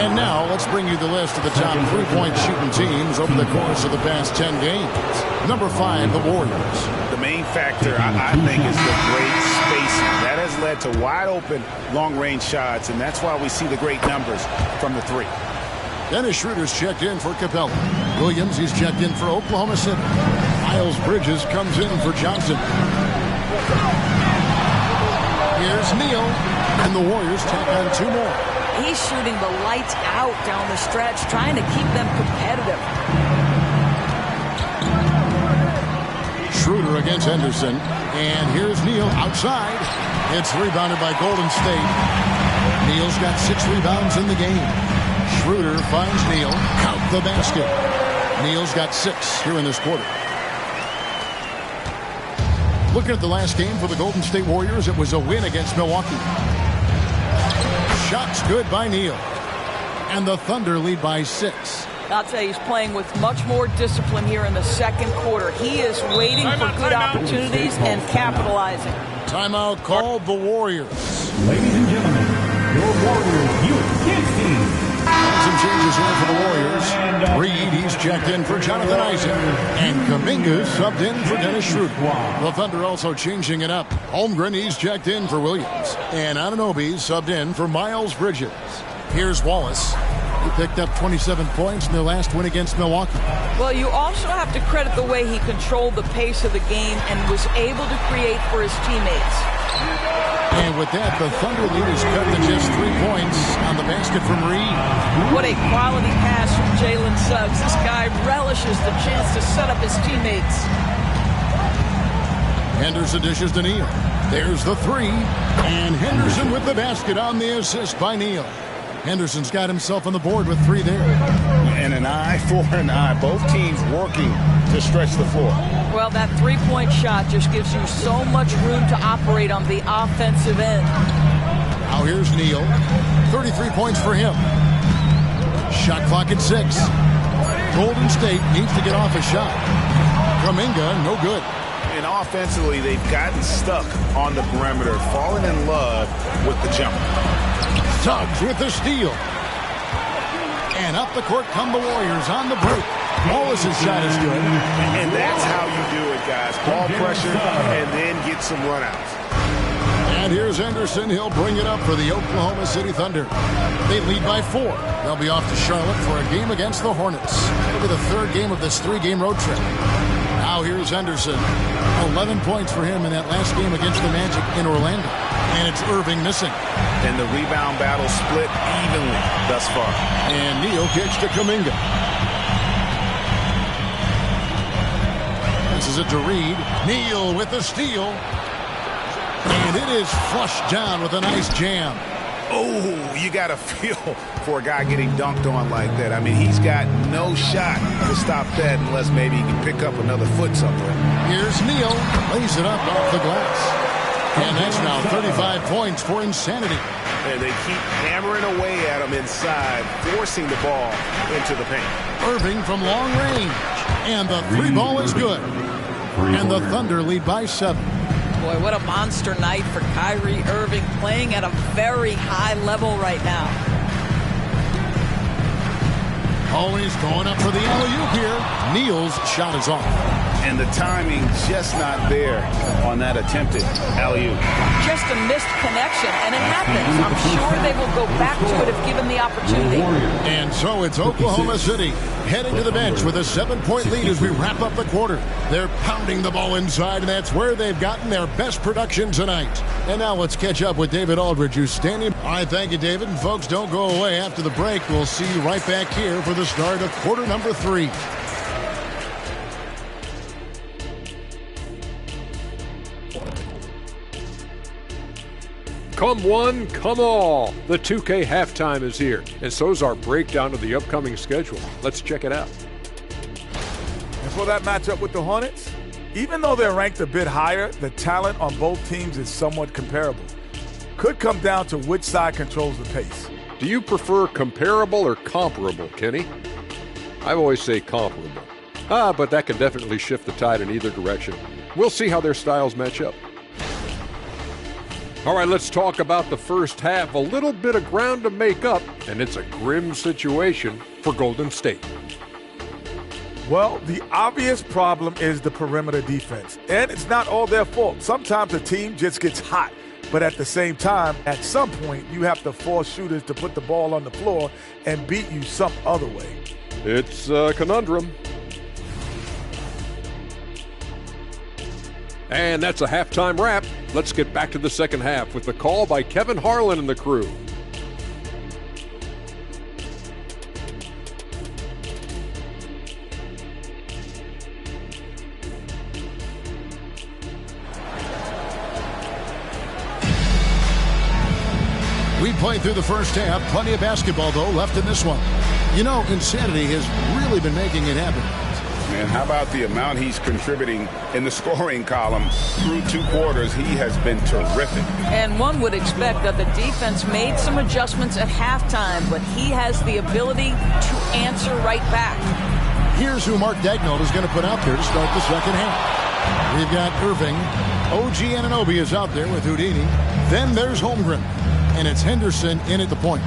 And now let's bring you the list of the top 3-point shooting teams over the course of the past 10 games. Number 5, the Warriors. The main factor, I think, is the great spacing. That has led to wide open long-range shots, and that's why we see the great numbers from the 3. Dennis Schroeder's checked in for Capella. Williams, he's checked in for Oklahoma City. Miles Bridges comes in for Johnson. Here's Neal, and the Warriors tack on 2 more. He's shooting the lights out down the stretch, trying to keep them competitive. Schroeder against Henderson, and here's Neal outside. It's rebounded by Golden State. Neal's got 6 rebounds in the game. Schroeder finds Neal. Count the basket. Neal's got 6 here in this quarter. Looking at the last game for the Golden State Warriors, it was a win against Milwaukee. Shots good by Neal. And the Thunder lead by 6. I'll tell you, he's playing with much more discipline here in the second quarter. He is waiting for good opportunities and capitalizing. Timeout called the Warriors. Ladies and gentlemen, your Warriors youth kids team. Some changes here for the Warriors. Reed, he's checked in for Jonathan Isaac. And Kuminga subbed in for Dennis Schroeder. The Thunder also changing it up. Holmgren, he's checked in for Williams. And Anunoby subbed in for Miles Bridges. Here's Wallace. He picked up 27 points in their last win against Milwaukee. Well, you also have to credit the way he controlled the pace of the game and was able to create for his teammates. And with that, the Thunder lead is cut to just 3 points on the basket from Reed. What a quality pass from Jalen Suggs. This guy relishes the chance to set up his teammates. Henderson dishes to Neal. There's the 3. And Henderson with the basket on the assist by Neal. Henderson's got himself on the board with 3 there. And an eye for an eye. Both teams working to stretch the floor. Well, that 3-point shot just gives you so much room to operate on the offensive end. Now here's Neal. 33 points for him. Shot clock at 6. Golden State needs to get off a shot. Kuminga, no good. And offensively, they've gotten stuck on the perimeter, falling in love with the jump. Suggs with the steal. And up the court come the Warriors on the break. Wallace's shot is good. And that's how you do it, guys. Ball pressure and then get some runouts. And here's Henderson. He'll bring it up for the Oklahoma City Thunder. They lead by 4. They'll be off to Charlotte for a game against the Hornets. It'll be the 3rd game of this 3-game road trip. Now here's Henderson. 11 points for him in that last game against the Magic in Orlando. And it's Irving missing. And the rebound battle split evenly thus far. And Neal kicks to Kuminga. This is it to Reed. Neal with the steal. And it is flushed down with a nice jam. Oh, you got to feel for a guy getting dunked on like that. I mean, he's got no shot to stop that unless maybe he can pick up another foot somewhere. Here's Neal. Lays it up off the glass. And that's now 35 points for Insanity. And they keep hammering away at him inside, forcing the ball into the paint. Irving from long range. And the 3 ball is good. And the Thunder lead by 7. Boy, what a monster night for Kyrie Irving, playing at a very high level right now. Always going up for the alley-oop here. Neal's shot is off. And the timing just not there on that attempted alley-oop. Just a missed connection, and it happens. I'm sure they will go back to it if given the opportunity. And so it's Oklahoma City heading to the bench with a 7-point lead as we wrap up the quarter. They're pounding the ball inside, and that's where they've gotten their best production tonight. And now let's catch up with David Aldridge, who's standing. All right, thank you, David. And folks, don't go away. After the break, we'll see you right back here for the start of quarter number 3. Come one, come all. The 2K halftime is here, and so is our breakdown of the upcoming schedule. Let's check it out. And for that matchup with the Hornets, even though they're ranked a bit higher, the talent on both teams is somewhat comparable. Could come down to which side controls the pace. Do you prefer comparable or comparable, Kenny? I always say comparable. But that can definitely shift the tide in either direction. We'll see how their styles match up. All right, let's talk about the first half. A little bit of ground to make up, and it's a grim situation for Golden State. Well, the obvious problem is the perimeter defense, and it's not all their fault. Sometimes the team just gets hot, but at the same time, at some point, you have to force shooters to put the ball on the floor and beat you some other way. It's a conundrum. And that's a halftime wrap. Let's get back to the second half with the call by Kevin Harlan and the crew. We played through the first half. Plenty of basketball, though, left in this one. You know, insanity has really been making it happen. Man, how about the amount he's contributing in the scoring column through 2 quarters? He has been terrific. And one would expect that the defense made some adjustments at halftime, but he has the ability to answer right back. Here's who Mark Daigneault is going to put out there to start the second half. We've got Irving. OG Anunoby is out there with Houdini. Then there's Holmgren. And it's Henderson in at the point.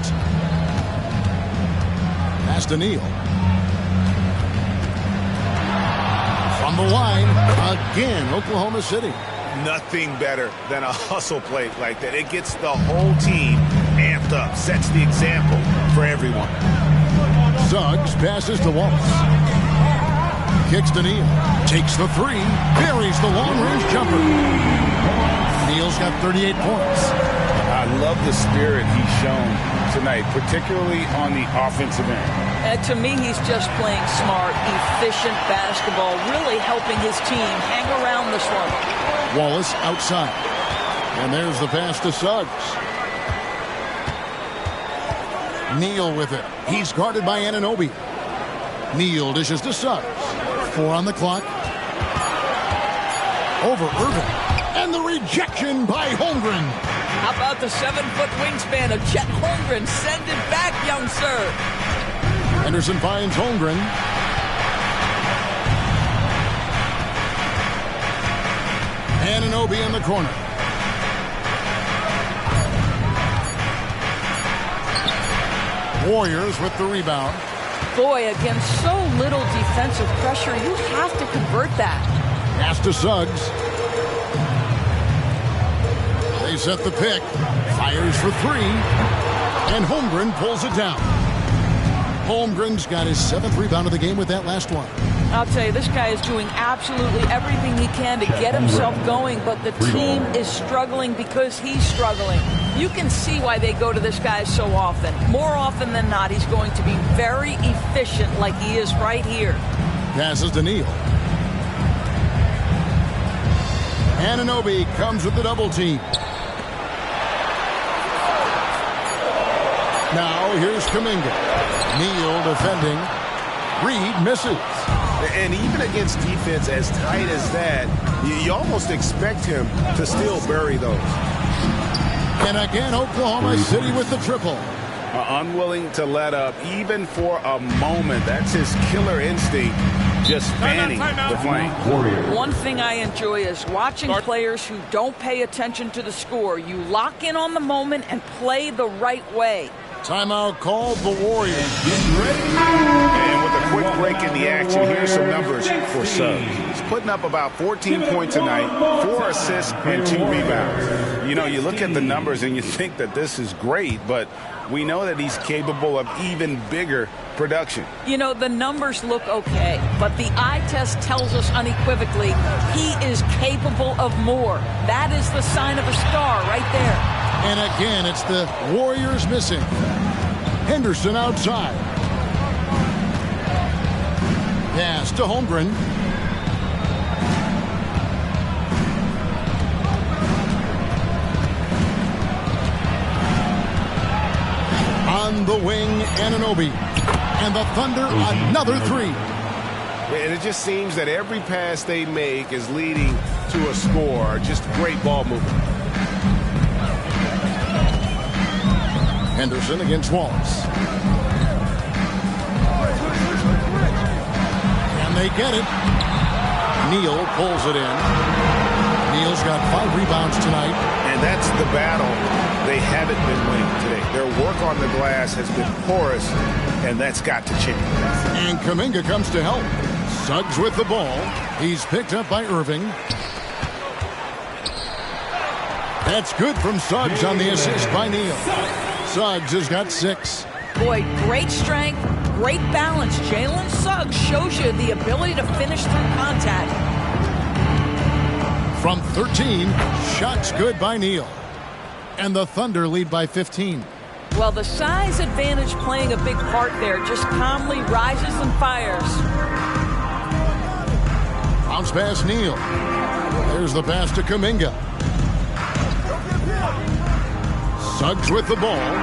Pass to Neal. From the line, again, Oklahoma City. Nothing better than a hustle play like that. It gets the whole team amped up, sets the example for everyone. Suggs passes to Wallace. Kicks to Neal. Takes the 3. Buries the long-range jumper. Neal's got 38 points. I love the spirit he's shown tonight, particularly on the offensive end. To me, he's just playing smart, efficient basketball, really helping his team hang around this one. Wallace outside. And there's the pass to Suggs. Neal with it. He's guarded by Anunoby. Neal dishes to Suggs. 4 on the clock. Over Irving. And the rejection by Holmgren. How about the 7-foot wingspan of Chet Holmgren? Send it back, young sir. Henderson finds Holmgren. Anunoby in the corner. Warriors with the rebound. Boy, against so little defensive pressure, you have to convert that. Pass to Suggs. They set the pick. Fires for 3. And Holmgren pulls it down. Holmgren's got his 7th rebound of the game with that last one. I'll tell you, this guy is doing absolutely everything he can to get himself going, but the team is struggling because he's struggling. You can see why they go to this guy so often. More often than not, he's going to be very efficient like he is right here. Passes to Neal. Anunoby comes with the double team. Now here's Kuminga. Neal defending. Reed misses. And even against defense as tight as that, you almost expect him to still bury those. And again, Oklahoma City with the triple. Unwilling to let up, even for a moment. That's his killer instinct, just fanning the flame. One thing I enjoy is watching players who don't pay attention to the score. You lock in on the moment and play the right way. Timeout called the Warriors. And with the quick break in the action. Here's some numbers for Suggs. He's putting up about 14 points a night, 4 assists, and 2 rebounds. You know, you look at the numbers and you think that this is great, but we know that he's capable of even bigger production. You know, the numbers look okay, but the eye test tells us unequivocally he is capable of more. That is the sign of a star right there. And again, it's the Warriors missing. Henderson outside. Pass to Holmgren. On the wing, Anunoby. And the Thunder, another 3. And it just seems that every pass they make is leading to a score. Just great ball movement. Henderson against Wallace. And they get it. Neal pulls it in. Neal's got 5 rebounds tonight. And that's the battle they haven't been winning today. Their work on the glass has been porous, and that's got to change. And Kuminga comes to help. Suggs with the ball. He's picked up by Irving. That's good from Suggs on the assist by Neal. Suggs has got 6. Boy, great strength, great balance. Jalen Suggs shows you the ability to finish through contact. From 13, shots good by Neal. And the Thunder lead by 15. Well, the size advantage playing a big part there. Just calmly rises and fires. Bounce pass Neal. There's the pass to Kuminga. Suggs with the ball.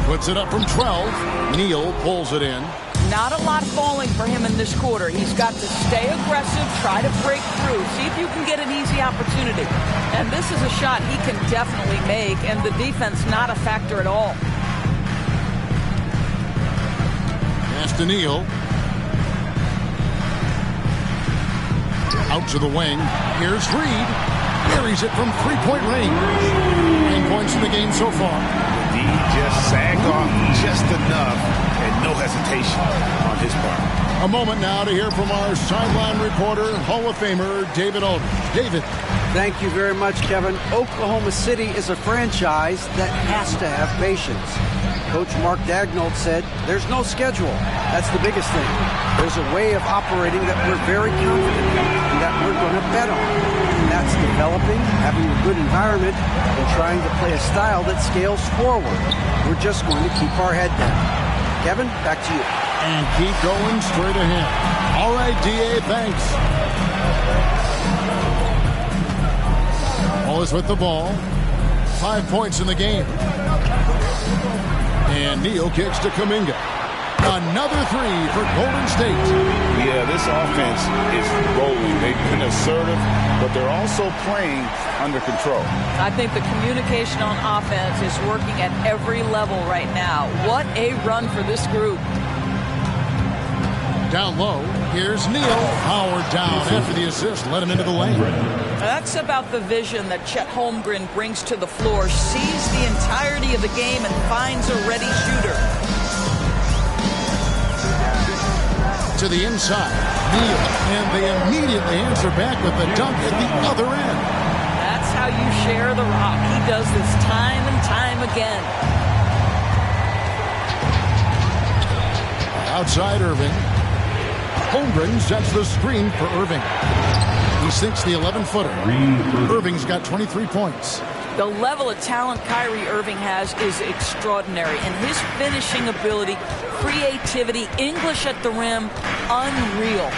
Puts it up from 12. Neal pulls it in. Not a lot falling for him in this quarter. He's got to stay aggressive, try to break through, see if you can get an easy opportunity. And this is a shot he can definitely make, and the defense not a factor at all. Pass to Neal. Out to the wing. Here's Reed. Carries it from 3-point range. 9 points in the game so far. D just sagged off just enough, and no hesitation on his part. A moment now to hear from our sideline reporter, Hall of Famer David Aldridge. David. Thank you very much, Kevin. Oklahoma City is a franchise that has to have patience. Coach Mark Daigneault said, there's no schedule. That's the biggest thing. There's a way of operating that we're very confident in and that we're going to bet on. And that's developing, having a good environment, and trying to play a style that scales forward. We're just going to keep our head down. Kevin, back to you. And keep going straight ahead. All right, D.A., thanks. Wallace with the ball. 5 points in the game. And Neal kicks to Kuminga. Another 3 for Golden State. Yeah, this offense is rolling. They've been assertive, but they're also playing under control. I think the communication on offense is working at every level right now. What a run for this group. Down low, here's Neal. Powered down after the assist. Let him into the lane. That's about the vision that Chet Holmgren brings to the floor. Sees the entirety of the game and finds a ready shooter. To the inside, Neal. And they immediately answer back with the dunk at the other end. That's how you share the rock. He does this time and time again. Outside Irving. Holmgren sets the screen for Irving. He sinks the 11-footer. Irving's got 23 points. The level of talent Kyrie Irving has is extraordinary. And his finishing ability, creativity, English at the rim, unreal.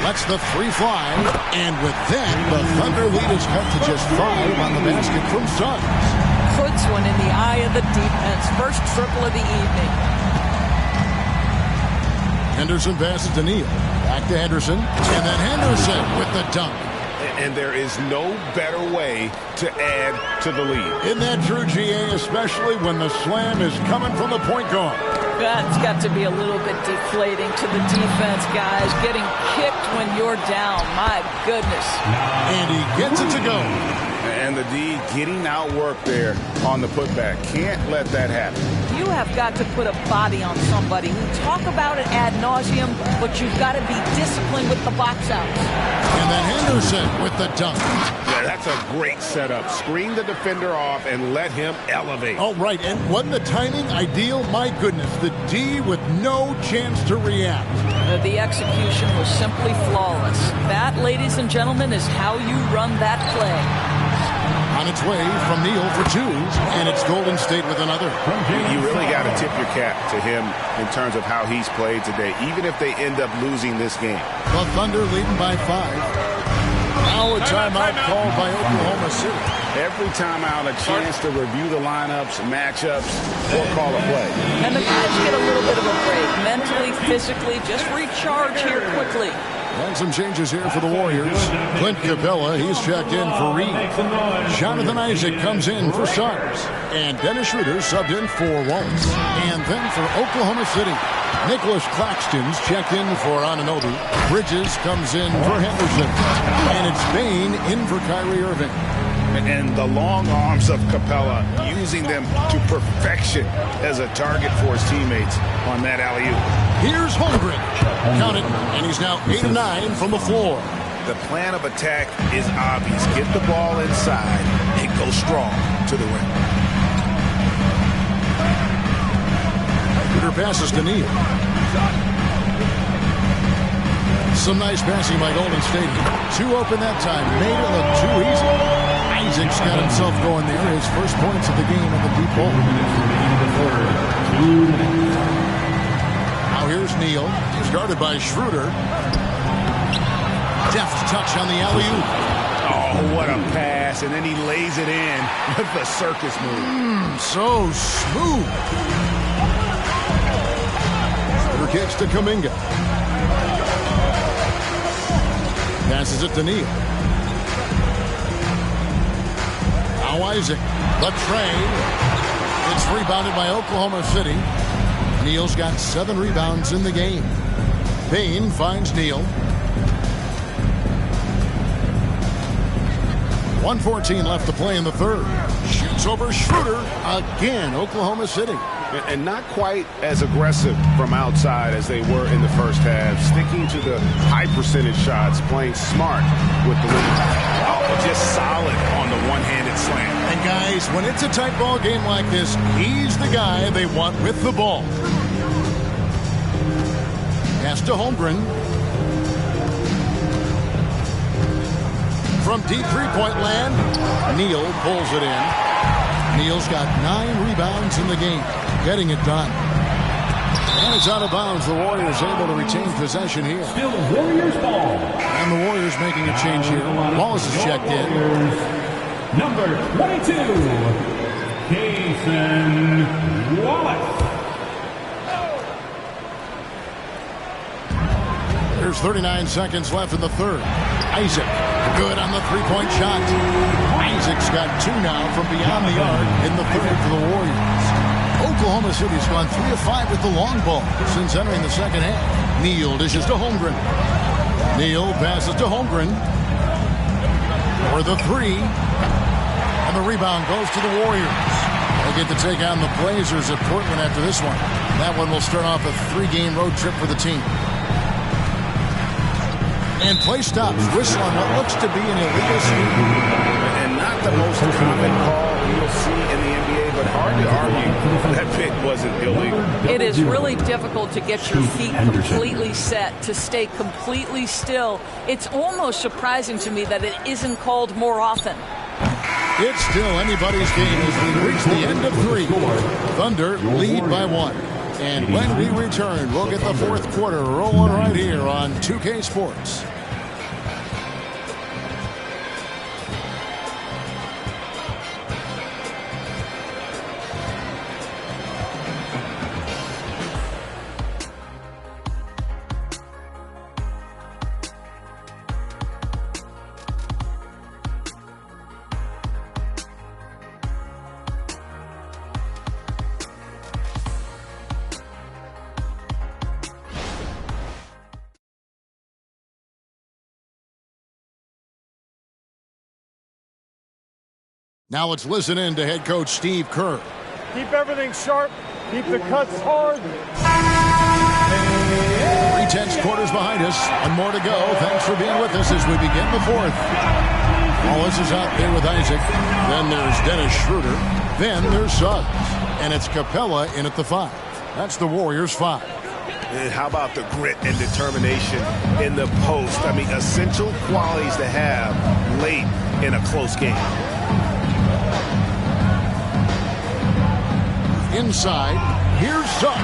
Lets the 3 fly. And with that, the Thunder lead is cut to just 5 on the basket from Suggs. Puts one in the eye of the defense. First triple of the evening. Henderson passes to Neal. Back to Henderson. And then Henderson with the dunk. And there is no better way to add to the lead. Isn't that true, GA? Especially when the slam is coming from the point guard. That's got to be a little bit deflating to the defense, guys. Getting kicked when you're down. My goodness. And he gets it to go. And the D getting outworked there on the putback. Can't let that happen. You have got to put a body on somebody. We talk about it ad nauseum, but you've got to be disciplined with the box outs. And then Henderson with the dunk. Yeah, that's a great setup. Screen the defender off and let him elevate. Oh, right. And wasn't the timing ideal? My goodness. The D with no chance to react. The execution was simply flawless. That, ladies and gentlemen, is how you run that play. On its way from Neal for two, and it's Golden State with another. You really got to tip your cap to him in terms of how he's played today, even if they end up losing this game. The Thunder leading by 5. Now a timeout called by Oklahoma City. Every timeout, a chance to review the lineups, matchups, or call a play. And the guys get a little bit of a break, mentally, physically, just recharge here quickly. And some changes here for the Warriors. Clint Capella, he's checked in for Reed. Jonathan Isaac comes in for Suggs. And Dennis Schroeder subbed in for Wallace. And then for Oklahoma City, Nicholas Claxton's checked in for Anunoby. Bridges comes in for Henderson. And it's Bain in for Kyrie Irving. And the long arms of Capella, using them to perfection as a target for his teammates on that alley-oop. Here's Holmgren. Count it, and he's now 8 of 9 from the floor. The plan of attack is obvious. Get the ball inside and go strong to the rim. Shooter passes to Neal. Some nice passing by Golden State. Too open that time. Made it look too easy. Isaac's got himself going there. His first points of the game on the deep ball. Now here's Neal. Started by Schroeder. Deft touch on the alley-oop. Oh, what a pass. And then he lays it in with the circus move. So smooth. Schroeder kicks to Kuminga. Passes it to Neal. Now Isaac, the trade. It's rebounded by Oklahoma City. Neal's got 7 rebounds in the game. Bain finds Neal. 1:14 left to play in the third. Shoots over Schroeder again, Oklahoma City. And not quite as aggressive from outside as they were in the first half. Sticking to the high percentage shots, playing smart with the lead. Oh, just solid on the one-handed slam. And guys, when it's a tight ball game like this, he's the guy they want with the ball. Pass to Holmgren. From deep three-point land, Neal pulls it in. Neal's got 9 rebounds in the game, getting it done. And it's out of bounds. The Warriors able to retain possession here. Still Warriors ball. And the Warriors making a change here. Wallace is checked in. Number 22, Cason Wallace. There's 39 seconds left in the third. Isaac, good on the three-point shot. Isaac's got 2 now from beyond the arc in the third for the Warriors. Oklahoma City's gone 3 of 5 with the long ball since entering the second half. Neal dishes to Holmgren. Neal passes to Holmgren for the 3. And the rebound goes to the Warriors. They'll get to take on the Blazers at Portland after this one. That one will start off a 3-game road trip for the team. And play stops. Whistle on what looks to be an illegal sweep. And not the most common call you'll see in the NBA, but hard to argue that pick wasn't illegal. It is really difficult to get your feet completely set, to stay completely still. It's almost surprising to me that it isn't called more often. It's still anybody's game as we reach the end of 3. Thunder lead by 1. And when we return, we'll get the fourth quarter rolling right here on 2K Sports. Now let's listen in to head coach Steve Kerr. Keep everything sharp. Keep the cuts hard. 3/10 quarters behind us and more to go. Thanks for being with us as we begin the fourth. Wallace is out there with Isaac. Then there's Dennis Schroeder. Then there's Suggs. And it's Capella in at the 5. That's the Warriors' 5. And how about the grit and determination in the post? I mean, essential qualities to have late in a close game. Inside, here's Suggs.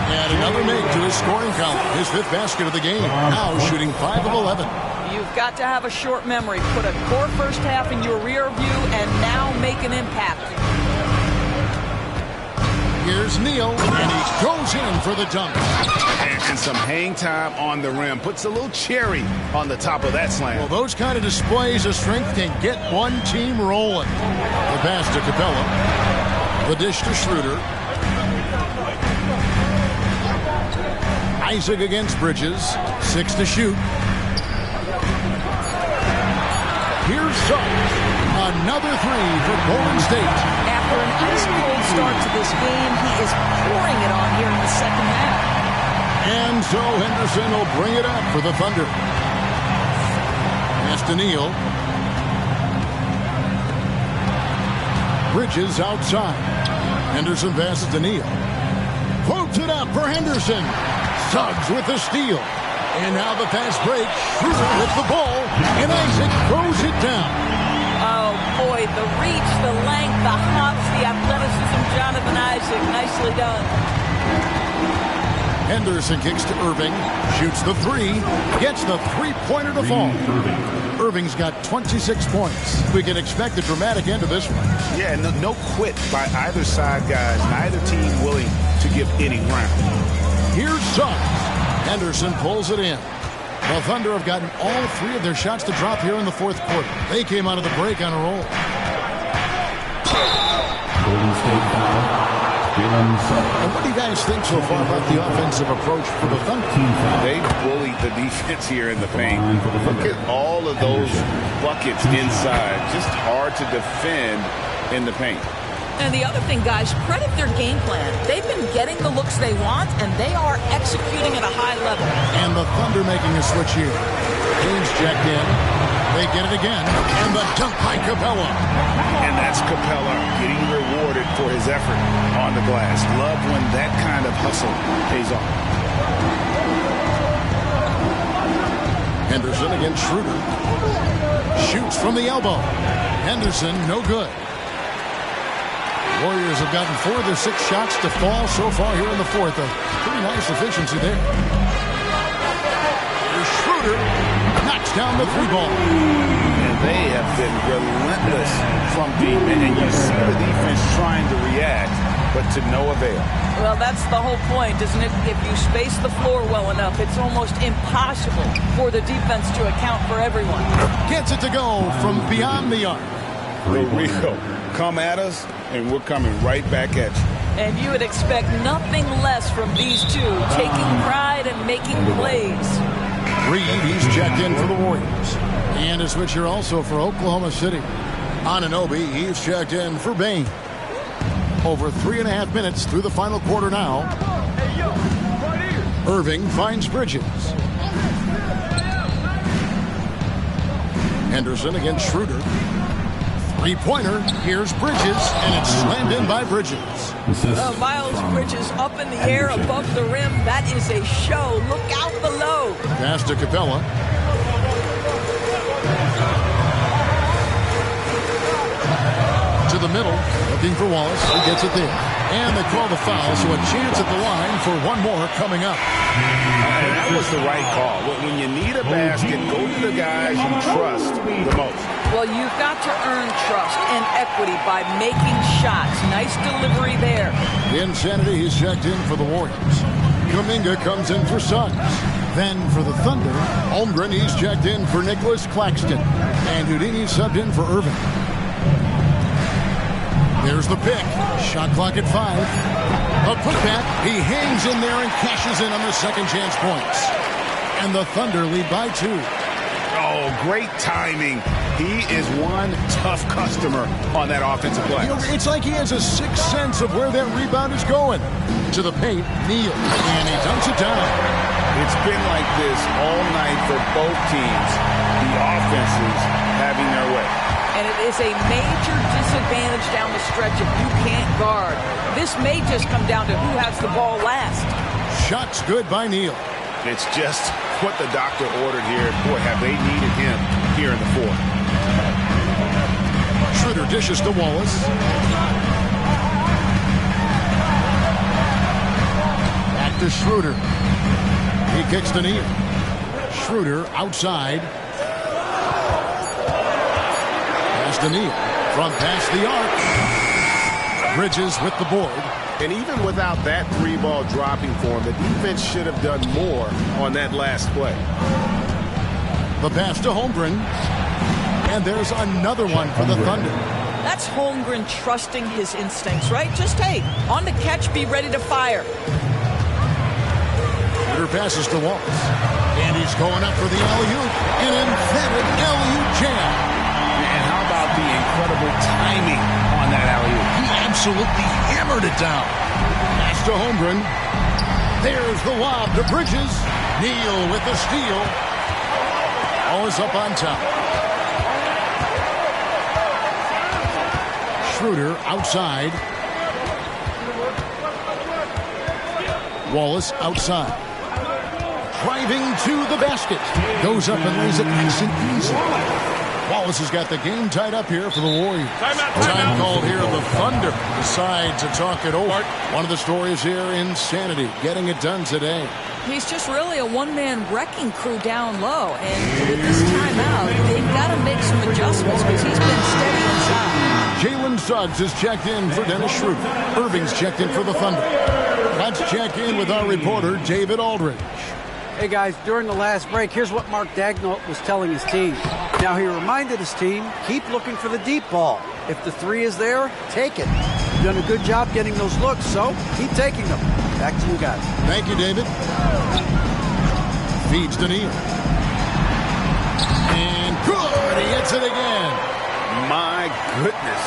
And another make to his scoring column. His 5th basket of the game. Now shooting 5 of 11. You've got to have a short memory. Put a core first half in your rear view and now make an impact. Here's Neal, and he goes in for the dunk. And some hang time on the rim. Puts a little cherry on the top of that slam. Well, those kind of displays of strength can get one team rolling. The pass to Capella. The dish to Schroeder. Isaac against Bridges. 6 to shoot. Here's Suggs. Another 3 for Golden State. After an ice-cold start to this game, he is pouring it on here in the second half. And so Henderson will bring it up for the Thunder. Pass to Neal. Bridges outside. Henderson passes to Neal. Floats it up for Henderson. Suggs with the steal. And now the fast break. Schroeder hits the ball. And Isaac throws it down. Oh, boy, the reach, the length, the hops, the athleticism, Jonathan Isaac. Nicely done. Henderson kicks to Irving. Shoots the 3. Gets the three-pointer to fall. Irving's got 26 points. We can expect a dramatic end to this one. Yeah, no quit by either side, guys. Neither team willing to give any ground. Here's Suggs. Henderson pulls it in. The Thunder have gotten all 3 of their shots to drop here in the fourth quarter. They came out of the break on a roll. Golden State foul. And what do you guys think so far about the offensive approach for the Thunder? They bullied the defense here in the paint. Look at all of those buckets inside. Just hard to defend in the paint. And the other thing, guys, credit their game plan. They've been getting the looks they want, and they are executing at a high level. And the Thunder making a switch here. James checked in. They get it again. And the dunk by Capella. And that's Capella getting rewarded for his effort on the glass. Love when that kind of hustle pays off. Henderson against Schroeder. Shoots from the elbow. Henderson, no good. Warriors have gotten 4 of their 6 shots to fall so far here in the fourth. A pretty nice efficiency there. Here's Schroeder. Knocks down the 3-ball. And they have been relentless from deep. And you see the defense trying to react, but to no avail. Well, that's the whole point, isn't it? If you space the floor well enough, it's almost impossible for the defense to account for everyone. Gets it to go from beyond the arc. For real. Come at us, and we're coming right back at you. And you would expect nothing less from these two, taking pride and making plays. Reed, he's checked in for the Warriors. And a switch here also for Oklahoma City. Anunoby, he's checked in for Bain. Over 3.5 minutes through the final quarter now. Irving finds Bridges. Henderson against Schroeder. 3-pointer. Here's Bridges, and it's slammed in by Bridges. Miles Bridges up in the air above the rim. That is a show. Look out below. Pass to Capella. To the middle, looking for Wallace. He gets it there. And they call the foul, so a chance at the line for one more coming up. And that was the right call. When you need a basket, go to the guys you trust the most. Well, you've got to earn trust and equity by making shots. Nice delivery there. Insanity, he's checked in for the Warriors. Kuminga comes in for Suggs. Then for the Thunder, Holmgren, he's checked in for Nicholas Claxton. And Houdini subbed in for Irving. There's the pick. Shot clock at 5. A putback. He hangs in there and cashes in on the second chance points. And the Thunder lead by 2. Oh, great timing. He is one tough customer on that offensive play. It's like he has a sixth sense of where that rebound is going. To the paint, Neal, and he dunks it down. It's been like this all night for both teams. The offenses having their way. And it is a major disadvantage down the stretch if you can't guard. This may just come down to who has the ball last. Shots good by Neal. It's just what the doctor ordered here. Boy, have they needed him here in the fourth. Schroeder dishes to Wallace. Back to Schroeder. He kicks to Neal. Schroeder outside. Pass to Neal. From past the arc. Bridges with the board. And even without that three-ball dropping for him, the defense should have done more on that last play. The pass to Holmgren. And there's another one for the Thunder. That's Holmgren trusting his instincts, right? Just, hey, on the catch, be ready to fire. Schroeder passes to Wallace. And he's going up for the alley-oop. An emphatic alley-oop jam. And how about the incredible timing on that alley-oop? He absolutely hammered it down. Pass to Holmgren. There's the lob to Bridges. Neal with the steal. Always up on top. Schroeder outside. Wallace outside. Driving to the basket. Goes up and lays it nice and easy. Wallace has got the game tied up here for the Warriors. Time called here. The Thunder decide to talk it over. One of the stories here, insanity, getting it done today. He's just really a one-man wrecking crew down low. And with this timeout, they've got to make some adjustments because he's been steady inside. Jalen Suggs is checked in for Dennis Schroeder. Irving's checked in for the Thunder. Let's check in with our reporter, David Aldridge. Hey guys, during the last break, here's what Mark Daigneault was telling his team. Now he reminded his team, keep looking for the deep ball. If the three is there, take it. You've done a good job getting those looks, so keep taking them. Back to you guys. Thank you, David. Feeds to Neal. And good, he hits it again. My goodness,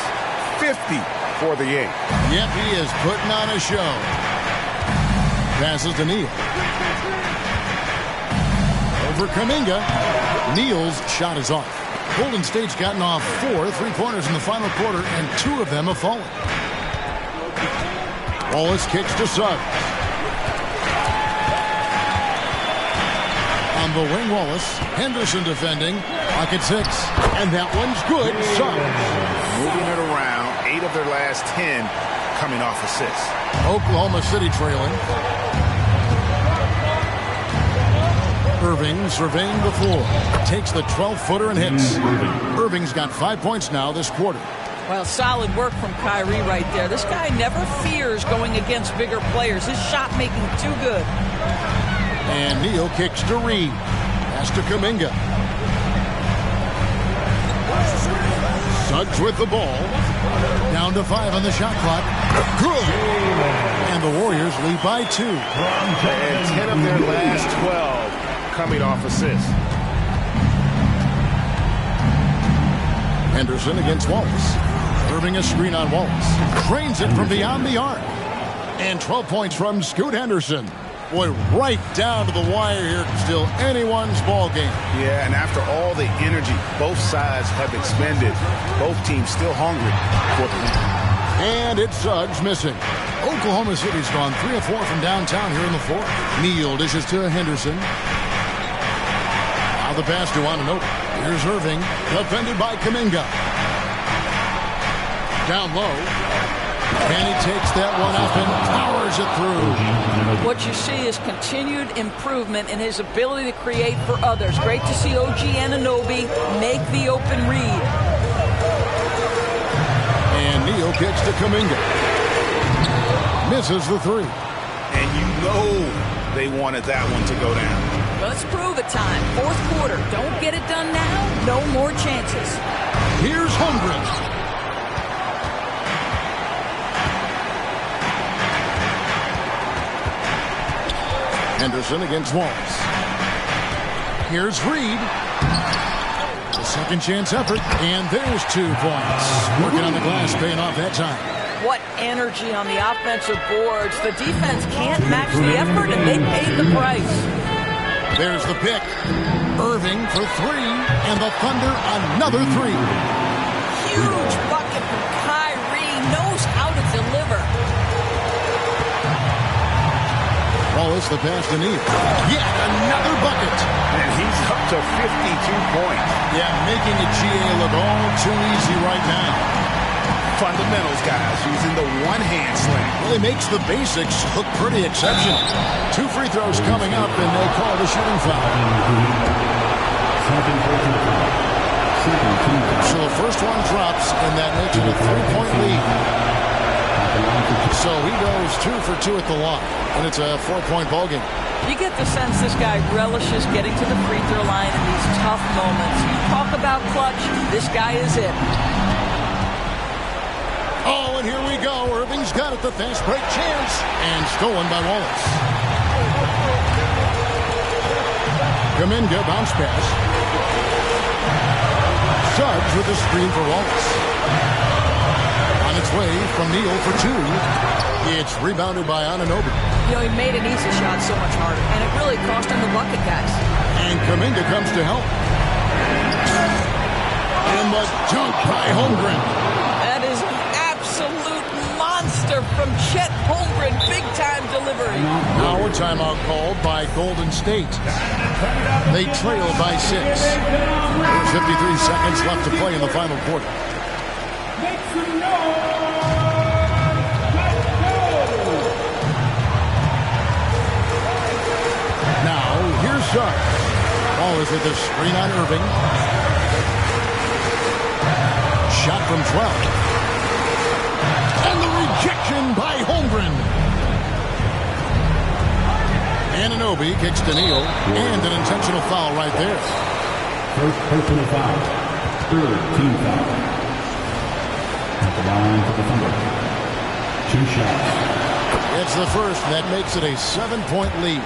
50 for the game. Yep, he is putting on a show. Passes to Neal. Over Kuminga. Neal's shot is off. Golden State's gotten off 4 3-pointers in the final quarter, and 2 of them have fallen. Wallace kicks to Suggs. On the wing, Wallace. Henderson defending. Pocket 6. And that one's good. Suggs. Moving it around. 8 of their last 10 coming off assists. Oklahoma City trailing. Irving surveying the floor. Takes the 12-footer and hits. Irving's got 5 points now this quarter. Well, solid work from Kyrie right there. This guy never fears going against bigger players. His shot making too good. And Neal kicks to Reed. Pass to Kuminga. Suggs with the ball. Down to 5 on the shot clock. Good. And the Warriors lead by 2. And 10 of their last 12 coming off assists. Henderson against Wallace. Irving a screen on Wallace. Trains it from beyond the arc. And 12 points from Scoot Henderson. Boy, right down to the wire here. Still anyone's ball game. Yeah, and after all the energy both sides have expended, both teams still hungry for the lead. And it's Suggs missing. Oklahoma City's gone 3 of 4 from downtown here in the fourth. Neal dishes to Henderson. Now the pass to Anunoby. Here's Irving, defended by Kuminga. Down low. And he takes that one up and powers it through. What you see is continued improvement in his ability to create for others. Great to see OG Anunoby make the open read. And Neal kicks to Kuminga. Misses the 3. And you know they wanted that one to go down. Let's prove it time. Fourth quarter. Don't get it done now. No more chances. Here's Holmgren. Henderson against Wallace. Here's Reed. A second chance effort, and there's 2 points. Working on the glass, paying off that time. What energy on the offensive boards. The defense can't match the effort, and they paid the price. There's the pick. Irving for 3, and the Thunder another 3. Huge bucket from Kyrie. Knows how to deliver. Wallace, the pass to Neal. Yet another bucket. And he's up to 52 points. Yeah, making the GA look all too easy right now. Fundamentals, guys, using the one-hand slam. Really makes the basics look pretty exceptional. 2 free throws coming up, and they call the shooting foul. So the first one drops, and that makes it a 3-point lead. So he goes 2 for 2 at the line, and it's a 4-point ball game. You get the sense this guy relishes getting to the free throw line in these tough moments. You talk about clutch, this guy is it. Oh, and here we go. Irving's got it, the fast break chance, and stolen by Wallace. Kuminga bounce pass. Suggs with the screen for Wallace. On its way from Neal for 2. It's rebounded by Anunoby. You know, he made an easy shot so much harder, and it really cost him the bucket, guys. And Kuminga comes to help. And the dunk by Holmgren. That is an absolute monster from Chet Holmgren. Big-time delivery. Now a timeout called by Golden State. They trail by 6. There's 53 seconds left to play in the final quarter. Now, here's Suggs. Ball is with the screen on Irving. Shot from 12. And the rejection by Holmgren. Anunoby kicks to Neal, and an intentional foul right there. First personal foul. 3rd team foul. At the line for the Thunder. 2 shots. It's the first, and that makes it a 7-point lead.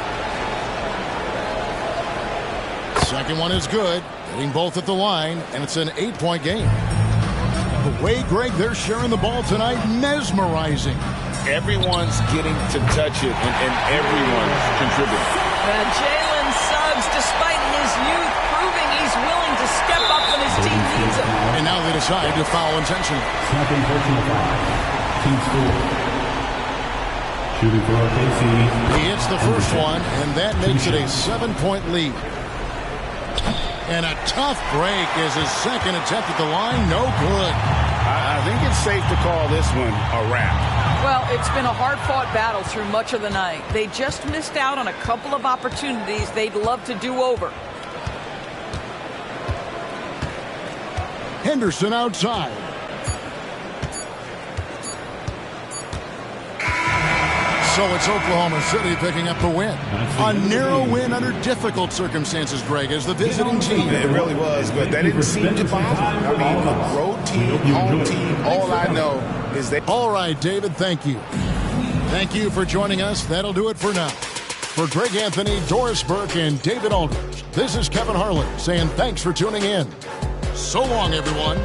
Second one is good, hitting both at the line, and it's an 8-point game. The way, Greg, they're sharing the ball tonight, mesmerizing. Everyone's getting to touch it, and everyone's contributing. Jalen Suggs, despite his youth, proving he's willing to step up when his team needs him. And now they decide to foul intentionally. Second personal foul. Team score. Shooting for OKC. He hits the first one, and that makes it a 7-point lead. And a tough break is his second attempt at the line. No good. I think it's safe to call this one a wrap. Well, it's been a hard-fought battle through much of the night. They just missed out on a couple of opportunities they'd love to do over. Henderson outside. So it's Oklahoma City picking up the win. A narrow win under difficult circumstances, Greg, as the visiting team. It really was, but that didn't seem to bother. I mean, a road team, home team, all I know is that. All right, David, thank you. Thank you for joining us. That'll do it for now. For Greg Anthony, Doris Burke, and David Aldridge, this is Kevin Harlan saying thanks for tuning in. So long, everyone.